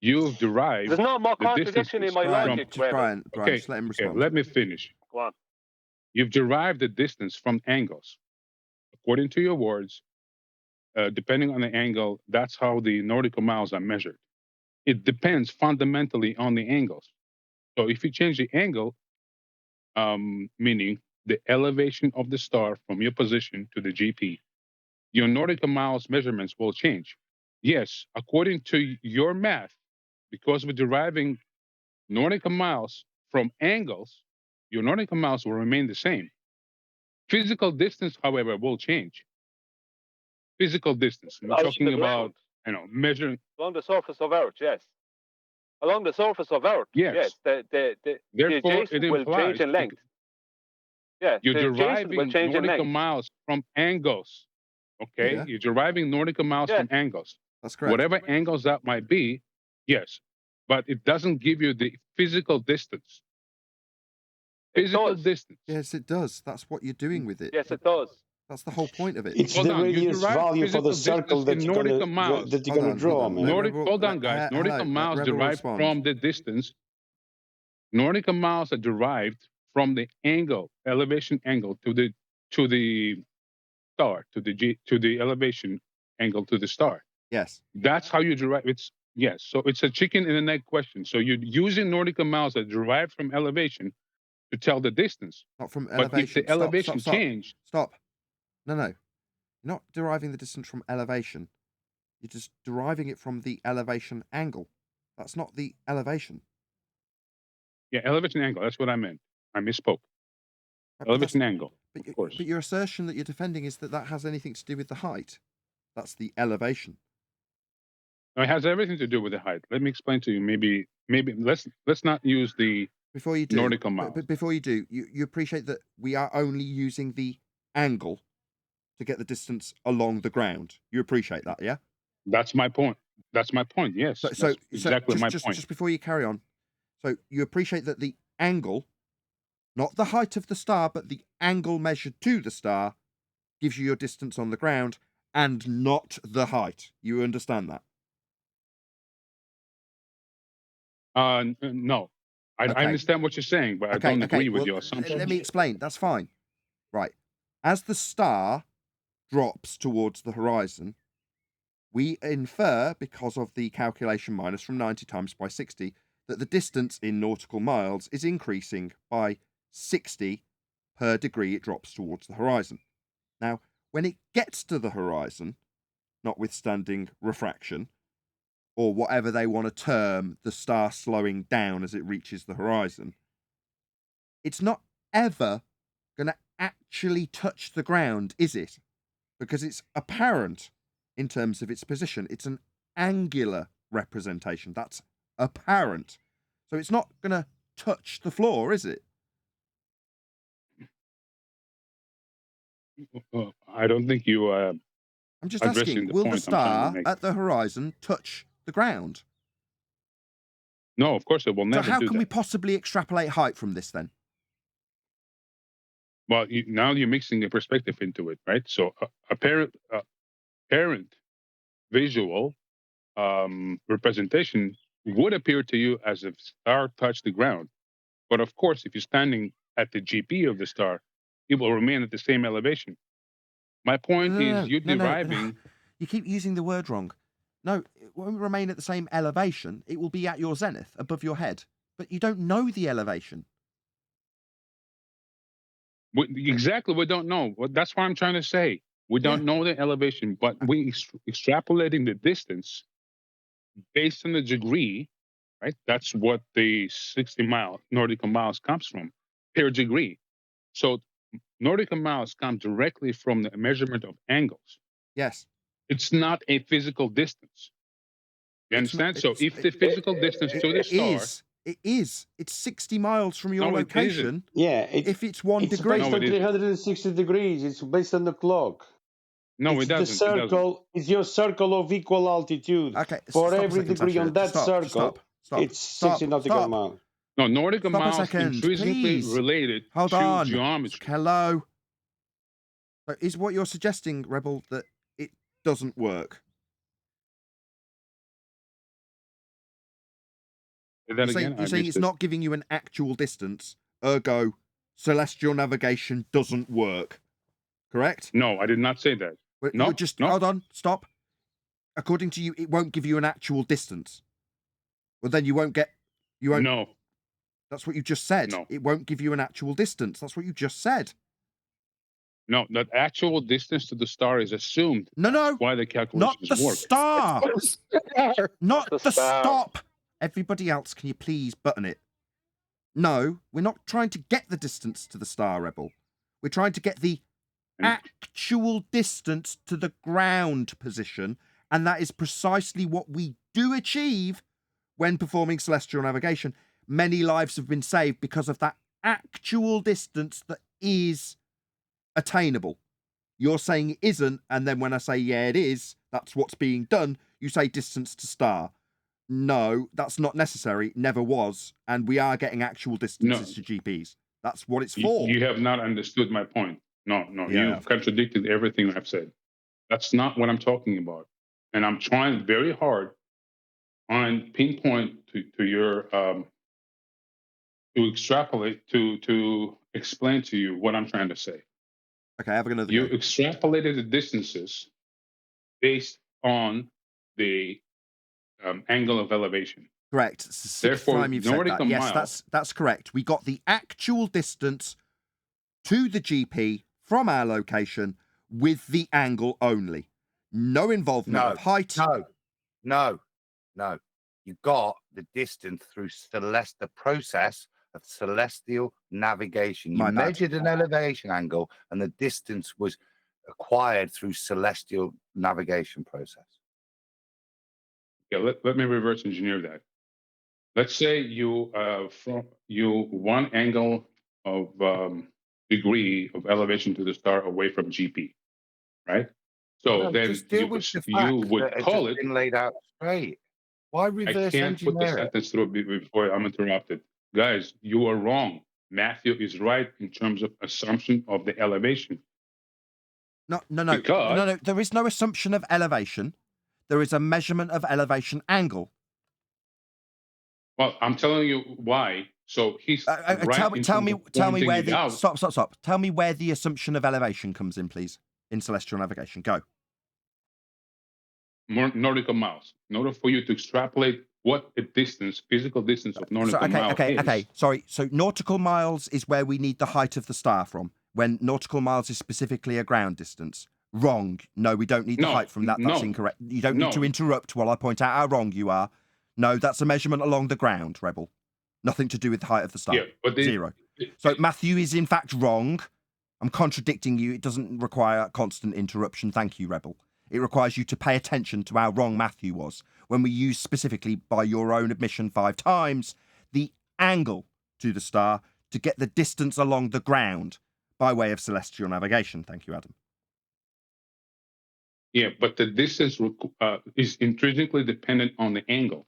You've derived. There's not more the contradiction in my logic, Brian, Brian, just let him respond. let me finish. Go on. You've derived the distance from angles. According to your words, depending on the angle, that's how the nautical miles are measured. It depends fundamentally on the angles. So if you change the angle, meaning the elevation of the star from your position to the GP, your nautical miles measurements will change. Yes, according to your math, because we're deriving nautical miles from angles, your nautical miles will remain the same. Physical distance, however, will change. Physical distance. We're talking about, measuring. Along the surface of Earth, yes. Along the surface of Earth, yes. The adjacent will change in length. Yeah, you're the adjacent will deriving change in nautical length. miles from angles. Okay, Yeah. you're deriving nautical miles from angles. That's correct. Whatever angles that might be, yes, but it doesn't give you the physical distance. physical distance. Yes, it does. That's what you're doing with it. Yes, it does. That's the whole point of it. It's Hold the on, you radius derive value for the physical circle distance in Nordical miles. that you're gonna draw, man. Hold on, guys. Nordical miles derived from the distance. Nordical miles are derived from the angle, elevation angle to the star, to the elevation angle to the star. Yes. That's how you derive. Yes. So it's a chicken and an egg question. So you're using Nordical miles that derived from elevation to tell the distance. Not from But elevation. if the elevation changed. Stop. No. You're not deriving the distance from elevation. You're just deriving it from the elevation angle. That's not the elevation. Yeah, elevation angle. That's what I meant. I misspoke. Elevation angle. Of course. But your assertion that you're defending is that that has anything to do with the height. That's the elevation. It has everything to do with the height. Let me explain to you. Maybe let's not use the Nordical miles. But before you do, you appreciate that we are only using the angle to get the distance along the ground. You appreciate that, yeah? That's my point. That's my point. Yes. So exactly my point. Just before you carry on, so you appreciate that the angle, not the height of the star, but the angle measured to the star, gives you your distance on the ground, and not the height. You understand that? No. I understand what you're saying, but I don't agree with your assumption. Let me explain. That's fine. Right. As the star drops towards the horizon, we infer, because of the calculation minus from 90 times by 60, that the distance in nautical miles is increasing by 60 per degree it drops towards the horizon. Now, when it gets to the horizon, notwithstanding refraction, or whatever they want to term the star slowing down as it reaches the horizon, it's not ever going to actually touch the ground, is it? Because it's apparent in terms of its position. It's an angular representation. That's apparent. So it's not going to touch the floor, is it? I don't think you I'm just asking, will the star at the horizon touch the ground? No, of course it will never do that. So how can we possibly extrapolate height from this then? Well, now you're mixing a perspective into it, right? So apparent visual representation would appear to you as if star touched the ground. But of course, if you're standing at the GP of the star, it will remain at the same elevation. My point is you're deriving... You keep using the word wrong. No, it won't remain at the same elevation. It will be at your zenith, above your head. But you don't know the elevation. Exactly, we don't know. That's what I'm trying to say. We don't know the elevation, but we extrapolating the distance based on the degree, right? That's what the 60 nautical miles comes from, per degree. So nautical miles come directly from the measurement of angles. Yes. It's not a physical distance. You understand? So if the physical distance to the star... It is. It's 60 miles from your location. Yeah. If it's 1 it's degree. based on 360 degrees. It's based on the clock. No, it doesn't. The circle is your circle of equal altitude. Okay. For every degree on that circle, it's 60 nautical miles. No, nautical miles intrinsically related to geometry. Hello. So is what you're suggesting, Rebel, that it doesn't work? You're saying it's not giving you an actual distance, ergo celestial navigation doesn't work, correct? No, I did not say that. No, hold on, stop. According to you, it won't give you an actual distance. Well, then you won't. No. That's what you just said. No. It won't give you an actual distance. That's what you just said. No, that actual distance to the star is assumed. No. That's why the calculations not the work. Star. Not the star. Stop. Everybody else, can you please button it? No, we're not trying to get the distance to the star, Rebel. We're trying to get the actual distance to the ground position, and that is precisely what we do achieve when performing celestial navigation. Many lives have been saved because of that actual distance that is attainable. You're saying it isn't, and then when I say, yeah, it is, that's what's being done, you say distance to star. No, that's not necessary, never was, and we are getting actual distances to GPs. That's what it's for. You have not understood my point. No, Yeah. you've contradicted everything I've said. That's not what I'm talking about. And I'm trying very hard on pinpoint to your to extrapolate to explain to you what I'm trying to say. Okay, have another You go. extrapolated the distances based on the angle of elevation. Correct. It's the sixth Therefore, time you've said that. nautical Yes, mile- that's correct. We got the actual distance to the GP from our location with the angle only. No involvement of height. No. You got the distance through the process of celestial navigation. You My bad. measured an elevation angle, and the distance was acquired through celestial navigation process. Yeah, let me reverse engineer that. Let's say you from one angle of degree of elevation to the star away from GP, right? So No, then just deal you with the you fact would that it's call just it. been laid out straight. Why I reverse can't put the engineer it? sentence through before I'm interrupted. Guys, you are wrong. Matthew is right in terms of assumption of the elevation. No. Because- There is no assumption of elevation. There is a measurement of elevation angle. Well, I'm telling you why. So he's right in Tell me terms of where pointing it the out. stop. Tell me where the assumption of elevation comes in, please, in celestial navigation. Go. More nautical miles. In order for you to extrapolate what a distance, physical distance of nautical mile is. Okay. Sorry. So nautical miles is where we need the height of the star from. When nautical miles is specifically a ground distance. Wrong. No, we don't need the height from that. That's incorrect. You don't need to interrupt while I point out how wrong you are. No, that's a measurement along the ground, Rebel. Nothing to do with the height of the star. Yeah, but Zero. So Matthew is in fact wrong. I'm contradicting you. It doesn't require constant interruption. Thank you, Rebel. It requires you to pay attention to how wrong Matthew was when we use specifically, by your own admission 5 times, the angle to the star to get the distance along the ground by way of celestial navigation. Thank you, Adam. Yeah, but the distance is intrinsically dependent on the angle.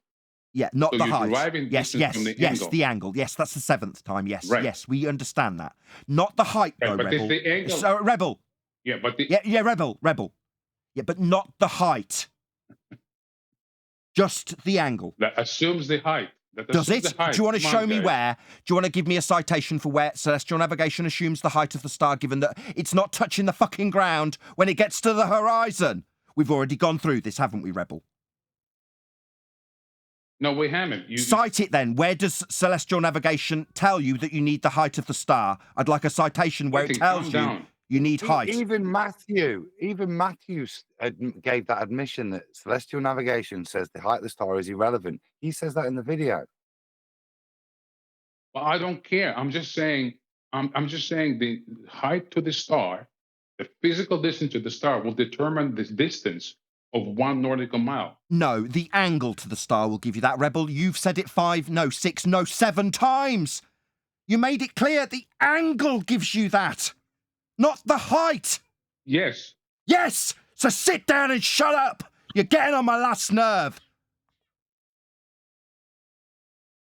Yeah, not So the you're height. deriving Yes, distance from the yes, angle. the angle. Yes, that's the 7th time. Yes, Right. yes, we understand that. Not the height, Right, though, but it's Rebel. the angle. So, Rebel. Yeah, but the Yeah, Rebel. Yeah, but not the height. Just the angle. that assumes the height. That Does assumes it? the height. Do you want to Come on, show me guys. where? Do you want to give me a citation for where celestial navigation assumes the height of the star, given that it's not touching the fucking ground when it gets to the horizon? We've already gone through this, haven't we, Rebel? No, we haven't. Cite it then. Where does celestial navigation tell you that you need the height of the star? I'd like a citation where it Nathan, tells calm you down. you need height. Even Matthew gave that admission that celestial navigation says the height of the star is irrelevant. He says that in the video. Well, I don't care. I'm just saying. I'm just saying the height to the star, the physical distance to the star, will determine the distance of 1 nautical mile. No, the angle to the star will give you that, Rebel. You've said it 5, no 6, no 7 times. You made it clear the angle gives you that, not the height. Yes. Yes. So sit down and shut up. You're getting on my last nerve.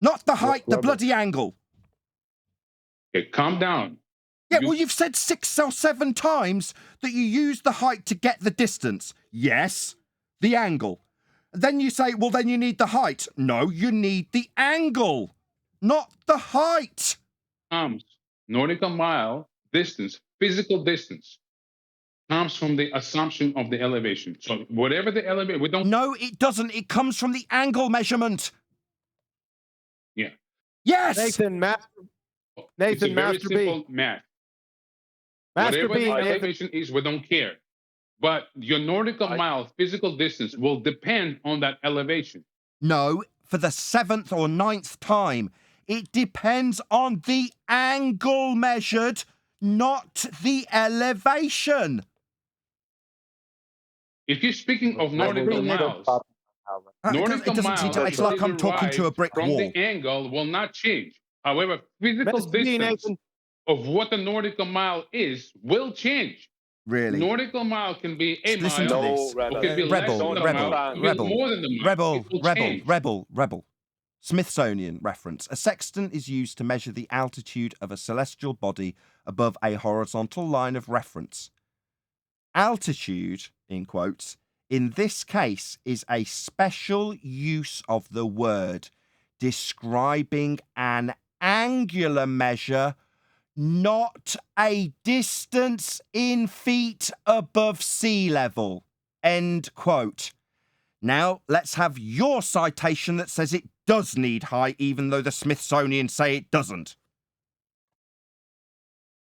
Not the height, the bloody angle. Okay, calm down. Yeah, well, you've said 6 or 7 times that you use the height to get the distance. Yes, the angle. Then you say, well, then you need the height. No, you need the angle, not the height. Nautical mile distance, physical distance, comes from the assumption of the elevation. So whatever the elevation, we don't. No, it doesn't. It comes from the angle measurement. Yeah. Yes. Nathan, It's a very Master B. simple math. Master Whatever B, the Nathan. elevation is, we don't care. But your nautical mile physical distance will depend on that elevation. No, for the 7th or 9th time, it depends on the angle measured, not the elevation. If you're speaking of nautical miles, It doesn't seem to, it's like I'm talking to a brick from wall. the angle will not change. However, physical Master B, distance Nathan. of what the nautical mile is will change. Really? Nautical mile can be a Listen mile, to this. or it could be less than the mile, it could be more than the mile. It will change. Rebel. Smithsonian reference. A sextant is used to measure the altitude of a celestial body above a horizontal line of reference. Altitude, in quotes, in this case is a special use of the word describing an angular measure, not a distance in feet above sea level. End quote. Now, let's have your citation that says it does need height, even though the Smithsonian say it doesn't.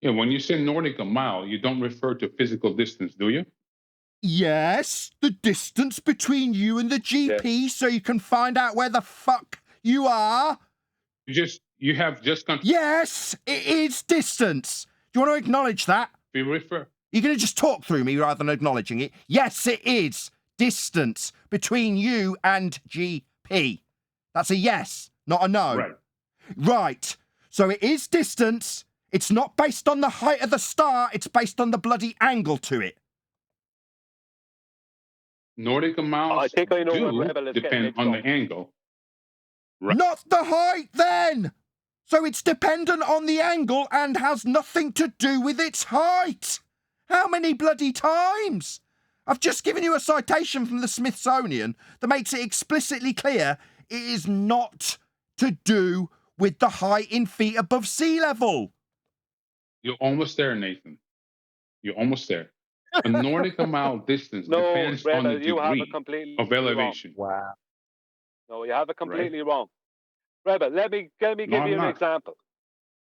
Yeah, when you say nautical mile, you don't refer to physical distance, do you? Yes, the distance between you and the GP, so you can find out where the fuck you are. You have just... Yes, it is distance. Do you want to acknowledge that? We refer... You're going to just talk through me rather than acknowledging it. Yes, it is distance between you and GP. That's a yes, not a no. Right. Right. So it is distance. It's not based on the height of the star. It's based on the bloody angle to it. Nautical miles I think I know where do Rebel is getting depend mixed on up. the angle. Right. Not the height, then. So it's dependent on the angle and has nothing to do with its height. How many bloody times? I've just given you a citation from the Smithsonian that makes it explicitly clear it is not to do with the height in feet above sea level. You're almost there, Nathan. You're almost there. A nautical mile distance depends on the degree of elevation. Wow. No, you have it completely wrong. Rebel, let me give you an example.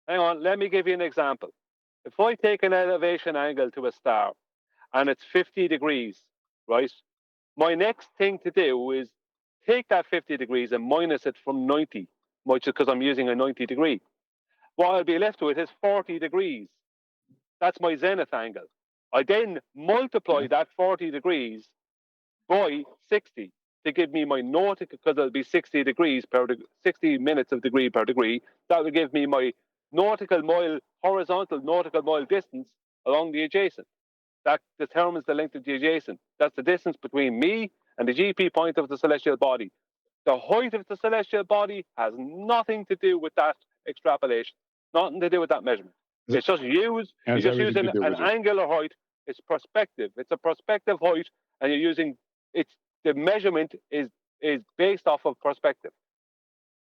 Hang on, let me give you an example. If I take an elevation angle to a star and it's 50 degrees, right? My next thing to do is take that 50 degrees and minus it from 90, which is because I'm using a 90 degree. What I'll be left with is 40 degrees. That's my zenith angle. I then multiply that 40 degrees by 60 to give me my nautical, because it'll be 60 degrees per 60 minutes of degree per degree. That will give me my nautical mile, horizontal nautical mile distance along the adjacent. That determines the length of the adjacent. That's the distance between me and the GP point of the celestial body. The height of the celestial body has nothing to do with that extrapolation, nothing to do with that measurement. It's just used, you're just using an angular height. It's perspective. It's a perspective height, and you're using the measurement is based off of perspective.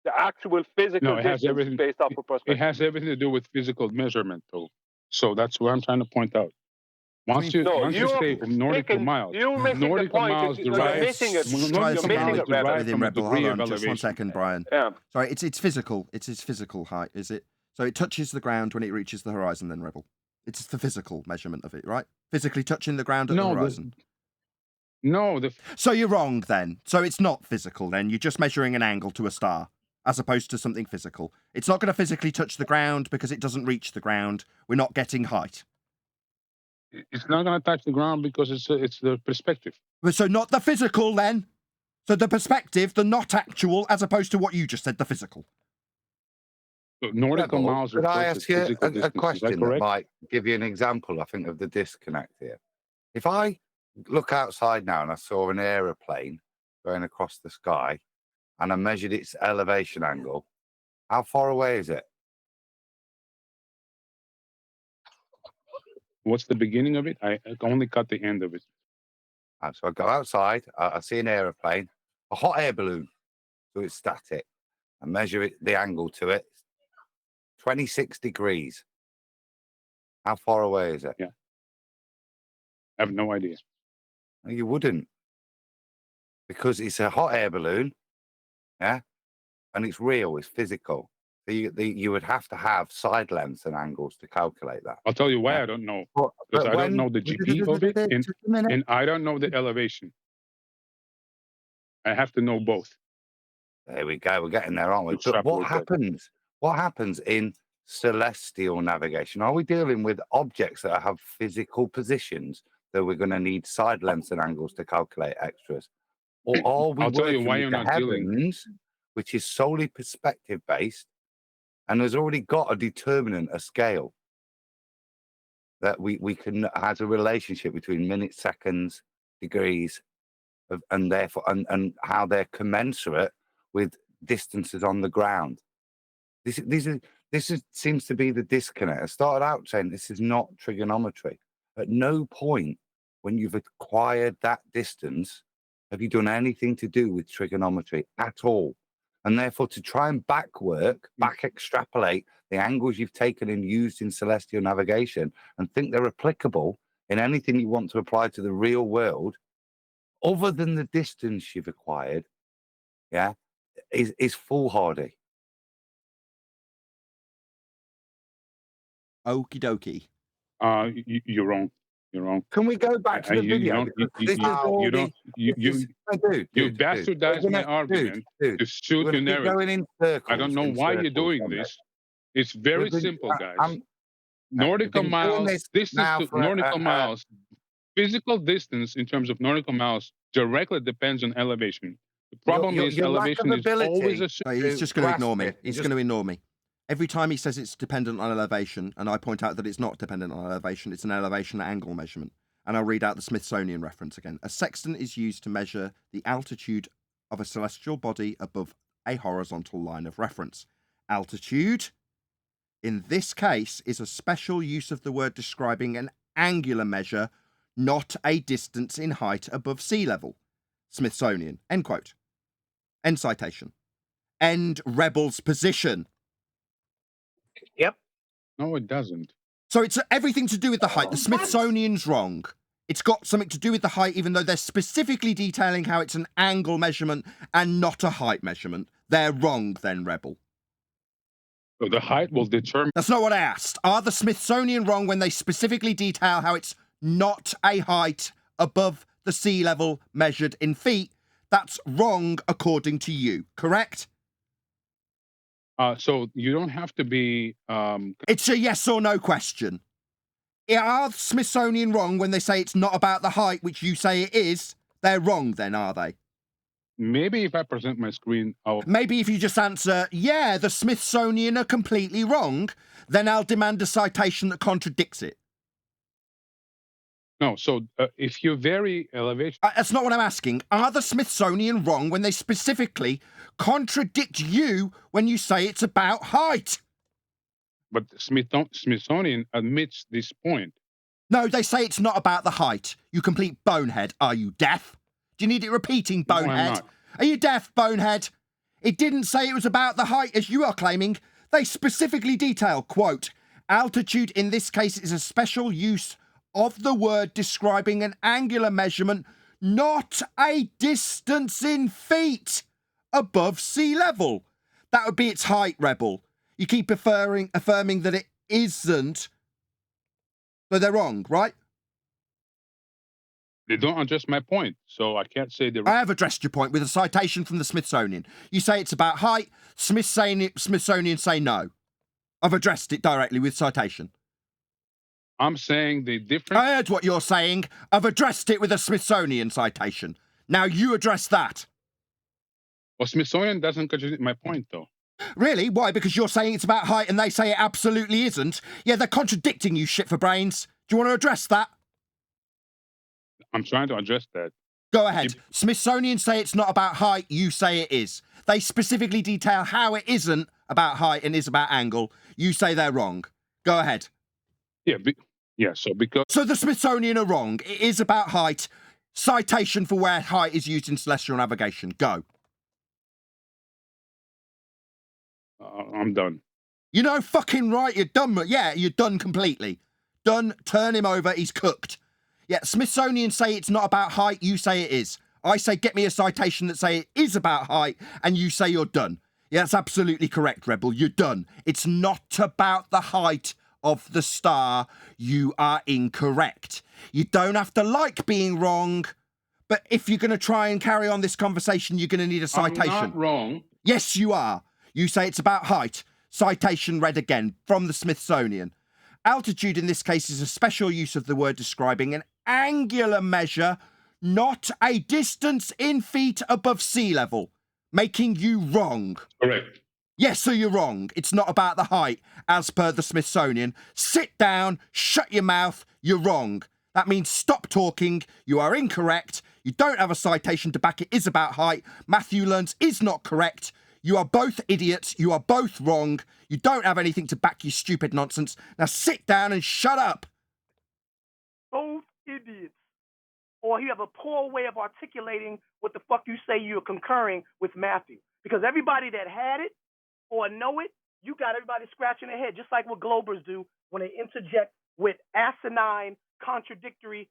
The actual physical distance is based off of perspective. It has everything to do with physical measurement, though. So that's what I'm trying to point out. Once you say nautical miles, nautical miles derive from the degree of elevation. Just 1 second, Brian. Yeah. Sorry, it's physical. It's its physical height, is it? So it touches the ground when it reaches the horizon, then, Rebel. It's the physical measurement of it, right? Physically touching the ground at the horizon. So you're wrong, then. So it's not physical, then. You're just measuring an angle to a star, as opposed to something physical. It's not going to physically touch the ground because it doesn't reach the ground. We're not getting height. It's not going to touch the ground because it's the perspective. So not the physical, then. So the perspective, the not actual, as opposed to what you just said, the physical. So nautical miles. Could I ask you a question that might give you an example, I think, of the disconnect here? If I look outside now and I saw an aeroplane going across the sky and I measured its elevation angle, how far away is it? What's the beginning of it? I only cut the end of it. So I go outside, I see an aeroplane, a hot air balloon, so it's static. I measure the angle to it, 26 degrees. How far away is it? Yeah. I have no idea. No, you wouldn't. Because it's a hot air balloon, yeah? And it's real, it's physical. So you would have to have side lengths and angles to calculate that. I'll tell you why I don't know. Because I don't know the GP of it, and I don't know the elevation. I have to know both. There we go. We're getting there, aren't we? But what happens? What happens in celestial navigation? Are we dealing with objects that have physical positions that we're going to need side lengths and angles to calculate extras? Or are we working with the heavens, which is solely perspective based, and has already got a determinant, a scale that we can has a relationship between minutes, seconds, degrees, and therefore and how they're commensurate with distances on the ground. This seems to be the disconnect. I started out saying this is not trigonometry. At no point when you've acquired that distance have you done anything to do with trigonometry at all. And therefore, to try and back extrapolate the angles you've taken and used in celestial navigation and think they're applicable in anything you want to apply to the real world, other than the distance you've acquired, is foolhardy. Okie dokie. You're wrong. You're wrong. Can we go back to the video? You bastardized my argument to suit your narrative. Going in circles, I don't know why you're doing this. It's very simple, guys. Nautical miles, distance to nautical miles, physical distance in terms of nautical miles directly depends on elevation. The problem is elevation is always a... He's just going to ignore me. He's going to ignore me. Every time he says it's dependent on elevation, and I point out that it's not dependent on elevation, it's an elevation angle measurement. And I'll read out the Smithsonian reference again. A sextant is used to measure the altitude of a celestial body above a horizontal line of reference. Altitude, in this case, is a special use of the word describing an angular measure, not a distance in height above sea level. Smithsonian. End quote. End citation. End rebel's position. Yep. No, it doesn't. So it's everything to do with the height. The Smithsonian's wrong. It's got something to do with the height, even though they're specifically detailing how it's an angle measurement and not a height measurement. They're wrong then, Rebel. So the height will determine... That's not what I asked. Are the Smithsonian wrong when they specifically detail how it's not a height above the sea level measured in feet? That's wrong according to you, correct? So you don't have to be... It's a yes or no question. Are the Smithsonian wrong when they say it's not about the height, which you say it is? They're wrong then, are they? Maybe if I present my screen, I'll... Maybe if you just answer, yeah, the Smithsonian are completely wrong, then I'll demand a citation that contradicts it. No, so if you vary elevation... That's not what I'm asking. Are the Smithsonian wrong when they specifically contradict you when you say it's about height? But Smithsonian admits this point. No, they say it's not about the height. You complete bonehead. Are you deaf? Do you need it repeating, bonehead? No, I'm not. Are you deaf, bonehead? It didn't say it was about the height as you are claiming. They specifically detail, quote, altitude in this case is a special use of the word describing an angular measurement, not a distance in feet above sea level. That would be its height, Rebel. You keep affirming that it isn't, but they're wrong, right? They don't address my point, so I can't say they're... I have addressed your point with a citation from the Smithsonian. You say it's about height, Smithsonian say no. I've addressed it directly with citation. I'm saying the difference... I heard what you're saying. I've addressed it with a Smithsonian citation. Now you address that. Well, Smithsonian doesn't contradict my point, though. Really? Why? Because you're saying it's about height and they say it absolutely isn't? Yeah, they're contradicting you, shit for brains. Do you want to address that? I'm trying to address that. Go ahead. Smithsonian say it's not about height, you say it is. They specifically detail how it isn't about height and is about angle. You say they're wrong. Go ahead. Yeah, so because... So the Smithsonian are wrong. It is about height. Citation for where height is used in celestial navigation. Go. I'm done. You know fucking right, you're done. Yeah, you're done completely. Done. Turn him over. He's cooked. Yeah, Smithsonian say it's not about height. You say it is. I say get me a citation that say it is about height, and you say you're done. Yeah, that's absolutely correct, Rebel. You're done. It's not about the height of the star. You are incorrect. You don't have to like being wrong, but if you're going to try and carry on this conversation, you're going to need a citation. I'm not wrong. Yes, you are. You say it's about height. Citation read again from the Smithsonian. Altitude in this case is a special use of the word describing an angular measure, not a distance in feet above sea level, making you wrong. Correct. Yes, so you're wrong. It's not about the height, as per the Smithsonian. Sit down, shut your mouth, you're wrong. That means stop talking, you are incorrect, you don't have a citation to back it is about height, Matthew Learns is not correct, You are both idiots. You are both wrong. You don't have anything to back your stupid nonsense. Now sit down and shut up. Both idiots. Or you have a poor way of articulating what the fuck you say you're concurring with Matthew. Because everybody that had it or know it, you got everybody scratching their head, just like what Globers do when they interject with asinine, contradictory.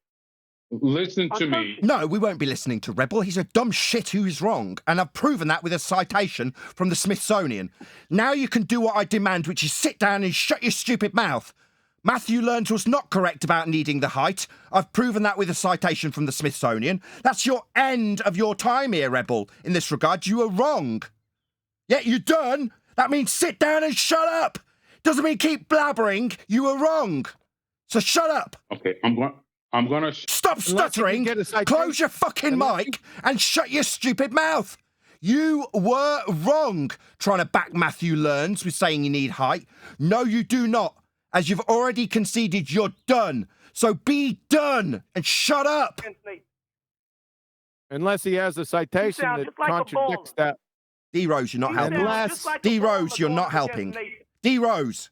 Listen to me. No, we won't be listening to Rebel. He's a dumb shit who is wrong. And I've proven that with a citation from the Smithsonian. Now you can do what I demand, which is sit down and shut your stupid mouth. Matthew Learns was not correct about needing the height. I've proven that with a citation from the Smithsonian. That's your end of your time here, Rebel. In this regard, you are wrong. Yeah, you're done. That means sit down and shut up. Doesn't mean keep blabbering. You were wrong. So shut up. Okay, I'm gonna stop stuttering. Close your fucking mic and shut your stupid mouth. You were wrong trying to back Matthew Learns with saying you need height. No, you do not. As you've already conceded, you're done. So be done and shut up. Unless he has a citation that contradicts that. D-Rose, you're not helping. D-Rose, you're not helping. D-Rose.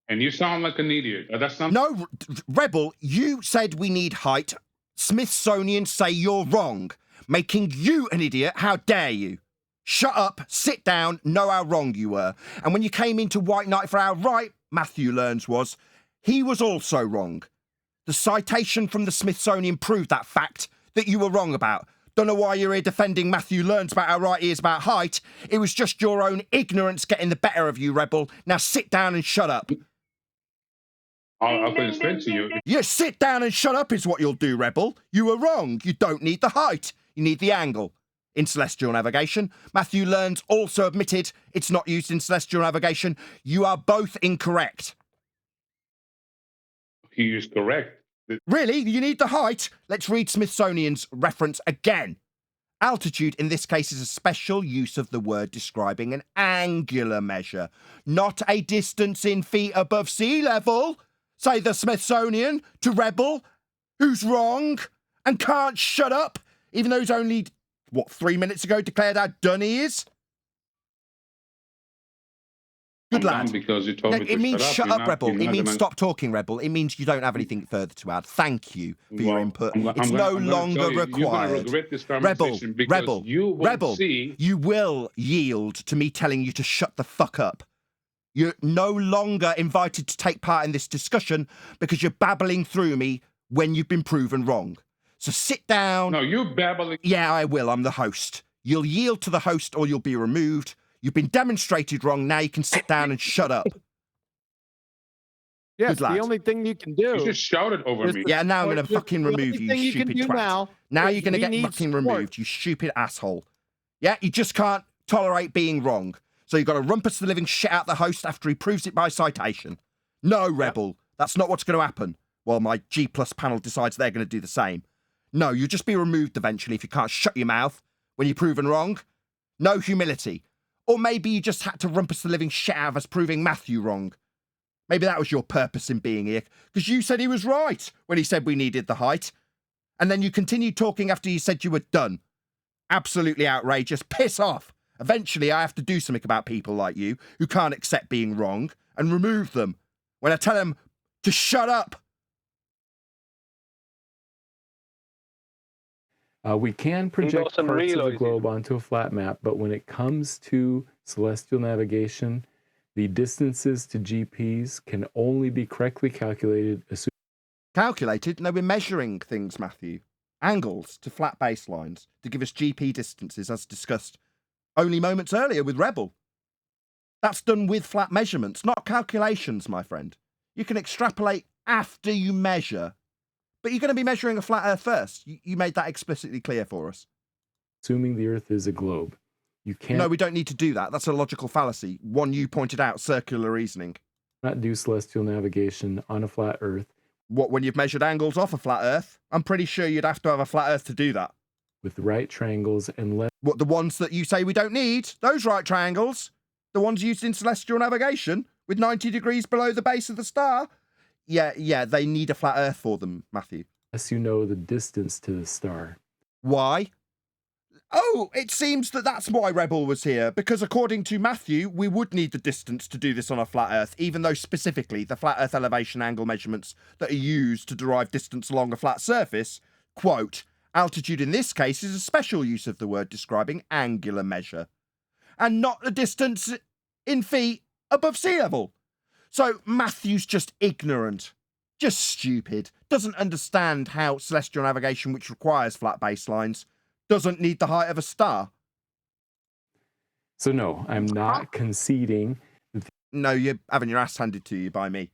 And you sound like an idiot. That's not... No, Rebel, you said we need height. Smithsonian say you're wrong. Making you an idiot, how dare you? Shut up, sit down, know how wrong you were. And when you came into White Knight for our right, Matthew Learns was, he was also wrong. The citation from the Smithsonian proved that fact that you were wrong about. Don't know why you're here defending Matthew Learns about how right he is about height. It was just your own ignorance getting the better of you, Rebel. Now sit down and shut up. I'll explain to you. Yeah, sit down and shut up is what you'll do, Rebel. You were wrong. You don't need the height. You need the angle. In celestial navigation, Matthew Learns also admitted it's not used in celestial navigation. You are both incorrect. He is correct. Really? You need the height? Let's read Smithsonian's reference again. Altitude, in this case, is a special use of the word describing an angular measure, not a distance in feet above sea level, say the Smithsonian to Rebel, who's wrong and can't shut up, even though he's only, 3 minutes ago declared how done he is? Good lad. Because you told me it means shut up, Rebel. It means gonna... stop talking, Rebel. It means you don't have anything further to add. Thank you for your input. It's no longer required. Rebel, you will yield to me telling you to shut the fuck up. You're no longer invited to take part in this discussion because you're babbling through me when you've been proven wrong. So sit down. No, you're babbling. Yeah, I will. I'm the host. You'll yield to the host or you'll be removed. You've been demonstrated wrong. Now you can sit down and shut up. Yes, the only thing you can do. You just shouted over me. Yeah, now I'm going to fucking remove you, you stupid twat. Now you're going to get fucking removed, you stupid asshole. Yeah, you just can't tolerate being wrong. So you've got to rumpus the living shit out the host after he proves it by citation. No, Rebel, that's not what's going to happen. Well, my G+ panel decides they're going to do the same. No, you'll just be removed eventually if you can't shut your mouth when you're proven wrong. No humility. Or maybe you just had to rumpus the living shit out of us proving Matthew wrong. Maybe that was your purpose in being here, because you said he was right when he said we needed the height. And then you continued talking after you said you were done. Absolutely outrageous. Piss off. Eventually I have to do something about people like you who can't accept being wrong and remove them when I tell them to shut up. We can project parts of the globe onto a flat map, but when it comes to celestial navigation, the distances to GPs can only be correctly calculated. Calculated? No, we're measuring things, Matthew. Angles to flat baselines to give us GP distances, as discussed only moments earlier with Rebel. That's done with flat measurements, not calculations, my friend. You can extrapolate after you measure. But you're going to be measuring a flat Earth first. You made that explicitly clear for us. Assuming the Earth is a globe. You can't... No, we don't need to do that. That's a logical fallacy. One you pointed out, circular reasoning. Not do celestial navigation on a flat Earth. What, when you've measured angles off a flat Earth? I'm pretty sure you'd have to have a flat Earth to do that. With right triangles and left... What, the ones that you say we don't need? Those right triangles? The ones used in celestial navigation? With 90 degrees below the base of the star? Yeah, they need a flat Earth for them, Matthew. Unless you know the distance to the star. Why? Oh, it seems that that's why Rebel was here, because according to Matthew, we would need the distance to do this on a flat Earth, even though specifically the flat Earth elevation angle measurements that are used to derive distance along a flat surface, quote, altitude in this case is a special use of the word describing angular measure, and not the distance in feet above sea level. So Matthew's just ignorant, just stupid, doesn't understand how celestial navigation, which requires flat baselines, doesn't need the height of a star. So no, I'm not conceding. No, you're having your ass handed to you by me.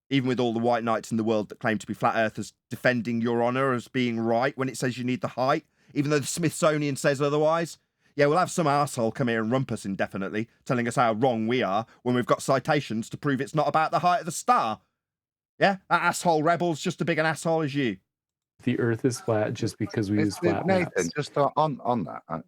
Even with all the white knights in the world that claim to be flat earthers defending your honour as being right when it says you need the height, even though the Smithsonian says otherwise. Yeah, we'll have some arsehole come here and rump us indefinitely, telling us how wrong we are when we've got citations to prove it's not about the height of the star. Yeah, that asshole Rebel's just as big an asshole as you. The Earth is flat just because we use flat Nathan, maps. just on that,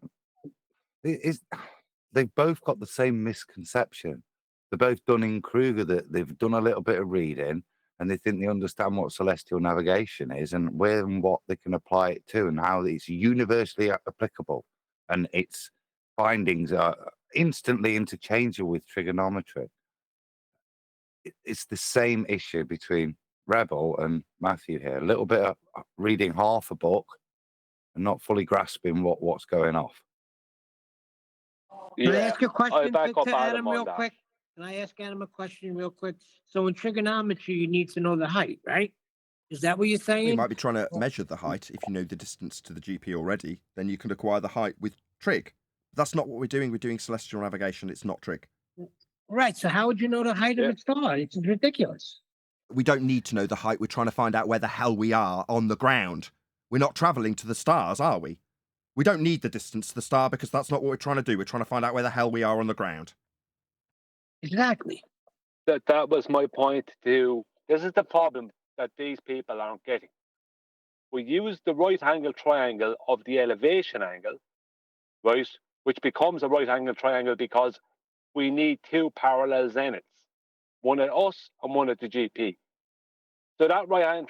they've both got the same misconception. They're both Dunning-Kruger, that they've done a little bit of reading and they think they understand what celestial navigation is and where and what they can apply it to and how it's universally applicable. And its findings are instantly interchangeable with trigonometry. It's the same issue between Rebel and Matthew here. A little bit of reading half a book and not fully grasping what's going off. Can I ask a question back up to Adam on real that. quick? Can I ask Adam a question real quick? So in trigonometry, you need to know the height, right? Is that what you're saying? You might be trying to measure the height. If you know the distance to the GP already, then you can acquire the height with trig. That's not what we're doing. We're doing celestial navigation. It's not trig. Right. So how would you know the height of a star? It's ridiculous. We don't need to know the height. We're trying to find out where the hell we are on the ground. We're not travelling to the stars, are we? We don't need the distance to the star because that's not what we're trying to do. We're trying to find out where the hell we are on the ground. Exactly. That was my point too. This is the problem that these people aren't getting. We use the right angle triangle of the elevation angle, right, which becomes a right angle triangle because we need two parallel zeniths, one at us and one at the GP. So that right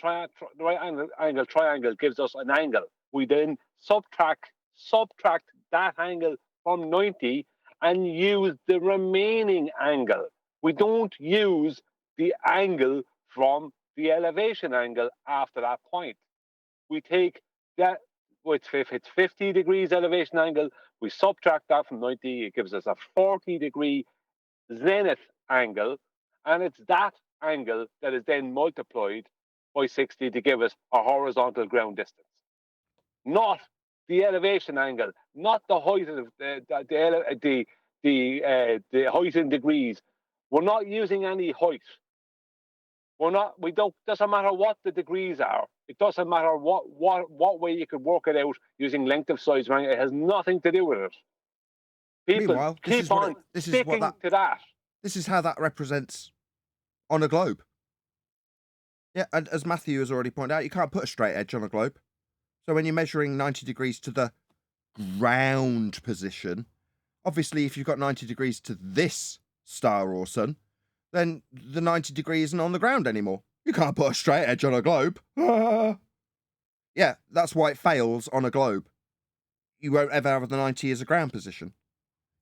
angle triangle gives us an angle. We then subtract that angle from 90 and use the remaining angle. We don't use the angle from the elevation angle after that point. We take that, if it's 50 degrees elevation angle, we subtract that from 90, it gives us a 40-degree zenith angle, and it's that angle that is then multiplied by 60 to give us a horizontal ground distance. Not the elevation angle, not the height of the height in degrees. We're not using any height. Doesn't matter what the degrees are. It doesn't matter what way you could work it out using length of size. It has nothing to do with it. People Meanwhile, keep on sticking to that. This is how that represents on a globe. Yeah, and as Matthew has already pointed out, you can't put a straight edge on a globe. So when you're measuring 90 degrees to the ground position, obviously if you've got 90 degrees to this star or sun, then the 90 degree isn't on the ground anymore. You can't put a straight edge on a globe. Yeah, that's why it fails on a globe. You won't ever have the 90 as a ground position.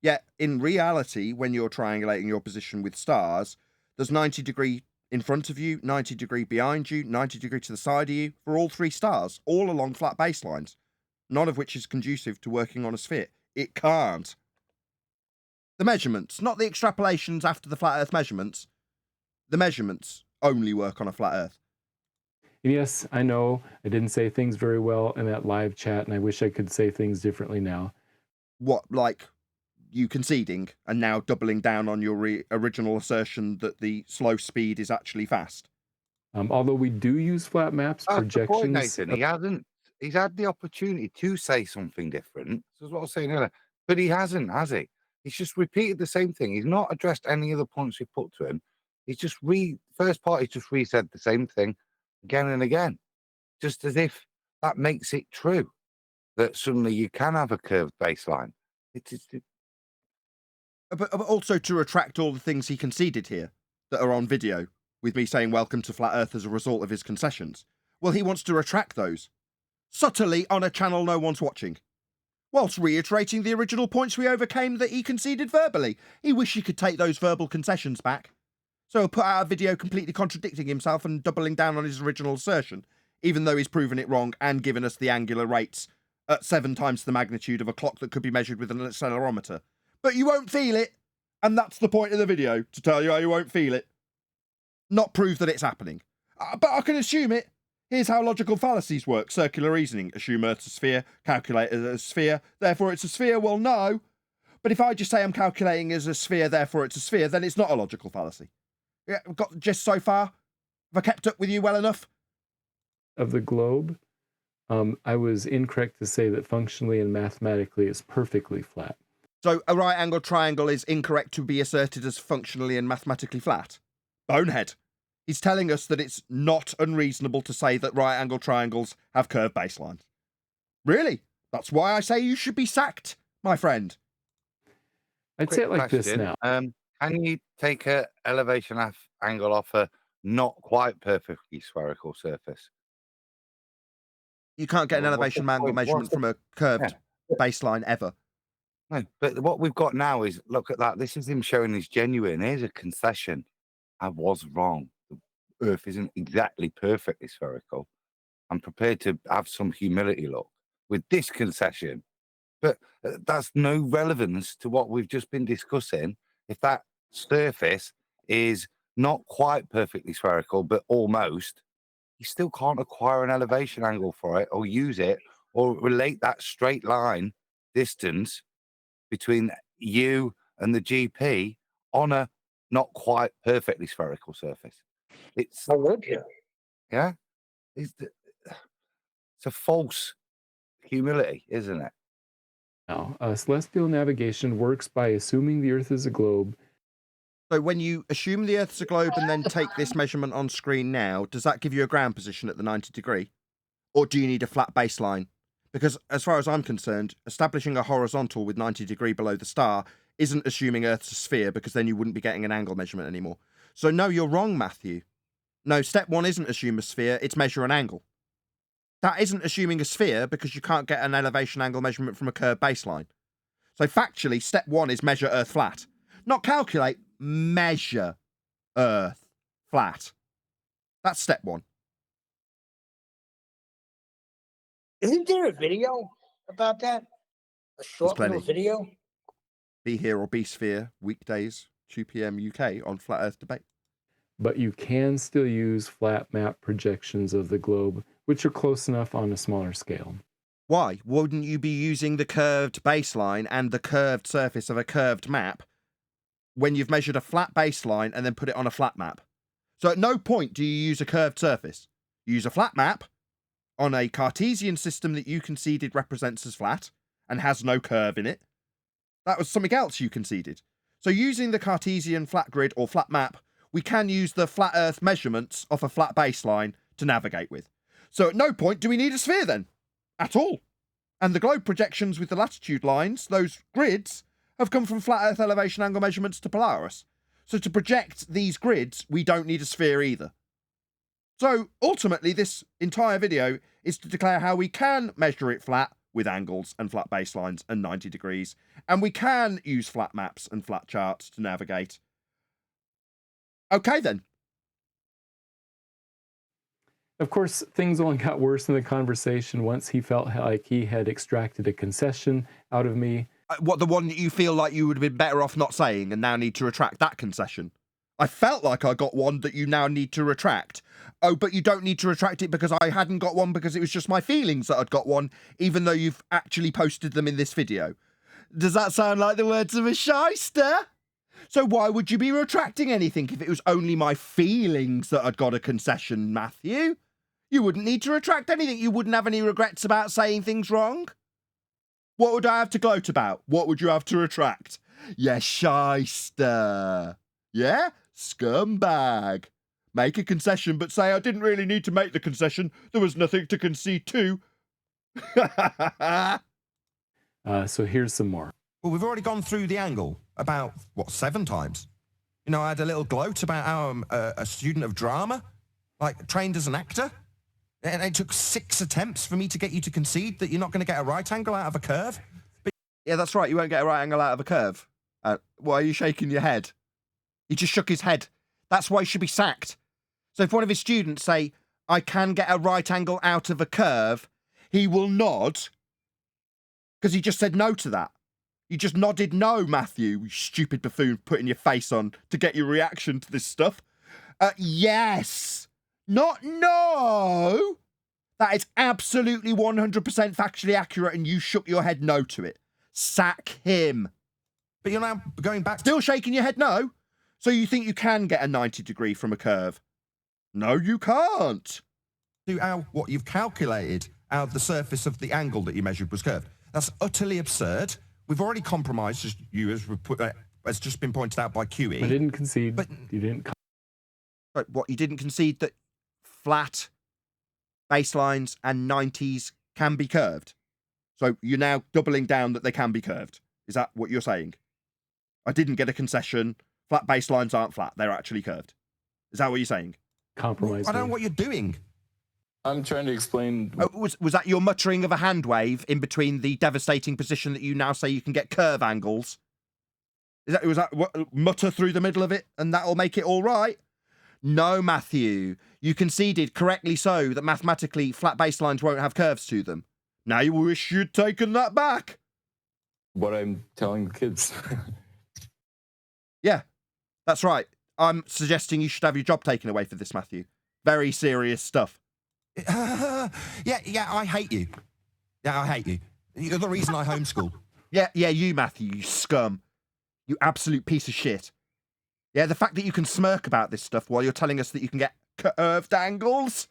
Yet, in reality, when you're triangulating your position with stars, there's 90 degree in front of you, 90 degree behind you, 90 degree to the side of you, for all three stars, all along flat baselines, none of which is conducive to working on a sphere. It can't. The measurements, not the extrapolations after the flat Earth measurements. The measurements only work on a flat Earth. Yes, I know I didn't say things very well in that live chat, and I wish I could say things differently now. What, like you conceding and now doubling down on your original assertion that the slow speed is actually fast? Although we do use flat maps, projections. The point, Nathan. He's had the opportunity to say something different. That's what I was saying earlier. But he hasn't, has he? He's just repeated the same thing. He's not addressed any of the points we put to him. He's just first part, he's just re-said the same thing again and again. Just as if that makes it true that suddenly you can have a curved baseline. But also to retract all the things he conceded here that are on video, with me saying welcome to Flat Earth as a result of his concessions. Well, he wants to retract those. Subtly on a channel no one's watching. whilst reiterating the original points we overcame that he conceded verbally. He wished he could take those verbal concessions back. So he'll put out a video completely contradicting himself and doubling down on his original assertion, even though he's proven it wrong and given us the angular rates at 7 times the magnitude of a clock that could be measured with an accelerometer. But you won't feel it, and that's the point of the video, to tell you how you won't feel it. Not prove that it's happening. But I can assume it. Here's how logical fallacies work. Circular reasoning. Assume Earth's a sphere, calculate it as a sphere, therefore it's a sphere. Well, no. But if I just say I'm calculating as a sphere, therefore it's a sphere, then it's not a logical fallacy. Yeah, we've got just so far. Have I kept up with you well enough? Of the globe, I was incorrect to say that functionally and mathematically it's perfectly flat. So a right-angled triangle is incorrect to be asserted as functionally and mathematically flat? Bonehead. He's telling us that it's not unreasonable to say that right-angled triangles have curved baselines. Really? That's why I say you should be sacked, my friend. I'd say it like this now. Can you take a elevation angle off a not quite perfectly spherical surface? You can't get an elevation angle measurement from a curved baseline ever. No, but what we've got now is, look at that. This is him showing he's genuine. Here's a concession. I was wrong. The Earth isn't exactly perfectly spherical. I'm prepared to have some humility, look, with this concession. But that's no relevance to what we've just been discussing. If that surface is not quite perfectly spherical, but almost, you still can't acquire an elevation angle for it or use it or relate that straight line distance between you and the GP on a not quite perfectly spherical surface. It's yeah, it's a false humility, isn't it? Now, celestial navigation works by assuming the Earth is a globe. So when you assume the Earth's a globe and then take this measurement on screen now, does that give you a ground position at the 90 degree? Or do you need a flat baseline? Because as far as I'm concerned, establishing a horizontal with 90 degree below the star isn't assuming Earth's a sphere, because then you wouldn't be getting an angle measurement anymore. So no, you're wrong, Matthew. No, step 1 isn't assume a sphere, it's measure an angle. That isn't assuming a sphere, because you can't get an elevation angle measurement from a curved baseline. So factually, step 1 is measure Earth flat. Not calculate, measure Earth flat. That's step 1. Isn't there a video about that? A short little video? Be Here or Be Sphere, weekdays, 2 p.m. UK on Flat Earth Debate. But you can still use flat map projections of the globe, which are close enough on a smaller scale. Why? Wouldn't you be using the curved baseline and the curved surface of a curved map when you've measured a flat baseline and then put it on a flat map? So at no point do you use a curved surface. You use a flat map on a Cartesian system that you conceded represents as flat and has no curve in it. That was something else you conceded. So using the Cartesian flat grid or flat map, we can use the flat Earth measurements off a flat baseline to navigate with. So at no point do we need a sphere then, at all. And the globe projections with the latitude lines, those grids, have come from flat Earth elevation angle measurements to Polaris. So to project these grids, we don't need a sphere either. So ultimately, this entire video is to declare how we can measure it flat with angles and flat baselines and 90 degrees. And we can use flat maps and flat charts to navigate. Okay, then. Of course, things only got worse in the conversation once he felt like he had extracted a concession out of me. What, the one that you feel like you would have been better off not saying and now need to retract that concession? I felt like I got one that you now need to retract. Oh, but you don't need to retract it because I hadn't got one, because it was just my feelings that I'd got one, even though you've actually posted them in this video. Does that sound like the words of a shyster? So why would you be retracting anything if it was only my feelings that I'd got a concession, Matthew? You wouldn't need to retract anything. You wouldn't have any regrets about saying things wrong. What would I have to gloat about? What would you have to retract? Yeah, shyster. Yeah? Scumbag. Make a concession, but say I didn't really need to make the concession. There was nothing to concede to. So here's some more. Well, we've already gone through the angle about, 7 times? You know, I had a little gloat about how I'm a student of drama, like trained as an actor. And it took 6 attempts for me to get you to concede that you're not going to get a right angle out of a curve. Yeah, that's right. You won't get a right angle out of a curve. Why are you shaking your head? He just shook his head. That's why he should be sacked. So if one of his students say, I can get a right angle out of a curve, he will nod because he just said no to that. You just nodded no, Matthew, you stupid buffoon, putting your face on to get your reaction to this stuff. Yes. Not no. That is absolutely 100% factually accurate, and you shook your head no to it. Sack him. But you're now going back. Still shaking your head no? So you think you can get a 90 degree from a curve? No, you can't. To what you've calculated out of the surface of the angle that you measured was curved. That's utterly absurd. We've already compromised, as just been pointed out by QE. I didn't concede. But you didn't. But what, you didn't concede that flat baselines and 90s can be curved? So you're now doubling down that they can be curved. Is that what you're saying? I didn't get a concession. Flat baselines aren't flat. They're actually curved. Is that what you're saying? Compromise. I don't know what you're doing. I'm trying to explain. Was that your muttering of a hand wave in between the devastating position that you now say you can get curve angles? Was that what, mutter through the middle of it and that'll make it all right? No, Matthew. You conceded, correctly so, that mathematically flat baselines won't have curves to them. Now you wish you'd taken that back. What I'm telling the kids. Yeah, that's right. I'm suggesting you should have your job taken away for this, Matthew. Very serious stuff. Yeah, I hate you. Yeah, I hate you. You're the reason I homeschool. Yeah, you, Matthew, you scum. You absolute piece of shit. Yeah, the fact that you can smirk about this stuff while you're telling us that you can get curved angles.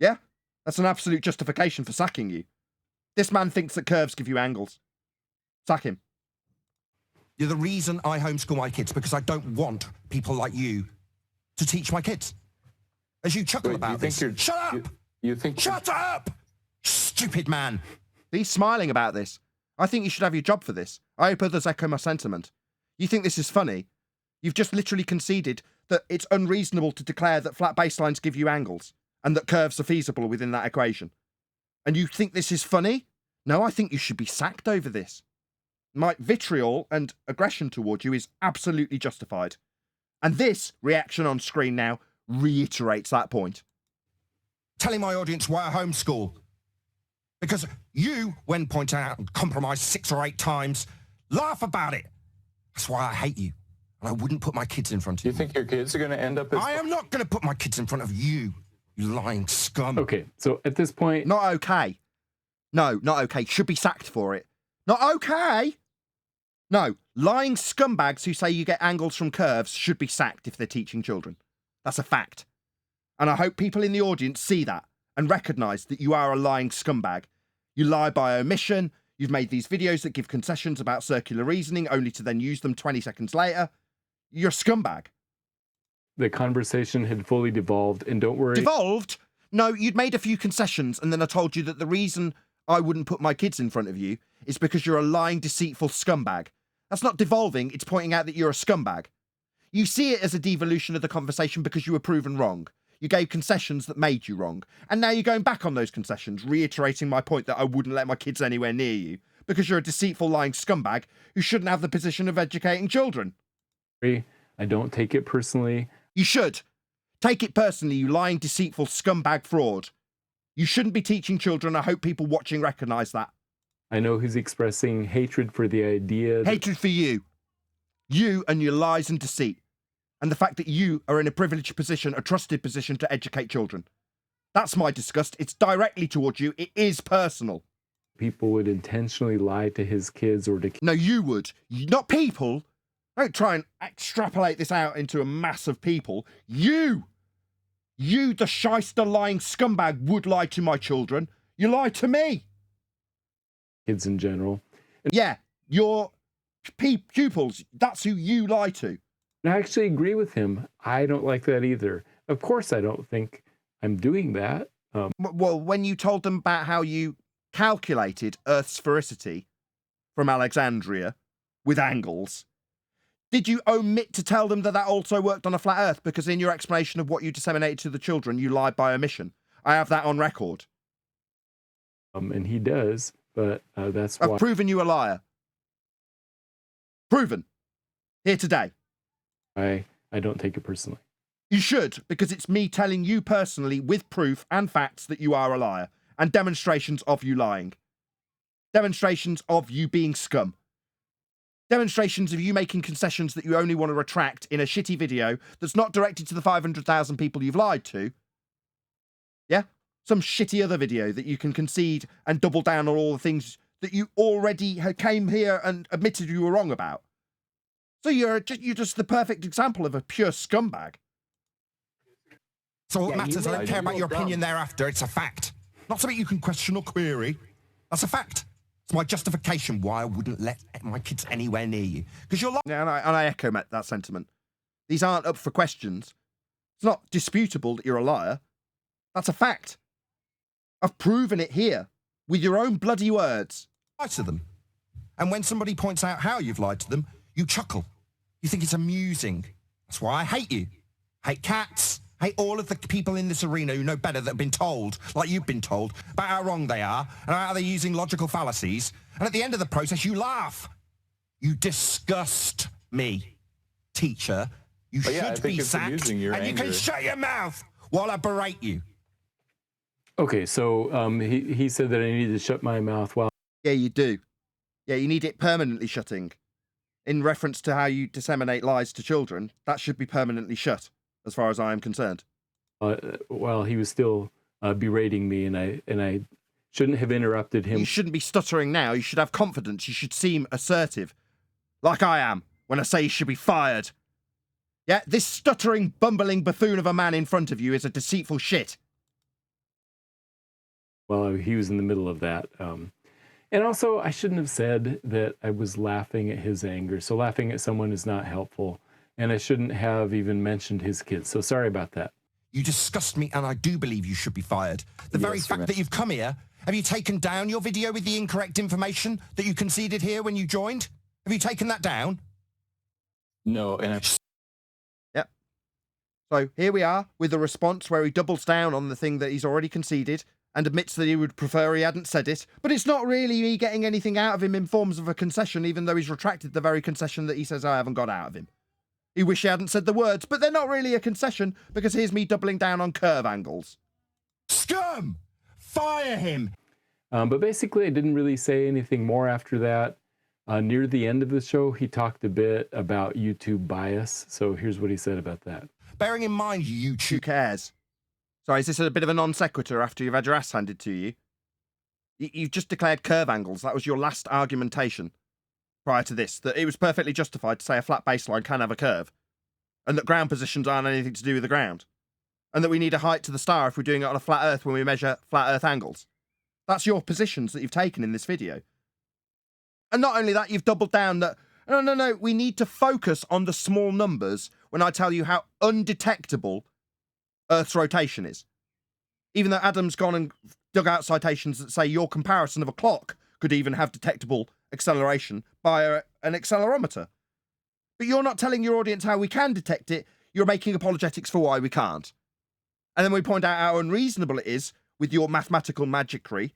Yeah, that's an absolute justification for sacking you. This man thinks that curves give you angles. Sack him. You're the reason I homeschool my kids, because I don't want people like you to teach my kids. As you chuckle about this. Shut up! Shut up! Stupid man. He's smiling about this. I think you should have your job for this. I hope others echo my sentiment. You think this is funny? You've just literally conceded that it's unreasonable to declare that flat baselines give you angles and that curves are feasible within that equation. And you think this is funny? No, I think you should be sacked over this. My vitriol and aggression toward you is absolutely justified. And this reaction on screen now reiterates that point. Telling my audience why I homeschool. Because you, when pointed out and compromised 6 or 8 times, laugh about it. That's why I hate you. And I wouldn't put my kids in front of you. You think your kids are going to end up as... I am not going to put my kids in front of you, you lying scum. Okay, so at this point... Not okay. No, not okay. Should be sacked for it. Not okay. No, lying scumbags who say you get angles from curves should be sacked if they're teaching children. That's a fact. And I hope people in the audience see that and recognise that you are a lying scumbag. You lie by omission. You've made these videos that give concessions about circular reasoning only to then use them 20 seconds later. You're a scumbag. The conversation had fully devolved, and don't worry. Devolved? No, you'd made a few concessions, and then I told you that the reason I wouldn't put my kids in front of you is because you're a lying, deceitful scumbag. That's not devolving, it's pointing out that you're a scumbag. You see it as a devolution of the conversation because you were proven wrong. You gave concessions that made you wrong. And now you're going back on those concessions, reiterating my point that I wouldn't let my kids anywhere near you because you're a deceitful, lying scumbag who shouldn't have the position of educating children. I don't take it personally. You should. Take it personally, you lying, deceitful, scumbag fraud. You shouldn't be teaching children. I hope people watching recognise that. I know he's expressing hatred for the idea. Hatred for you. You and your lies and deceit. And the fact that you are in a privileged position, a trusted position to educate children. That's my disgust. It's directly towards you. It is personal. People would intentionally lie to his kids or to... No, you would. Not people. Don't try and extrapolate this out into a mass of people. You, the shyster lying scumbag, would lie to my children. You lie to me. Kids in general. Yeah, your pupils, that's who you lie to. I actually agree with him. I don't like that either. Of course, I don't think I'm doing that. Well, when you told them about how you calculated Earth's sphericity from Alexandria with angles, did you omit to tell them that that also worked on a flat Earth? Because in your explanation of what you disseminated to the children, you lied by omission. I have that on record. And he does, but that's why... I've proven you a liar. Proven. Here today. I don't take it personally. You should, because it's me telling you personally with proof and facts that you are a liar and demonstrations of you lying. Demonstrations of you being scum. Demonstrations of you making concessions that you only want to retract in a shitty video that's not directed to the 500,000 people you've lied to. Yeah? Some shitty other video that you can concede and double down on all the things that you already came here and admitted you were wrong about. So you're just the perfect example of a pure scumbag. So all that matters, I don't care about your opinion thereafter. It's a fact. Not something you can question or query. That's a fact. It's my justification why I wouldn't let my kids anywhere near you. Because you're Yeah, and I echo that sentiment. These aren't up for questions. It's not disputable that you're a liar. That's a fact. I've proven it here with your own bloody words. Lie to them. And when somebody points out how you've lied to them, you chuckle. You think it's amusing. That's why I hate you. Hate cats. Hate all of the people in this arena who know better that have been told, like you've been told, about how wrong they are and how they're using logical fallacies. And at the end of the process, you laugh. You disgust me. Teacher, you should be sacked and you can shut your mouth while I berate you. Okay, so he said that I needed to shut my mouth while... Yeah, you do. Yeah, you need it permanently shutting. In reference to how you disseminate lies to children, that should be permanently shut, as far as I am concerned. While he was still berating me, and I shouldn't have interrupted him. You shouldn't be stuttering now. You should have confidence. You should seem assertive, like I am when I say you should be fired. Yeah, this stuttering, bumbling buffoon of a man in front of you is a deceitful shit. Well, he was in the middle of that. And also, I shouldn't have said that I was laughing at his anger. So laughing at someone is not helpful. And I shouldn't have even mentioned his kids. So sorry about that. You disgust me, and I do believe you should be fired. The very fact that you've come here, have you taken down your video with the incorrect information that you conceded here when you joined? Have you taken that down? No, and Yep. So here we are with a response where he doubles down on the thing that he's already conceded and admits that he would prefer he hadn't said it. But it's not really me getting anything out of him in forms of a concession, even though he's retracted the very concession that he says I haven't got out of him. He wish he hadn't said the words, but they're not really a concession because here's me doubling down on curve angles. Scum! Fire him! But basically, I didn't really say anything more after that. Near the end of the show, he talked a bit about YouTube bias. So here's what he said about that. Bearing in mind YouTube... Who cares? Sorry, is this a bit of a non sequitur after you've had your ass handed to you? You've just declared curve angles. That was your last argumentation prior to this, that it was perfectly justified to say a flat baseline can have a curve, and that ground positions aren't anything to do with the ground, and that we need a height to the star if we're doing it on a flat Earth when we measure flat Earth angles. That's your positions that you've taken in this video. And not only that, you've doubled down that, no, we need to focus on the small numbers when I tell you how undetectable Earth's rotation is. Even though Adam's gone and dug out citations that say your comparison of a clock could even have detectable acceleration by an accelerometer. But you're not telling your audience how we can detect it, you're making apologetics for why we can't. And then we point out how unreasonable it is with your mathematical magicry.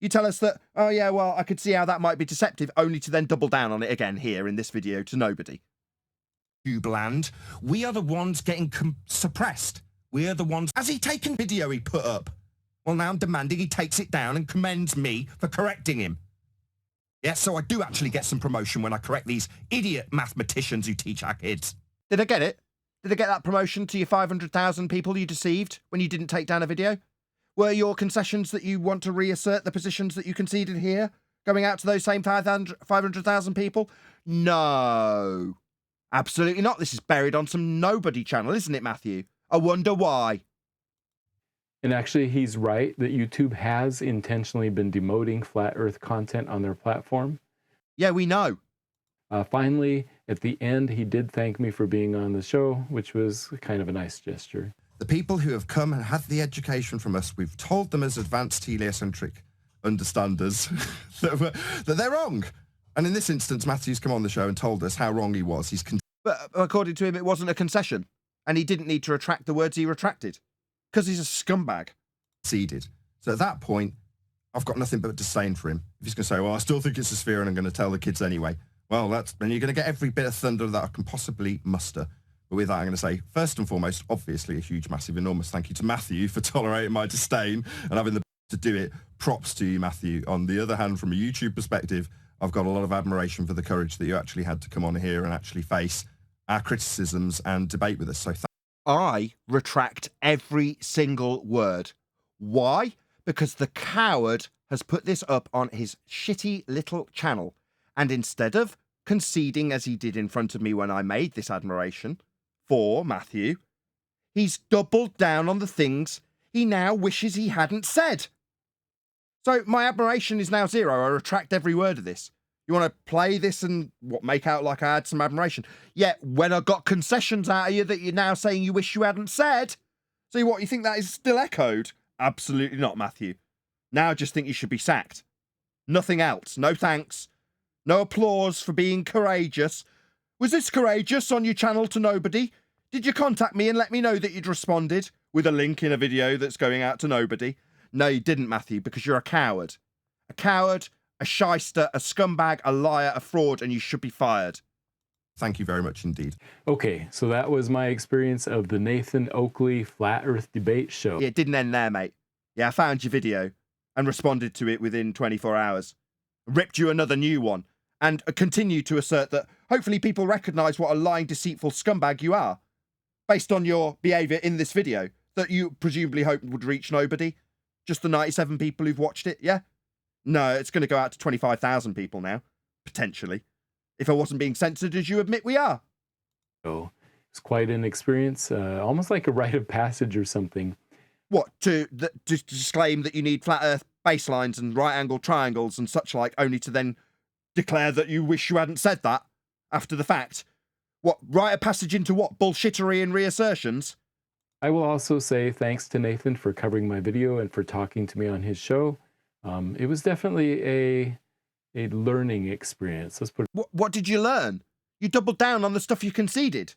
You tell us that, oh yeah, well, I could see how that might be deceptive, only to then double down on it again here in this video to nobody. You bland. We are the ones getting suppressed. We are the ones... Has he taken video he put up? Well, now I'm demanding he takes it down and commends me for correcting him. Yes, so I do actually get some promotion when I correct these idiot mathematicians who teach our kids. Did I get it? Did I get that promotion to your 500,000 people you deceived when you didn't take down a video? Were your concessions that you want to reassert the positions that you conceded here going out to those same 500,000 people? No. Absolutely not. This is buried on some nobody channel, isn't it, Matthew? I wonder why. And actually, he's right that YouTube has intentionally been demoting flat Earth content on their platform. Yeah, we know. Finally, at the end, he did thank me for being on the show, which was kind of a nice gesture. The people who have come and had the education from us, we've told them as advanced heliocentric understanders that they're wrong. And in this instance, Matthew's come on the show and told us how wrong he was. But according to him, it wasn't a concession. And he didn't need to retract the words he retracted. Because he's a scumbag. Conceded. So at that point, I've got nothing but disdain for him. If he's going to say, well, I still think it's a sphere and I'm going to tell the kids anyway. Well, and you're going to get every bit of thunder that I can possibly muster. But with that, I'm going to say, first and foremost, obviously a huge, massive, enormous thank you to Matthew for tolerating my disdain and having the to do it. Props to you, Matthew. On the other hand, from a YouTube perspective, I've got a lot of admiration for the courage that you actually had to come on here and actually face our criticisms and debate with us. So I retract every single word. Why? Because the coward has put this up on his shitty little channel. And instead of conceding as he did in front of me when I made this admiration for Matthew, he's doubled down on the things he now wishes he hadn't said. So my admiration is now zero. I retract every word of this. You want to play this and make out like I had some admiration? Yet when I got concessions out of you that you're now saying you wish you hadn't said, so what, you think that is still echoed? Absolutely not, Matthew. Now I just think you should be sacked. Nothing else. No thanks. No applause for being courageous. Was this courageous on your channel to nobody? Did you contact me and let me know that you'd responded with a link in a video that's going out to nobody? No, you didn't, Matthew, because you're a coward. A coward, a shyster, a scumbag, a liar, a fraud, and you should be fired. Thank you very much indeed. Okay, so that was my experience of the Nathan Oakley Flat Earth Debate Show. Yeah, it didn't end there, mate. Yeah, I found your video and responded to it within 24 hours. Ripped you another new one and continue to assert that hopefully people recognise what a lying, deceitful scumbag you are, based on your behaviour in this video that you presumably hope would reach nobody. Just the 97 people who've watched it, yeah? No, it's going to go out to 25,000 people now, potentially. If I wasn't being censored, as you admit we are. So it's quite an experience, almost like a rite of passage or something. What, to disclaim that you need flat earth baselines and right-angled triangles and such like, only to then declare that you wish you hadn't said that after the fact? What, rite of passage into what, bullshittery and reassertions? I will also say thanks to Nathan for covering my video and for talking to me on his show. It was definitely a learning experience. Let's put what did you learn? You doubled down on the stuff you conceded.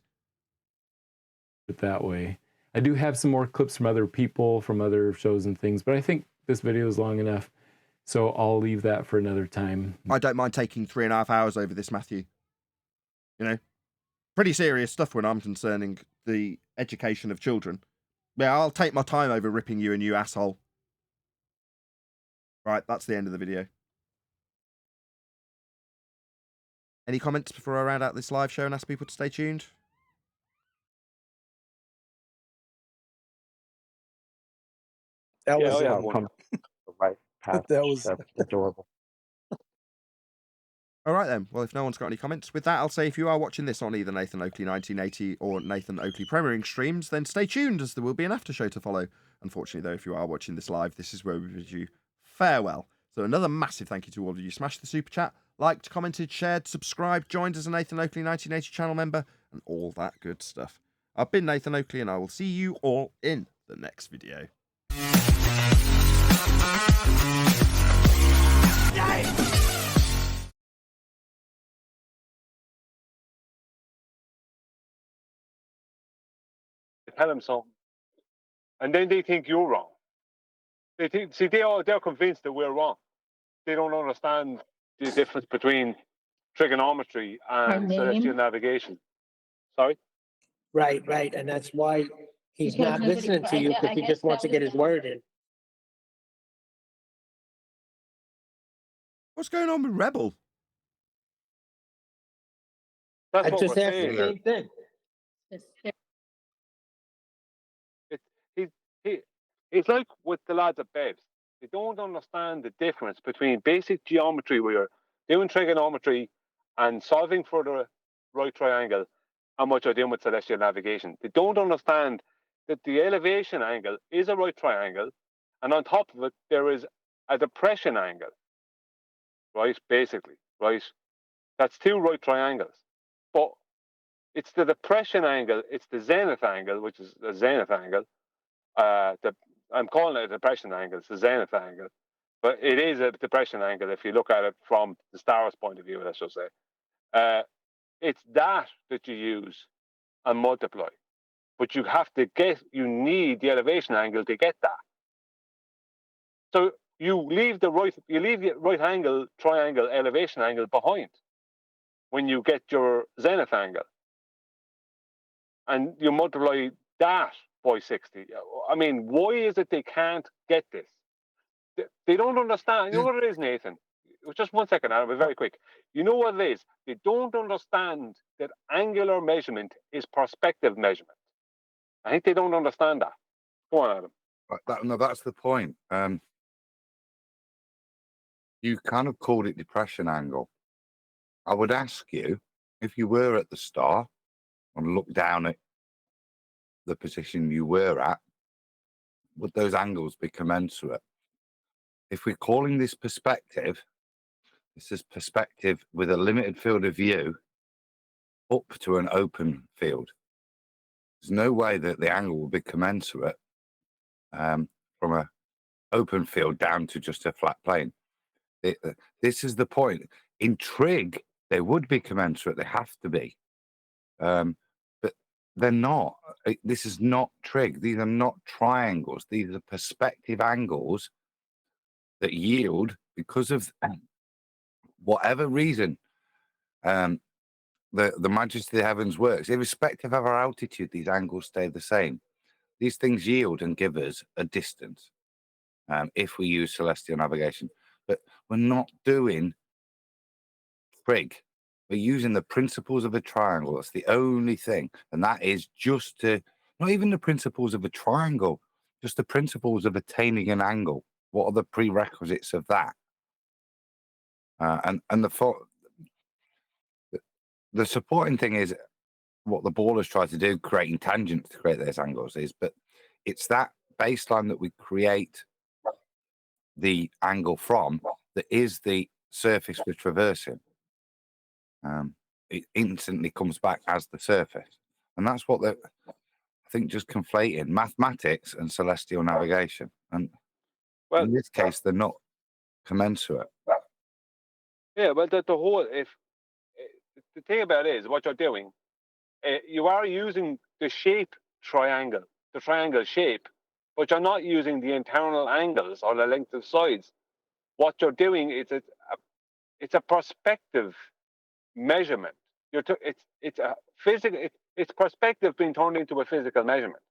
It that way. I do have some more clips from other people, from other shows and things, but I think this video is long enough, so I'll leave that for another time. I don't mind taking 3.5 hours over this, Matthew. You know, pretty serious stuff when I'm concerning the education of children. Yeah, I'll take my time over ripping you a new asshole. Right, that's the end of the video. Any comments before I round out this live show and ask people to stay tuned? That was right. That was adorable. All right then. Well, if no one's got any comments, with that, I'll say if you are watching this on either Nathan Oakley 1980 or Nathan Oakley premiering streams, then stay tuned as there will be an after show to follow. Unfortunately, though, if you are watching this live, this is where we bid you farewell. So another massive thank you to all of you. Smashed the super chat, liked, commented, shared, subscribed, joined as a Nathan Oakley 1980 channel member, and all that good stuff. I've been Nathan Oakley, and I will see you all in the next video. Tell them something, and then they think you're wrong. They think, see, they're convinced that we're wrong. They don't understand the difference between trigonometry and celestial navigation. Sorry? right, and that's why he's not listening to you because he just wants to get his word in. What's going on with Rebel? That's I what just we're asked the saying. same thing. It's like with the lads at Bebs. They don't understand the difference between basic geometry where you're doing trigonometry and solving for the right triangle and what you're doing with celestial navigation. They don't understand that the elevation angle is a right triangle, and on top of it, there is a depression angle, right? Basically, right? That's two right triangles. But it's the depression angle, it's the zenith angle, which is a zenith angle. I'm calling it a depression angle, it's a zenith angle. But it is a depression angle if you look at it from the star's point of view, let's just say. It's that you use and multiply. But you have to you need the elevation angle to get that. So you leave the right angle, triangle, elevation angle behind. when you get your zenith angle. And you multiply that by 60. I mean, why is it they can't get this? They don't understand. You know what it is, Nathan? Just 1 second, I'll be very quick. You know what it is? They don't understand that angular measurement is perspective measurement. I think they don't understand that. Go on, Adam. No, that's the point. You kind of called it depression angle. I would ask you, if you were at the star and looked down at the position you were at, would those angles be commensurate? If we're calling this perspective, this is perspective with a limited field of view up to an open field. There's no way that the angle will be commensurate from an open field down to just a flat plane. This is the point. In trig, they would be commensurate. They have to be. But they're not. This is not trig. These are not triangles. These are perspective angles that yield, because of whatever reason, the majesty of the heavens works. Irrespective of our altitude, these angles stay the same. These things yield and give us a distance if we use celestial navigation. But we're not doing trig. We're using the principles of a triangle. That's the only thing. And that is just to, not even the principles of a triangle, just the principles of attaining an angle. What are the prerequisites of that? And the supporting thing is what the ballers try to do, creating tangents to create those angles is, but it's that baseline that we create the angle from that is the surface we're traversing. It instantly comes back as the surface. And that's what I think just conflating mathematics and celestial navigation. And in this case, they're not commensurate. Yeah, well, the whole, the thing about it is what you're doing, you are using the shape triangle, the triangle shape, but you're not using the internal angles or the length of sides. What you're doing is it's a perspective measurement. It's a physical. It's perspective being turned into a physical measurement.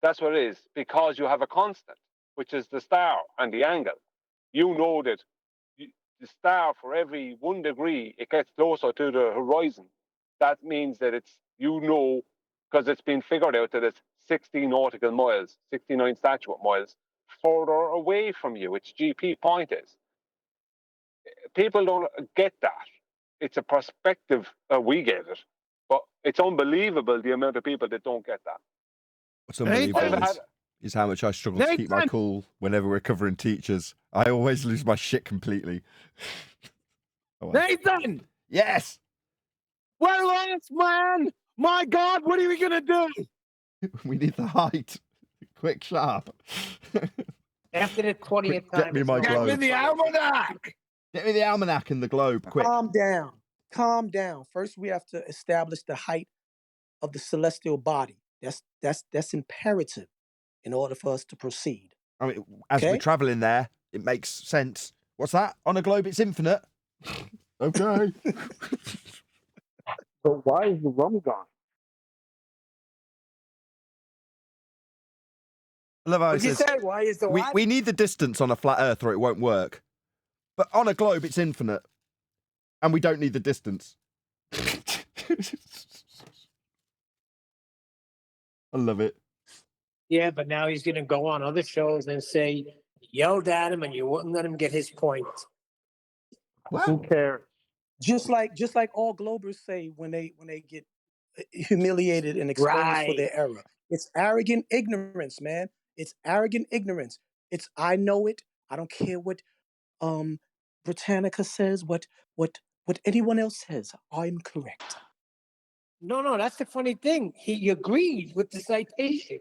That's what it is, because you have a constant, which is the star and the angle. You know that the star, for every 1 degree it gets closer to the horizon. That means that because it's been figured out that it's 60 nautical miles, 69 statute miles further away from you. Its GP point is. People don't get that. It's a perspective. We get it, but it's unbelievable the amount of people that don't get that. What's unbelievable is how much I struggle to keep my cool whenever we're covering teachers. I always lose my shit completely. Nathan! Yes! We're lost, man! My God, what are we going to do? We need the height. Quick, sharp. After the 20th time. Get me my globe. Get me the almanac! Get me the almanac and the globe, quick. Calm down. Calm down. First, we have to establish the height of the celestial body. That's imperative in order for us to proceed. I mean, as we're traveling there, it makes sense. What's that? On a globe, it's infinite. Okay. But why is the rum gone? I love how What'd you say? Why is the what? We need the distance on a flat Earth or it won't work. But on a globe, it's infinite. And we don't need the distance. I love it. Yeah, but now he's going to go on other shows and say, yelled at him and you wouldn't let him get his point. Who cares? Just like all globers say when they get humiliated and exposed for their error. It's arrogant ignorance, man. It's arrogant ignorance. It's I know it. I don't care what Britannica says, what anyone else says. I'm correct. No, that's the funny thing. He agreed with the citation.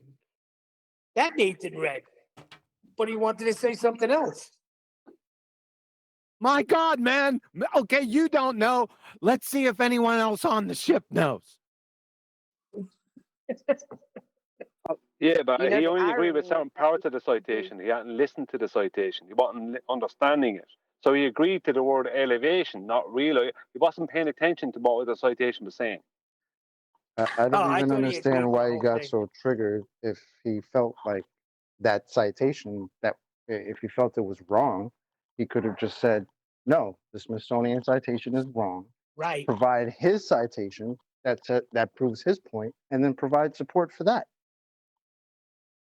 That Nathan read. But he wanted to say something else. My God, man. Okay, you don't know. Let's see if anyone else on the ship knows. Yeah, but he only agreed with certain parts of the citation. He hadn't listened to the citation. He wasn't understanding it. So he agreed to the word elevation, not real. He wasn't paying attention to what the citation was saying. I don't I even thought he agreed understand with the why he whole got thing. so triggered if he felt like that citation, that if he felt it was wrong, he could have just said, no, the Smithsonian citation is wrong. Right. Provide his citation that proves his point, and then provide support for that.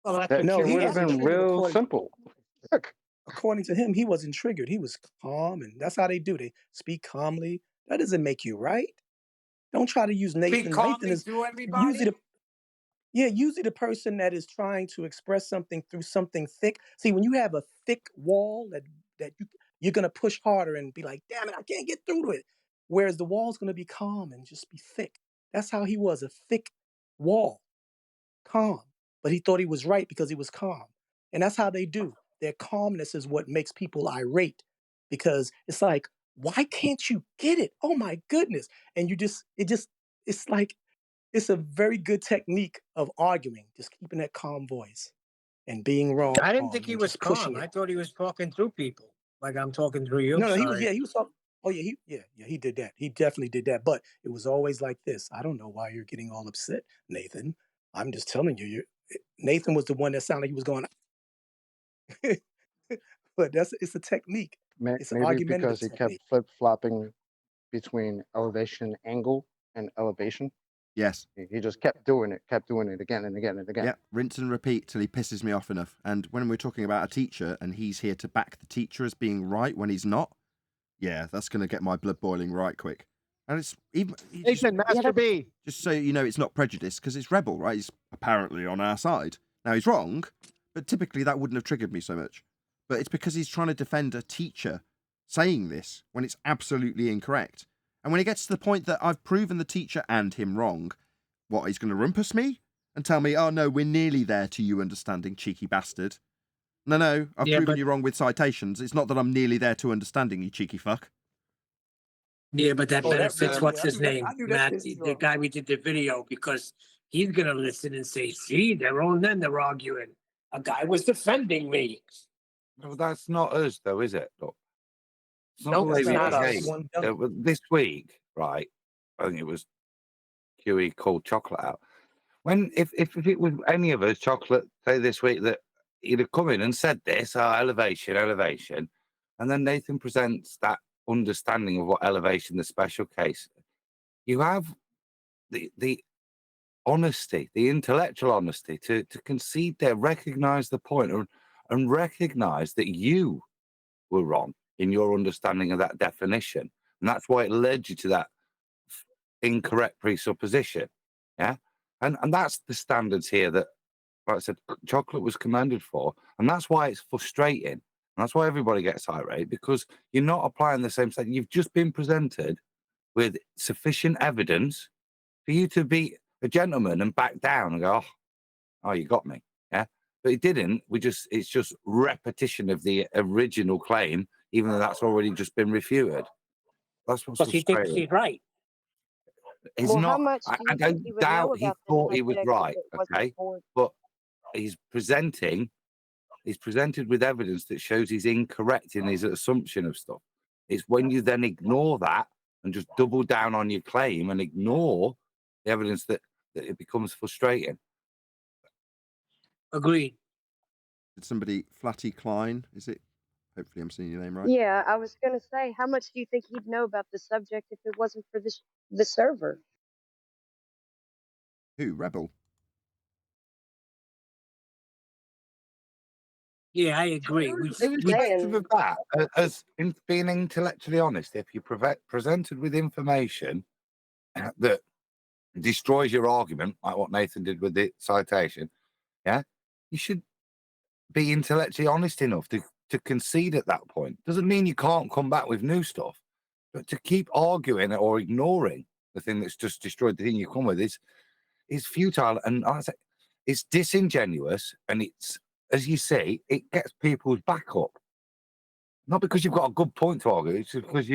Well, that's That what it he would have wasn't been triggered real according. simple. Look, According to him, he wasn't triggered. He was calm, and that's how they do. They speak calmly. That doesn't make you right. Don't try to use Speak Nathan. Nathan calmly is to everybody. usually the person that is trying to express something through something thick. See, when you have a thick wall that you're gonna push harder and be like, damn it, I can't get through to it. Whereas the wall's gonna be calm and just be thick. That's how he was, a thick wall, calm. But he thought he was right because he was calm. And that's how they do. Their calmness is what makes people irate because it's like, why can't you get it? Oh my goodness. And it's like, it's a very good technique of arguing, just keeping that calm voice and being wrong. I didn't think he and was just pushing calm. it. I thought he was talking through people, like I'm talking through you. No, he was, Sorry. he was talking. Oh yeah, he did that. He definitely did that. But it was always like this. I don't know why you're getting all upset, Nathan. I'm just telling you, Nathan was the one that sounded like he was going, but it's a technique. It's an maybe it's argumentative because he kept technique. flip-flopping between elevation angle and elevation. Yes. He just kept doing it again and again and again. Yeah, rinse and repeat till he pisses me off enough. And when we're talking about a teacher and he's here to back the teacher as being right when he's not, yeah, that's going to get my blood boiling right quick. And it's even Nathan, Master B. Just so you know, it's not prejudice because it's Rebel, right? He's apparently on our side. Now he's wrong, but typically that wouldn't have triggered me so much. But it's because he's trying to defend a teacher saying this when it's absolutely incorrect. And when he gets to the point that I've proven the teacher and him wrong, what, he's going to rumpus me and tell me, oh no, we're nearly there to you understanding, cheeky bastard. No, I've proven you wrong with citations. It's not that I'm nearly there to understanding, you cheeky fuck. Yeah, but that benefits what's his name, I knew that Matt, pissed you the off. guy we did the video, because he's gonna listen and say, "See, they're arguing. A guy was defending me." Well, that's not us, though, is it? Look, it's not Nope, the way it's we not us. behave. This week, right? I think it was QE called chocolate out. If it was any of us, chocolate, say this week that he'd have come in and said this, elevation, and then Nathan presents that understanding of what elevation, the special case. You have the honesty, the intellectual honesty to concede there, recognize the point, and recognize that you were wrong in your understanding of that definition. And that's why it led you to that incorrect presupposition. Yeah. And that's the standards here that, like I said, chocolate was commended for. And that's why it's frustrating. And that's why everybody gets irate, because you're not applying the same thing. You've just been presented with sufficient evidence for you to be a gentleman and back down and go, oh, you got me. Yeah. But it didn't. It's just repetition of the original claim, even though that's already just been refuted. That's what's Because he thinks frustrating. he's right. He's Well, how not. much do I you think don't he would doubt know he about the thought he was subject if right. it wasn't Okay, for? but he's presented with evidence that shows he's incorrect in his assumption of stuff. It's when you then ignore that and just double down on your claim and ignore the evidence that it becomes frustrating. Agreed. Did somebody, Flatty Klein, is it? Hopefully I'm saying your name right. Yeah, I was gonna say, how much do you think he'd know about the subject if it wasn't for the server? Who? Rebel? Yeah, I agree. Irrespective of that, as in being intellectually honest, if you presented with information that destroys your argument, like what Nathan did with the citation, yeah, you should be intellectually honest enough to concede at that point. Doesn't mean you can't come back with new stuff, but to keep arguing or ignoring the thing that's just destroyed the thing you come with is futile, and it's disingenuous, and it's, as you say, it gets people's back up. Not because you've got a good point to argue, it's just because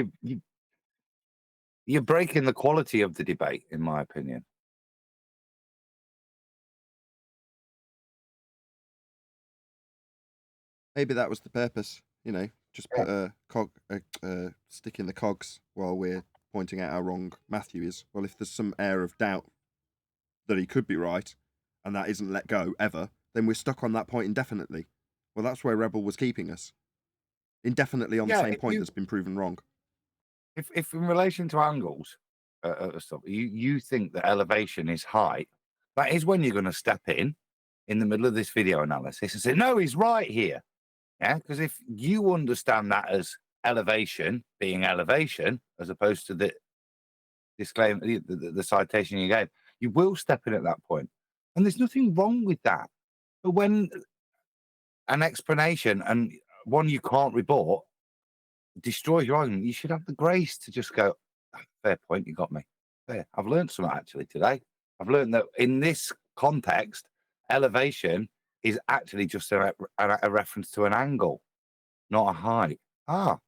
you're breaking the quality of the debate, in my opinion. Maybe that was the purpose, you know, just put a stick in the cogs while we're pointing out how wrong Matthew is. Well, if there's some air of doubt that he could be right, and that isn't let go ever, then we're stuck on that point indefinitely. Well, that's where Rebel was keeping us. Indefinitely on the same point that's been proven wrong. If in relation to angles, stuff, you think that elevation is height, that is when you're going to step in the middle of this video analysis and say, no, he's right here. Yeah, because if you understand that as elevation being elevation, as opposed to the disclaimer, the citation you gave, you will step in at that point. And there's nothing wrong with that. But when an explanation and one you can't rebut destroys your argument, you should have the grace to just go, fair point, you got me. Fair. I've learned something actually today. I've learned that in this context, elevation is actually just a reference to an angle, not a height. So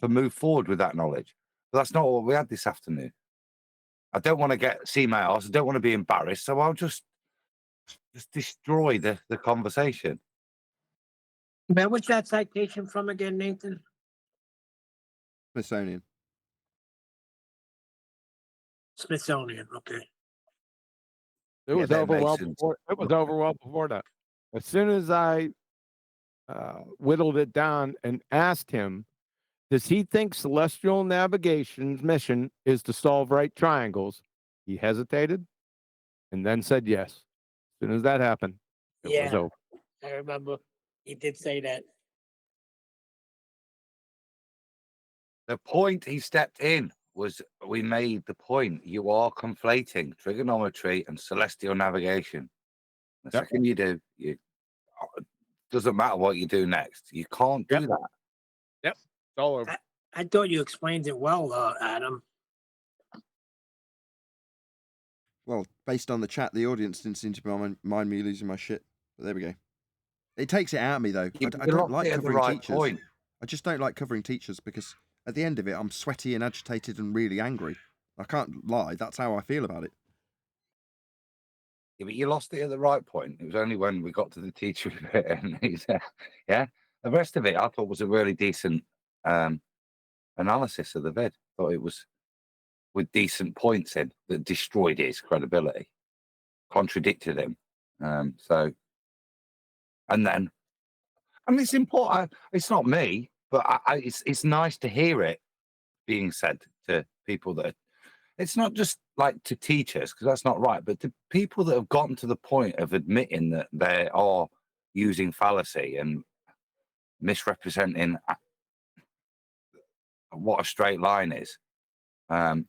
move forward with that knowledge. But that's not what we had this afternoon. I don't want to see my arse. I don't want to be embarrassed. So I'll just destroy the conversation. Where was that citation from again, Nathan? Smithsonian. Smithsonian, okay. It was over well before. It was over well before that. As soon as I whittled it down and asked him, does he think celestial navigation's mission is to solve right triangles? He hesitated and then said yes. As soon as that happened, it was over. I remember he did say that. The point he stepped in was we made the point. You are conflating trigonometry and celestial navigation. The second you do, it doesn't matter what you do next. You can't do that. Yep, it's all over. I thought you explained it well, Adam. Well, based on the chat, the audience didn't seem to mind me losing my shit. But there we go. It takes it out of me, though. I don't like covering teachers. Point. I just don't like covering teachers because at the end of it, I'm sweaty and agitated and really angry. I can't lie. That's how I feel about it. Yeah, but you lost it at the right point. It was only when we got to the teacher bit and he said, yeah. The rest of it I thought was a really decent analysis of the vid. Thought it was with decent points in that destroyed his credibility, contradicted him. And then, it's important. It's not me, but it's nice to hear it being said to people that it's not just like to teachers, because that's not right, but to people that have gotten to the point of admitting that they are using fallacy and misrepresenting what a straight line is. And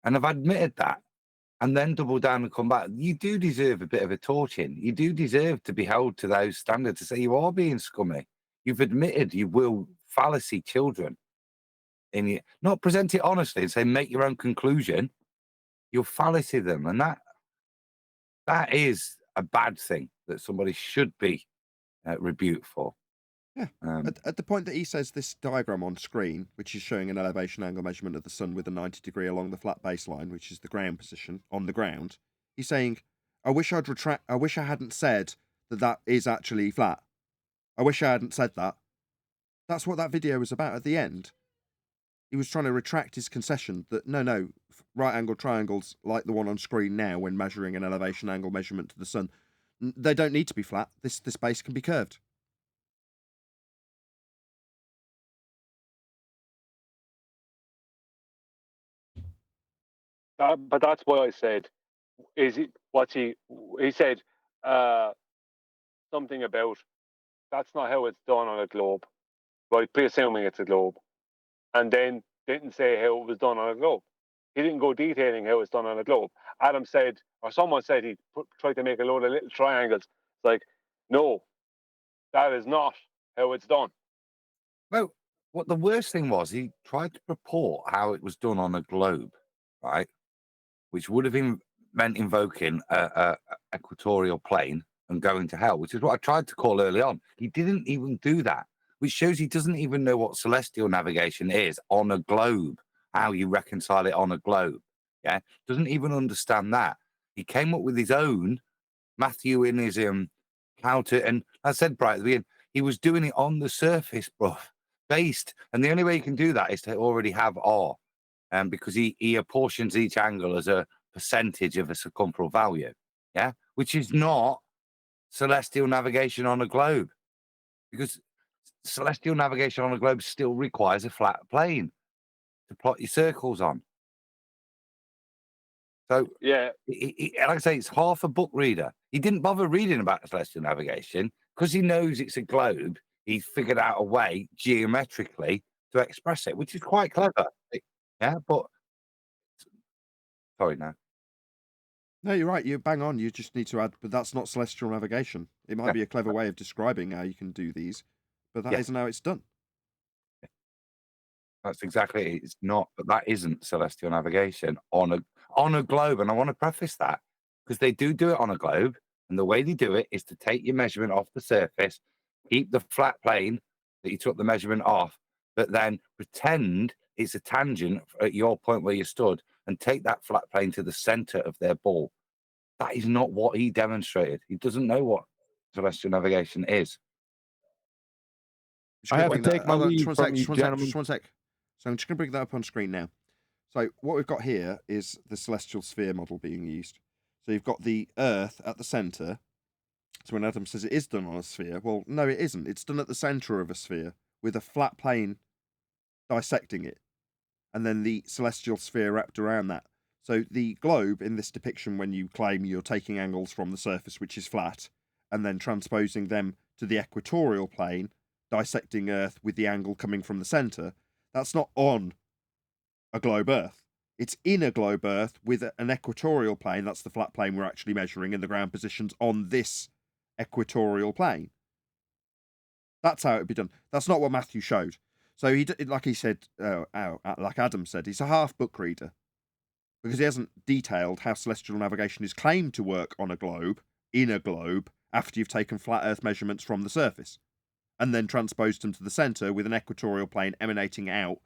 I've admitted that and then double down and come back. You do deserve a bit of a torching. You do deserve to be held to those standards to say you are being scummy. You've admitted you will fallacy children. And you not present it honestly and say, make your own conclusion. You'll fallacy them. And that is a bad thing that somebody should be rebuked for. Yeah. At the point that he says this diagram on screen, which is showing an elevation angle measurement of the sun with a 90-degree along the flat baseline, which is the ground position on the ground, he's saying, I wish I hadn't said that is actually flat. I wish I hadn't said that. That's what that video was about at the end. He was trying to retract his concession that no, right angle triangles like the one on screen now when measuring an elevation angle measurement to the sun, they don't need to be flat. This base can be curved. But that's why I said, he said something about that's not how it's done on a globe, right? Presuming it's a globe, and then didn't say how it was done on a globe. He didn't go detailing how it's done on a globe. Adam said, or someone said he tried to make a load of little triangles. It's like, no, that is not how it's done. Well, what the worst thing was, he tried to purport how it was done on a globe, right? Which would have meant invoking a equatorial plane and going to hell, which is what I tried to call early on. He didn't even do that, which shows he doesn't even know what celestial navigation is on a globe, how you reconcile it on a globe. Yeah, doesn't even understand that. He came up with his own Matthew in his how to, and I said right at the beginning, he was doing it on the surface, bro. based, and the only way you can do that is to already have R, because he apportions each angle as a percentage of a circumferential value, yeah, which is not celestial navigation on a globe, because celestial navigation on a globe still requires a flat plane to plot your circles on. So yeah, like I say, it's half a book reader. He didn't bother reading about celestial navigation because he knows it's a globe. He figured out a way geometrically to express it, which is quite clever. Yeah, but sorry, no. No, you're right. You bang on. You just need to add, but that's not celestial navigation. It might be a clever way of describing how you can do these, but that isn't how it's done. That's exactly it. It's not, but that isn't celestial navigation on a globe. And I want to preface that because they do it on a globe, and the way they do it is to take your measurement off the surface, keep the flat plane that you took the measurement off, but then pretend it's a tangent at your point where you stood, and take that flat plane to the center of their ball. That is not what he demonstrated. He doesn't know what celestial navigation is. I have to take my leave from you, gentlemen. Just one sec. So I'm just going to bring that up on screen now. So what we've got here is the celestial sphere model being used. So you've got the Earth at the center. So when Adam says it is done on a sphere, well, no, it isn't. It's done at the center of a sphere with a flat plane dissecting it, and then the celestial sphere wrapped around that. So the globe in this depiction, when you claim you're taking angles from the surface, which is flat, and then transposing them to the equatorial plane, dissecting Earth with the angle coming from the center, that's not on a globe Earth. It's in a globe Earth with an equatorial plane. That's the flat plane we're actually measuring, and the ground positions on this equatorial plane. That's how it would be done. That's not what Matthew showed. So he, like he said, like Adam said, he's a half book reader because he hasn't detailed how celestial navigation is claimed to work on a globe, in a globe, after you've taken flat Earth measurements from the surface and then transposed them to the center with an equatorial plane emanating out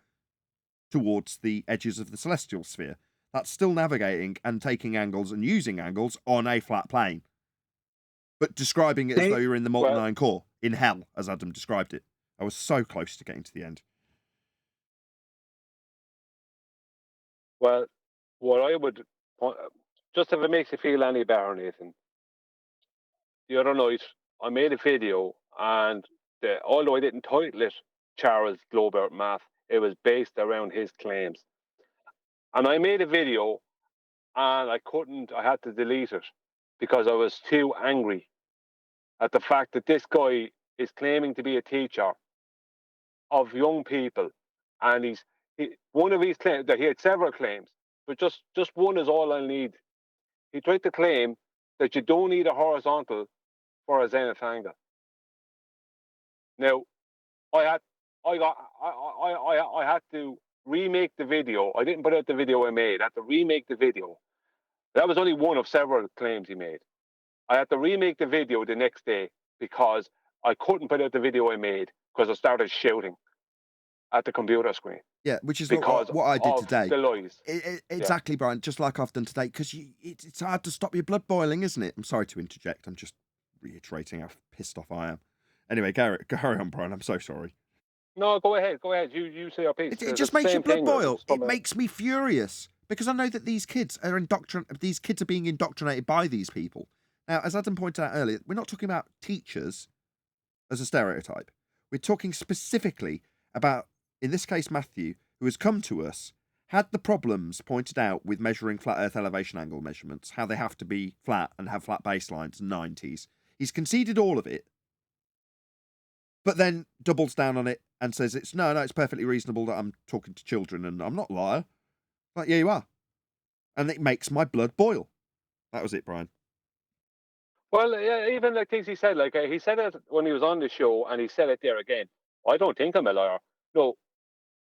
towards the edges of the celestial sphere. That's still navigating and taking angles and using angles on a flat plane, but describing it as though you're in the molten iron core, in hell, as Adam described it. I was so close to getting to the end. Well, what I would, just if it makes you feel any better, Nathan, the other night I made a video, and although I didn't title it Charles Globe Earth Math, it was based around his claims. And I made a video, and I had to delete it because I was too angry at the fact that this guy is claiming to be a teacher of young people, and one of his claims, that he had several claims, but just one is all I need. He tried to claim that you don't need a horizontal for a zenith angle. Now, I had to remake the video. I didn't put out the video I made. I had to remake the video. That was only one of several claims he made. I had to remake the video the next day because I couldn't put out the video I made because I started shouting at the computer screen. Yeah, which is what I did today. The lies. Exactly, Brian, just like I've done today, because it's hard to stop your blood boiling, isn't it? I'm sorry to interject. I'm just reiterating how pissed off I am. Anyway, carry on, Brian. I'm so sorry. No, go ahead. You say your piece. It just makes your blood boil. It makes me furious because I know that these kids are being indoctrinated by these people. Now, as Adam pointed out earlier, we're not talking about teachers as a stereotype. We're talking specifically about, in this case, Matthew, who has come to us, had the problems pointed out with measuring flat Earth elevation angle measurements, how they have to be flat and have flat baselines and 90s. He's conceded all of it, but then doubles down on it and says it's perfectly reasonable that I'm talking to children and I'm not a liar. Like, yeah, you are. And it makes my blood boil. That was it, Brian. Well, yeah, even the things he said, like he said it when he was on the show, and he said it there again. I don't think I'm a liar. No,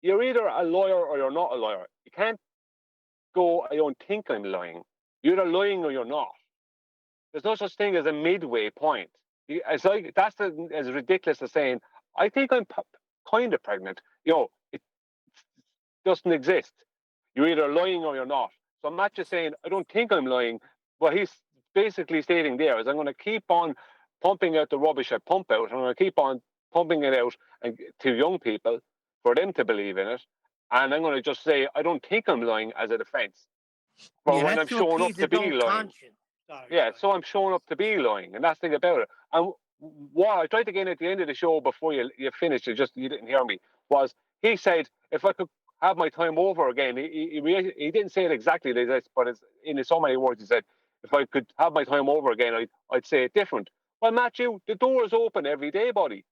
you're either a liar or you're not a liar. You can't go, I don't think I'm lying. You're either lying or you're not. There's no such thing as a midway point. It's like that's as ridiculous as saying, I think I'm kind of pregnant. It doesn't exist. You're either lying or you're not. So I'm not just saying, I don't think I'm lying. What he's basically stating there is I'm going to keep on pumping out the rubbish I pump out, and I'm going to keep on pumping it out to young people for them to believe in it. And I'm going to just say, I don't think I'm lying as a defense. But Yeah, when I'm that's to showing up appease to be adult lying, conscience. Sorry. yeah, so I'm showing up to be lying, and that's the thing about it. And what I tried to get in at the end of the show before you finished, you didn't hear me, was he said if I could have my time over again, he didn't say it exactly like this, but it's in so many words. He said if I could have my time over again, I'd say it different. Well, Matthew, the door is open every day, buddy.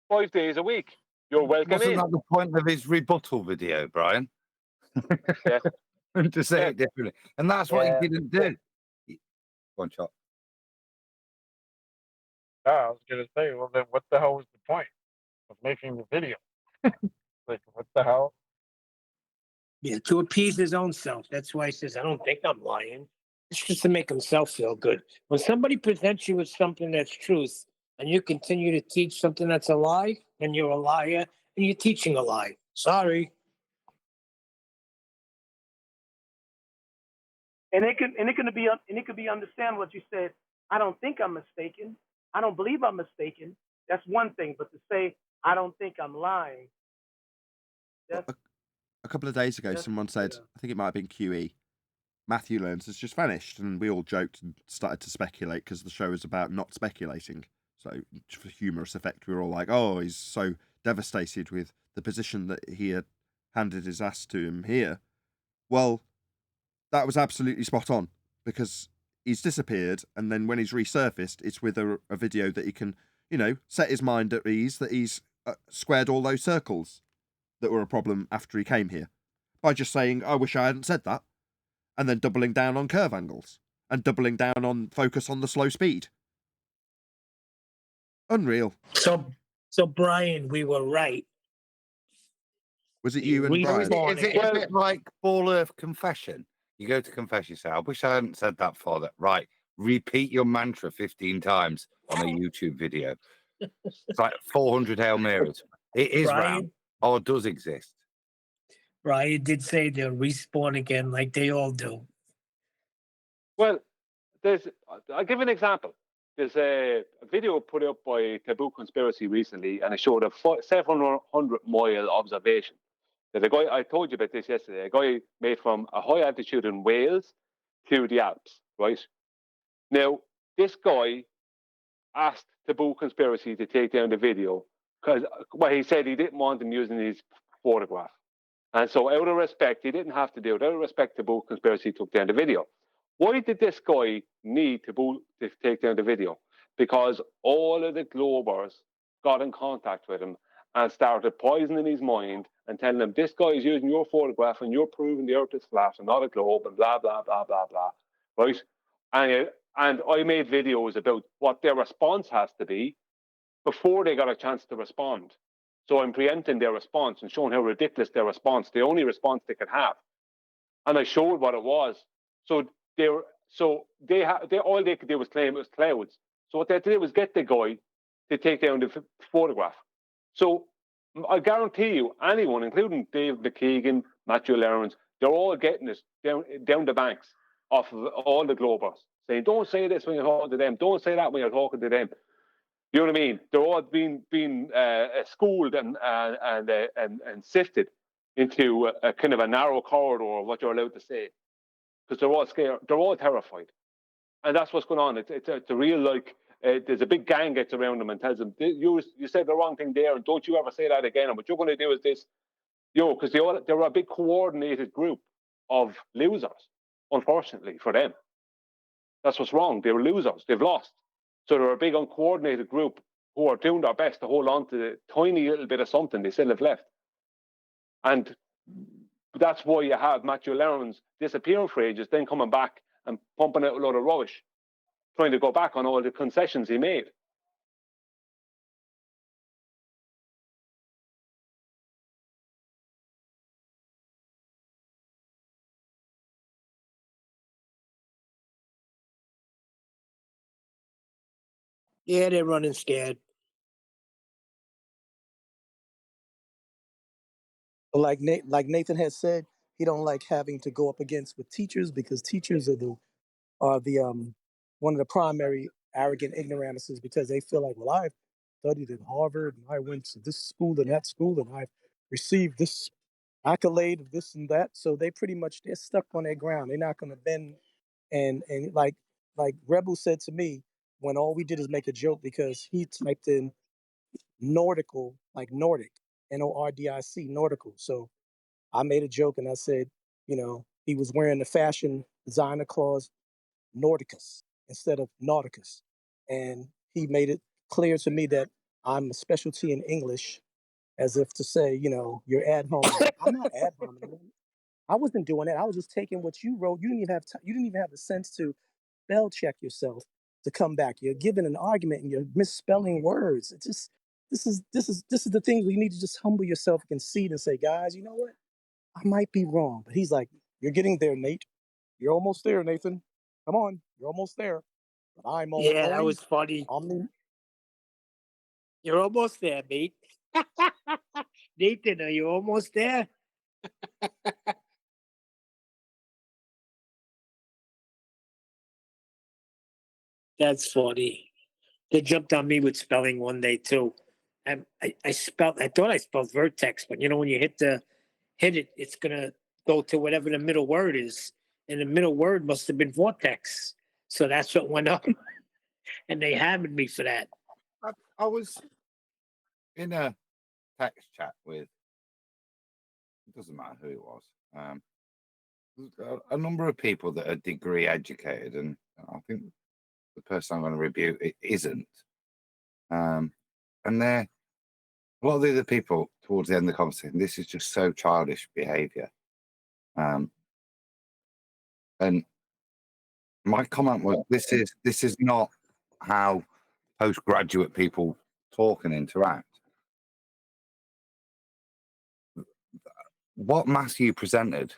5 days a week. You're welcome Wasn't in. that the point of his rebuttal video, Brian? Yeah. And to say it differently. And that's what he didn't do. One shot. I was gonna say, well, then what the hell was the point of making the video? Like, what the hell? Yeah, to appease his own self. That's why he says, I don't think I'm lying. It's just to make himself feel good. When somebody presents you with something that's truth and you continue to teach something that's a lie, then you're a liar and you're teaching a lie. Sorry. And it could be understand what you said. I don't think I'm mistaken. I don't believe I'm mistaken. That's one thing. But to say I don't think I'm lying. A couple of days ago, someone said, I think it might have been QE, Matthew Learns has just vanished, and we all joked and started to speculate because the show is about not speculating. So for humorous effect, we were all like, "Oh, he's so devastated with the position that he had handed his ass to him here." Well, that was absolutely spot on because he's disappeared, and then when he's resurfaced, it's with a video that he can, set his mind at ease that he's squared all those circles that were a problem after he came here by just saying, "I wish I hadn't said that," and then doubling down on curve angles and doubling down on focus on the slow speed. Unreal. So Brian, we were right. Was it you and Brian? Is it a bit like Ball Earth confession? You go to confess, you say, I wish I hadn't said that, Father. Right. Repeat your mantra 15 times on a YouTube video. It's like 400 Hail Marys. It is round. Or does exist. Brian did say they'll respawn again like they all do. Well, I'll give an example. There's a video put up by Taboo Conspiracy recently, and it showed a 700-mile observation. There's a guy, I told you about this yesterday, a guy made from a high altitude in Wales to the Alps, right? Now, this guy asked Taboo Conspiracy to take down the video because he said he didn't want him using his photograph. And so out of respect, he didn't have to do it. Out of respect, Taboo Conspiracy took down the video. Why did this guy need to take down the video? Because all of the Globers got in contact with him and started poisoning his mind and telling him, this guy is using your photograph and you're proving the earth is flat and not a globe and blah, blah, blah, blah, blah, right? And I made videos about what their response has to be before they got a chance to respond. So I'm preempting their response and showing how ridiculous their response, the only response they could have. And I showed what it was. So all they could do was claim it was clouds. So what they did was get the guy to take down the photograph. So I guarantee you, anyone, including Dave McKeegan, Matthew Lawrence, they're all getting this down the banks off of all the Globers, saying, don't say this when you're talking to them. Don't say that when you're talking to them. You know what I mean? They're all being schooled and sifted into a kind of a narrow corridor of what you're allowed to say, because they're all scared. They're all terrified, and that's what's going on. It's a real there's a big gang gets around them and tells them, you said the wrong thing there, and don't you ever say that again. And what you're going to do is this, because they're a big coordinated group of losers. Unfortunately for them, that's what's wrong. They were losers. They've lost. So they're a big uncoordinated group who are doing their best to hold on to the tiny little bit of something they still have left. And that's why you have Matthew Lawrence disappearing for ages, then coming back and pumping out a load of rubbish, trying to go back on all the concessions he made. Yeah, they're running scared. Like Nathan has said, he don't like having to go up against with teachers because teachers are the one of the primary arrogant ignoramuses because they feel like, well, studied at Harvard and I went to this school and that school and I've received this accolade of this and that. So they're stuck on their ground. They're not gonna bend and like Rebel said to me when all we did is make a joke because he typed in nautical, like Nordic, Nordic, nautical. So I made a joke and I said, he was wearing the fashion designer clause Nordicus instead of Nauticus. And he made it clear to me that I'm a specialty in English, as if to say, you're ad hominem. I'm not ad hominem. I wasn't doing that. I was just taking what you wrote. You didn't even have you didn't even have the sense to spell check yourself to come back. You're giving an argument and you're misspelling words. It's just this is the things where you need to just humble yourself and concede and say, guys, you know what? I might be wrong. But he's like, you're getting there, Nate. You're almost there, Nathan. Come on, you're almost there. But I'm all Yeah, that going. was funny. You're almost there, mate. Nathan, are you almost there? That's funny. They jumped on me with spelling one day too. I thought I spelled vertex, but when you hit it, it's gonna go to whatever the middle word is, and the middle word must have been vortex. So that's what went up, and they hammered me for that. I was in a text chat with, it doesn't matter who it was, a number of people that are degree educated, and I think the person I'm going to rebuke it isn't. And they're a lot of the other people towards the end of the conversation, this is just so childish behavior. And my comment was, this is not how postgraduate people talk and interact. What Matthew presented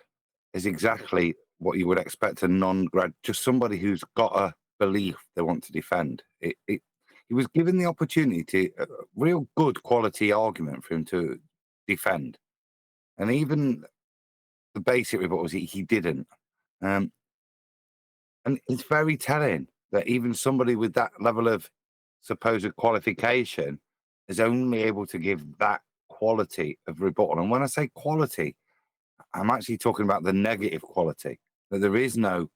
is exactly what you would expect a non-grad, just somebody who's got a belief they want to defend. He was given the opportunity to a real good quality argument for him to defend, and even the basic rebuttal was he didn't. And it's very telling that even somebody with that level of supposed qualification is only able to give that quality of rebuttal. And when I say quality, I'm actually talking about the negative quality, that there is no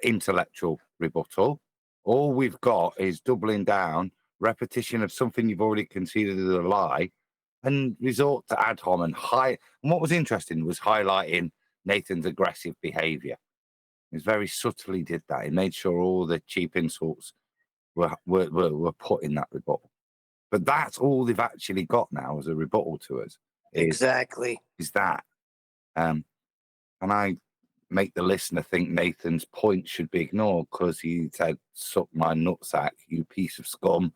intellectual rebuttal. All we've got is doubling down, repetition of something you've already conceded as a lie, and resort to ad hominem. And what was interesting was highlighting Nathan's aggressive behavior. He very subtly did that. He made sure all the cheap insults were put in that rebuttal. But that's all they've actually got now as a rebuttal to us. Exactly. Is that. And I make the listener think Nathan's point should be ignored because he said, suck my nutsack, you piece of scum,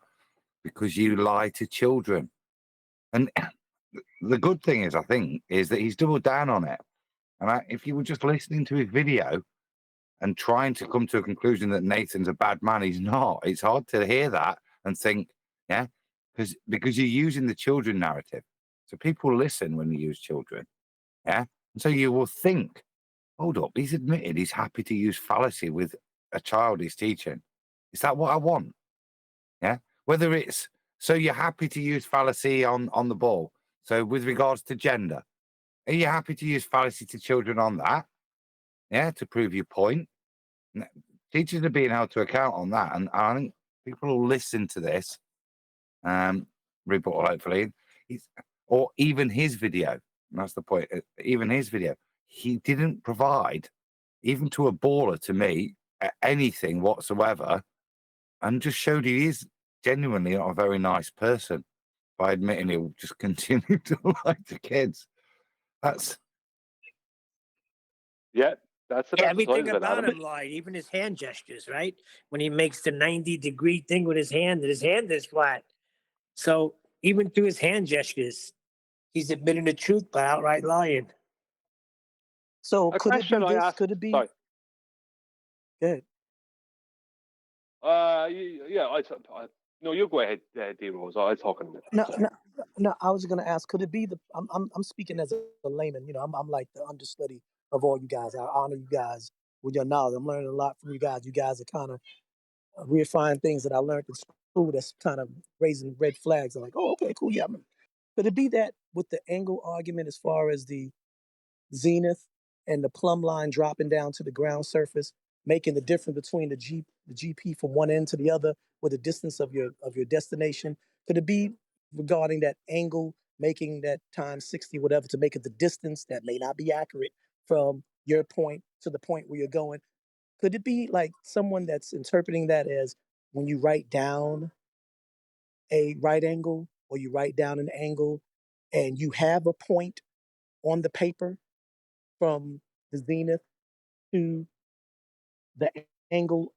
because you lie to children. And the good thing is, I think, is that he's doubled down on it. And if you were just listening to his video and trying to come to a conclusion that Nathan's a bad man, he's not. It's hard to hear that and think, yeah, because you're using the children narrative. So people listen when you use children, yeah? And so you will think, hold up, he's admitted he's happy to use fallacy with a child he's teaching. Is that what I want? Yeah? Whether it's, so you're happy to use fallacy on the ball. So with regards to gender, are you happy to use fallacy to children on that? Yeah, to prove your point. Teachers are being held to account on that. And I think people will listen to this rebuttal, hopefully, or even his video. That's the point. Even his video, he didn't provide, even to a baller, to me, anything whatsoever, and just showed he is genuinely not a very nice person by admitting he'll just continue to lie to kids. That's that's everything about him lied, even his hand gestures, right? When he makes the 90-degree thing with his hand, and his hand is flat. So even through his hand gestures, he's admitting the truth by outright lying. So A could it be question I this? asked. Could it be? Sorry. Good. Yeah. No, you go ahead, D Rose. I'll talk in a minute. No. I was going to ask. Could it be the? I'm speaking as a layman. I'm like the understudy of all you guys. I honor you guys with your knowledge. I'm learning a lot from you guys. You guys are kind of reifying things that I learned in school that's kind of raising red flags. I'm like, oh, okay, cool, yeah. Could it be that with the angle argument as far as the zenith and the plumb line dropping down to the ground surface, making the difference between the GP from one end to the other with the distance of your destination? Could it be regarding that angle, making that times 60, whatever, to make it the distance that may not be accurate from your point to the point where you're going? Could it be like someone that's interpreting that as when you write down a right angle or you write down an angle and you have a point on the paper from the zenith to the angle,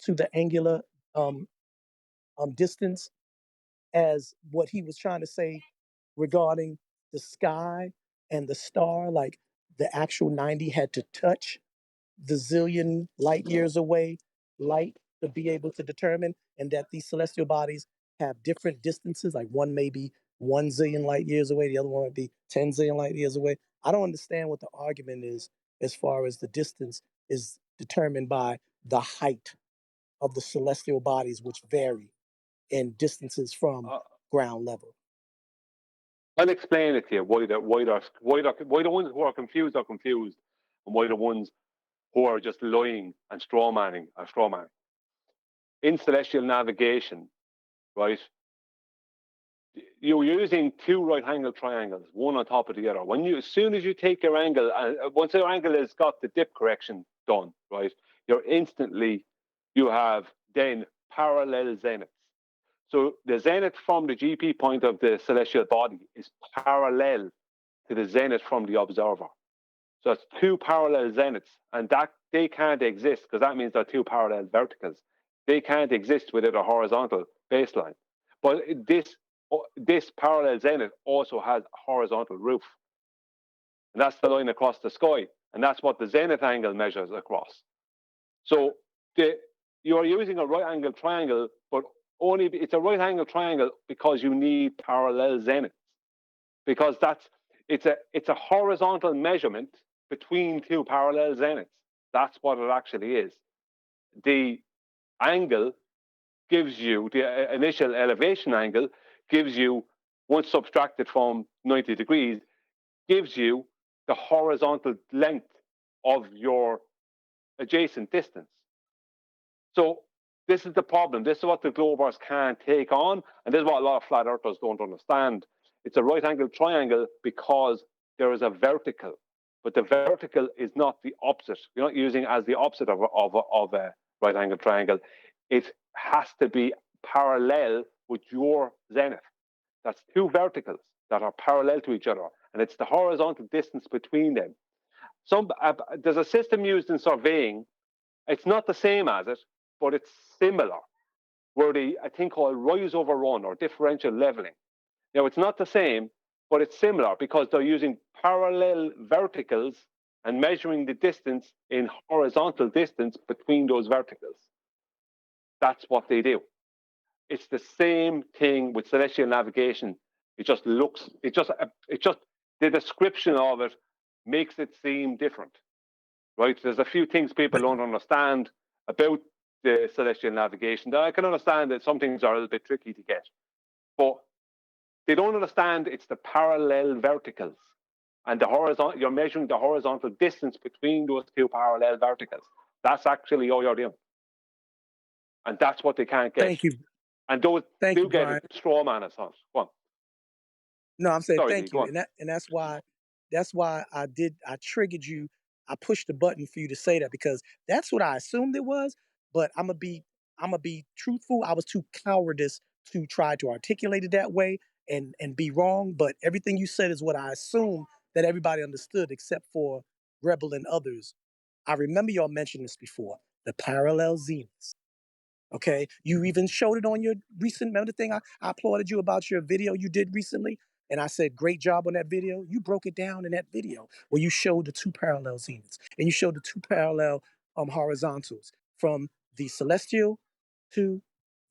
to the angular um, distance, as what he was trying to say regarding the sky and the star, like the actual 90 had to touch the zillion light years away light to be able to determine, and that these celestial bodies have different distances, like one may be 1 zillion light years away, the other one might be 10 zillion light years away. I don't understand what the argument is as far as the distance is determined by the height of the celestial bodies, which vary in distances from ground level. I'll explain it to you why the ones who are confused, and why the ones who are just lying and straw manning are straw manning. In celestial navigation, right, you're using two right-angled triangles, one on top of the other. As soon as you take your angle, once your angle has got the dip correction done, right, you have then parallel zeniths. So the zenith from the GP point of the celestial body is parallel to the zenith from the observer. So it's two parallel zeniths, and that they can't exist because that means they're two parallel verticals. They can't exist without a horizontal baseline. But this parallel zenith also has a horizontal roof, and that's the line across the sky, and that's what the zenith angle measures across. So you are using a right-angled triangle, but it's a right-angled triangle because you need parallel zeniths, because it's a horizontal measurement between two parallel zeniths. That's what it actually is. The angle gives you, the initial elevation angle gives you, once subtracted from 90 degrees, gives you the horizontal length of your adjacent distance. So this is the problem. This is what the globers can't take on, and this is what a lot of flat earthers don't understand. It's a right-angled triangle because there is a vertical, but the vertical is not the opposite. You're not using it as the opposite of a right-angled triangle. It has to be parallel with your zenith. That's two verticals that are parallel to each other, and it's the horizontal distance between them. There's a system used in surveying. It's not the same as it, but it's similar, where a thing called rise over run or differential leveling. Now, it's not the same, but it's similar because they're using parallel verticals and measuring the distance in horizontal distance between those verticals. That's what they do. It's the same thing with celestial navigation. The description of it makes it seem different, right? There's a few things people don't understand about the celestial navigation. I can understand that some things are a little bit tricky to get, but they don't understand it's the parallel verticals and the horizontal. You're measuring the horizontal distance between those two parallel verticals. That's actually all you're doing, and that's what they can't get. Thank you. And those Thank do you, get Brian. it. Straw man as such. Go on. No, I'm saying Sorry, thank go you, on. and that's why I triggered you. I pushed the button for you to say that because that's what I assumed it was. But I'm gonna be truthful. I was too cowardice to try to articulate it that way and be wrong. But everything you said is what I assumed that everybody understood, except for Rebel and others. I remember y'all mentioned this before. The parallel zeniths. Okay, you even showed it on your recent. Remember the thing I applauded you about your video you did recently, and I said great job on that video. You broke it down in that video where you showed the two parallel zeniths and you showed the two parallel horizontals from the celestial to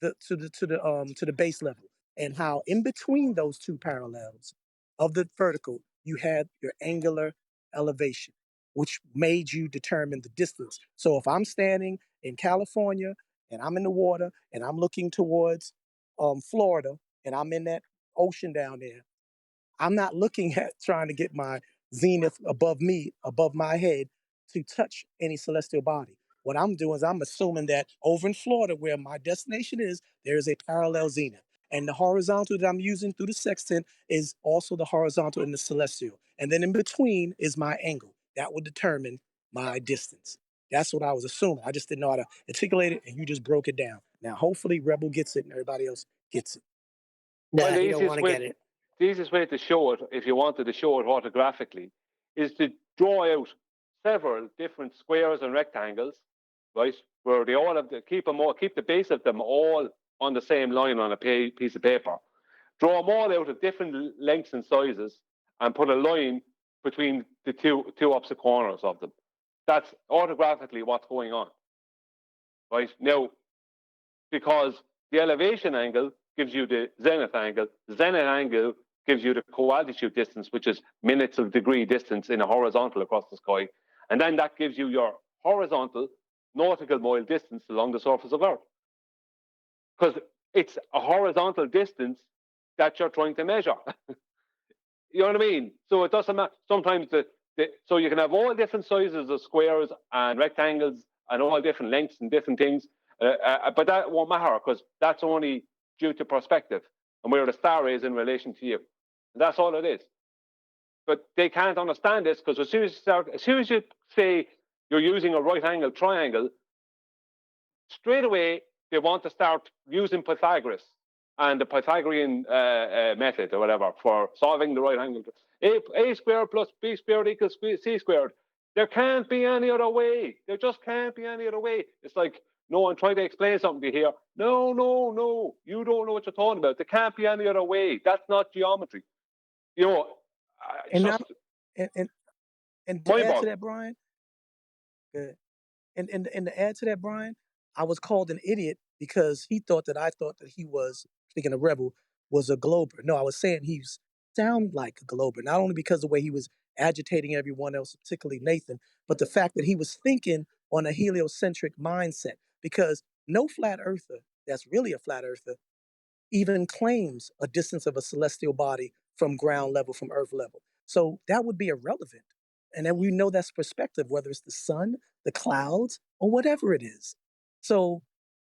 the base level, and how in between those two parallels of the vertical you had your angular elevation, which made you determine the distance. So if I'm standing in California and I'm in the water and I'm looking towards Florida and I'm in that ocean down there, I'm not looking at trying to get my zenith above me, above my head, to touch any celestial body. What I'm doing is I'm assuming that over in Florida, where my destination is, there is a parallel zenith. And the horizontal that I'm using through the sextant is also the horizontal and the celestial. And then in between is my angle. That will determine my distance. That's what I was assuming. I just didn't know how to articulate it, and you just broke it down. Now, hopefully, Rebel gets it and everybody else gets it. Well, Nah, he don't want to get it. The easiest way to show it, if you wanted to show it orthographically, is to draw out several different squares and rectangles, right? Where they all have to keep the base of them all on the same line on a piece of paper. Draw them all out at different lengths and sizes, and put a line between the two opposite corners of them. That's orthographically what's going on, right? Now, because the elevation angle gives you the zenith angle gives you the co-altitude distance, which is minutes of degree distance in a horizontal across the sky. And then that gives you your horizontal nautical mile distance along the surface of Earth. Because it's a horizontal distance that you're trying to measure. You know what I mean? So it doesn't matter. Sometimes so you can have all different sizes of squares and rectangles and all different lengths and different things. But that won't matter, because that's only due to perspective and where the star is in relation to you. And that's all it is. But they can't understand this, because as soon as you say you're using a right angle triangle, straight away they want to start using Pythagoras and the Pythagorean method or whatever for solving the right angle. A squared plus B squared equals C squared. There can't be any other way. There just can't be any other way. It's like, no, I'm trying to explain something to you here. No. You don't know what you're talking about. There can't be any other way. That's not geometry. You know, And now, and to add to that, Brian, good. And to add to that, Brian, I was called an idiot because I thought that he was, speaking of Rebel, was a glober. No, I was saying he sounded like a glober, not only because of the way he was agitating everyone else, particularly Nathan, but the fact that he was thinking on a heliocentric mindset. Because no flat earther that's really a flat earther even claims a distance of a celestial body from ground level, from earth level. So that would be irrelevant. And then we know that's perspective, whether it's the sun, the clouds, or whatever it is. So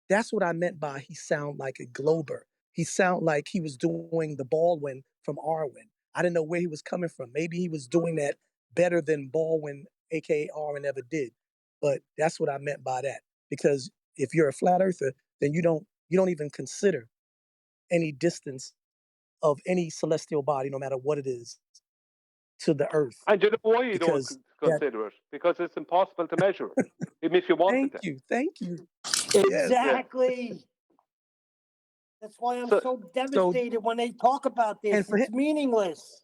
that's what I meant by he sound like a glober. He sound like he was doing the Baldwin from Arwen. I didn't know where he was coming from. Maybe he was doing that better than Baldwin, aka Arwen, ever did. But that's what I meant by that. Because if you're a flat earther, then you don't even consider any distance of any celestial body, no matter what it is, to the earth. And you know why you don't consider it? Because it's impossible to measure it, even if you wanted to. Thank you. Exactly. That's why I'm so devastated when they talk about this. It's meaningless.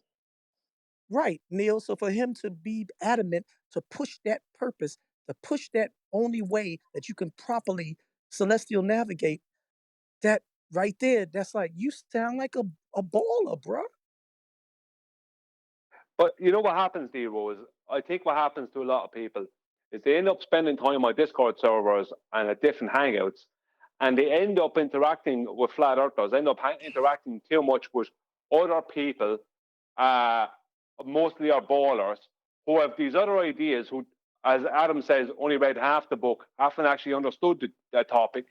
Right, Neil. So for him to be adamant to push that purpose, to push that only way that you can properly celestial navigate, that right there, that's like, you sound like a baller, bro. But you know what happens, D-Rose? I think what happens to a lot of people is they end up spending time on Discord servers and at different hangouts, and they end up interacting with flat earthers, end up interacting too much with other people, mostly are ballers, who have these other ideas, who, as Adam says, only read half the book, haven't actually understood the topic,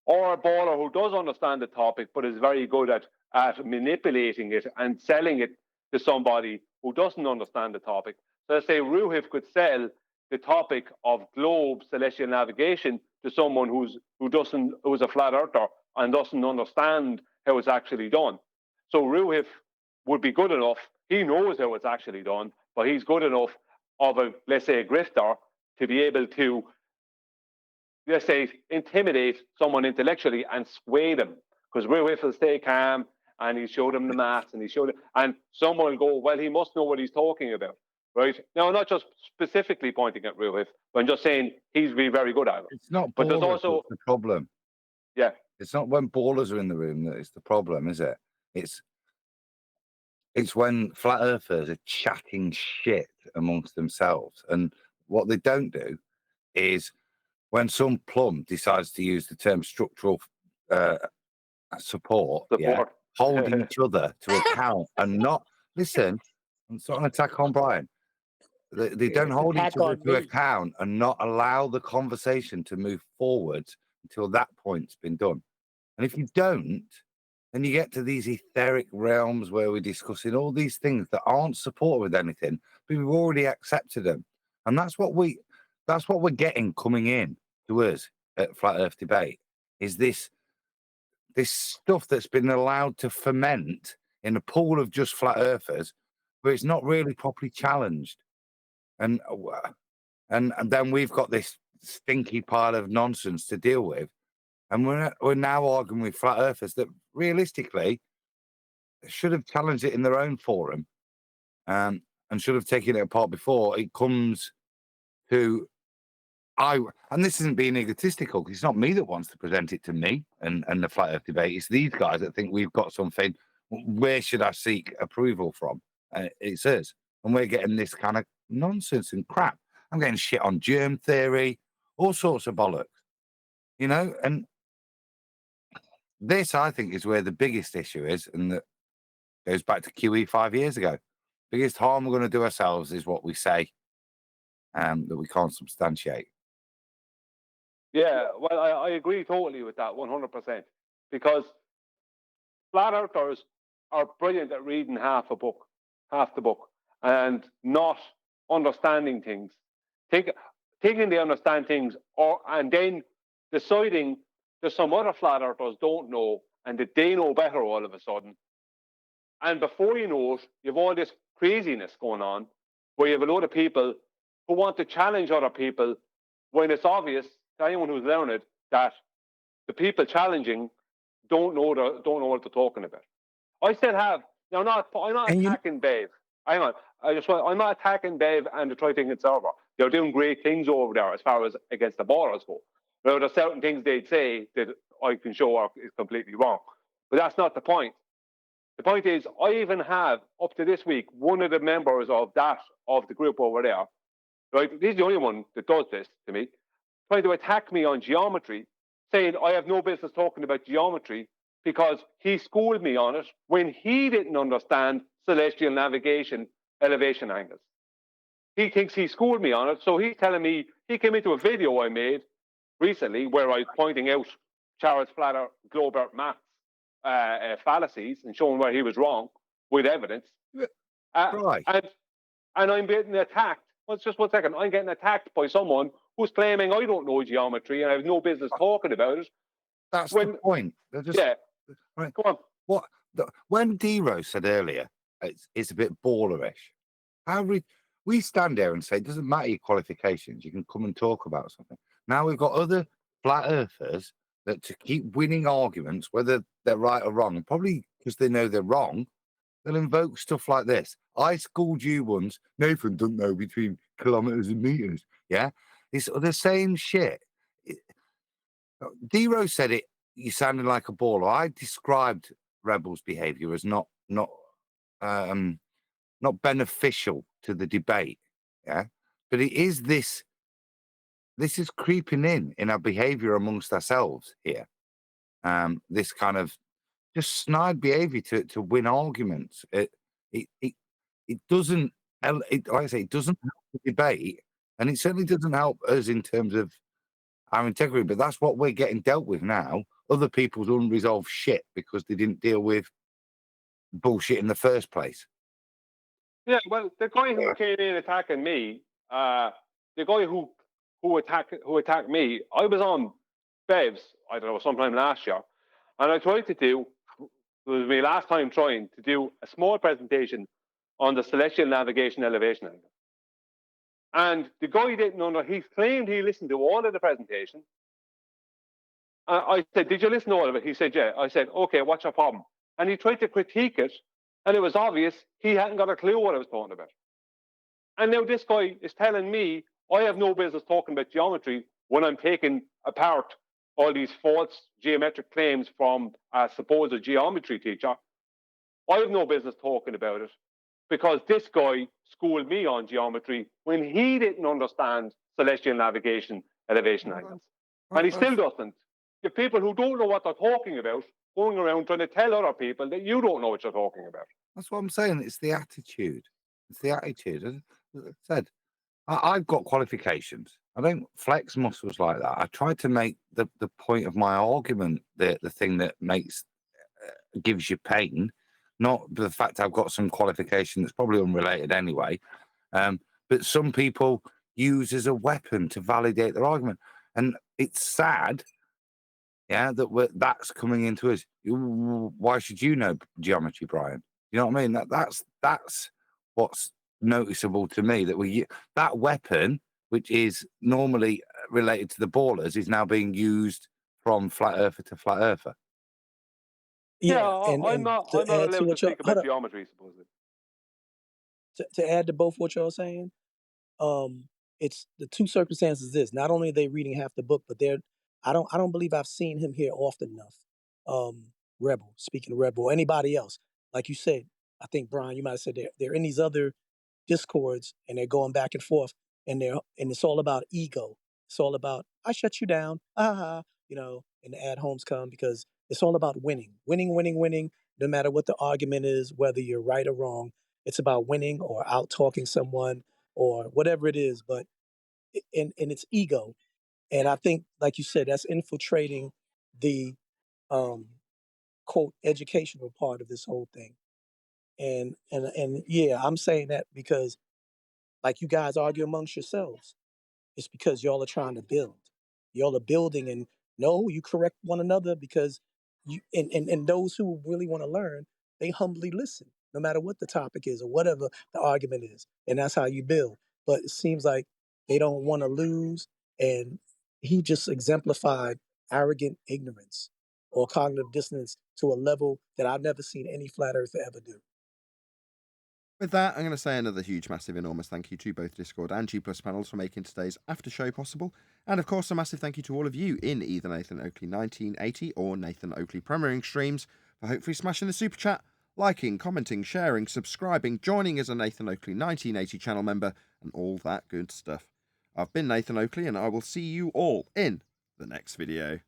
or a baller who does understand the topic but is very good at manipulating it and selling it to somebody who doesn't understand the topic. So let's say Ruhif could sell the topic of globe celestial navigation to someone who's a flat earther and doesn't understand how it's actually done. So Ruhif would be good enough. He knows how it's actually done, but he's good enough of let's say a grifter to be able to, let's say, intimidate someone intellectually and sway them, because Ruhif will stay calm and he showed them the maths and someone will go, well, he must know what he's talking about, right? Now, I'm not just specifically pointing at Ruhif, but I'm just saying he's really very good at it. It's not ballers, but there's also that's the problem. Yeah. It's not when ballers are in the room that it's the problem, is it? It's when flat earthers are chatting shit amongst themselves. And what they don't do is when some plum decides to use the term structural support, yeah, holding each other to account and not listen. It's not an attack on Brian. They don't hold each other to account and not allow the conversation to move forward until that point's been done. And if you don't, then you get to these etheric realms where we're discussing all these things that aren't supported with anything, but we've already accepted them. And that's what we're getting coming in to us at Flat Earth Debate, is this stuff that's been allowed to ferment in a pool of just flat earthers, where it's not really properly challenged. And then we've got this stinky pile of nonsense to deal with. And we're now arguing with flat earthers that realistically should have challenged it in their own forum, and should have taken it apart before it comes to and this isn't being egotistical, because it's not me that wants to present it to me and the Flat Earth Debate. It's these guys that think we've got something. Where should I seek approval from? It's us. And we're getting this kind of nonsense and crap. I'm getting shit on germ theory, all sorts of bollocks, you know? And this, I think, is where the biggest issue is, and that goes back to QE 5 years ago. Biggest harm we're going to do ourselves is what we say, that we can't substantiate. Yeah, well, I agree totally with that, 100%. Because flat earthers are brilliant at reading half the book, and not understanding things. Thinking they understand things, and then deciding that some other flat earthers don't know, and that they know better all of a sudden. And before you know it, you have all this craziness going on, where you have a lot of people who want to challenge other people, when it's obvious to anyone who's learned that the people challenging don't know what they're talking about. I still have now. I'm not attacking Bev. Hang on. I'm not attacking Bev and the Tri-Thinking server. They're doing great things over there as far as against the borders go. There are certain things they'd say that I can show are is completely wrong, but that's not the point. The point is, I even have up to this week one of the members of the group over there. Right, he's the only one that does this to me, trying to attack me on geometry, saying I have no business talking about geometry because he schooled me on it when he didn't understand celestial navigation elevation angles. He thinks he schooled me on it, so he's telling me, he came into a video I made recently where I was pointing out Charles Flatter globe earth maps fallacies and showing where he was wrong with evidence. Right. And I'm getting attacked. Well, just 1 second. I'm getting attacked by someone who's claiming I don't know geometry and I have no business talking about it. That's the point. Yeah. Right. Go on. When D-Rose said earlier, it's a bit ballerish. We stand there and say, it doesn't matter your qualifications. You can come and talk about something. Now we've got other flat earthers that to keep winning arguments, whether they're right or wrong, and probably because they know they're wrong, they'll invoke stuff like this. I schooled you once. Nathan doesn't know between kilometers and meters. Yeah, it's the same shit. D-Rose said it. You sounded like a baller. I described Rebel's behaviour as not beneficial to the debate. Yeah, but it is this. This is creeping in our behaviour amongst ourselves here. This kind of just snide behaviour to win arguments. It doesn't. Like I say, it doesn't help the debate, and it certainly doesn't help us in terms of our integrity. But that's what we're getting dealt with now. Other people's unresolved shit because they didn't deal with bullshit in the first place. Yeah, well, the guy who came in attacking me, the guy who attacked me, I was on Bev's, I don't know, sometime last year, and I tried to do, it was my last time trying to do a small presentation on the celestial navigation elevation angle. And the guy didn't know, he claimed he listened to all of the presentation. I said, did you listen to all of it? He said, yeah. I said, okay, what's your problem? And he tried to critique it, and it was obvious he hadn't got a clue what I was talking about. And now this guy is telling me I have no business talking about geometry when I'm taking apart all these false geometric claims from a supposed geometry teacher. I have no business talking about it because this guy schooled me on geometry when he didn't understand celestial navigation elevation angles. And he still doesn't. The people who don't know what they're talking about going around trying to tell other people that you don't know what you're talking about. That's what I'm saying. It's the attitude. It's the attitude. As I said, I've got qualifications. I don't flex muscles like that. I try to make the point of my argument the thing that makes gives you pain, not the fact I've got some qualification that's probably unrelated anyway. But some people use as a weapon to validate their argument, and it's sad. Yeah, that's coming into us. Why should you know geometry, Brian? You know what I mean? That's what's noticeable to me, that that weapon, which is normally related to the ballers, is now being used from flat earther to flat earther. I'm not allowed to speak about geometry, supposedly. To add to both what y'all saying, it's the two circumstances. This not only are they reading half the book, but I don't believe I've seen him here often enough. Rebel, speaking of Rebel, anybody else, like you said, I think Brian, you might have said they're in these other discords and they're going back and forth, and it's all about ego. It's all about I shut you down, and the ad homes come because it's all about winning, no matter what the argument is, whether you're right or wrong. It's about winning or out talking someone or whatever it is, but and it's ego. And I think, like you said, that's infiltrating the quote educational part of this whole thing. And yeah, I'm saying that because, like, you guys argue amongst yourselves. It's because y'all are trying to build. Y'all are building, and no, you correct one another because you and those who really want to learn, they humbly listen, no matter what the topic is or whatever the argument is, and that's how you build. But it seems like they don't want to lose, and he just exemplified arrogant ignorance or cognitive dissonance to a level that I've never seen any flat earther ever do. With that, I'm going to say another huge, massive, enormous thank you to both Discord and G Plus panels for making today's after show possible. And of course, a massive thank you to all of you in either Nathan Oakley 1980 or Nathan Oakley premiering streams for hopefully smashing the super chat, liking, commenting, sharing, subscribing, joining as a Nathan Oakley 1980 channel member, and all that good stuff. I've been Nathan Oakley, and I will see you all in the next video.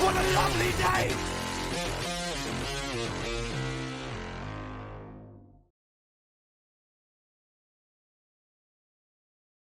What a lovely day!